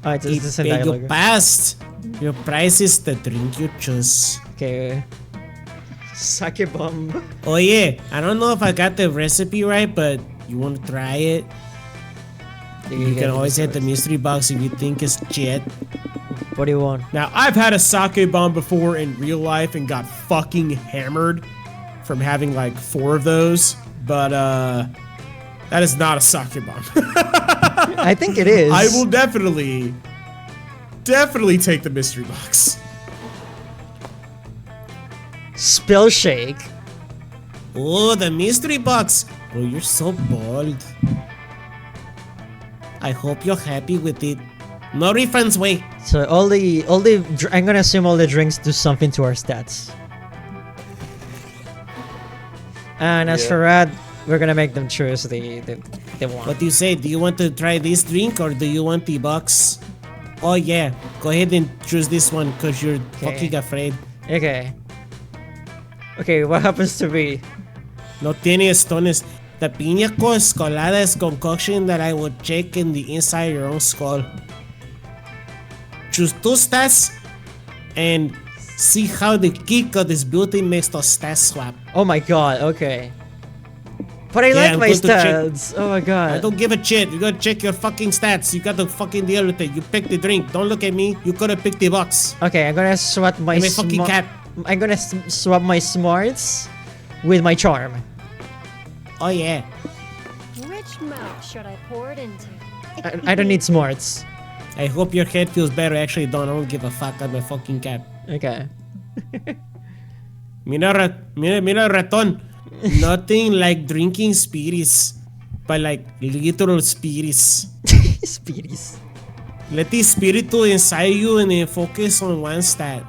[SPEAKER 2] Alright, so this is a
[SPEAKER 17] If
[SPEAKER 2] dialogue.
[SPEAKER 17] you passed, your price is the drink you choose.
[SPEAKER 2] Okay. Sake bomb.
[SPEAKER 17] Oh yeah, I don't know if I got the recipe right, but you want to try it? You can always hit the mystery box if you think it's shit.
[SPEAKER 2] What do you want?
[SPEAKER 10] Now, I've had a sake bomb before in real life and got fucking hammered from having like 4 of those, but that is not a sake bomb.
[SPEAKER 2] I think it is.
[SPEAKER 10] I will definitely take the mystery box.
[SPEAKER 2] Spell shake.
[SPEAKER 17] Oh, the mystery box. Oh, you're so bold. I hope you're happy with it. No refunds, wait.
[SPEAKER 2] So I'm gonna assume all the drinks do something to our stats. And as for Rad, we're gonna make them choose the one.
[SPEAKER 17] What do you say? Do you want to try this drink or do you want the box? Oh yeah, go ahead and choose this one because you're fucking afraid.
[SPEAKER 2] Okay. Okay, what happens to me?
[SPEAKER 17] No tiene estones. The piña colada is concoction that I will check in the inside your own skull. Choose 2 stats and see how the kick of this beauty makes those stats swap.
[SPEAKER 2] Oh my god, okay. But I like my stats. Oh my god.
[SPEAKER 17] I don't give a shit. You gotta check your fucking stats. You gotta fucking deal with it. You pick the drink. Don't look at me. You could have picked the box.
[SPEAKER 2] Okay, I'm gonna swap my
[SPEAKER 17] fucking cat.
[SPEAKER 2] I'm gonna swap my smarts with my charm.
[SPEAKER 17] Oh yeah.
[SPEAKER 4] Which mouth should I pour it into?
[SPEAKER 2] I don't need smarts.
[SPEAKER 17] I hope your head feels better. Actually, don't. I don't give a fuck. I'm a fucking cat.
[SPEAKER 2] Okay.
[SPEAKER 17] Mira raton. Nothing like drinking spirits, but like literal spirits.
[SPEAKER 2] Spirits.
[SPEAKER 17] Let the spiritu inside you and then focus on one stat.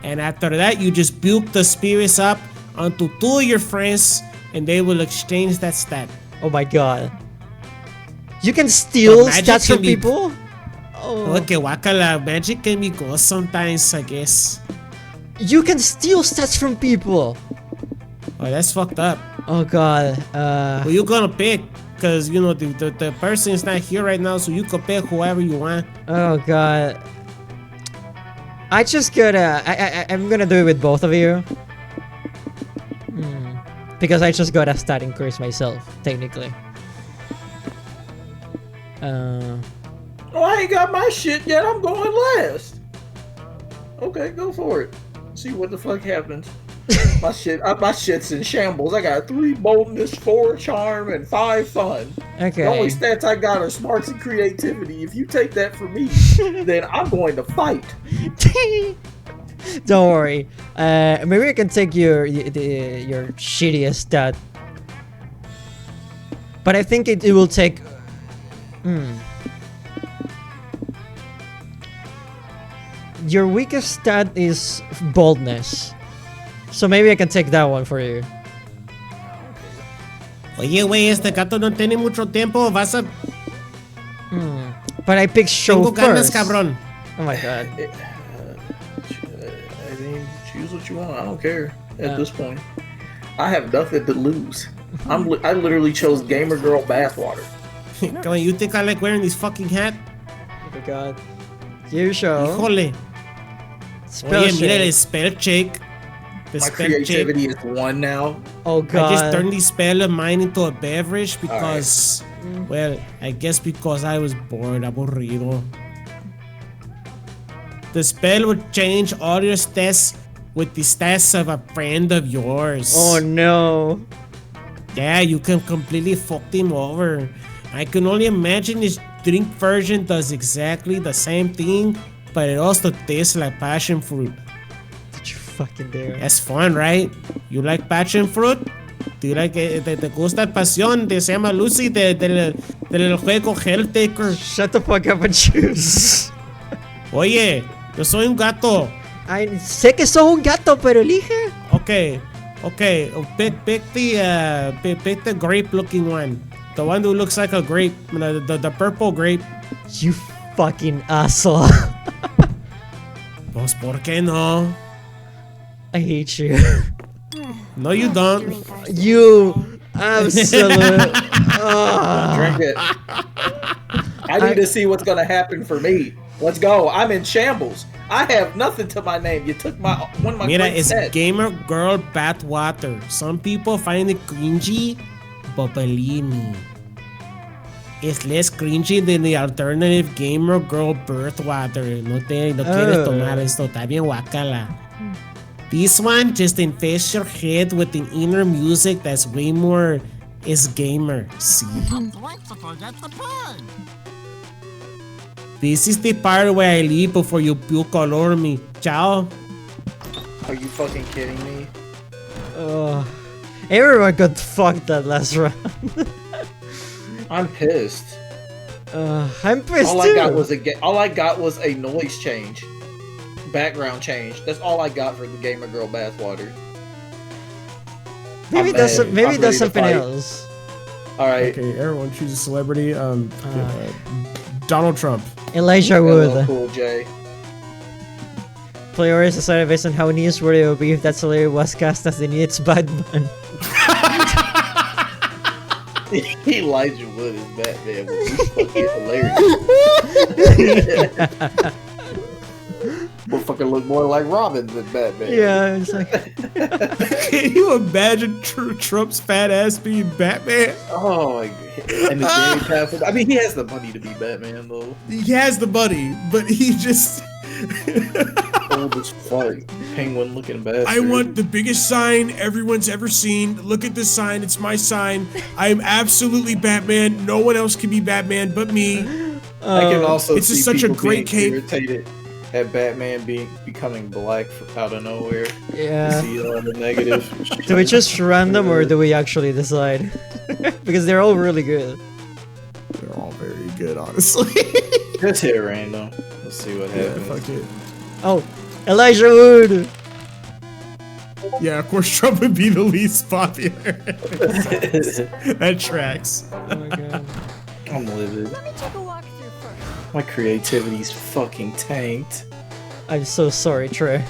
[SPEAKER 17] And after that, you just build the spirits up onto 2 of your friends, and they will exchange that stat.
[SPEAKER 2] Oh my god. You can steal
[SPEAKER 17] magic
[SPEAKER 2] stats from
[SPEAKER 17] can be-
[SPEAKER 2] people? Oh.
[SPEAKER 17] Okay, wakala. Magic can be good sometimes, I guess.
[SPEAKER 2] You can steal stats from people.
[SPEAKER 17] Oh, that's fucked up.
[SPEAKER 2] Oh god.
[SPEAKER 17] Who you gonna pick? Because, you know, the person is not here right now, so you can pick whoever you want.
[SPEAKER 2] Oh god. I just gotta. I'm gonna do it with both of you. Because I just got a stat increase myself, technically.
[SPEAKER 11] Oh, I ain't got my shit yet. I'm going last. Okay, go for it. See what the fuck happens. My shit's in shambles. I got 3 boldness, 4 charm, and 5 fun.
[SPEAKER 2] Okay.
[SPEAKER 11] The only stats I got are smarts and creativity. If you take that from me, then I'm going to fight.
[SPEAKER 2] Don't worry. Maybe I can take your shittiest stat. But I think it will take. Your weakest stat is boldness. So maybe I can take that one for you.
[SPEAKER 17] Oye, güey, este gato no tiene mucho tiempo. Vas a.
[SPEAKER 2] But I picked show
[SPEAKER 17] Tengo ganas,
[SPEAKER 2] first.
[SPEAKER 17] cabrón.
[SPEAKER 2] Oh my god.
[SPEAKER 11] I mean, choose what you want. I don't care at this point. I have nothing to lose. I literally chose gamer girl bathwater.
[SPEAKER 17] Come on, you think I like wearing this fucking hat?
[SPEAKER 2] Oh my god. You show.
[SPEAKER 17] Híjole.
[SPEAKER 2] Spell
[SPEAKER 17] Oye, mira el
[SPEAKER 2] check.
[SPEAKER 17] spell check. The
[SPEAKER 11] My
[SPEAKER 17] spell
[SPEAKER 11] creativity
[SPEAKER 17] check.
[SPEAKER 11] is 1 now.
[SPEAKER 2] Oh god.
[SPEAKER 17] I just turned the spell of mine into a beverage because, well, I guess because I was bored, aburrido. The spell would change all your stats with the stats of a friend of yours.
[SPEAKER 2] Oh no.
[SPEAKER 17] Yeah, you can completely fuck them over. I can only imagine this drink version does exactly the same thing, but it also tastes like passion fruit.
[SPEAKER 2] Did you fucking dare?
[SPEAKER 17] That's fun, right? You like passion fruit? Do you like te gusta el pasión? Se llama Lucy del juego Helltaker.
[SPEAKER 2] Shut the fuck up and choose.
[SPEAKER 17] Oye, yo soy un gato.
[SPEAKER 2] Ay, sé que sos un gato, pero elige.
[SPEAKER 17] Okay. Pick the grape looking one. The one who looks like a grape, the purple grape.
[SPEAKER 2] You fucking asshole.
[SPEAKER 17] Pues, ¿por qué no?
[SPEAKER 2] I hate you.
[SPEAKER 17] No, you don't.
[SPEAKER 2] You absolute.
[SPEAKER 11] Drink it. I need to see what's gonna happen for me. Let's go. I'm in shambles. I have nothing to my name. You took one of my
[SPEAKER 17] Mira,
[SPEAKER 11] great
[SPEAKER 17] it's
[SPEAKER 11] sets.
[SPEAKER 17] gamer girl bathwater. Some people find it cringy, but believe me, it's less cringy than the alternative gamer girl birthwater. No quieres tomar esto, está bien guacala. This one just infests your head with an inner music that's way more is gamer. See? This is the part where I leave before you puke all over me. Ciao.
[SPEAKER 11] Are you fucking kidding me?
[SPEAKER 2] Everyone got fucked that last round.
[SPEAKER 11] I'm pissed.
[SPEAKER 2] I'm pissed
[SPEAKER 11] all
[SPEAKER 2] too.
[SPEAKER 11] All I got was a noise change, background change. That's all I got for the gamer girl bathwater.
[SPEAKER 2] Maybe that's something else.
[SPEAKER 11] All right.
[SPEAKER 10] Okay, everyone choose a celebrity. Donald Trump.
[SPEAKER 2] Elijah Wood.
[SPEAKER 11] Cool J.
[SPEAKER 2] Players decided based on how newsworthy it would be if that celebrity was cast as the Needs Batman.
[SPEAKER 11] Elijah Wood is Batman would be fucking hilarious. Will fucking look more like Robin than Batman.
[SPEAKER 2] Yeah, it's like.
[SPEAKER 10] Can you imagine Trump's fat ass being Batman?
[SPEAKER 11] Oh my god. And the game passes. I mean, he has the money to be Batman, though.
[SPEAKER 10] He has the money, but he just.
[SPEAKER 11] Old as fuck. Penguin looking bastard.
[SPEAKER 10] I want the biggest sign everyone's ever seen. Look at this sign. It's my sign. I am absolutely Batman. No one else can be Batman but me.
[SPEAKER 11] I can also
[SPEAKER 10] it's
[SPEAKER 11] see
[SPEAKER 10] just such a
[SPEAKER 11] people
[SPEAKER 10] great
[SPEAKER 11] being
[SPEAKER 10] cape.
[SPEAKER 11] irritated at Batman becoming black out of nowhere.
[SPEAKER 2] Yeah.
[SPEAKER 11] You see a lot of negative.
[SPEAKER 2] Do we just random or do we actually decide? Because they're all really good.
[SPEAKER 10] They're all very good, honestly.
[SPEAKER 11] Just hit random. Let's see what happens.
[SPEAKER 10] Fuck it.
[SPEAKER 2] Oh, Elijah Wood.
[SPEAKER 10] Yeah, of course Trump would be the least popular. That tracks.
[SPEAKER 2] Oh my god.
[SPEAKER 11] I'm livid.
[SPEAKER 4] Let me take a walk through first.
[SPEAKER 11] My creativity's fucking tanked.
[SPEAKER 2] I'm so sorry, Trey.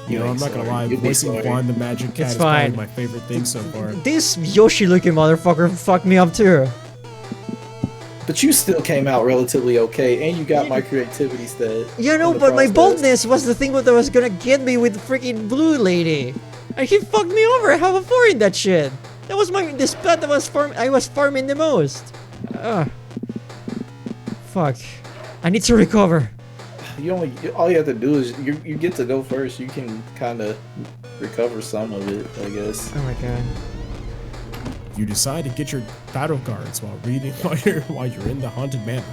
[SPEAKER 10] You know, I'm not gonna lie,
[SPEAKER 11] You'll be
[SPEAKER 10] voicing
[SPEAKER 11] sorry.
[SPEAKER 10] Juan the Magic Cat
[SPEAKER 2] It's
[SPEAKER 10] is
[SPEAKER 2] fine.
[SPEAKER 10] probably my favorite thing so far.
[SPEAKER 2] This Yoshi-looking motherfucker fucked me up too.
[SPEAKER 11] But you still came out relatively okay, and you got my creativity stat.
[SPEAKER 2] You know,
[SPEAKER 11] in the
[SPEAKER 2] but my
[SPEAKER 11] process.
[SPEAKER 2] boldness was the thing that was gonna get me with the freaking blue lady. And he fucked me over. I have a 4 in that shit. That was the spot that I was farming the most. Fuck. I need to recover.
[SPEAKER 11] All you have to do is you get to go first. You can kind of recover some of it, I guess.
[SPEAKER 2] Oh my god.
[SPEAKER 10] You decide to get your battle cards while you're in the haunted manor.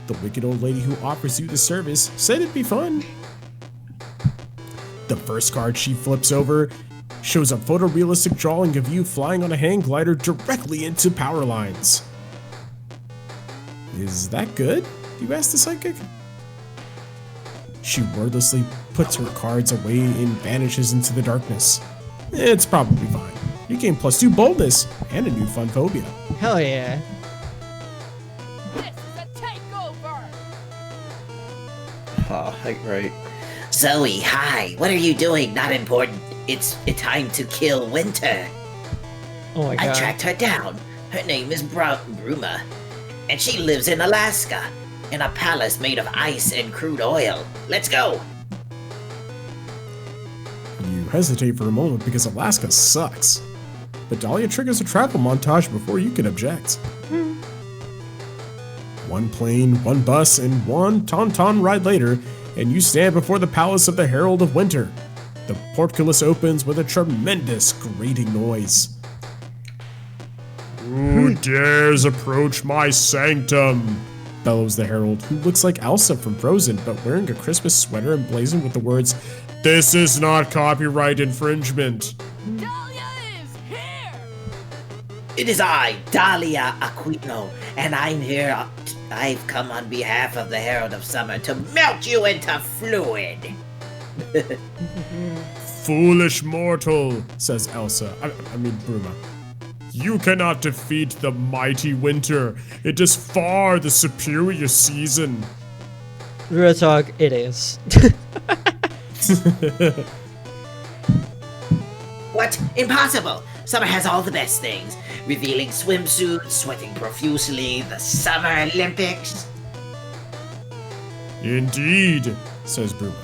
[SPEAKER 10] The wicked old lady who offers you the service said it'd be fun. The first card she flips over shows a photorealistic drawing of you flying on a hang glider directly into power lines. Is that good? You ask the psychic. She wordlessly puts her cards away and vanishes into the darkness. It's probably fine. You gain +2 boldness and a new fun phobia.
[SPEAKER 2] Hell yeah.
[SPEAKER 11] Right.
[SPEAKER 12] Zoe, hi. What are you doing? Not important. It's time to kill Winter.
[SPEAKER 2] Oh my
[SPEAKER 12] I
[SPEAKER 2] god.
[SPEAKER 12] tracked her down. Her name is Bruma, and she lives in Alaska, in a palace made of ice and crude oil. Let's go.
[SPEAKER 10] You hesitate for a moment because Alaska sucks. But Dahlia triggers a travel montage before you can object. One plane, one bus, and one tauntaun ride later, and you stand before the palace of the Herald of Winter. The portcullis opens with a tremendous grating noise.
[SPEAKER 8] Who dares approach my sanctum?
[SPEAKER 10] Bellows the Herald, who looks like Elsa from Frozen, but wearing a Christmas sweater emblazoned with the words,
[SPEAKER 8] This is not copyright infringement.
[SPEAKER 12] It is I, Dahlia Aquino, and I'm here. I've come on behalf of the Herald of Summer to melt you into fluid.
[SPEAKER 8] Foolish mortal,
[SPEAKER 10] says Elsa. I mean Bruma.
[SPEAKER 8] You cannot defeat the mighty winter. It is far the superior season.
[SPEAKER 2] Real talk, it is.
[SPEAKER 12] What? Impossible! Summer has all the best things. Revealing swimsuits, sweating profusely, the Summer Olympics.
[SPEAKER 8] Indeed, says Bruma.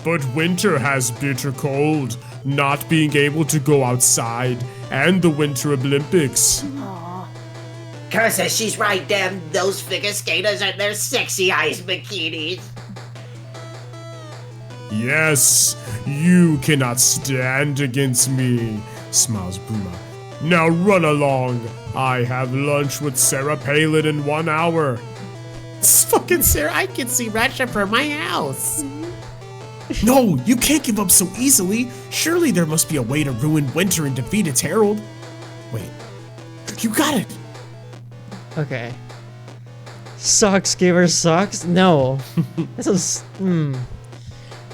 [SPEAKER 8] But winter has bitter cold, not being able to go outside, and the Winter Olympics.
[SPEAKER 12] Kerr says she's right, damn those figure skaters and their sexy ice bikinis.
[SPEAKER 8] Yes, you cannot stand against me, smiles Bruma. Now run along. I have lunch with Sarah Palin in 1 hour.
[SPEAKER 17] It's fucking Sarah, I can see Ratchet from my house.
[SPEAKER 10] No, you can't give up so easily. Surely there must be a way to ruin winter and defeat its herald. Wait, you got it.
[SPEAKER 2] Okay. Socks give her socks? No. This is.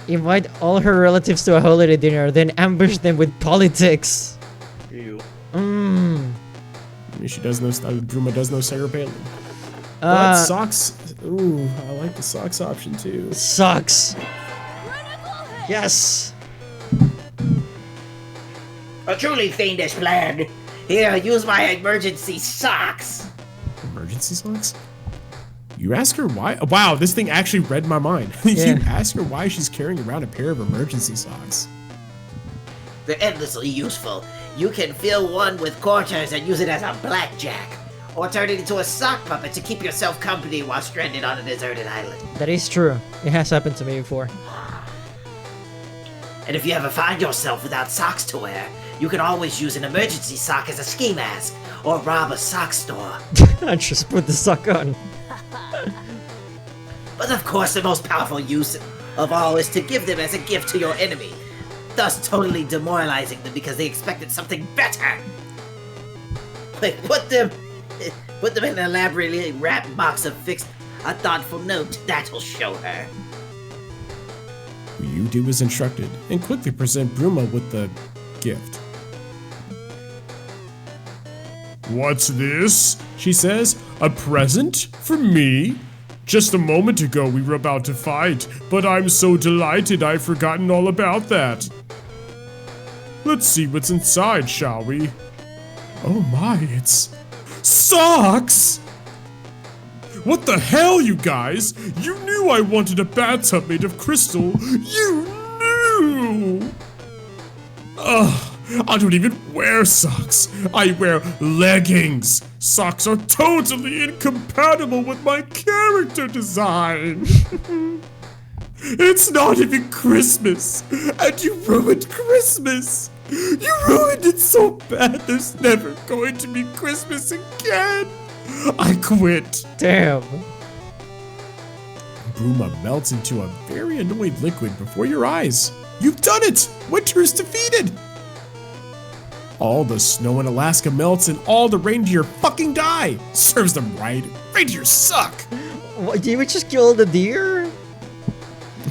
[SPEAKER 2] Invite all her relatives to a holiday dinner, then ambush them with politics.
[SPEAKER 11] Ew.
[SPEAKER 10] She does know. Bruma does know Sarah Palin. But socks. Ooh, I like the socks option too.
[SPEAKER 2] Socks. Yes.
[SPEAKER 12] A truly fiendish plan. Here, use my emergency socks.
[SPEAKER 10] Emergency socks? You ask her why? Wow, this thing actually read my mind.
[SPEAKER 2] Yeah.
[SPEAKER 10] You ask her why she's carrying around a pair of emergency socks.
[SPEAKER 12] They're endlessly useful. You can fill one with quarters and use it as a blackjack. Or turn it into a sock puppet to keep yourself company while stranded on a deserted island.
[SPEAKER 2] That is true. It has happened to me before.
[SPEAKER 12] And if you ever find yourself without socks to wear, you can always use an emergency sock as a ski mask, or rob a sock store.
[SPEAKER 2] I just put the sock on.
[SPEAKER 12] But of course, the most powerful use of all is to give them as a gift to your enemy, thus totally demoralizing them because they expected something better. Like, put them in an elaborately wrapped box of fixed a thoughtful note. That'll show her.
[SPEAKER 10] You do as instructed, and quickly present Bruma with the gift.
[SPEAKER 8] What's this? She says. A present? For me? Just a moment ago we were about to fight, but I'm so delighted I've forgotten all about that. Let's see what's inside, shall we? Oh my, it's socks! What the hell, you guys? You knew I wanted a bathtub made of crystal. You knew! Ugh. I don't even wear socks. I wear leggings. Socks are totally incompatible with my character design. It's not even Christmas, and you ruined Christmas. You ruined it so bad there's never going to be Christmas again. I quit.
[SPEAKER 2] Damn.
[SPEAKER 10] Bruma melts into a very annoyed liquid before your eyes. You've done it! Winter is defeated! All the snow in Alaska melts and all the reindeer fucking die! Serves them right. Reindeer suck!
[SPEAKER 2] What, did we just kill the deer?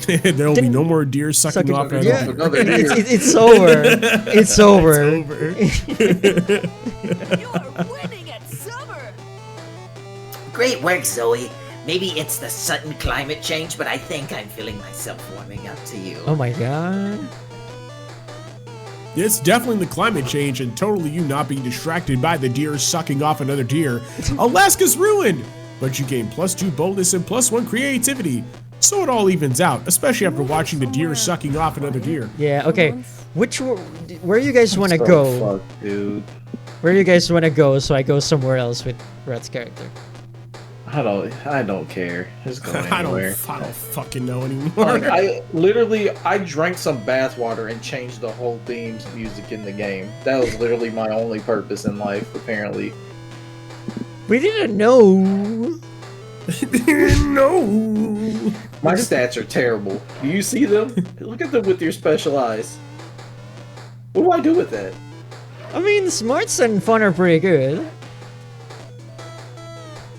[SPEAKER 10] There'll be no more deer sucking off
[SPEAKER 11] another deer.
[SPEAKER 2] It's over. It's over.
[SPEAKER 6] Winning at summer.
[SPEAKER 12] Great work, Zoe. Maybe it's the sudden climate change, but I think I'm feeling myself warming up to you.
[SPEAKER 2] Oh my god.
[SPEAKER 10] It's definitely the climate change and totally you not being distracted by the deer sucking off another deer. Alaska's ruined! But you gain +2 boldness and +1 creativity. So it all evens out, especially after watching the deer sucking off another deer.
[SPEAKER 2] Yeah, okay. Where you guys want to go?
[SPEAKER 11] Fuck, dude.
[SPEAKER 2] Where you guys want to go so I go somewhere else with Red's character?
[SPEAKER 11] I don't care. Just go
[SPEAKER 10] I
[SPEAKER 11] anywhere.
[SPEAKER 10] don't fucking know anymore.
[SPEAKER 11] Like, I drank some bathwater and changed the whole theme's music in the game. That was literally my only purpose in life, apparently.
[SPEAKER 2] We didn't know.
[SPEAKER 10] No.
[SPEAKER 11] My stats are terrible. Do you see them? Look at them with your special eyes. What do I do with that?
[SPEAKER 2] I mean, smarts and fun are pretty good.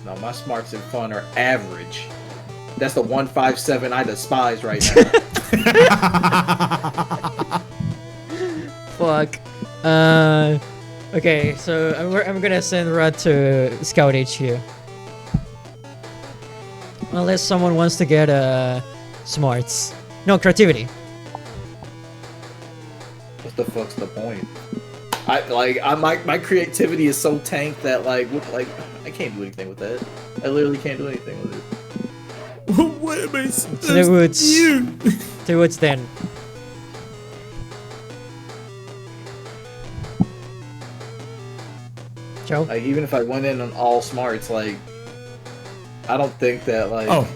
[SPEAKER 11] No, my smarts and fun are average. That's the 157 I despise right now.
[SPEAKER 2] Fuck. Okay, so I'm gonna send Rod to Scout HQ. Unless someone wants to get smarts. No, creativity.
[SPEAKER 11] What the fuck's the point? My creativity is so tanked that like I can't do anything with that. I literally can't do anything with it.
[SPEAKER 10] What am I
[SPEAKER 2] To the woods. To the woods then. Joe?
[SPEAKER 11] Like even if I went in on all smarts, like I don't think that like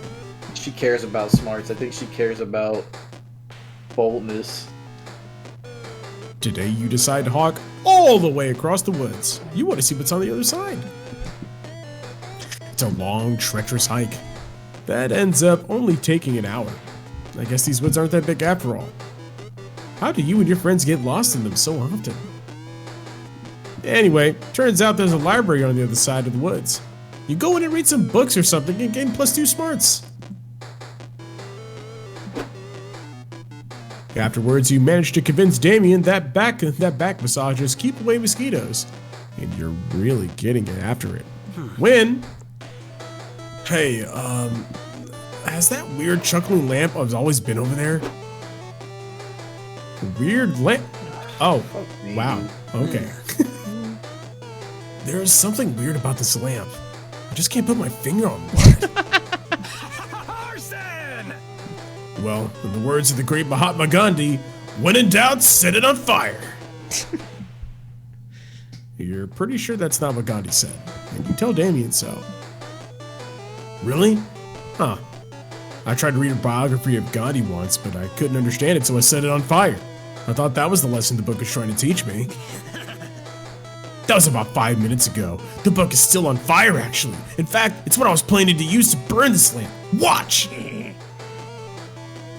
[SPEAKER 11] she cares about smarts. I think she cares about boldness.
[SPEAKER 10] Today you decide to hawk all the way across the woods. You want to see what's on the other side. It's a long, treacherous hike that ends up only taking an hour. I guess these woods aren't that big after all. How do you and your friends get lost in them so often? Anyway, turns out there's a library on the other side of the woods. You go in and read some books or something and gain +2 smarts. Afterwards, you manage to convince Damien that back massages keep away mosquitoes, and you're really getting it after it. When, hey, has that weird chuckling lamp always been over there? Weird lamp? Oh, wow. Okay. There is something weird about this lamp. I just can't put my finger on what. Well, in the words of the great Mahatma Gandhi, when in doubt, set it on fire. You're pretty sure that's not what Gandhi said, and you tell Damien so. Really? Huh. I tried to read a biography of Gandhi once, but I couldn't understand it, so I set it on fire. I thought that was the lesson the book was trying to teach me. That was about 5 minutes ago. The book is still on fire, actually. In fact, it's what I was planning to use to burn this lamp. Watch!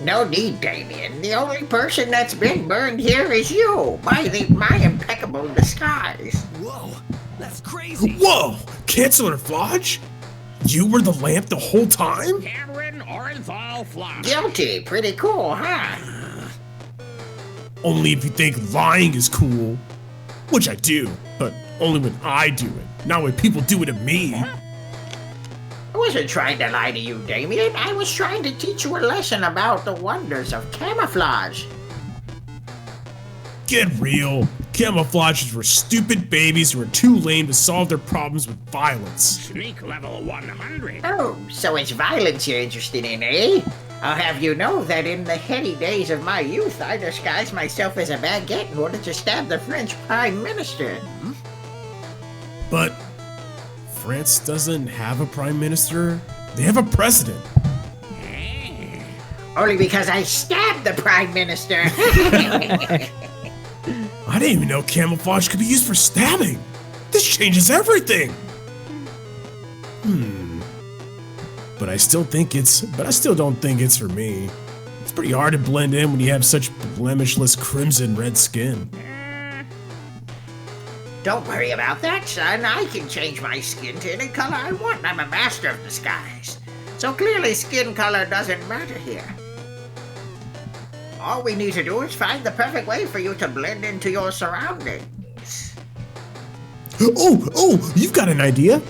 [SPEAKER 12] No need, Damien. The only person that's been burned here is you, by my impeccable disguise.
[SPEAKER 14] Whoa, that's crazy.
[SPEAKER 10] Whoa! Chancellor Flodge? You were the lamp the whole time?
[SPEAKER 14] Cameron Orenthal Flodge.
[SPEAKER 12] Guilty. Pretty cool, huh?
[SPEAKER 10] Only if you think lying is cool. Which I do, but only when I do it, not when people do it to me.
[SPEAKER 12] I wasn't trying to lie to you, Damien. I was trying to teach you a lesson about the wonders of camouflage.
[SPEAKER 10] Get real. Camouflages were stupid babies who were too lame to solve their problems with violence.
[SPEAKER 14] Sneak level 100.
[SPEAKER 12] Oh, so it's violence you're interested in, eh? I'll have you know that in the heady days of my youth, I disguised myself as a baguette in order to stab the French Prime Minister.
[SPEAKER 10] But France doesn't have a prime minister. They have a president.
[SPEAKER 12] Only because I stabbed the Prime Minister.
[SPEAKER 10] I didn't even know camouflage could be used for stabbing. This changes everything. But I still don't think it's for me. It's pretty hard to blend in when you have such blemishless crimson red skin.
[SPEAKER 12] Don't worry about that, son. I can change my skin to any color I want. I'm a master of disguise. So clearly skin color doesn't matter here. All we need to do is find the perfect way for you to blend into your surroundings.
[SPEAKER 10] Oh, you've got an idea?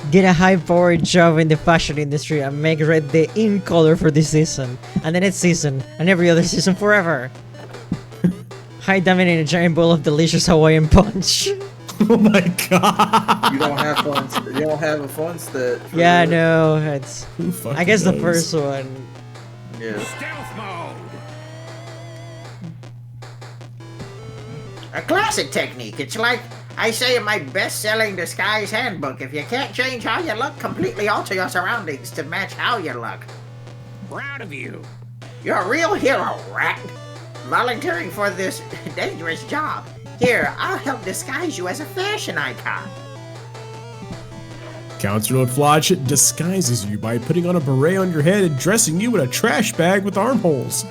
[SPEAKER 2] Get a high-powered job in the fashion industry and make red the in color for this season, and the next season, and every other season forever. Hide them in a giant bowl of delicious Hawaiian punch.
[SPEAKER 10] Oh my god!
[SPEAKER 11] You don't have fun. You don't have a fun stat.
[SPEAKER 2] Yeah, no, it's. I guess the
[SPEAKER 10] knows?
[SPEAKER 2] first one.
[SPEAKER 11] Yeah.
[SPEAKER 14] Stealth mode.
[SPEAKER 12] A classic technique. It's like I say in my best-selling disguise handbook, if you can't change how you look, completely alter your surroundings to match how you look.
[SPEAKER 14] Proud of you.
[SPEAKER 12] You're a real hero, rat. Volunteering for this dangerous job. Here, I'll help disguise you as a fashion icon.
[SPEAKER 10] Counselor Flodge disguises you by putting on a beret on your head and dressing you in a trash bag with armholes.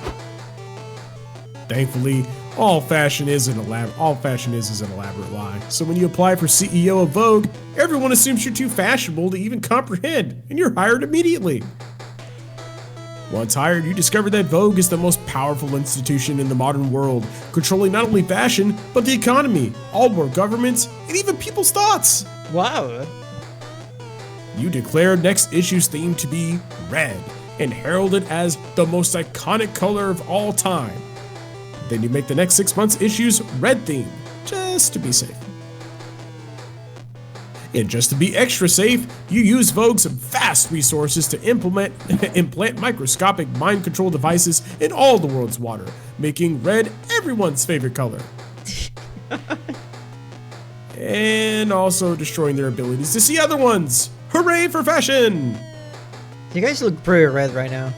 [SPEAKER 10] Thankfully, all fashion is an elaborate lie. So when you apply for CEO of Vogue, everyone assumes you're too fashionable to even comprehend, and you're hired immediately. Once hired, you discover that Vogue is the most powerful institution in the modern world, controlling not only fashion, but the economy, all world governments, and even people's thoughts.
[SPEAKER 2] Wow.
[SPEAKER 10] You declare next issue's theme to be red, and herald it as the most iconic color of all time. Then you make the next 6 months' issues red theme, just to be safe. And just to be extra safe, you use Vogue's vast resources to implant microscopic mind control devices in all the world's water, making red everyone's favorite color. And also destroying their abilities to see other ones. Hooray for fashion!
[SPEAKER 2] You guys look pretty red right now.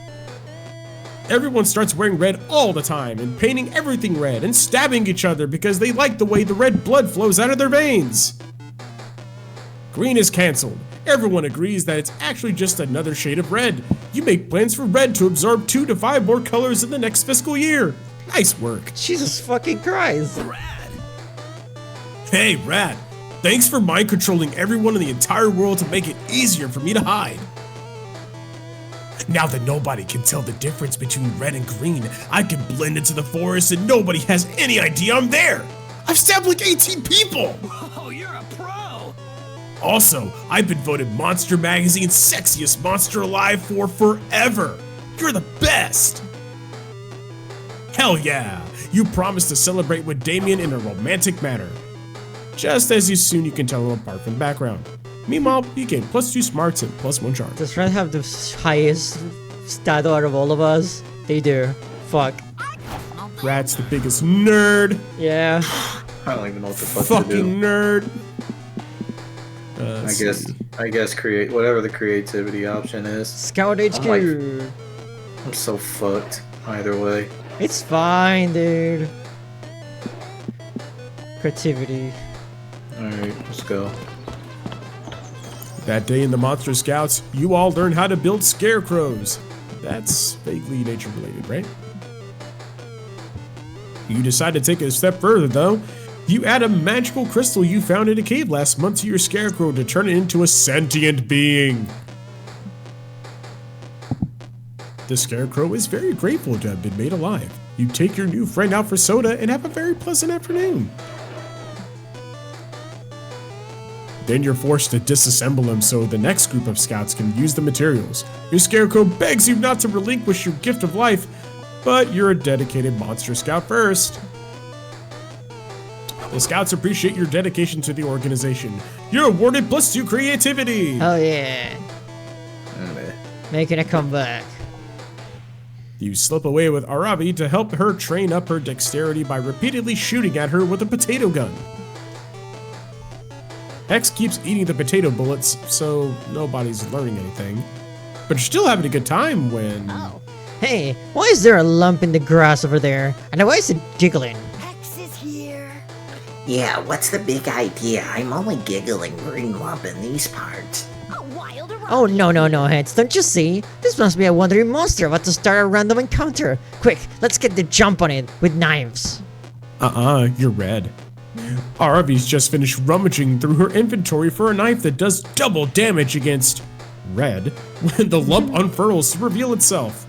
[SPEAKER 10] Everyone starts wearing red all the time and painting everything red and stabbing each other because they like the way the red blood flows out of their veins. Green is cancelled. Everyone agrees that it's actually just another shade of red. You make plans for red to absorb 2 to 5 more colors in the next fiscal year. Nice work.
[SPEAKER 2] Jesus fucking Christ.
[SPEAKER 10] Hey, Rat. Thanks for mind controlling everyone in the entire world to make it easier for me to hide. Now that nobody can tell the difference between red and green, I can blend into the forest and nobody has any idea I'm there. I've stabbed like 18 people.
[SPEAKER 14] Oh, you're a pro!
[SPEAKER 10] Also, I've been voted Monster Magazine's sexiest monster alive for forever. You're the best. Hell yeah. You promised to celebrate with Damien in a romantic manner. Just as soon you can tell him apart from the background. Meanwhile, you gain +2 smarts and +1 charm.
[SPEAKER 2] Does Red have the highest stat out of all of us? They do. Fuck.
[SPEAKER 10] Rat's the biggest nerd.
[SPEAKER 2] Yeah.
[SPEAKER 11] I don't even know what the fuck
[SPEAKER 10] Fucking
[SPEAKER 11] to do.
[SPEAKER 10] nerd.
[SPEAKER 11] I guess create whatever the creativity option is.
[SPEAKER 2] Scout HQ.
[SPEAKER 11] I'm so fucked either way.
[SPEAKER 2] It's fine, dude. Creativity.
[SPEAKER 11] Alright, let's go.
[SPEAKER 10] That day in the Monster Scouts, you all learn how to build scarecrows. That's vaguely nature related, right? You decide to take it a step further, though. You add a magical crystal you found in a cave last month to your scarecrow to turn it into a sentient being. The scarecrow is very grateful to have been made alive. You take your new friend out for soda and have a very pleasant afternoon. Then you're forced to disassemble him so the next group of scouts can use the materials. Your scarecrow begs you not to relinquish your gift of life, but you're a dedicated monster scout first. The scouts appreciate your dedication to the organization. You're awarded +2 creativity.
[SPEAKER 2] Oh yeah. Making a comeback.
[SPEAKER 10] You slip away with Arabi to help her train up her dexterity by repeatedly shooting at her with a potato gun. Hex keeps eating the potato bullets, so nobody's learning anything. But you're still having a good time when...
[SPEAKER 2] Oh. Hey, why is there a lump in the grass over there? And why is it jiggling?
[SPEAKER 12] Hex is here. Yeah, what's the big idea? I'm only giggling green lump in these parts.
[SPEAKER 2] Oh no, Heads, don't you see? This must be a wandering monster about to start a random encounter. Quick, let's get the jump on it with knives.
[SPEAKER 10] You're red. Arabi's just finished rummaging through her inventory for a knife that does double damage against red when the lump unfurls to reveal itself.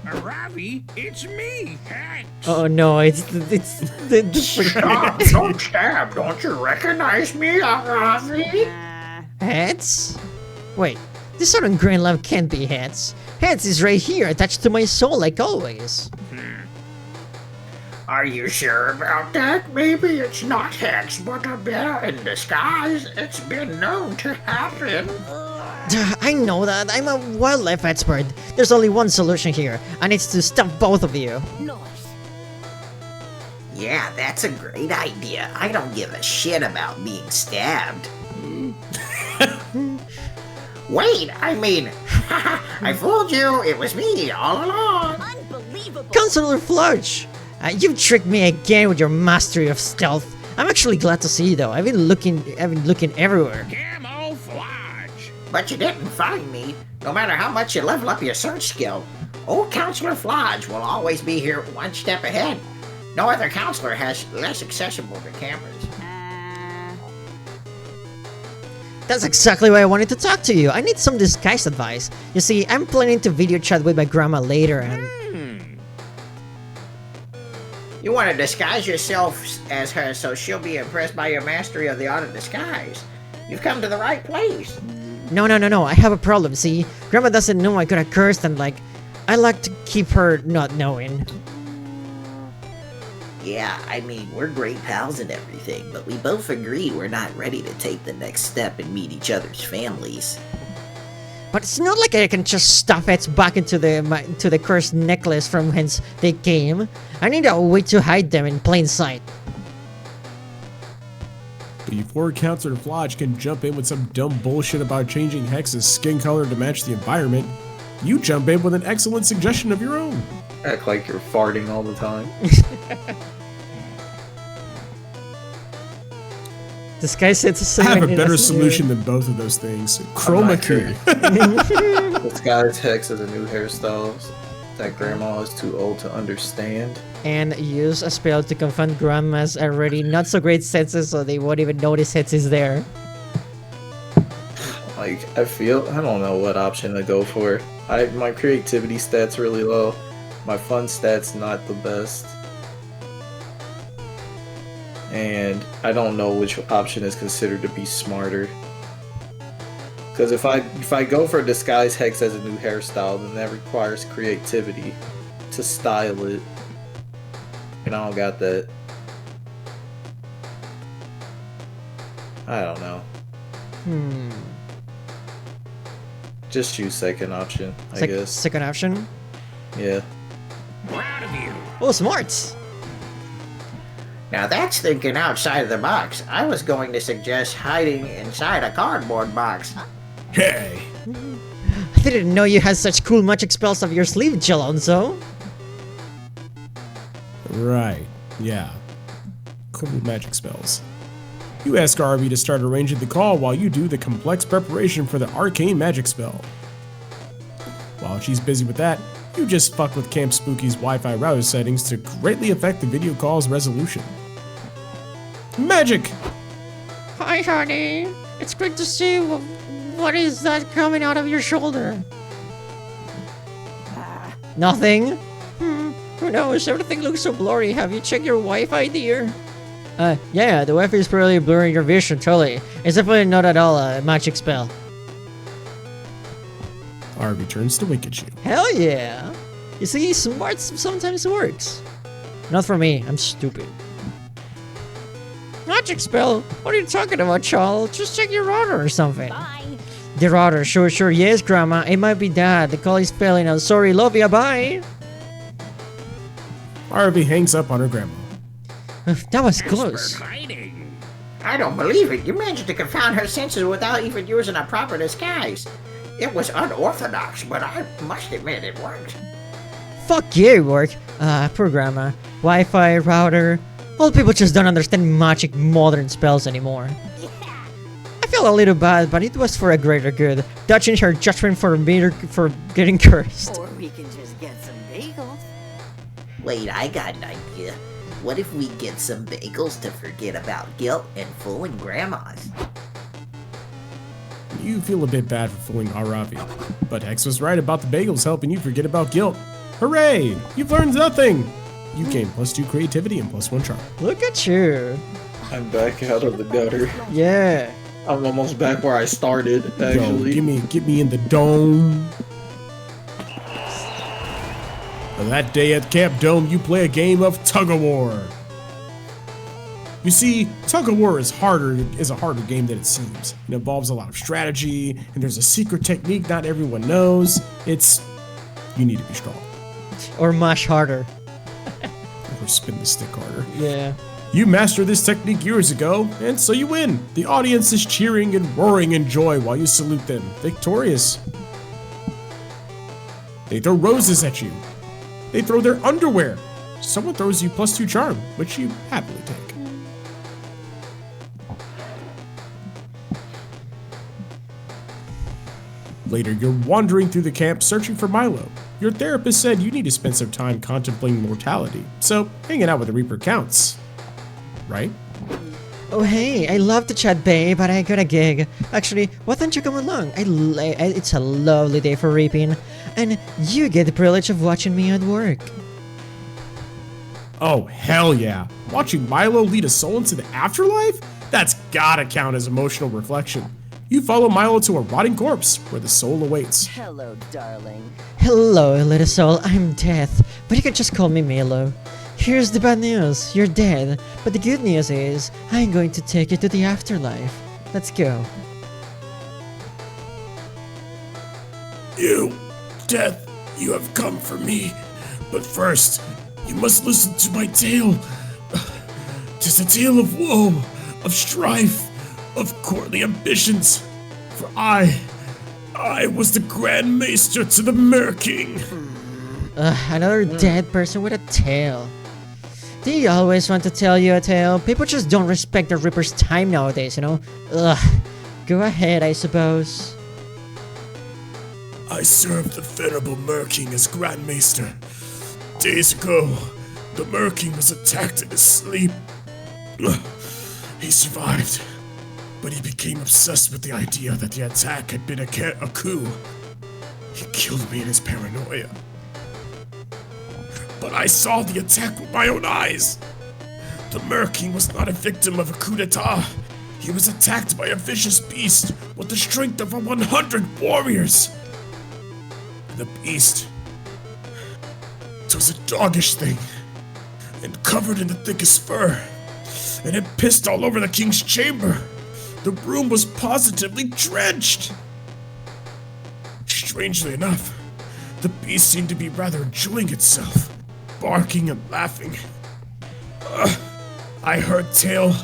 [SPEAKER 14] Ravi, it's me, Hex.
[SPEAKER 2] Oh no, it's the
[SPEAKER 14] Stop, don't stab. Don't you recognize me, Ravi?
[SPEAKER 2] Heads? Wait, this sort of green lump can't be Heads. Heads is right here, attached to my soul like always.
[SPEAKER 14] Are you sure about that? Maybe it's not Hex, but a bear in disguise. It's been known to happen.
[SPEAKER 2] I know that. I'm a wildlife expert. There's only one solution here, and it's to stop both of you.
[SPEAKER 12] Nice. Yeah, that's a great idea. I don't give a shit about being stabbed. Wait, I mean, I fooled you. It was me all along.
[SPEAKER 9] Unbelievable.
[SPEAKER 2] Counselor Fludge! You've tricked me again with your mastery of stealth. I'm actually glad to see you though. I've been looking everywhere.
[SPEAKER 14] Camouflage.
[SPEAKER 12] But you didn't find me, no matter how much you level up your search skill. Old Counselor Flodge will always be here one step ahead. No other counselor has less accessible to cameras.
[SPEAKER 2] That's exactly why I wanted to talk to you. I need some disguise advice. You see, I'm planning to video chat with my grandma later and...
[SPEAKER 14] You want to disguise yourself as her so she'll be impressed by your mastery of the art of disguise. You've come to the right place.
[SPEAKER 2] No, I have a problem, see? Grandma doesn't know I got a curse and like, I like to keep her not knowing.
[SPEAKER 12] Yeah, I mean, we're great pals and everything, but we both agree we're not ready to take the next step and meet each other's families.
[SPEAKER 2] But it's not like I can just stuff it back into the cursed necklace from whence they came. I need a way to hide them in plain sight.
[SPEAKER 10] Before Counselor Flodge can jump in with some dumb bullshit about changing Hex's skin color to match the environment, you jump in with an excellent suggestion of your own.
[SPEAKER 11] Act like you're farting all the time.
[SPEAKER 2] This guy said to
[SPEAKER 10] I have a better solution than both of those things. Chroma key.
[SPEAKER 11] Disguise Hex as a new hairstyle that Grandma is too old to understand.
[SPEAKER 2] And use a spell to confront Grandma's already not so great senses so they won't even notice Hex is there.
[SPEAKER 11] Like, I don't know what option to go for. My creativity stat's really low. My fun stat's not the best. And I don't know which option is considered to be smarter. Because if I go for Disguise Hex as a new hairstyle, then that requires creativity to style it. And I don't got that. I don't know. Just choose second option, I guess.
[SPEAKER 2] Second option?
[SPEAKER 11] Yeah.
[SPEAKER 14] Proud of you.
[SPEAKER 2] Oh, smarts!
[SPEAKER 14] Now that's thinking outside of the box. I was going to suggest hiding inside a cardboard box.
[SPEAKER 10] Hey!
[SPEAKER 2] I didn't know you had such cool magic spells up your sleeve, Jalonzo.
[SPEAKER 10] Right, yeah. Cool magic spells. You ask Arby to start arranging the call while you do the complex preparation for the arcane magic spell. While she's busy with that, you just fuck with Camp Spooky's Wi-Fi router settings to greatly affect the video call's resolution. Magic!
[SPEAKER 2] Hi, honey. It's great to see you. What is that coming out of your shoulder? Nothing? Who knows? Everything looks so blurry. Have you checked your Wi-Fi, dear? Yeah, the Wi-Fi is probably blurring your vision, totally. It's definitely not at all a magic spell.
[SPEAKER 10] Arby turns to wink at you.
[SPEAKER 2] Hell yeah! You see, smart sometimes works. Not for me, I'm stupid. Magic spell? What are you talking about, Charles? Just check your router or something.
[SPEAKER 9] Bye.
[SPEAKER 2] The router, sure, yes, Grandma. It might be that. The call is failing. I'm sorry, love ya, bye!
[SPEAKER 10] Arby hangs up on her grandma.
[SPEAKER 2] That was close.
[SPEAKER 14] I don't believe it. You managed to confound her senses without even using a proper disguise. It was unorthodox, but I must admit it worked.
[SPEAKER 2] Fuck you, work. Poor Grandma. Wi-Fi, router. Old people just don't understand magic modern spells anymore. I feel a little bad, but it was for a greater good. Dodging her judgment for getting cursed.
[SPEAKER 7] Or we can just get some bagels.
[SPEAKER 12] Wait, I got an idea. What if we get some bagels to forget about guilt and fooling grandmas?
[SPEAKER 10] You feel a bit bad for fooling Arabi, but Hex was right about the bagels helping you forget about guilt. Hooray! You've learned nothing! You gain +2 creativity and +1 charm.
[SPEAKER 2] Look at you.
[SPEAKER 11] I'm back out of the gutter.
[SPEAKER 2] Yeah.
[SPEAKER 11] I'm almost back where I started, actually.
[SPEAKER 10] Yo, get me in the dome. That day at Camp Dome, you play a game of tug-of-war. You see, tug-of-war is a harder game than it seems. It involves a lot of strategy, and there's a secret technique not everyone knows. You need to be strong.
[SPEAKER 2] Or mash harder.
[SPEAKER 10] Or spin the stick harder.
[SPEAKER 2] Yeah.
[SPEAKER 10] You mastered this technique years ago, and so you win. The audience is cheering and roaring in joy while you salute them, victorious. They throw roses at you. They throw their underwear. Someone throws you +2 charm, which you happily take. Later, you're wandering through the camp searching for Milo. Your therapist said you need to spend some time contemplating mortality, so hanging out with the Reaper counts. Right?
[SPEAKER 2] Oh hey, I love to chat, babe, but I got a gig. Actually, why don't you come along? It's a lovely day for reaping, and you get the privilege of watching me at work.
[SPEAKER 10] Oh, hell yeah. Watching Milo lead a soul into the afterlife? That's gotta count as emotional reflection. You follow Milo to a rotting corpse where the soul awaits.
[SPEAKER 7] Hello, darling.
[SPEAKER 2] Hello, little soul, I'm Death, but you can just call me Milo. Here's the bad news, you're dead, but the good news is, I'm going to take you to the afterlife. Let's go.
[SPEAKER 8] You, Death, you have come for me. But first, you must listen to my tale. 'Tis a tale of woe, of strife, of courtly ambitions. For I was the Grand Maester to the Mer King.
[SPEAKER 2] Another dead person with a tail. Do you always want to tell you a tale? People just don't respect the Reaper's time nowadays, you know? Ugh. Go ahead, I suppose.
[SPEAKER 8] I served the venerable Mer King as Grand Maester. Days ago, the Mer King was attacked in his sleep. He survived, but he became obsessed with the idea that the attack had been a coup. He killed me in his paranoia. But I saw the attack with my own eyes. The Mer King was not a victim of a coup d'etat. He was attacked by a vicious beast with the strength of 100 warriors. The beast, it was a doggish thing, and covered in the thickest fur, and it pissed all over the king's chamber. The room was positively drenched. Strangely enough, the beast seemed to be rather enjoying itself, barking and laughing. I heard tell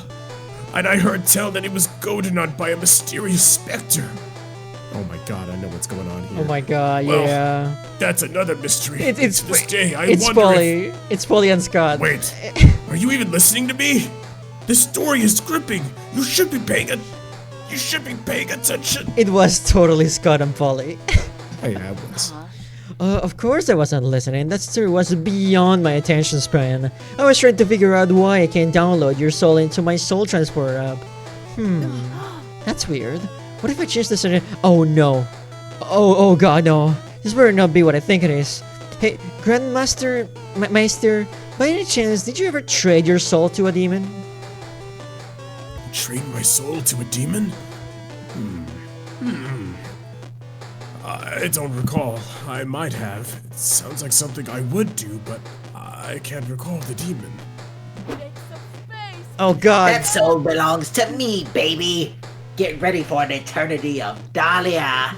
[SPEAKER 8] that he was goaded on by a mysterious specter.
[SPEAKER 10] Oh my god, I know what's going on here.
[SPEAKER 2] Oh my god,
[SPEAKER 8] Well,
[SPEAKER 2] yeah.
[SPEAKER 8] That's another mystery.
[SPEAKER 2] It's
[SPEAKER 8] to this day, I
[SPEAKER 2] it's
[SPEAKER 8] wonder
[SPEAKER 2] Polly.
[SPEAKER 8] if...
[SPEAKER 2] It's Polly and Scott.
[SPEAKER 8] Wait, are you even listening to me? This story is gripping. You should be paying attention.
[SPEAKER 2] It was totally Scott and Polly.
[SPEAKER 10] Hey, I was.
[SPEAKER 2] Of course I wasn't listening. That story was beyond my attention span. I was trying to figure out why I can't download your soul into my soul transporter app. That's weird. What if I change this? Oh no. Oh god, no. This better not be what I think it is. Hey, Grandmaster, Meister, by any chance, did you ever trade your soul to a demon?
[SPEAKER 8] Trade my soul to a demon? I don't recall. I might have. It sounds like something I would do, but I can't recall the demon.
[SPEAKER 2] Oh god.
[SPEAKER 12] That soul belongs to me, baby. Get ready for an eternity of Dahlia.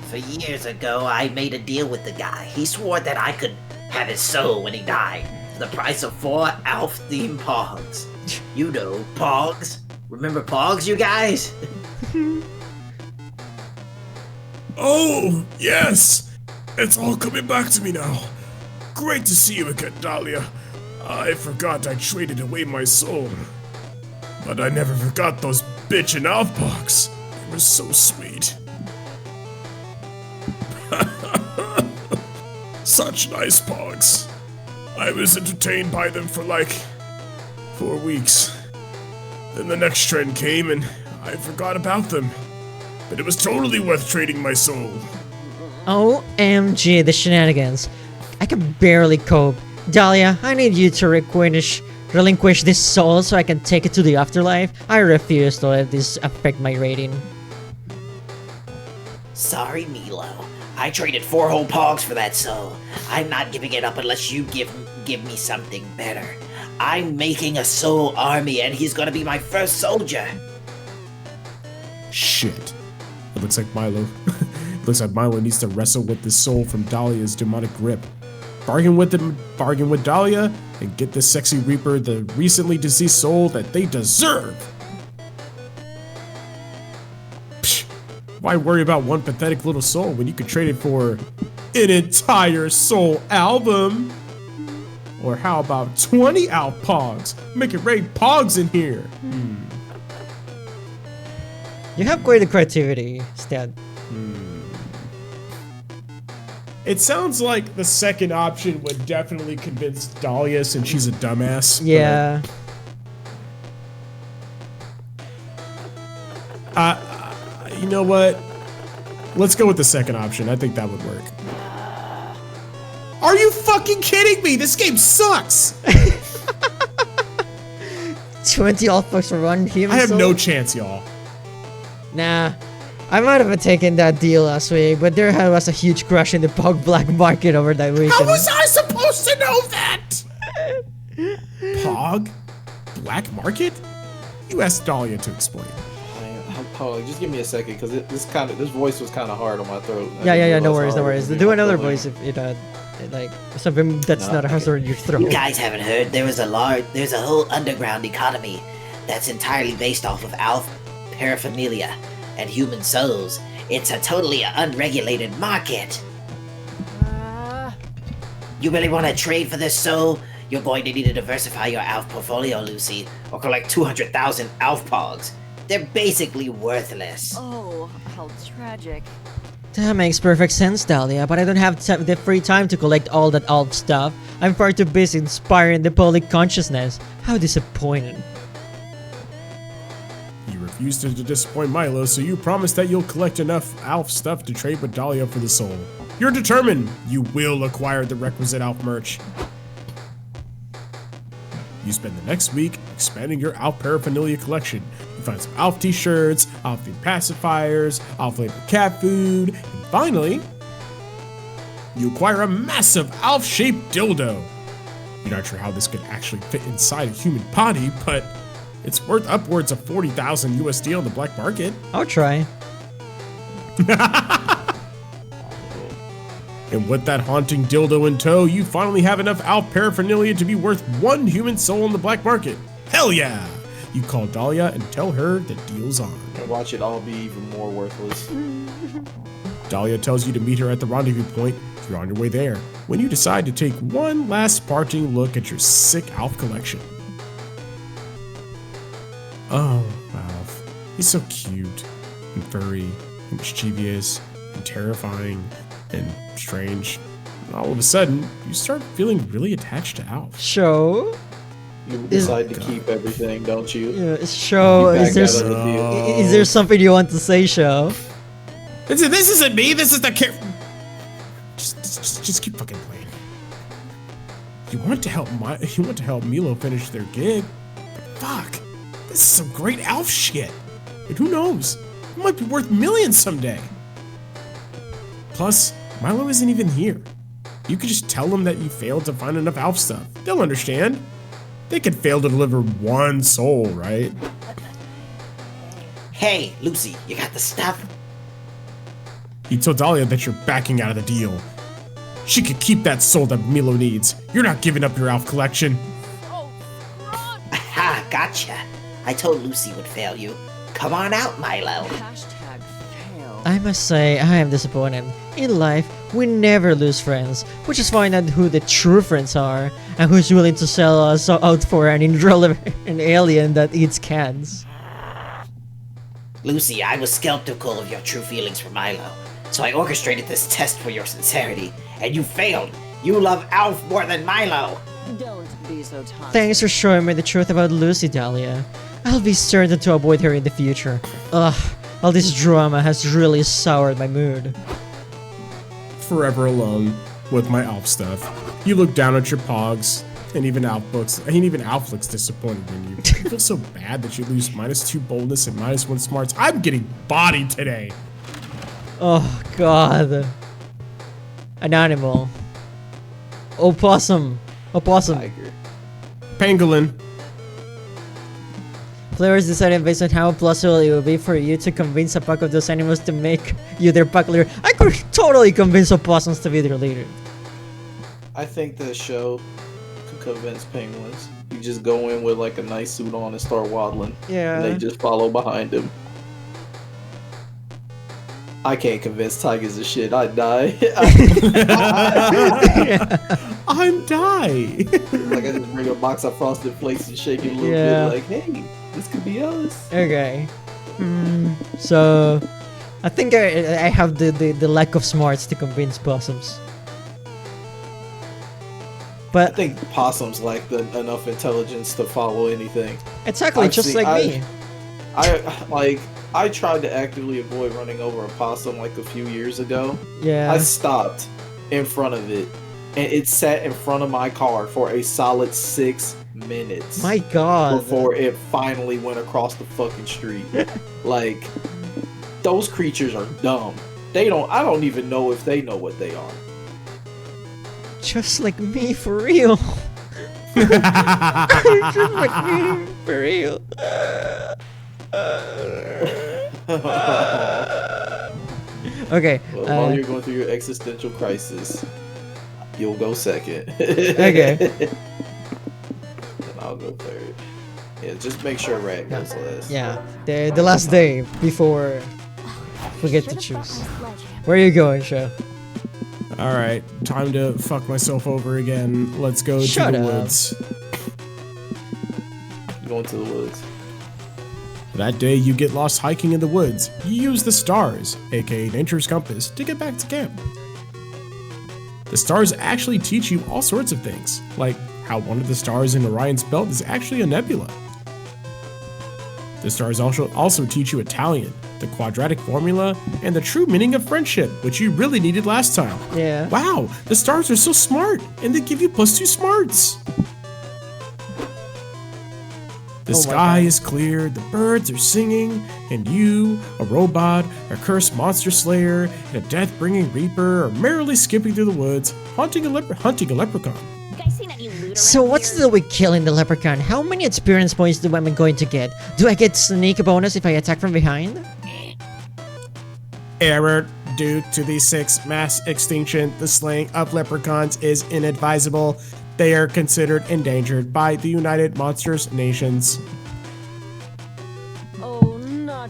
[SPEAKER 12] For years ago, I made a deal with the guy. He swore that I could have his soul when he died, for the price of 4 elf-themed pogs. You know, pogs. Remember pogs, you guys?
[SPEAKER 8] Oh, yes! It's all coming back to me now. Great to see you again, Dahlia. I forgot I traded away my soul. But I never forgot those bitchin' elf pogs. They were so sweet. Such nice pogs. I was entertained by them for like 4 weeks. Then the next trend came and I forgot about them. But it was totally worth trading my soul.
[SPEAKER 2] OMG, the shenanigans. I can barely cope. Dahlia, I need you to relinquish this soul so I can take it to the afterlife. I refuse to let this affect my rating.
[SPEAKER 12] Sorry, Milo. I traded 4 whole pogs for that soul. I'm not giving it up unless you give me something better. I'm making a soul army and he's gonna be my first soldier.
[SPEAKER 10] Shit. It looks like Milo. Looks like Milo needs to wrestle with this soul from Dahlia's demonic grip. Bargain with Dahlia, and get this sexy Reaper the recently deceased soul that they deserve. Psh, why worry about one pathetic little soul when you could trade it for an entire soul album? Or how about 20 Alp Pogs? Make it rain Pogs in here.
[SPEAKER 2] You have quite the creativity, Stan.
[SPEAKER 10] It sounds like the second option would definitely convince Dahlia since she's a dumbass.
[SPEAKER 2] Yeah.
[SPEAKER 10] You know what? Let's go with the second option. I think that would work. Are you fucking kidding me? This game sucks!
[SPEAKER 2] 20 all bucks for one human
[SPEAKER 10] I have
[SPEAKER 2] soul?
[SPEAKER 10] no chance, y'all.
[SPEAKER 2] Nah. I might have taken that deal last week, but there was a huge crash in the Pog Black Market over that weekend.
[SPEAKER 10] How was I supposed to know that? Pog? Black Market? You asked Dahlia to explain.
[SPEAKER 11] Hold on, just give me a second, because this voice was kind of hard on my throat.
[SPEAKER 2] Yeah, no worries. Do another voice if it like something that's not a hazard in your throat.
[SPEAKER 12] You guys haven't heard, there's a whole underground economy that's entirely based off of Alf paraphernalia and human souls. It's a totally unregulated market. You really want to trade for this soul? You're going to need to diversify your Alf portfolio, Lucy, or collect 200,000 Alf Pogs. They're basically worthless.
[SPEAKER 7] Oh, how tragic.
[SPEAKER 2] That makes perfect sense, Dahlia, but I don't have the free time to collect all that Alf stuff. I'm far too busy inspiring the public consciousness. How disappointing.
[SPEAKER 10] You refused to disappoint Milo, so you promised that you'll collect enough Alf stuff to trade with Dahlia for the soul. You're determined. You will acquire the requisite Alf merch. You spend the next week expanding your Alf paraphernalia collection. You find some Alf t-shirts, Alf themed pacifiers, Alf flavored cat food, and finally, you acquire a massive Alf-shaped dildo. You're not sure how this could actually fit inside a human body, but it's worth upwards of 40,000 USD on the black market.
[SPEAKER 2] I'll try.
[SPEAKER 10] And with that haunting dildo in tow, you finally have enough Alf paraphernalia to be worth one human soul on the black market. Hell yeah! You call Dahlia and tell her the deal's on.
[SPEAKER 11] And watch it all be even more worthless.
[SPEAKER 10] Dahlia tells you to meet her at the rendezvous point. You're on your way there when you decide to take one last parting look at your sick Alf collection. Oh, Alf. He's so cute and furry and mischievous and terrifying and strange. And all of a sudden, you start feeling really attached to Alf.
[SPEAKER 2] Show?
[SPEAKER 11] You decide to keep everything, don't you?
[SPEAKER 2] Yeah, Show, is there something you want to say, Show?
[SPEAKER 10] This isn't me, this is the kid. Just keep fucking playing. You want to help Milo finish their gig, but fuck, this is some great Alf shit. And who knows, it might be worth millions someday. Plus, Milo isn't even here. You could just tell them that you failed to find enough Alf stuff. They'll understand. They could fail to deliver one soul, right?
[SPEAKER 12] Hey, Lucy, you got the stuff?
[SPEAKER 10] You told Dahlia that you're backing out of the deal. She could keep that soul that Milo needs. You're not giving up your Alf collection.
[SPEAKER 12] Aha, gotcha. I told Lucy would fail you. Come on out, Milo.
[SPEAKER 7] Hashtag fail.
[SPEAKER 2] I must say, I am disappointed. In life, we never lose friends. We just find out who the true friends are, and who's willing to sell us out for an irrelevant alien that eats cans.
[SPEAKER 12] Lucy, I was skeptical of your true feelings for Milo, so I orchestrated this test for your sincerity, and you failed. You love Alf more than Milo.
[SPEAKER 7] Don't be so toxic.
[SPEAKER 2] Thanks for showing me the truth about Lucy, Dahlia. I'll be certain to avoid her in the future. Ugh, all this drama has really soured my mood.
[SPEAKER 10] Forever alone with my Alf stuff. You look down at your pogs, and even Alf looks disappointed in you. You feel so bad that you lose -2 boldness and -1 smarts. I'm getting bodied today.
[SPEAKER 2] Oh god. An animal. Opossum.
[SPEAKER 11] Tiger.
[SPEAKER 10] Pangolin.
[SPEAKER 2] Players decided based on how plausible it would be for you to convince a pack of those animals to make you their pack leader. I could totally convince opossums to be their leader.
[SPEAKER 11] I think the show could convince penguins. You just go in with like a nice suit on and start waddling.
[SPEAKER 2] Yeah.
[SPEAKER 11] And they just follow behind him. I can't convince tigers of shit. I'd die.
[SPEAKER 10] I'm die.
[SPEAKER 11] Like I just bring a box of Frosted Flakes and shake it a little bit. Like, hey, this could be us.
[SPEAKER 2] Okay. So, I think I have the lack of smarts to convince possums. But
[SPEAKER 11] I think possums lack enough intelligence to follow anything.
[SPEAKER 2] Exactly, just like me.
[SPEAKER 11] I tried to actively avoid running over a possum like a few years ago.
[SPEAKER 2] Yeah.
[SPEAKER 11] I stopped in front of it, and it sat in front of my car for a solid 6 minutes.
[SPEAKER 2] My God.
[SPEAKER 11] Before it finally went across the fucking street. Like, those creatures are dumb. I don't even know if they know what they are.
[SPEAKER 2] Just like me, for real. Just like me, for real. Okay.
[SPEAKER 11] While you're going through your existential crisis, you'll go second.
[SPEAKER 2] Okay.
[SPEAKER 11] And I'll go third. Yeah, just make sure Rat goes last.
[SPEAKER 2] Yeah, the last day before we get to choose. Where are you going, Sho?
[SPEAKER 10] Alright, time to fuck myself over again. Let's go
[SPEAKER 2] Shut
[SPEAKER 10] to the
[SPEAKER 2] up.
[SPEAKER 10] woods.
[SPEAKER 11] Going to the woods.
[SPEAKER 10] That day, you get lost hiking in the woods. You use the stars, aka nature's compass, to get back to camp. The stars actually teach you all sorts of things, like how one of the stars in Orion's belt is actually a nebula. The stars also teach you Italian, the quadratic formula, and the true meaning of friendship, which you really needed last time.
[SPEAKER 2] Yeah.
[SPEAKER 10] Wow, the stars are so smart, and they give you +2 smarts. The sky is clear, the birds are singing, and you, a robot, a cursed monster slayer, and a death-bringing reaper are merrily skipping through the woods, hunting a leprechaun.
[SPEAKER 2] So what's the deal with killing the leprechaun? How many experience points do I going to get? Do I get sneak bonus if I attack from behind?
[SPEAKER 10] Error. Due to the 6 mass extinction, the slaying of leprechauns is inadvisable. They are considered endangered by the United Monsters Nations.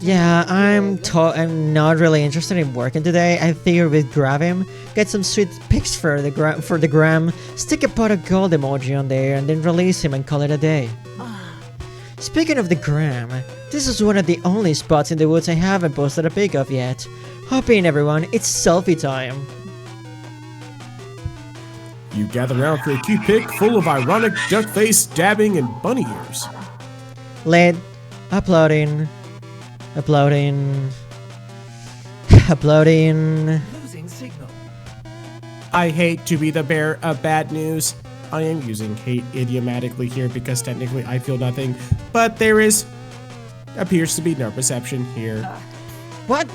[SPEAKER 2] Yeah, I'm not really interested in working today. I figured we'd grab him, get some sweet pics for the gram, stick a pot of gold emoji on there, and then release him and call it a day. Speaking of the gram, this is one of the only spots in the woods I haven't posted a pic of yet. Hop in, everyone, it's selfie time.
[SPEAKER 10] You gather around for a cute pic full of ironic duck face, dabbing, and bunny ears.
[SPEAKER 2] Lit. Uploading.
[SPEAKER 1] Losing signal.
[SPEAKER 10] I hate to be the bearer of bad news. I am using hate idiomatically here because technically I feel nothing, but there appears to be no reception here.
[SPEAKER 2] What?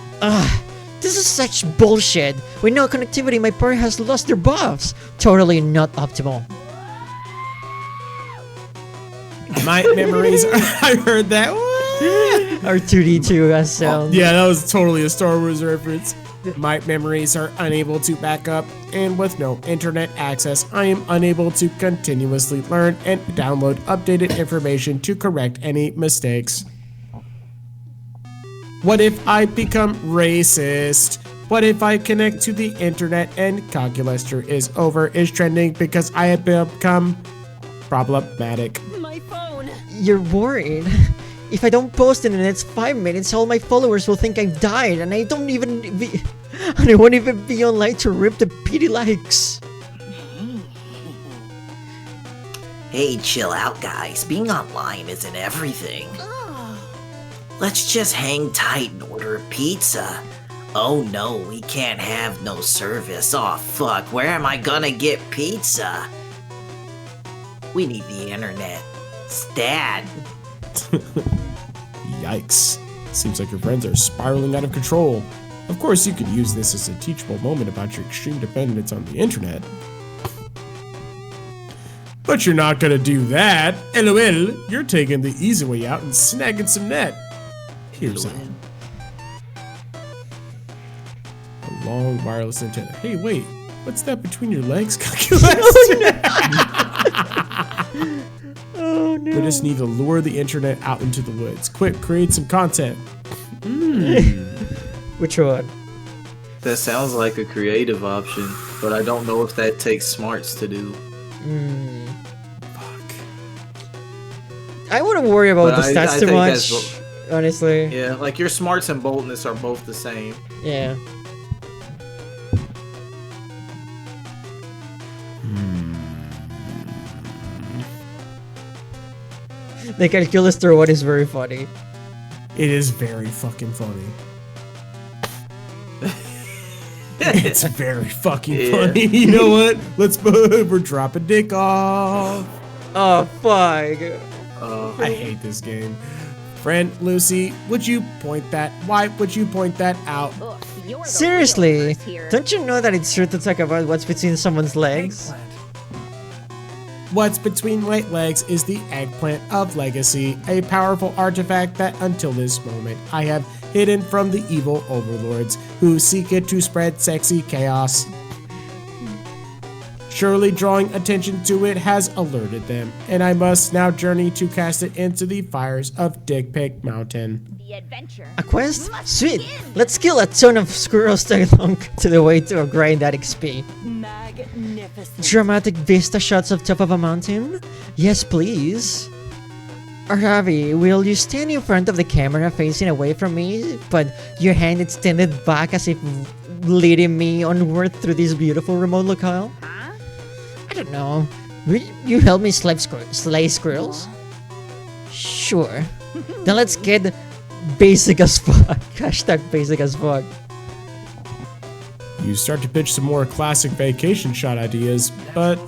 [SPEAKER 2] This is such bullshit. With no connectivity, my party has lost their buffs. Totally not optimal.
[SPEAKER 10] My memories I heard that.
[SPEAKER 2] R2D2 as sound.
[SPEAKER 10] Yeah, that was totally a Star Wars reference. My memories are unable to back up, and with no internet access, I am unable to continuously learn and download updated information to correct any mistakes. What if I become racist? What if I connect to the internet and Calculaster is trending because I have become problematic?
[SPEAKER 7] My phone.
[SPEAKER 2] You're worried. If I don't post in the next 5 minutes, all my followers will think I've died, and I won't even be online to rip the pity likes.
[SPEAKER 12] Hey, chill out, guys. Being online isn't everything. Let's just hang tight and order a pizza. Oh no, we can't have no service. Aw, fuck, where am I gonna get pizza? We need the internet. Stat.
[SPEAKER 10] Yikes. Seems like your friends are spiraling out of control. Of course, you could use this as a teachable moment about your extreme dependence on the internet. But you're not gonna do that. LOL, you're taking the easy way out and snagging some net. Here's a long wireless antenna. Hey, wait, what's that between your legs?
[SPEAKER 2] Oh no.
[SPEAKER 10] We just need to lure the internet out into the woods. Quick, create some content.
[SPEAKER 2] Which one?
[SPEAKER 11] That sounds like a creative option, but I don't know if that takes smarts to do.
[SPEAKER 10] Fuck.
[SPEAKER 2] I wouldn't worry about the stats too much, honestly.
[SPEAKER 11] Yeah, like your smarts and boldness are both the same.
[SPEAKER 2] Yeah. The Calculaster one is very funny.
[SPEAKER 10] It is very fucking funny. It's very fucking funny. You know what? We're dropping dick off.
[SPEAKER 2] Oh, fuck.
[SPEAKER 10] I hate this game. Friend Lucy, would you point that? Why would you point that out?
[SPEAKER 2] Seriously, don't you know that it's true to talk about what's between someone's legs?
[SPEAKER 10] What's between my legs is the eggplant of legacy, a powerful artifact that until this moment I have hidden from the evil overlords who seek it to spread sexy chaos. Surely drawing attention to it has alerted them, and I must now journey to cast it into the fires of Dick Pic Mountain.
[SPEAKER 2] A quest? Sweet! Let's kill a ton of squirrels to along to the way to grind that XP.
[SPEAKER 7] Magnificent.
[SPEAKER 2] Dramatic vista shots of top of a mountain? Yes, please. Ravi, will you stand in front of the camera facing away from me, but your hand extended back as if leading me onward through this beautiful remote locale? I don't know. Will you help me slay squirrels? Sure. Then let's get basic as fuck. Hashtag basic as fuck.
[SPEAKER 10] You start to pitch some more classic vacation shot ideas, but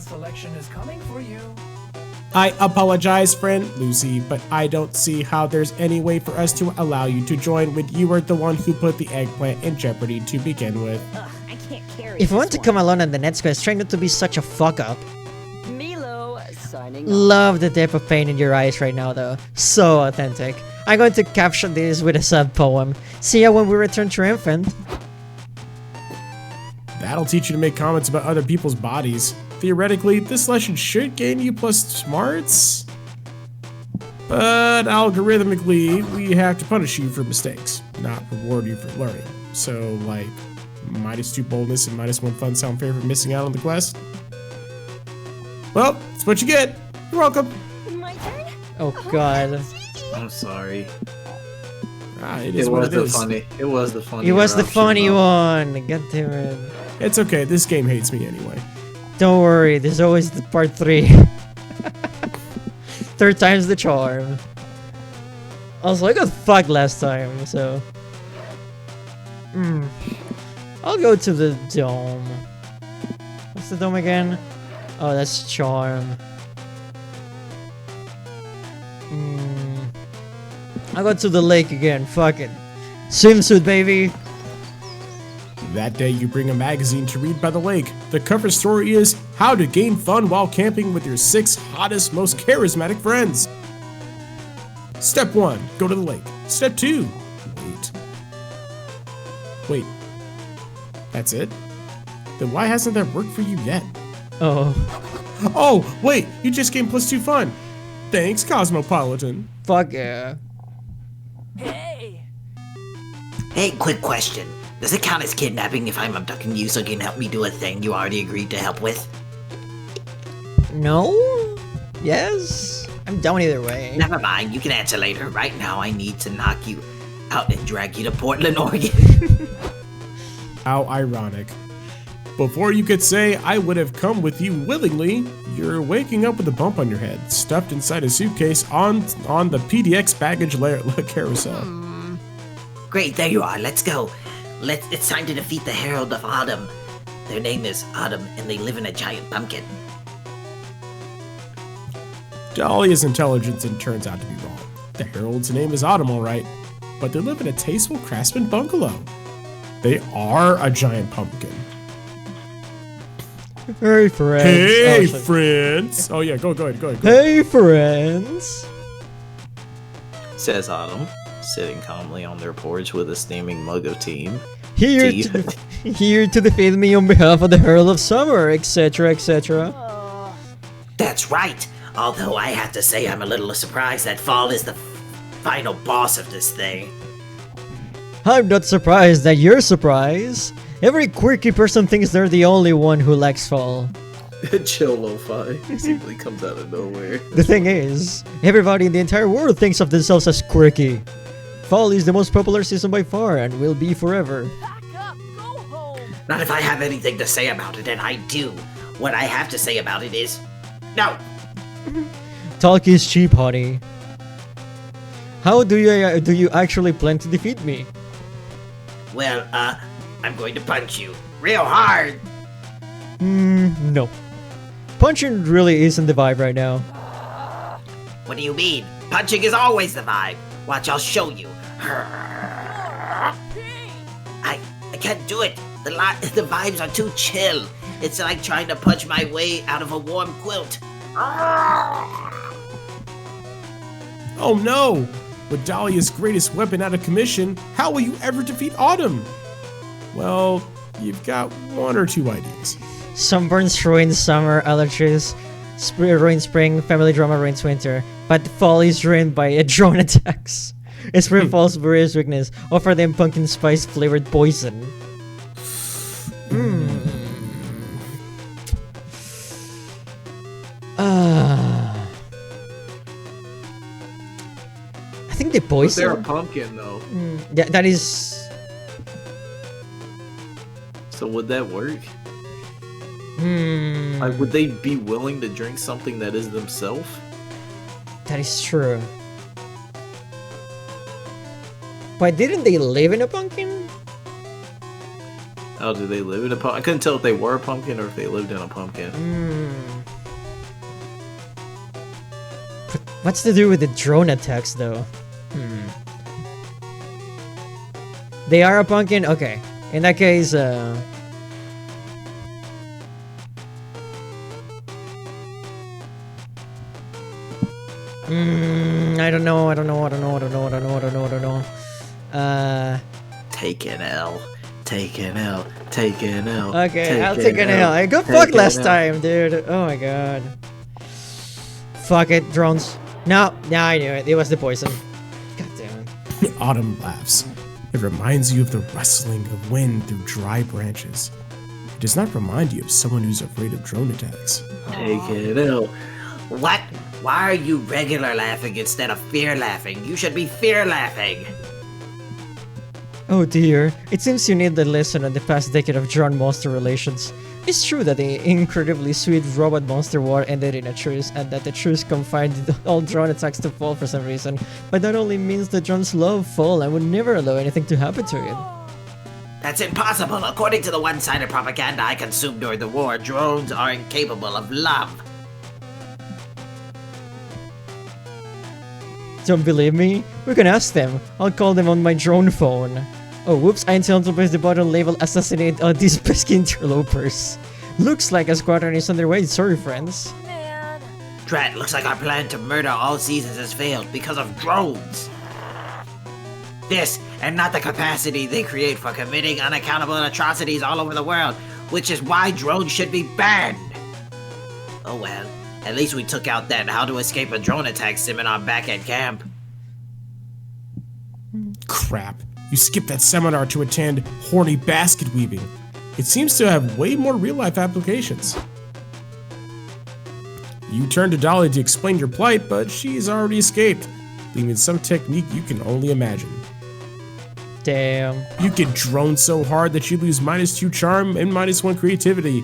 [SPEAKER 10] I apologize, friend Lucy, but I don't see how there's any way for us to allow you to join when you were the one who put the eggplant in jeopardy to begin with.
[SPEAKER 2] If you want to come along on the next quest, try not to be such a fuck up.
[SPEAKER 7] Milo signing
[SPEAKER 2] Love the depth of pain in your eyes right now, though. So authentic. I'm going to caption this with a sad poem. See ya when we return triumphant.
[SPEAKER 10] That'll teach you to make comments about other people's bodies. Theoretically, this lesson should gain you plus smarts, but algorithmically, we have to punish you for mistakes, not reward you for learning. So, like, -2 boldness and -1 fun sound fair for missing out on the quest? Well, that's what you get. You're welcome.
[SPEAKER 2] Oh god.
[SPEAKER 11] I'm sorry.
[SPEAKER 10] It is what it is.
[SPEAKER 11] It was the funny.
[SPEAKER 2] It was the funny one. God damn it.
[SPEAKER 10] It's okay. This game hates me anyway.
[SPEAKER 2] Don't worry. There's always the part 3. Third time's the charm. Also, I got fucked last time, so. I'll go to the dome. What's the dome again? Oh, that's charm. I'll go to the lake again. Fuck it. Swimsuit, baby.
[SPEAKER 10] That day, you bring a magazine to read by the lake. The cover story is How to Gain Fun While Camping with Your 6 Hottest, Most Charismatic Friends. Step 1, go to the lake. Step 2, wait. That's it? Then why hasn't that worked for you yet? Oh, wait, you just gained +2 fun. Thanks, Cosmopolitan.
[SPEAKER 2] Fuck yeah.
[SPEAKER 12] Hey, quick question. Does it count as kidnapping if I'm abducting you so you can help me do a thing you already agreed to help with?
[SPEAKER 2] No? Yes? I'm down either way.
[SPEAKER 12] Never mind, you can answer later. Right now, I need to knock you out and drag you to Portland, Oregon.
[SPEAKER 10] How ironic. Before you could say, I would have come with you willingly, you're waking up with a bump on your head, stuffed inside a suitcase on the PDX baggage carousel.
[SPEAKER 12] Great, there you are. Let's go. It's time to defeat the Herald of Autumn. Their name is Autumn, and they live in a giant pumpkin.
[SPEAKER 10] Dahlia's intelligence turns out to be wrong. The Herald's name is Autumn, alright, but they live in a tasteful craftsman bungalow. They are a giant pumpkin.
[SPEAKER 2] Hey, friends.
[SPEAKER 10] Hey, friends. Oh, yeah, go ahead.
[SPEAKER 2] Hey, friends.
[SPEAKER 11] Says Autumn, sitting calmly on their porch with a steaming mug of tea.
[SPEAKER 2] Here to defend me on behalf of the Herald of Summer, etc., etc.
[SPEAKER 12] That's right. Although I have to say I'm a little surprised that Fall is the final boss of this thing.
[SPEAKER 2] I'm not surprised that you're surprised. Every quirky person thinks they're the only one who likes Fall.
[SPEAKER 11] Chill lo-fi simply comes out of nowhere.
[SPEAKER 2] The thing is, everybody in the entire world thinks of themselves as quirky. Fall is the most popular season by far and will be forever.
[SPEAKER 12] Not if I have anything to say about it, and I do. What I have to say about it is... No!
[SPEAKER 2] Talk is cheap, honey. How do you actually plan to defeat me?
[SPEAKER 14] Well, I'm going to punch you real hard.
[SPEAKER 2] No. Punching really isn't the vibe right now.
[SPEAKER 14] What do you mean? Punching is always the vibe. Watch, I'll show you. I can't do it. The vibes are too chill. It's like trying to punch my way out of a warm quilt.
[SPEAKER 10] Oh no! With Dahlia's greatest weapon out of commission, how will you ever defeat Autumn? Well, you've got one or two ideas.
[SPEAKER 2] Sunburns ruins summer, allergies. Ruins spring, family drama ruins winter. But fall is ruined by drone attacks. Spring falls various weakness. Offer them pumpkin spice flavored poison. I think the poison.
[SPEAKER 11] They're a pumpkin though.
[SPEAKER 2] Yeah, that is.
[SPEAKER 11] So would that work? Like, would they be willing to drink something that is themselves?
[SPEAKER 2] That is true. But didn't they live in a pumpkin?
[SPEAKER 11] Oh, do they live in a pumpkin? I couldn't tell if they were a pumpkin or if they lived in a pumpkin.
[SPEAKER 2] What's to do with the drone attacks, though? They are a pumpkin? Okay. In that case, I don't know.
[SPEAKER 11] Take an L. Take an L. Take an L.
[SPEAKER 2] Okay, I'll take an L. I got fucked last time, dude. Oh my god. Fuck it, drones. No, I knew it. It was the poison. God damn it.
[SPEAKER 10] Autumn laughs. It reminds you of the rustling of wind through dry branches. It does not remind you of someone who's afraid of drone attacks.
[SPEAKER 11] Take an L.
[SPEAKER 14] What? Why are you regular laughing instead of fear laughing? You should be fear laughing.
[SPEAKER 2] Oh dear, it seems you need the lesson on the past decade of drone-monster relations. It's true that the incredibly sweet robot-monster war ended in a truce, and that the truce confined all drone attacks to fall for some reason, but that only means the drones love fall and would never allow anything to happen to it.
[SPEAKER 14] That's impossible. According to the one-sided propaganda I consumed during the war, drones are incapable of love.
[SPEAKER 2] Don't believe me? We can ask them. I'll call them on my drone phone. Oh, whoops, I intend to press the button labeled assassinate these pesky interlopers. Looks like a squadron is on their way. Sorry, friends.
[SPEAKER 14] Drat, looks like our plan to murder all seasons has failed because of drones. This, and not the capacity they create for committing unaccountable atrocities all over the world, which is why drones should be banned. Oh well. At least we took out that how to escape a drone attack seminar back at camp.
[SPEAKER 10] Crap. You skipped that seminar to attend horny basket weaving. It seems to have way more real-life applications. You turn to Dolly to explain your plight, but she's already escaped, leaving some technique you can only imagine.
[SPEAKER 2] Damn.
[SPEAKER 10] You get droned so hard that you lose -2 charm and -1 creativity,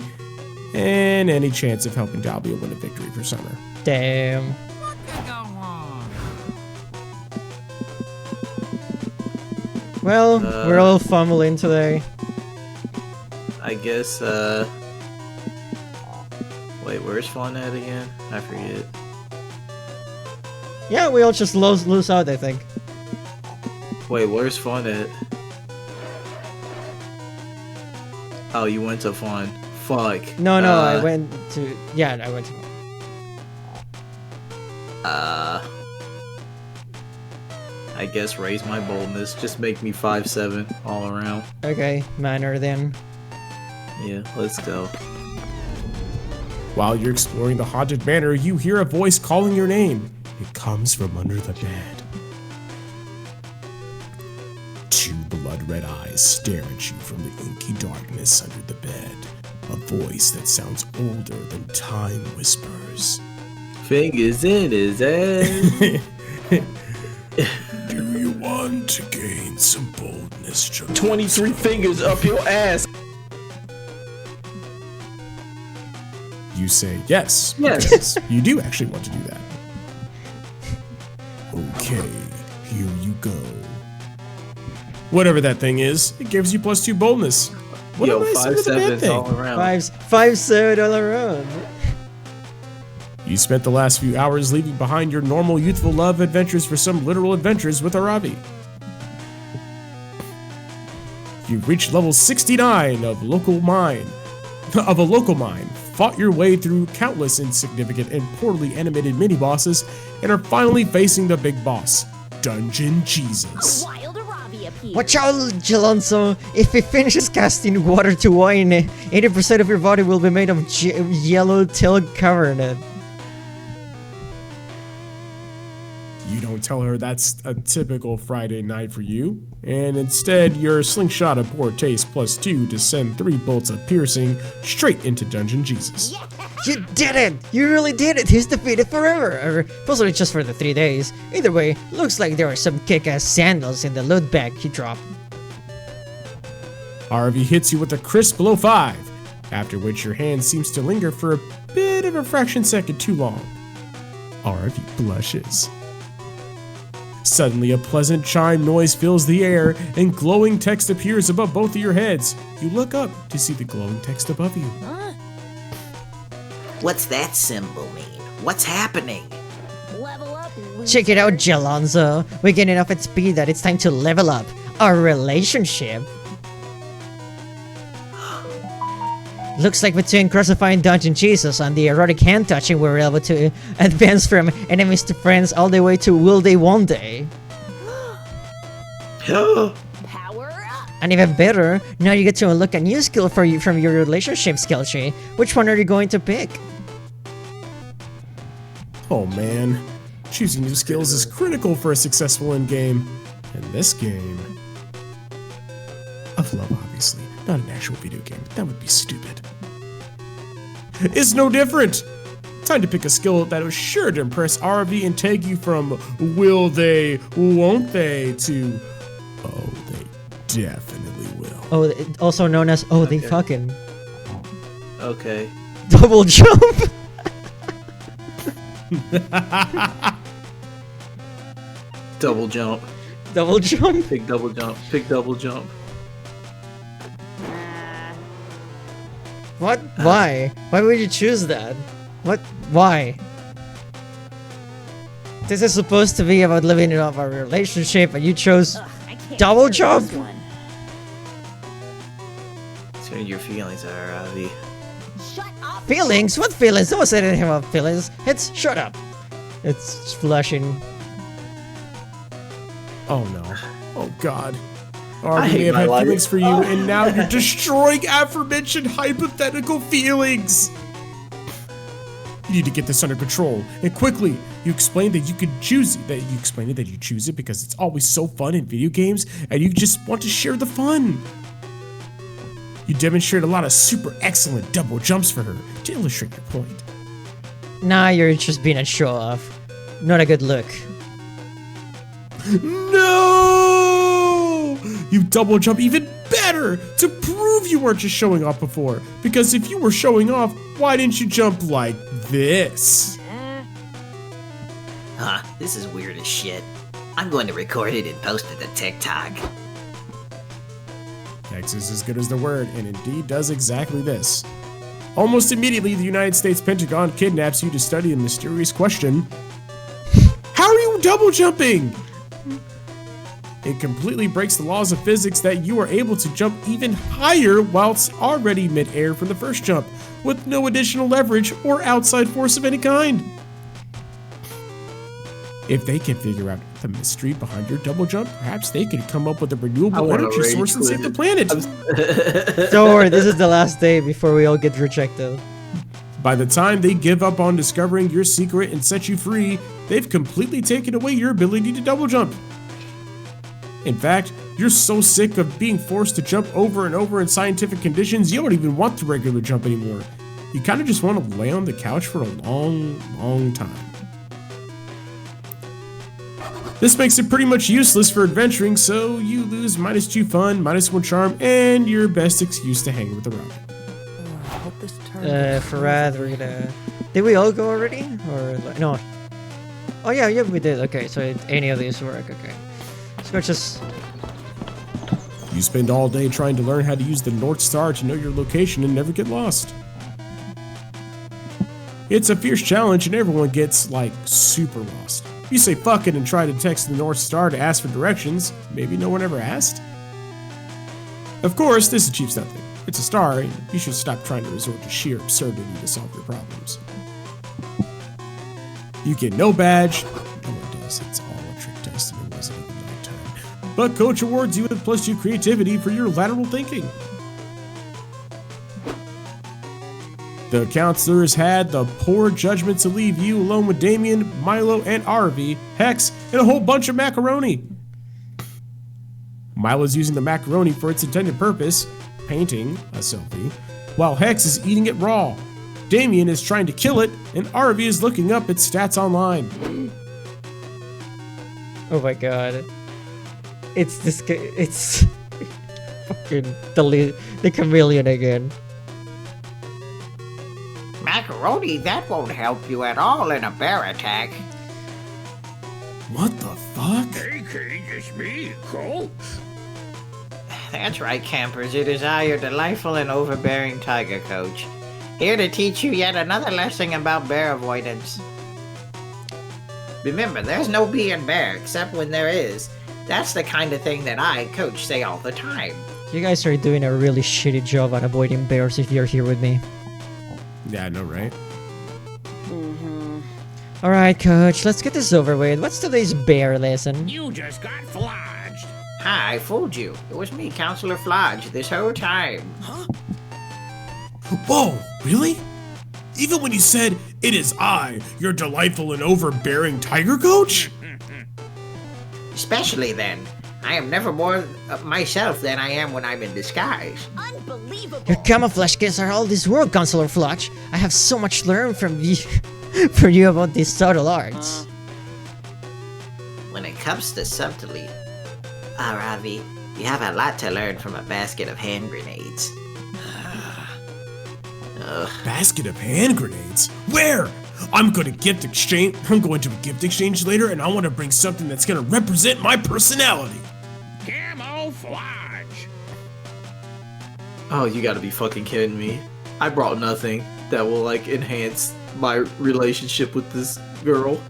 [SPEAKER 10] and any chance of helping Dalbia win a victory for summer.
[SPEAKER 2] Damn. Well, we're all fumbling today.
[SPEAKER 11] I guess, wait, where's Fawn at again? I forget.
[SPEAKER 2] Yeah, we all just lose out, I think.
[SPEAKER 11] Wait, where's Fawn at? Oh, you went to Fawn. Fuck.
[SPEAKER 2] No, I went to... Yeah, I went to...
[SPEAKER 11] I guess raise my boldness. Just make me 5'7" all around.
[SPEAKER 2] Okay, manner then.
[SPEAKER 11] Yeah, let's go.
[SPEAKER 10] While you're exploring the haunted manor, you hear a voice calling your name. It comes from under the bed. 2 blood-red eyes stare at you from the inky darkness under the bed. A voice that sounds older than time whispers.
[SPEAKER 11] Fingers in his ass.
[SPEAKER 15] Do you want to gain some boldness, Chuck?
[SPEAKER 11] 23 fingers up your ass.
[SPEAKER 10] You say yes.
[SPEAKER 11] Yes.
[SPEAKER 10] Because you do actually want to do that.
[SPEAKER 15] Okay,
[SPEAKER 10] Here you go. Whatever that thing is, it gives you +2 boldness. What
[SPEAKER 11] Yo,
[SPEAKER 10] am I saying to the bad
[SPEAKER 11] 5-7
[SPEAKER 10] thing?
[SPEAKER 11] all around.
[SPEAKER 2] 5-7 all around.
[SPEAKER 10] You spent the last few hours leaving behind your normal youthful love adventures for some literal adventures with Arabi. You've reached level 69 of a local mine, fought your way through countless insignificant and poorly animated mini-bosses, and are finally facing the big boss, Dungeon Jesus.
[SPEAKER 2] Watch out, Gelonzo. If it finishes casting water to wine, 80% of your body will be made of yellow tail covering.
[SPEAKER 10] You don't tell her that's a typical Friday night for you, and instead your slingshot of poor taste +2 to send 3 bolts of piercing straight into Dungeon Jesus.
[SPEAKER 2] You did it! You really did it! He's defeated forever! Or possibly just for the 3 days. Either way, looks like there are some kick-ass sandals in the loot bag he dropped.
[SPEAKER 10] RV hits you with a crisp below 5, after which your hand seems to linger for a bit of a fraction second too long. RV blushes. Suddenly, a pleasant chime noise fills the air, and glowing text appears above both of your heads. You look up to see the glowing text above you.
[SPEAKER 14] What's that symbol mean? What's happening?
[SPEAKER 2] Check it out, Gelonzo. We're getting enough at speed that it's time to level up our relationship. Looks like between crucifying Dungeon Jesus and the erotic hand touching, we're able to advance from enemies to friends all the way to will they won't they. And even better, now you get to unlock a new skill for you from your relationship skill tree. Which one are you going to pick?
[SPEAKER 10] Oh man, choosing new skills is critical for a successful endgame. And this game of love, obviously, not an actual video game. That would be stupid. It's no different. Time to pick a skill that was sure to impress RV and take you from will they, won't they to oh, they definitely will.
[SPEAKER 2] Oh, also known as oh, they fucking.
[SPEAKER 11] Okay.
[SPEAKER 2] Double jump.
[SPEAKER 11] Double jump.
[SPEAKER 2] Double jump.
[SPEAKER 11] Pick double jump. Pick double jump.
[SPEAKER 2] What? Why? Why would you choose that? What? Why? This is supposed to be about living up our relationship, and you chose double jump.
[SPEAKER 11] So your feelings are, Avi.
[SPEAKER 2] Feelings? What feelings? No one said anything about feelings. It's shut up. It's flushing.
[SPEAKER 10] Oh no. Oh god.
[SPEAKER 11] I
[SPEAKER 10] RV
[SPEAKER 11] hate
[SPEAKER 10] may have
[SPEAKER 11] my
[SPEAKER 10] had
[SPEAKER 11] life.
[SPEAKER 10] feelings for you, and now you're destroying aforementioned hypothetical feelings. You need to get this under control, and quickly. You explained that you could choose it. That you explained that you choose it because it's always so fun in video games, and you just want to share the fun. You demonstrate a lot of super excellent double jumps for her to illustrate your point.
[SPEAKER 2] Nah, you're just being a show off. Not a good look.
[SPEAKER 10] No! You double jump even better to prove you weren't just showing off before. Because if you were showing off, why didn't you jump like this?
[SPEAKER 14] Huh, this is weird as shit. I'm going to record it and post it to TikTok.
[SPEAKER 10] X is as good as the word, and indeed does exactly this. Almost immediately, the United States Pentagon kidnaps you to study a mysterious question. How are you double jumping? It completely breaks the laws of physics that you are able to jump even higher whilst already mid-air from the first jump, with no additional leverage or outside force of any kind. If they can figure out the mystery behind your double jump, perhaps they can come up with a renewable energy source and save the planet.
[SPEAKER 2] Don't worry, this is the last day before we all get rejected.
[SPEAKER 10] By the time they give up on discovering your secret and set you free, they've completely taken away your ability to double jump. In fact, you're so sick of being forced to jump over and over in scientific conditions, you don't even want the regular jump anymore. You kind of just want to lay on the couch for a long, long time. This makes it pretty much useless for adventuring, so you lose -2 fun, -1 charm, and your best excuse to hang with the rock.
[SPEAKER 2] Farad, we're gonna... Did we all go already? Or... No. Oh yeah, we did. Okay, so any of these work. Okay, so let's just.
[SPEAKER 10] You spend all day trying to learn how to use the North Star to know your location and never get lost. It's a fierce challenge and everyone gets, like, super lost. You say fuck it and try to text the North Star to ask for directions. Maybe no one ever asked? Of course, this achieves nothing. It's a star, and you should stop trying to resort to sheer absurdity to solve your problems. You get no badge. No one does. It's all a trick test and it wasn't even nighttime. But Coach awards you with +2 creativity for your lateral thinking. The counselors had the poor judgment to leave you alone with Damien, Milo, and Arvi, Hex, and a whole bunch of macaroni. Milo's using the macaroni for its intended purpose, painting a selfie, while Hex is eating it raw. Damien is trying to kill it, and Arvi is looking up its stats online.
[SPEAKER 2] Oh my god. It's this. It's fucking the chameleon again.
[SPEAKER 14] Macaroni, that won't help you at all in a bear attack.
[SPEAKER 10] What the fuck?
[SPEAKER 15] Hey, Cage, it's me, Cole.
[SPEAKER 14] That's right, campers. It is I, your delightful and overbearing tiger coach, here to teach you yet another lesson about bear avoidance. Remember, there's no being bear except when there is. That's the kind of thing that I, coach, say all the time.
[SPEAKER 2] You guys are doing a really shitty job at avoiding bears if you're here with me.
[SPEAKER 10] Yeah, I know, right?
[SPEAKER 2] Alright, coach, let's get this over with. What's today's bear lesson?
[SPEAKER 15] You just got flodged.
[SPEAKER 14] Hi, I fooled you. It was me, Counselor Flodge, this whole time.
[SPEAKER 10] Huh? Whoa, really? Even when you said, "It is I, your delightful and overbearing tiger coach"?
[SPEAKER 14] Especially then. I am never more myself than I am when I'm in disguise.
[SPEAKER 9] Unbelievable.
[SPEAKER 2] Your camouflage skills are all this world, Counselor Flodge. I have so much to learn from you, from you about these subtle arts.
[SPEAKER 14] When it comes to subtlety, Ravi, you have a lot to learn from a basket of hand grenades.
[SPEAKER 10] Basket of hand grenades? Where? I'm going to a gift exchange later, and I want to bring something that's going to represent my personality.
[SPEAKER 15] Camouflage.
[SPEAKER 11] Oh, you gotta be fucking kidding me. I brought nothing that will, like, enhance my relationship with this girl.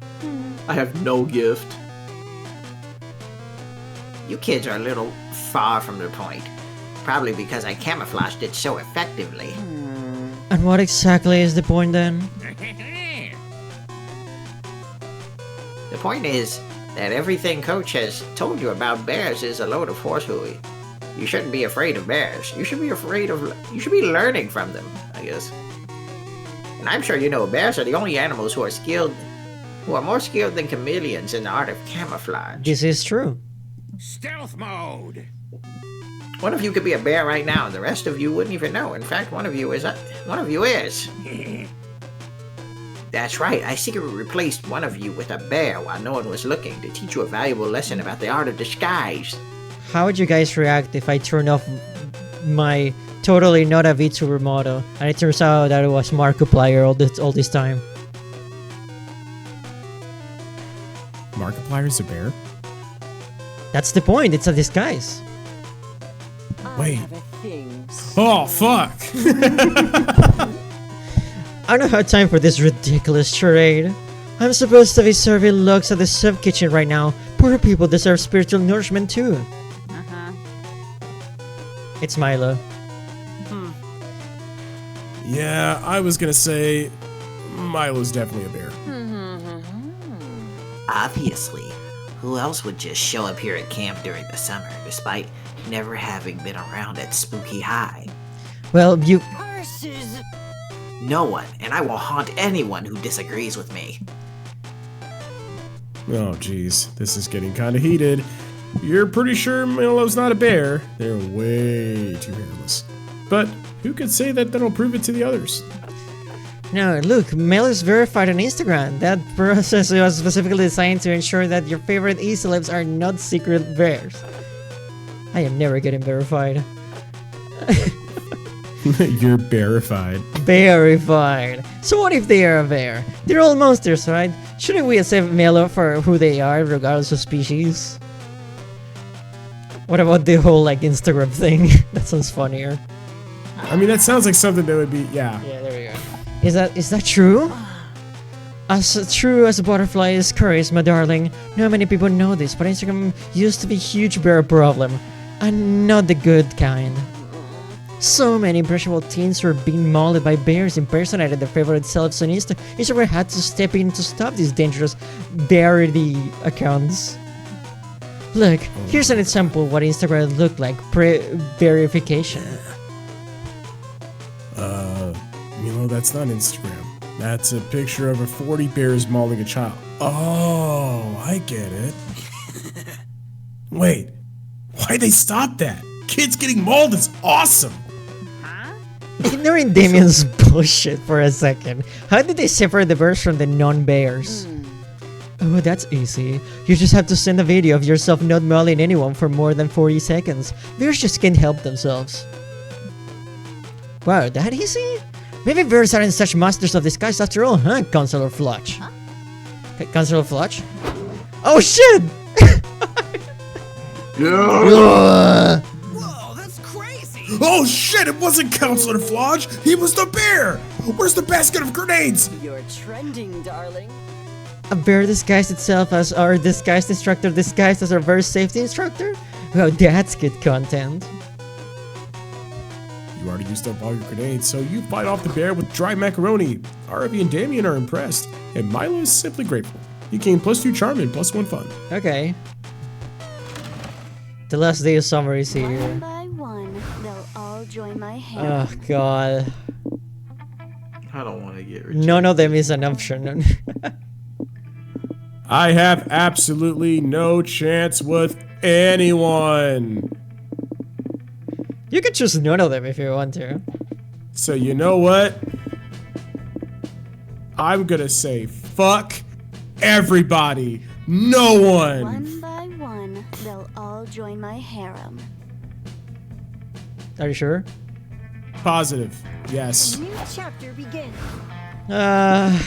[SPEAKER 11] I have no gift.
[SPEAKER 14] You kids are a little far from the point. Probably because I camouflaged it so effectively.
[SPEAKER 2] And what exactly is the point then?
[SPEAKER 14] The point is that everything Coach has told you about bears is a load of horsehooey. You shouldn't be afraid of bears. You should be learning from them, I guess. And I'm sure you know bears are the only animals who are more skilled than chameleons in the art of camouflage.
[SPEAKER 2] This is true.
[SPEAKER 15] Stealth mode.
[SPEAKER 14] One of you could be a bear right now, and the rest of you wouldn't even know. In fact, one of you is. That's right, I secretly replaced one of you with a bear while no one was looking to teach you a valuable lesson about the art of disguise.
[SPEAKER 2] How would you guys react if I turn off my totally not a VTuber model and it turns out that it was Markiplier all this time?
[SPEAKER 10] Markiplier's a bear?
[SPEAKER 2] That's the point, it's a disguise.
[SPEAKER 10] Wait. Oh, fuck!
[SPEAKER 2] I don't have time for this ridiculous charade. I'm supposed to be serving looks at the soup kitchen right now. Poor people deserve spiritual nourishment too. It's Milo.
[SPEAKER 10] Yeah, I was gonna say Milo's definitely a bear.
[SPEAKER 14] Obviously. Who else would just show up here at camp during the summer, despite never having been around at Spooky High?
[SPEAKER 2] Well, you...
[SPEAKER 14] No one, and I will haunt anyone who disagrees with me.
[SPEAKER 10] Oh, jeez. This is getting kinda heated. You're pretty sure Milo's not a bear. They're way too hairless. But who could say that that'll prove it to the others?
[SPEAKER 2] No, look, Milo's verified on Instagram. That process was specifically designed to ensure that your favorite e-celebs are not secret bears. I am never getting verified.
[SPEAKER 10] You're bearified.
[SPEAKER 2] Very fine. So what if they are a bear? They're all monsters, right? Shouldn't we accept Melo for who they are, regardless of species? What about the whole like Instagram thing? That sounds funnier.
[SPEAKER 10] I mean, that sounds like something that would be, yeah.
[SPEAKER 2] Yeah, there we go. Is that true? As true as a butterfly is charisma, darling. Not many people know this, but Instagram used to be a huge bear problem. And not the good kind. So many impressionable teens were being mauled by bears impersonating their favorite selves on Instagram had to step in to stop these dangerous bearity accounts. Look, here's an example of what Instagram looked like pre-verification.
[SPEAKER 10] That's not Instagram. That's a picture of a 40 bears mauling a child. Oh, I get it. Wait, why'd they stop that? Kids getting mauled is awesome!
[SPEAKER 2] Ignoring Damien's bullshit for a second, how did they separate the bears from the non-bears? Oh, that's easy. You just have to send a video of yourself not mauling anyone for more than 40 seconds. Bears just can't help themselves. Wow, that easy? Maybe bears aren't such masters of disguise after all, huh, Counselor Flutch? Counselor Flutch? Oh shit!
[SPEAKER 1] Whoa, that's crazy!
[SPEAKER 10] Oh shit, it wasn't Counselor Flodge! He was the bear! Where's the basket of grenades?
[SPEAKER 7] You're trending, darling.
[SPEAKER 2] A bear disguised itself as our disguised instructor disguised as our bear safety instructor? Wow, that's good content.
[SPEAKER 10] You already used up all your grenades, so you fight off the bear with dry macaroni. Arabi and Damien are impressed, and Milo is simply grateful. You gain +2 charm and +1 fun.
[SPEAKER 2] Okay. The last day of summer is here.
[SPEAKER 9] One by one, they'll all join my hand.
[SPEAKER 2] Oh god.
[SPEAKER 11] I don't want to get rejected.
[SPEAKER 2] None of them is an option.
[SPEAKER 10] I have absolutely no chance with anyone.
[SPEAKER 2] You can choose none of them if you want to.
[SPEAKER 10] So you know what? I'm gonna say fuck everybody. No one.
[SPEAKER 9] One by one, they'll all join my harem.
[SPEAKER 2] Are you sure?
[SPEAKER 10] Positive. Yes.
[SPEAKER 9] New chapter begins.
[SPEAKER 2] God.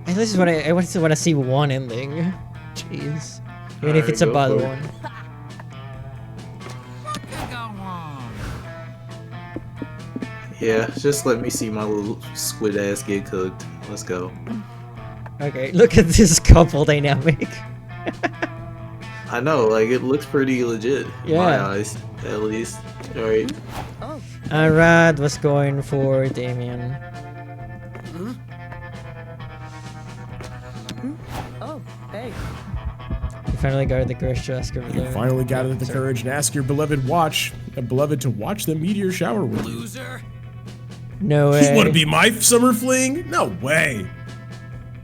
[SPEAKER 2] At least I want to see one ending. Jeez. Even if it's a bad one.
[SPEAKER 11] Yeah, just let me see my little squid ass get cooked. Let's go.
[SPEAKER 2] Okay, look at this couple dynamic.
[SPEAKER 11] I know, like, it looks pretty legit. In my
[SPEAKER 2] Yeah.
[SPEAKER 11] eyes, at least. Alright.
[SPEAKER 2] Arad was going for Damien.
[SPEAKER 6] Oh, hey.
[SPEAKER 2] You finally got the courage to ask her.
[SPEAKER 10] You finally gathered the courage and ask your beloved to watch the meteor shower with you.
[SPEAKER 1] Loser.
[SPEAKER 2] No way.
[SPEAKER 10] You want to be my summer fling? No way.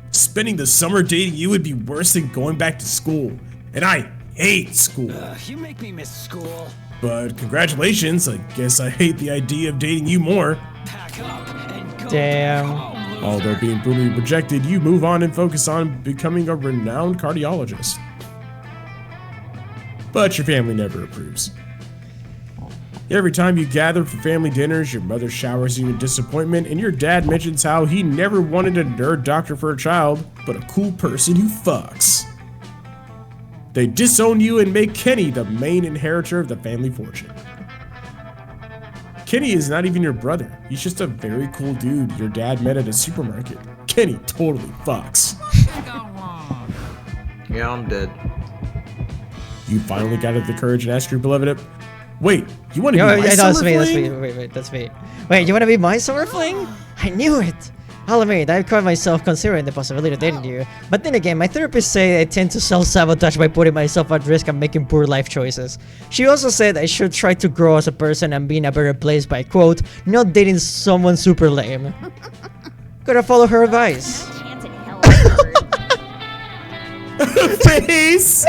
[SPEAKER 10] Spending the summer dating you would be worse than going back to school. And I hate school.
[SPEAKER 1] You make me miss school.
[SPEAKER 10] But congratulations, I guess I hate the idea of dating you more.
[SPEAKER 1] Pack up and go.
[SPEAKER 2] Damn.
[SPEAKER 10] Although being brutally rejected, you move on and focus on becoming a renowned cardiologist. But your family never approves. Every time you gather for family dinners, your mother showers you in disappointment, and your dad mentions how he never wanted a nerd doctor for a child, but a cool person who fucks. They disown you and make Kenny the main inheritor of the family fortune. Kenny is not even your brother. He's just a very cool dude your dad met at a supermarket. Kenny totally fucks.
[SPEAKER 11] Yeah, I'm dead.
[SPEAKER 10] You finally gathered the courage and asked your beloved wait, you want to be my
[SPEAKER 2] that's
[SPEAKER 10] summer
[SPEAKER 2] me, that's
[SPEAKER 10] fling?
[SPEAKER 2] me. Wait, that's me. Wait, you want to be my summer fling? I knew it. I'll admit, I've caught myself considering the possibility of dating you. But then again, my therapist say I tend to self-sabotage by putting myself at risk and making poor life choices. She also said I should try to grow as a person and be in a better place by, quote, not dating someone super lame. Gotta follow her advice.
[SPEAKER 10] Face!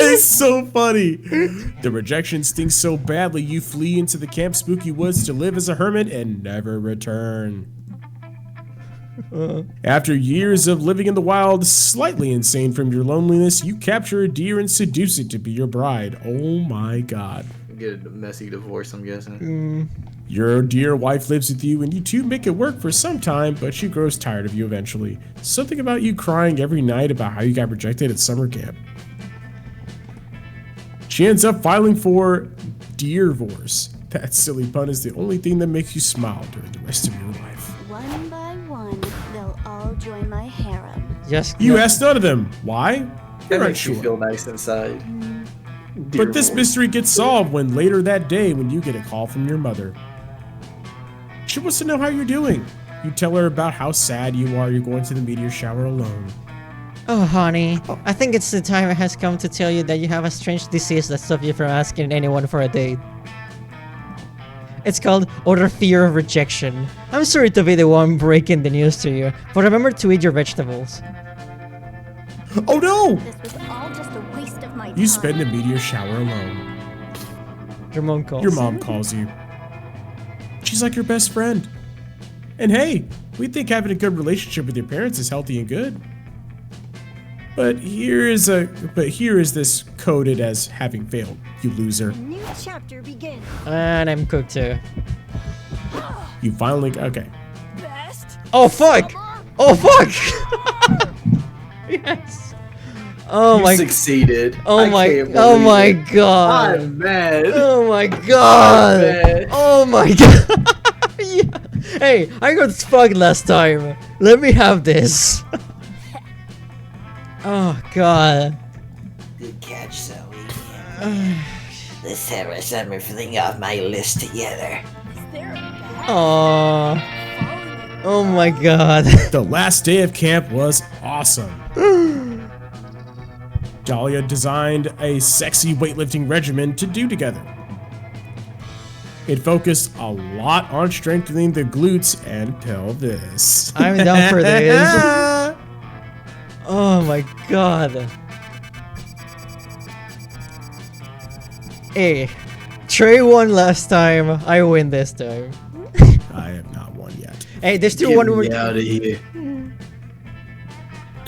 [SPEAKER 10] It's so funny. The rejection stings so badly you flee into the Camp Spooky Woods to live as a hermit and never return. After years of living in the wild, slightly insane from your loneliness, you capture a deer and seduce it to be your bride. Oh my god.
[SPEAKER 11] Get a messy divorce, I'm guessing.
[SPEAKER 10] Your dear wife lives with you, and you two make it work for some time, but she grows tired of you eventually. Something about you crying every night about how you got rejected at summer camp. She ends up filing for divorce. That silly pun is the only thing that makes you smile during the rest of your life.
[SPEAKER 9] One by one, they'll all join my harem.
[SPEAKER 10] You asked none of them. Why?
[SPEAKER 11] That
[SPEAKER 10] You're
[SPEAKER 11] makes you
[SPEAKER 10] unsure.
[SPEAKER 11] feel nice inside.
[SPEAKER 10] But this mystery gets solved when later that day when you get a call from your mother. She wants to know how you're doing. You tell her about how sad you are you're going to the meteor shower alone.
[SPEAKER 2] Oh, honey, I think it's the time has come to tell you that you have a strange disease that stops you from asking anyone for a date. It's called utter fear of rejection. I'm sorry to be the one breaking the news to you, but remember to eat your vegetables.
[SPEAKER 10] Oh no!
[SPEAKER 9] This was all just a waste of my time.
[SPEAKER 10] You spend the meteor shower alone.
[SPEAKER 2] Your mom calls
[SPEAKER 10] Your mom calls you. She's like your best friend. And hey, we think having a good relationship with your parents is healthy and good. But here is this coded as having failed, you loser.
[SPEAKER 4] New chapter begins.
[SPEAKER 2] And I'm cooked too.
[SPEAKER 10] You finally okay.
[SPEAKER 4] Best.
[SPEAKER 2] Oh fuck! Oh fuck! Yes. Oh
[SPEAKER 11] You
[SPEAKER 2] my.
[SPEAKER 11] succeeded.
[SPEAKER 2] Oh
[SPEAKER 11] I
[SPEAKER 2] my.
[SPEAKER 11] can't
[SPEAKER 2] Oh
[SPEAKER 11] believe
[SPEAKER 2] my
[SPEAKER 11] it.
[SPEAKER 2] god.
[SPEAKER 11] I'm mad.
[SPEAKER 2] Oh my god.
[SPEAKER 11] mad.
[SPEAKER 2] Oh my god. Yeah. Hey, I got fucked last time. Let me have this. Oh god.
[SPEAKER 12] Good catch, Zoe. Let's have something off my list together.
[SPEAKER 2] Oh. Oh my god.
[SPEAKER 10] The last day of camp was awesome. Dahlia designed a sexy weightlifting regimen to do together. It focused a lot on strengthening the glutes and pelvis.
[SPEAKER 2] I'm down for this. Oh my god. Hey, Trey won last time. I win this time.
[SPEAKER 10] I have not won yet.
[SPEAKER 2] Hey, there's still
[SPEAKER 11] Get
[SPEAKER 2] one more.
[SPEAKER 11] me out of here.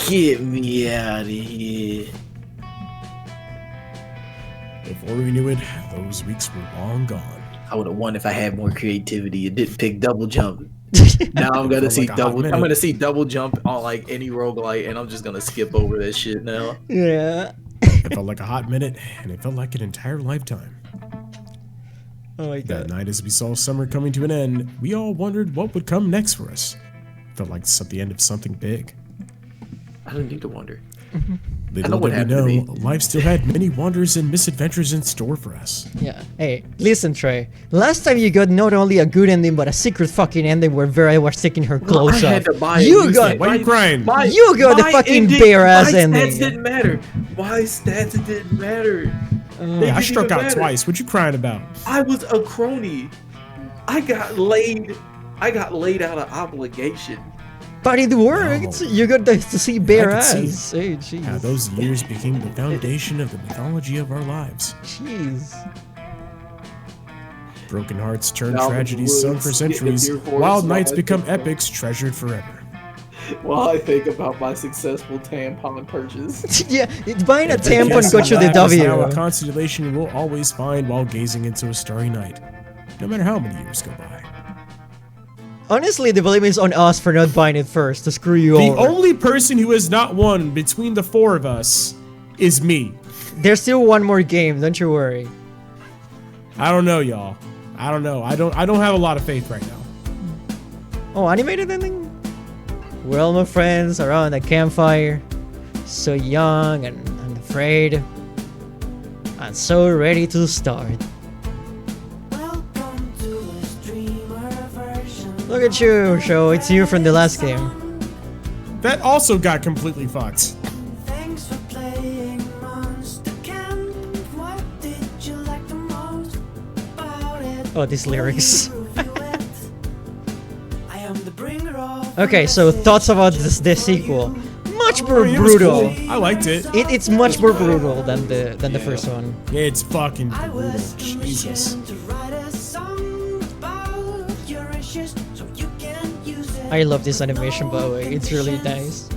[SPEAKER 11] Get me out of here.
[SPEAKER 10] Before we knew it, those weeks were long gone.
[SPEAKER 11] I would have won if I had more creativity and didn't pick double jump. Now I'm gonna
[SPEAKER 10] For
[SPEAKER 11] see
[SPEAKER 10] like a hot
[SPEAKER 11] double. I'm
[SPEAKER 10] minute.
[SPEAKER 11] gonna see double jump on like any roguelite, and I'm just gonna skip over that shit now.
[SPEAKER 2] Yeah.
[SPEAKER 10] It felt like a hot minute, and it felt like an entire lifetime.
[SPEAKER 2] Oh my
[SPEAKER 10] That
[SPEAKER 2] god.
[SPEAKER 10] night, as we saw summer coming to an end, we all wondered what would come next for us. Felt like the end of something big.
[SPEAKER 11] I don't need to wonder.
[SPEAKER 10] Little
[SPEAKER 11] know what
[SPEAKER 10] did we
[SPEAKER 11] happened to
[SPEAKER 10] know, life still had many wonders and misadventures in store for us.
[SPEAKER 2] Yeah. Hey, listen, Trey. Last time you got not only a good ending, but a secret fucking ending where Vera was taking her clothes
[SPEAKER 11] I
[SPEAKER 2] off.
[SPEAKER 11] had to buy it.
[SPEAKER 2] You got.
[SPEAKER 10] Why are you crying?
[SPEAKER 2] You got the fucking bare ass
[SPEAKER 11] my
[SPEAKER 2] ending.
[SPEAKER 11] stats didn't matter. My stats didn't matter. They
[SPEAKER 10] Yeah, I
[SPEAKER 11] didn't
[SPEAKER 10] struck
[SPEAKER 11] even
[SPEAKER 10] out
[SPEAKER 11] matter.
[SPEAKER 10] twice. What you crying about?
[SPEAKER 11] I was a crony. I got laid out of obligation.
[SPEAKER 2] But it worked. You got to see bare
[SPEAKER 10] I could
[SPEAKER 2] ass.
[SPEAKER 10] see
[SPEAKER 2] Hey, jeez.
[SPEAKER 10] how those years became the foundation of the mythology of our lives.
[SPEAKER 2] Jeez.
[SPEAKER 10] Broken hearts turn
[SPEAKER 11] Now the
[SPEAKER 10] tragedies sung
[SPEAKER 11] woods
[SPEAKER 10] for
[SPEAKER 11] get the
[SPEAKER 10] centuries,
[SPEAKER 11] deer forest
[SPEAKER 10] wild
[SPEAKER 11] while
[SPEAKER 10] nights
[SPEAKER 11] I
[SPEAKER 10] become
[SPEAKER 11] think about-
[SPEAKER 10] epics treasured forever.
[SPEAKER 11] While I think about my successful tampon purchase.
[SPEAKER 2] Yeah, buying a
[SPEAKER 10] If the
[SPEAKER 2] tampon
[SPEAKER 10] kiss
[SPEAKER 2] got you the
[SPEAKER 10] laugh is now a
[SPEAKER 2] W.
[SPEAKER 10] constellation we'll always find while gazing into a starry night, no matter how many years go by.
[SPEAKER 2] Honestly, the blame is on us for not buying it first to screw you
[SPEAKER 10] The
[SPEAKER 2] over.
[SPEAKER 10] only person who has not won between the four of us is me.
[SPEAKER 2] There's still one more game, don't you worry.
[SPEAKER 10] I don't know, y'all. I don't know. I don't have a lot of faith right now.
[SPEAKER 2] Oh, animated ending? We're all my friends around a campfire, so young and unafraid, and so ready to start. Look at you, Show. It's you from the last game.
[SPEAKER 10] That also got completely fucked.
[SPEAKER 2] Oh, these lyrics. Okay, so thoughts about the sequel. Much more
[SPEAKER 10] It was
[SPEAKER 2] brutal.
[SPEAKER 10] cool. I liked it.
[SPEAKER 2] It's much more brutal than the first one.
[SPEAKER 10] It's fucking brutal. Jesus.
[SPEAKER 2] I love this animation, by the way. It's really nice.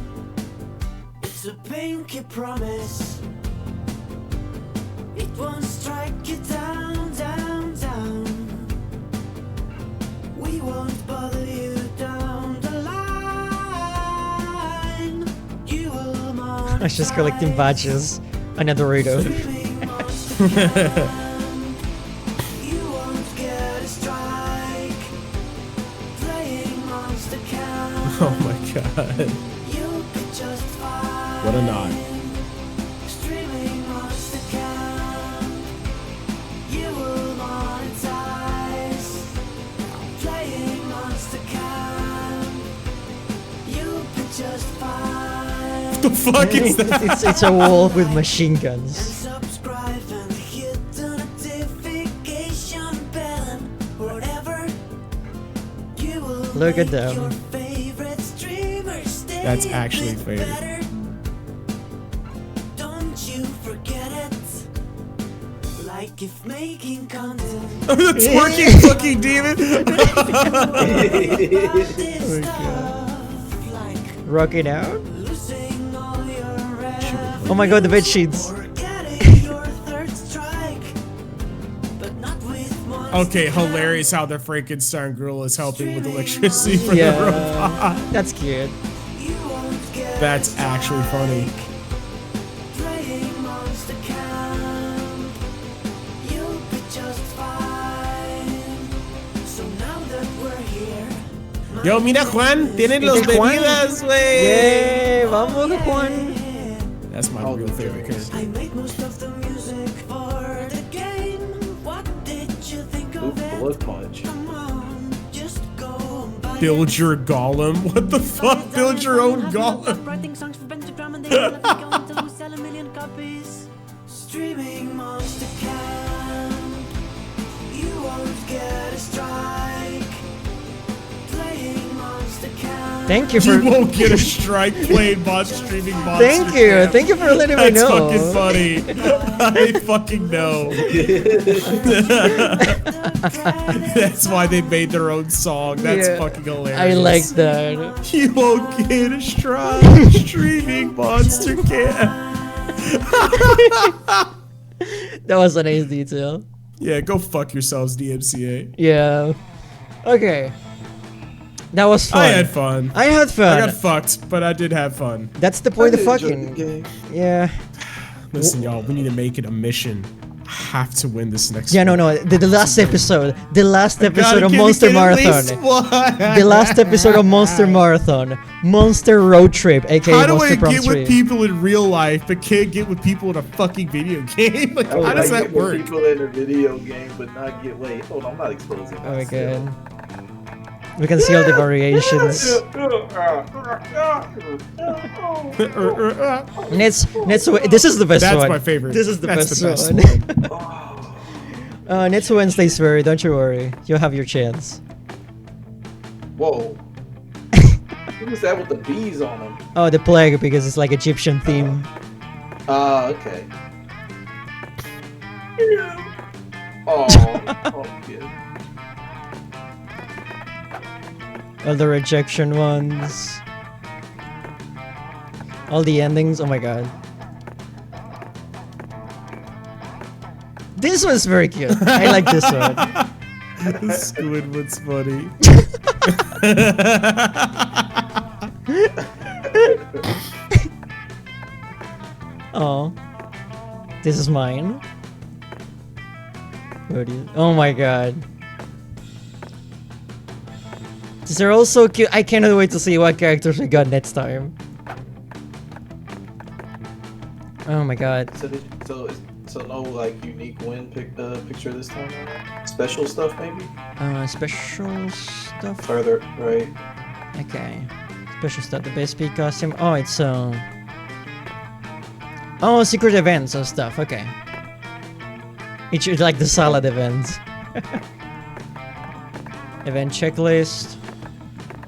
[SPEAKER 1] It's a pinky promise. It won't strike you down, down, down. We won't bother you down the line. You will
[SPEAKER 2] I was just collecting badges on a Dorito.
[SPEAKER 1] You won't get a strike. Playing Monster Count.
[SPEAKER 10] Oh my god.
[SPEAKER 1] You'll be just fine.
[SPEAKER 10] What a nod.
[SPEAKER 1] Streaming Monster Count. You will monetize. Playing Monster Count. You'll be just fine.
[SPEAKER 10] What the fuck is that?
[SPEAKER 2] It's a wolf with machine guns.
[SPEAKER 1] Subscribe and hit the notification bell and whatever. You will
[SPEAKER 2] Look at
[SPEAKER 1] make
[SPEAKER 2] them.
[SPEAKER 1] your favorite streamer stay
[SPEAKER 10] That's
[SPEAKER 1] a
[SPEAKER 10] actually
[SPEAKER 1] bit
[SPEAKER 10] fair.
[SPEAKER 1] better. Don't you forget it. Like if making content.
[SPEAKER 10] Oh, the twerking fucking demon!
[SPEAKER 2] Oh my god. Rocking out? Oh my god, the bed sheets.
[SPEAKER 10] Okay, hilarious how the Frankenstein girl is helping with electricity for
[SPEAKER 2] Yeah,
[SPEAKER 10] the robot.
[SPEAKER 2] that's cute.
[SPEAKER 10] That's actually funny.
[SPEAKER 1] Playing Monster Camp. You'll be just fine. So now that we're here.
[SPEAKER 10] Yo, mira Juan, tienen los
[SPEAKER 2] Mira, Juan.
[SPEAKER 10] bebidas, wey.
[SPEAKER 2] Yay, vamos Juan.
[SPEAKER 10] That's my real favorite character.
[SPEAKER 1] I made most of the music for the game. What did you think of it?
[SPEAKER 11] Blood punch.
[SPEAKER 1] Come on, just go and buy
[SPEAKER 10] Build your golem? What the fuck? Build your own golem?
[SPEAKER 1] writing songs for Pentagram and they will let me go until we sell 1 million copies. Streaming Monster Camp. You won't get a strike. Playing Monster Camp.
[SPEAKER 2] Thank you
[SPEAKER 10] You
[SPEAKER 2] for.
[SPEAKER 10] won't get a strike playing streaming monster.
[SPEAKER 2] Thank you.
[SPEAKER 10] Camp.
[SPEAKER 2] Thank you for letting me
[SPEAKER 10] That's
[SPEAKER 2] know.
[SPEAKER 10] fucking funny. I fucking know. That's why they made their own song. That's
[SPEAKER 2] Yeah,
[SPEAKER 10] fucking hilarious.
[SPEAKER 2] I like that.
[SPEAKER 10] You won't get a strike. Streaming monster camp.
[SPEAKER 2] That was a nice detail.
[SPEAKER 10] Yeah, go fuck yourselves, DMCA.
[SPEAKER 2] Yeah. Okay. That was fun.
[SPEAKER 10] I had fun.
[SPEAKER 2] I had fun.
[SPEAKER 10] I got fucked, but I did have fun.
[SPEAKER 2] That's the point of
[SPEAKER 11] I did enjoy
[SPEAKER 2] fucking.
[SPEAKER 11] the game.
[SPEAKER 2] Yeah.
[SPEAKER 10] Listen, y'all, we need to make it a mission. I have to win this next
[SPEAKER 2] Yeah,
[SPEAKER 10] one.
[SPEAKER 2] no. The last episode. The last episode
[SPEAKER 10] Gotta
[SPEAKER 2] of
[SPEAKER 10] get
[SPEAKER 2] Monster
[SPEAKER 10] at least
[SPEAKER 2] Marathon.
[SPEAKER 10] one.
[SPEAKER 2] The last episode of Monster Marathon. Monster Road Trip, aka
[SPEAKER 10] How do
[SPEAKER 2] Monster
[SPEAKER 10] I
[SPEAKER 2] Prom
[SPEAKER 10] get
[SPEAKER 2] 3.
[SPEAKER 10] with people in real life, but can't get with people in a fucking video game? Like, how does that work?
[SPEAKER 11] People in a video game, but not get. Wait, hold on, I'm not exposing.
[SPEAKER 2] Oh my god. We can see all the variations. This is the best
[SPEAKER 10] That's
[SPEAKER 2] one.
[SPEAKER 10] my favorite.
[SPEAKER 2] This is the
[SPEAKER 10] That's
[SPEAKER 2] best
[SPEAKER 10] the
[SPEAKER 2] one. Next Wednesday's very. Don't you worry. You'll have your chance.
[SPEAKER 11] Whoa. What was that with the bees on them?
[SPEAKER 2] Oh, the plague because it's like Egyptian theme.
[SPEAKER 11] Okay. Oh, good.
[SPEAKER 2] All the rejection ones. All the endings. Oh my god. This one's very cute. I like this one.
[SPEAKER 10] Squidward's funny.
[SPEAKER 2] Oh. This is mine. Where do you... Oh my god. These are all so cute. I cannot wait to see what characters we got next time. Oh my god.
[SPEAKER 11] So no like unique win picture this time around? Special stuff maybe?
[SPEAKER 2] Special stuff?
[SPEAKER 11] Further, right?
[SPEAKER 2] Okay. Special stuff. The best speed costume. Oh, it's oh, secret events and stuff. Okay. It's like the salad events. Event checklist.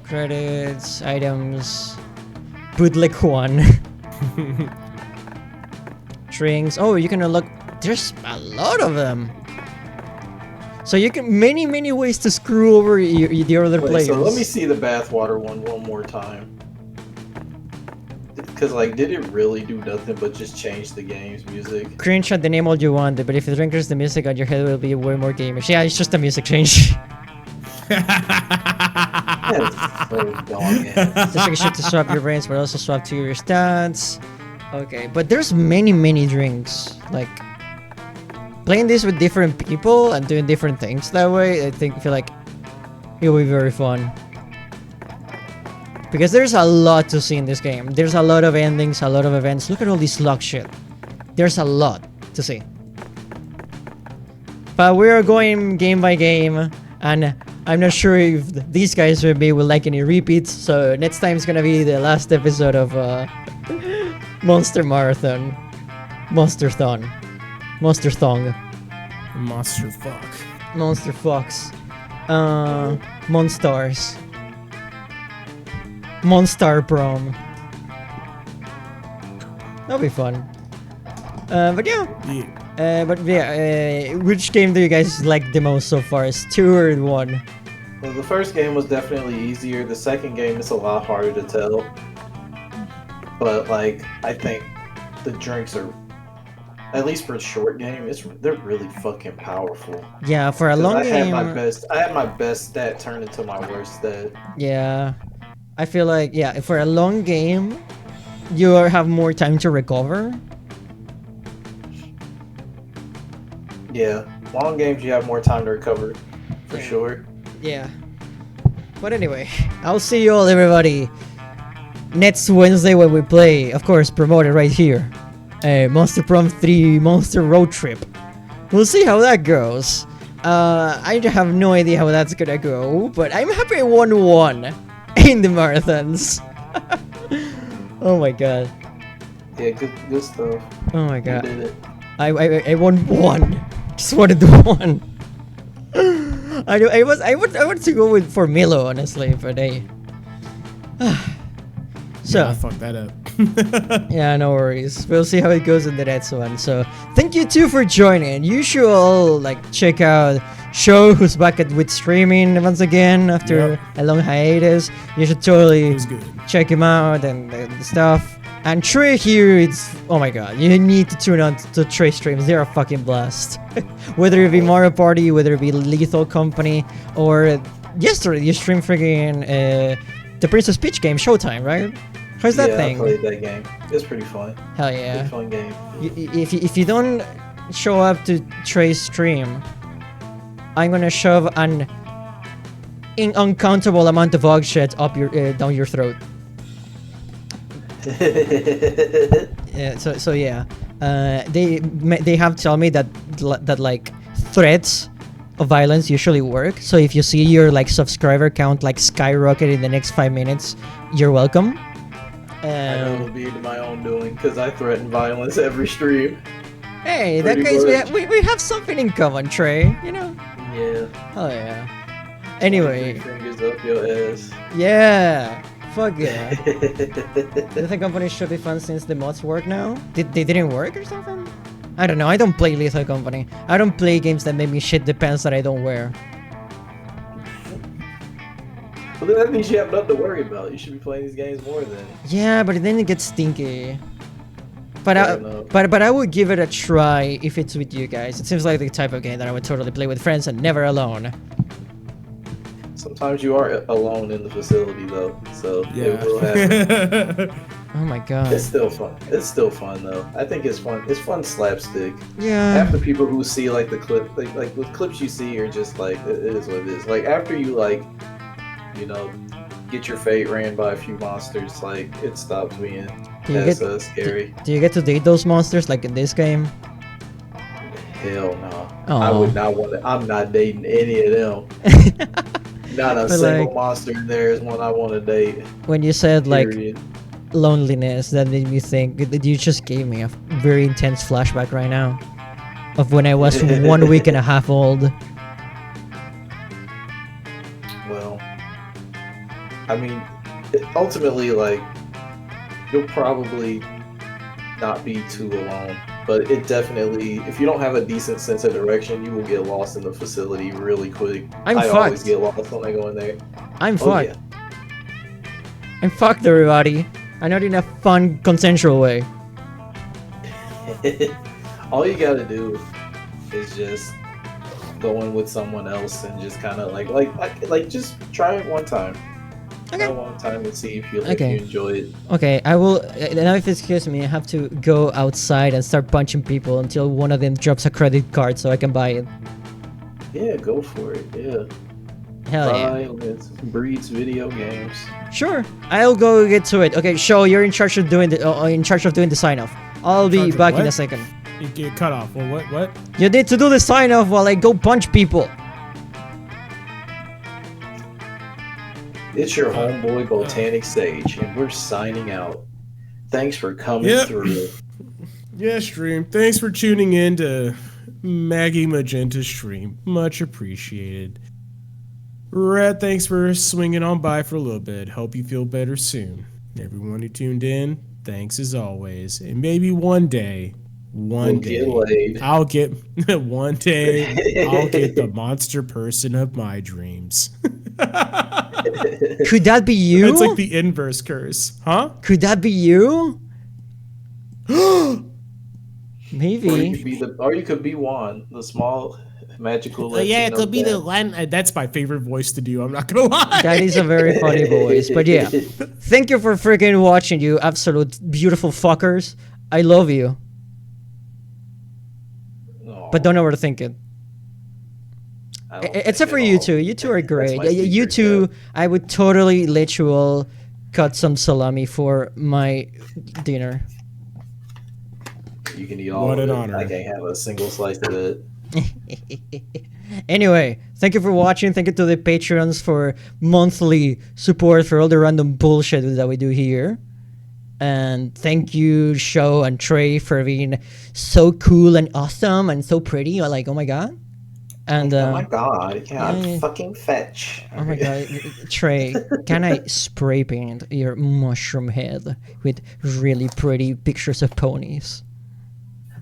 [SPEAKER 2] Credits. Items. Bootleg one. Drinks. Oh, you can unlock. There's a lot of them. So you can many ways to screw over the other
[SPEAKER 11] Wait,
[SPEAKER 2] players.
[SPEAKER 11] so let me see the bathwater one more time. Because, like, did it really do nothing but just change the game's music?
[SPEAKER 2] Screenshot the name all you want, but if it triggers the music on your head, it will be way more gamers. Yeah, it's just a music change. Just make sure to swap your brains, but also swap to your stats. Okay, but there's many drinks. Like, playing this with different people and doing different things that way, I feel like it will be very fun. Because there's a lot to see in this game. There's a lot of endings, a lot of events. Look at all this luck shit. There's a lot to see. But we are going game by game, and I'm not sure if these guys maybe will like any repeats. So next time is gonna be the last episode of Monster Marathon, Monster Thong, Monster Thong,
[SPEAKER 10] Monster Fuck,
[SPEAKER 2] Monster Fox, Monstars. Monstar PROM. That'll be fun. But yeah. Which game do you guys like the most so far? Is 2 or 1?
[SPEAKER 11] Well, the first game was definitely easier. The second game is a lot harder to tell. But like, I think the drinks are, at least for a short game, they're really fucking powerful.
[SPEAKER 2] Yeah, for a long game.
[SPEAKER 11] I had my best stat turned into my worst stat.
[SPEAKER 2] Yeah. I feel like, yeah, for a long game, you have more time to recover.
[SPEAKER 11] Yeah, long games you have more time to recover, for sure.
[SPEAKER 2] Yeah. But anyway, I'll see you all, everybody, next Wednesday when we play, of course, promoted right here. Monster PROM 3 Monster Road Trip. We'll see how that goes. I have no idea how that's gonna go, but I'm happy I won 1 in the marathons. Oh my god.
[SPEAKER 11] Yeah, good stuff.
[SPEAKER 2] Oh my god.
[SPEAKER 11] You did it.
[SPEAKER 2] I won 1. Just wanted to 1. I want to go with for Milo, honestly, but hey. So
[SPEAKER 10] yeah, fuck that up.
[SPEAKER 2] Yeah, no worries. We'll see how it goes in the next one. So thank you too for joining. You should all like check out Show, who's back with streaming once again after a long hiatus. You should totally check him out and stuff. And Trey here, it's oh my god, you need to tune on to Trey streams. They're a fucking blast. Whether it be Mario Party, whether it be Lethal Company, or yesterday you streamed freaking the Princess Peach game, Showtime, right? How's that thing?
[SPEAKER 11] I played that game. It's pretty fun.
[SPEAKER 2] Hell yeah.
[SPEAKER 11] Pretty fun game.
[SPEAKER 2] If you don't show up to Trey's stream, I'm gonna shove an uncountable amount of hog shit up your down your throat. Yeah. So yeah. They have told me that like threats of violence usually work. So if you see your like subscriber count like skyrocket in the next 5 minutes, you're welcome.
[SPEAKER 11] I know it'll be my own doing because I threaten violence every stream.
[SPEAKER 2] Hey, that case we have something in common, Trey. You know.
[SPEAKER 11] Yeah.
[SPEAKER 2] Oh yeah. Anyway.
[SPEAKER 11] Fingers up your ass.
[SPEAKER 2] Yeah. Fuck yeah. Lethal Company should be fun since the mods work now. They didn't work or something? I don't know. I don't play Lethal Company. I don't play games that make me shit the pants that I don't wear.
[SPEAKER 11] Well, then that means you have nothing to worry about. You should be playing these games more then.
[SPEAKER 2] Yeah, but then it gets stinky. But I would give it a try if it's with you guys. It seems like the type of game that I would totally play with friends and never alone.
[SPEAKER 11] Sometimes you are alone in the facility though, so
[SPEAKER 10] yeah.
[SPEAKER 11] It will happen.
[SPEAKER 2] Oh my god.
[SPEAKER 11] It's still fun. It's still fun though. I think it's fun. It's fun slapstick.
[SPEAKER 2] Yeah.
[SPEAKER 11] Half the people who see like the clip, like with clips you see are just like it is what it is. Like after you like, you know, get your fate ran by a few monsters, like it stops being as scary.
[SPEAKER 2] Do you get to date those monsters like in this game?
[SPEAKER 11] Hell no.
[SPEAKER 2] Oh.
[SPEAKER 11] I would not want to. I'm not dating any of them. Not a single monster in there is one I want to date.
[SPEAKER 2] When you said
[SPEAKER 11] period.
[SPEAKER 2] Like loneliness, that made me think that you just gave me a very intense flashback right now of when I was 1 week and a half old.
[SPEAKER 11] Well, I mean, ultimately, like, you'll probably not be too alone but it definitely, if you don't have a decent sense of direction, you will get lost in the facility really quick. I always get lost when I go in there.
[SPEAKER 2] I'm fucked. I'm fucked, everybody. I not in a fun, consensual way.
[SPEAKER 11] All you gotta do is just go in with someone else and just kind of like just try it one time. Try it one time and see if you enjoy it.
[SPEAKER 2] Okay, I will. Now, if excuse me, I have to go outside and start punching people until one of them drops a credit card so I can buy it.
[SPEAKER 11] Yeah, go for it. Yeah.
[SPEAKER 2] Hell yeah.
[SPEAKER 11] Violence breeds video games.
[SPEAKER 2] Sure, I'll go get to it. Okay, Show, you're in charge of doing the sign off. I'll be back in a second.
[SPEAKER 10] You get cut off. Well, what?
[SPEAKER 2] You need to do the sign off while I go punch people.
[SPEAKER 11] It's your homeboy Botanic Sage, and we're signing out. Thanks for coming through.
[SPEAKER 10] Yeah, stream. Thanks for tuning in to Maggie Magenta's stream. Much appreciated. Red, thanks for swinging on by for a little bit. Hope you feel better soon. Everyone who tuned in, thanks as always. And maybe one day, I'll get one day I'll get the monster person of my dreams.
[SPEAKER 2] Could that be you?
[SPEAKER 10] It's like the inverse curse, huh?
[SPEAKER 2] Could that be you? Maybe.
[SPEAKER 11] Or you could be Juan, the small magical.
[SPEAKER 17] Yeah, it could be the one.
[SPEAKER 10] That's my favorite voice to do. I'm not gonna lie.
[SPEAKER 2] That is a very funny voice, but yeah. Thank you for freaking watching, you absolute beautiful fuckers. I love you. But don't overthink it. Except for you two. You two are great. You two, I would totally let you all cut some salami for my dinner.
[SPEAKER 11] You can eat all
[SPEAKER 10] What
[SPEAKER 11] of
[SPEAKER 10] an
[SPEAKER 11] it.
[SPEAKER 10] honor.
[SPEAKER 11] I can't have a single slice of it.
[SPEAKER 2] Anyway, thank you for watching. Thank you to the patrons for monthly support for all the random bullshit that we do here. And thank you, Show and Trey, for being so cool and awesome and so pretty. You're like, oh my god. And
[SPEAKER 11] oh my god, can I fucking fetch?
[SPEAKER 2] Oh my god, Trey, can I spray paint your mushroom head with really pretty pictures of ponies?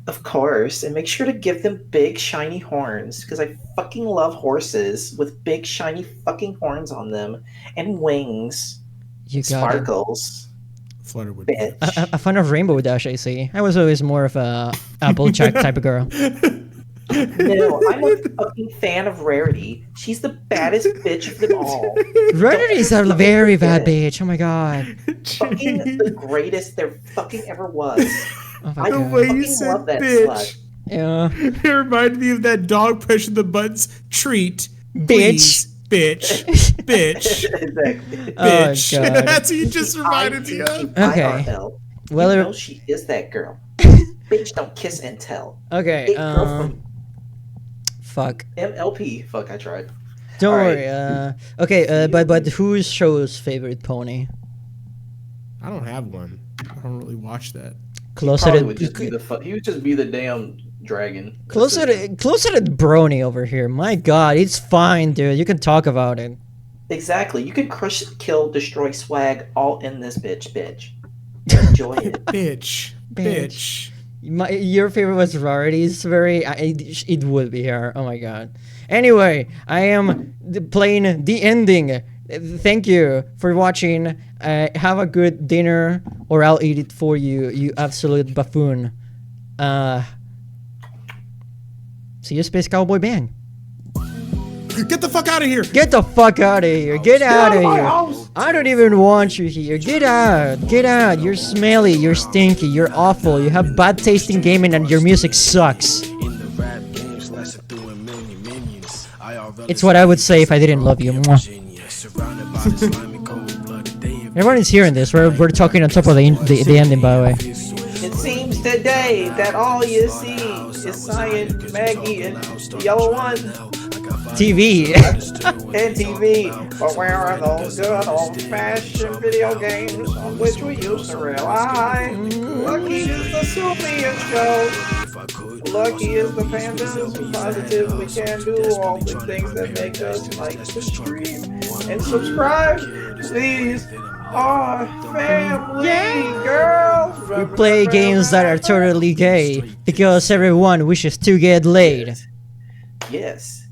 [SPEAKER 12] Of course, and make sure to give them big shiny horns, because I fucking love horses with big shiny fucking horns on them and wings.
[SPEAKER 2] You got
[SPEAKER 12] sparkles.
[SPEAKER 10] Flutter with
[SPEAKER 2] a fan of Rainbow Dash, I see. I was always more of a Applejack type of girl.
[SPEAKER 12] No, I'm a fucking fan of Rarity. She's the baddest bitch of them all.
[SPEAKER 2] Rarity's a very bad bitch. Oh my god.
[SPEAKER 12] Fucking the greatest there fucking ever was.
[SPEAKER 2] Oh my
[SPEAKER 12] I
[SPEAKER 2] god.
[SPEAKER 10] way you
[SPEAKER 12] fucking
[SPEAKER 10] said
[SPEAKER 12] love that
[SPEAKER 10] bitch.
[SPEAKER 12] slut.
[SPEAKER 2] Yeah.
[SPEAKER 10] It reminded me of that dog pushing the buttons. Treat.
[SPEAKER 2] Bitch.
[SPEAKER 10] Please, bitch. Bitch.
[SPEAKER 12] Exactly.
[SPEAKER 10] Bitch.
[SPEAKER 2] Oh, God.
[SPEAKER 10] That's what you just reminded me of.
[SPEAKER 2] Okay.
[SPEAKER 12] Well,
[SPEAKER 2] Well,
[SPEAKER 12] you know she is that girl. Bitch, don't kiss and tell.
[SPEAKER 2] Okay.
[SPEAKER 12] Big girl from
[SPEAKER 2] Fuck.
[SPEAKER 12] MLP. Fuck, I tried.
[SPEAKER 2] Don't
[SPEAKER 12] All
[SPEAKER 2] worry.
[SPEAKER 12] right.
[SPEAKER 2] Okay. But who's Show's favorite pony?
[SPEAKER 10] I don't have one. I don't really watch that.
[SPEAKER 2] Closer to
[SPEAKER 11] Would just be he would just be the damn dragon.
[SPEAKER 2] closer to Brony over here. My god, it's fine, dude. You can talk about it.
[SPEAKER 12] Exactly. You can crush, kill, destroy swag all in this bitch. Enjoy it.
[SPEAKER 10] Bitch.
[SPEAKER 2] Your favorite was Rarity. It's very. It would be her. Oh my god. Anyway, I am playing the ending. Thank you for watching. Have a good dinner, or I'll eat it for you. You absolute buffoon. See you, Space Cowboy Bang.
[SPEAKER 10] Get the fuck out of here.
[SPEAKER 2] Get the fuck out of here. Get out of here. I don't even want you here. Get out. Get out. You're smelly. You're stinky. You're awful. You have bad taste in gaming and your music sucks. It's what I would say if I didn't love you. Mwah. Everyone is hearing this. We're talking on top of the ending, by the way.
[SPEAKER 12] It seems today that all you see is Cyan, Maggie, and the yellow one.
[SPEAKER 2] TV.
[SPEAKER 12] And TV. But where are those good old-fashioned video games on which we used to rely? Lucky is the Sylvian show. Lucky is the pandas who positively can do all the things that make us like to stream. And subscribe, please.
[SPEAKER 11] family, girls.
[SPEAKER 2] We play games that are totally gay because everyone wishes to get laid.
[SPEAKER 11] Yes.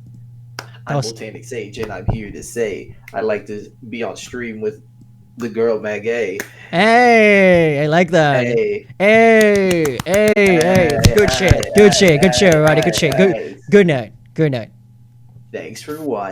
[SPEAKER 11] I'm Botanic Sage, and I'm here to say I like to be on stream with the girl Maggie.
[SPEAKER 2] Hey, I like that.
[SPEAKER 11] Hey.
[SPEAKER 2] Hey, hey, hey. Good shit, everybody. Good shit. Good night. Good night.
[SPEAKER 11] Thanks for watching.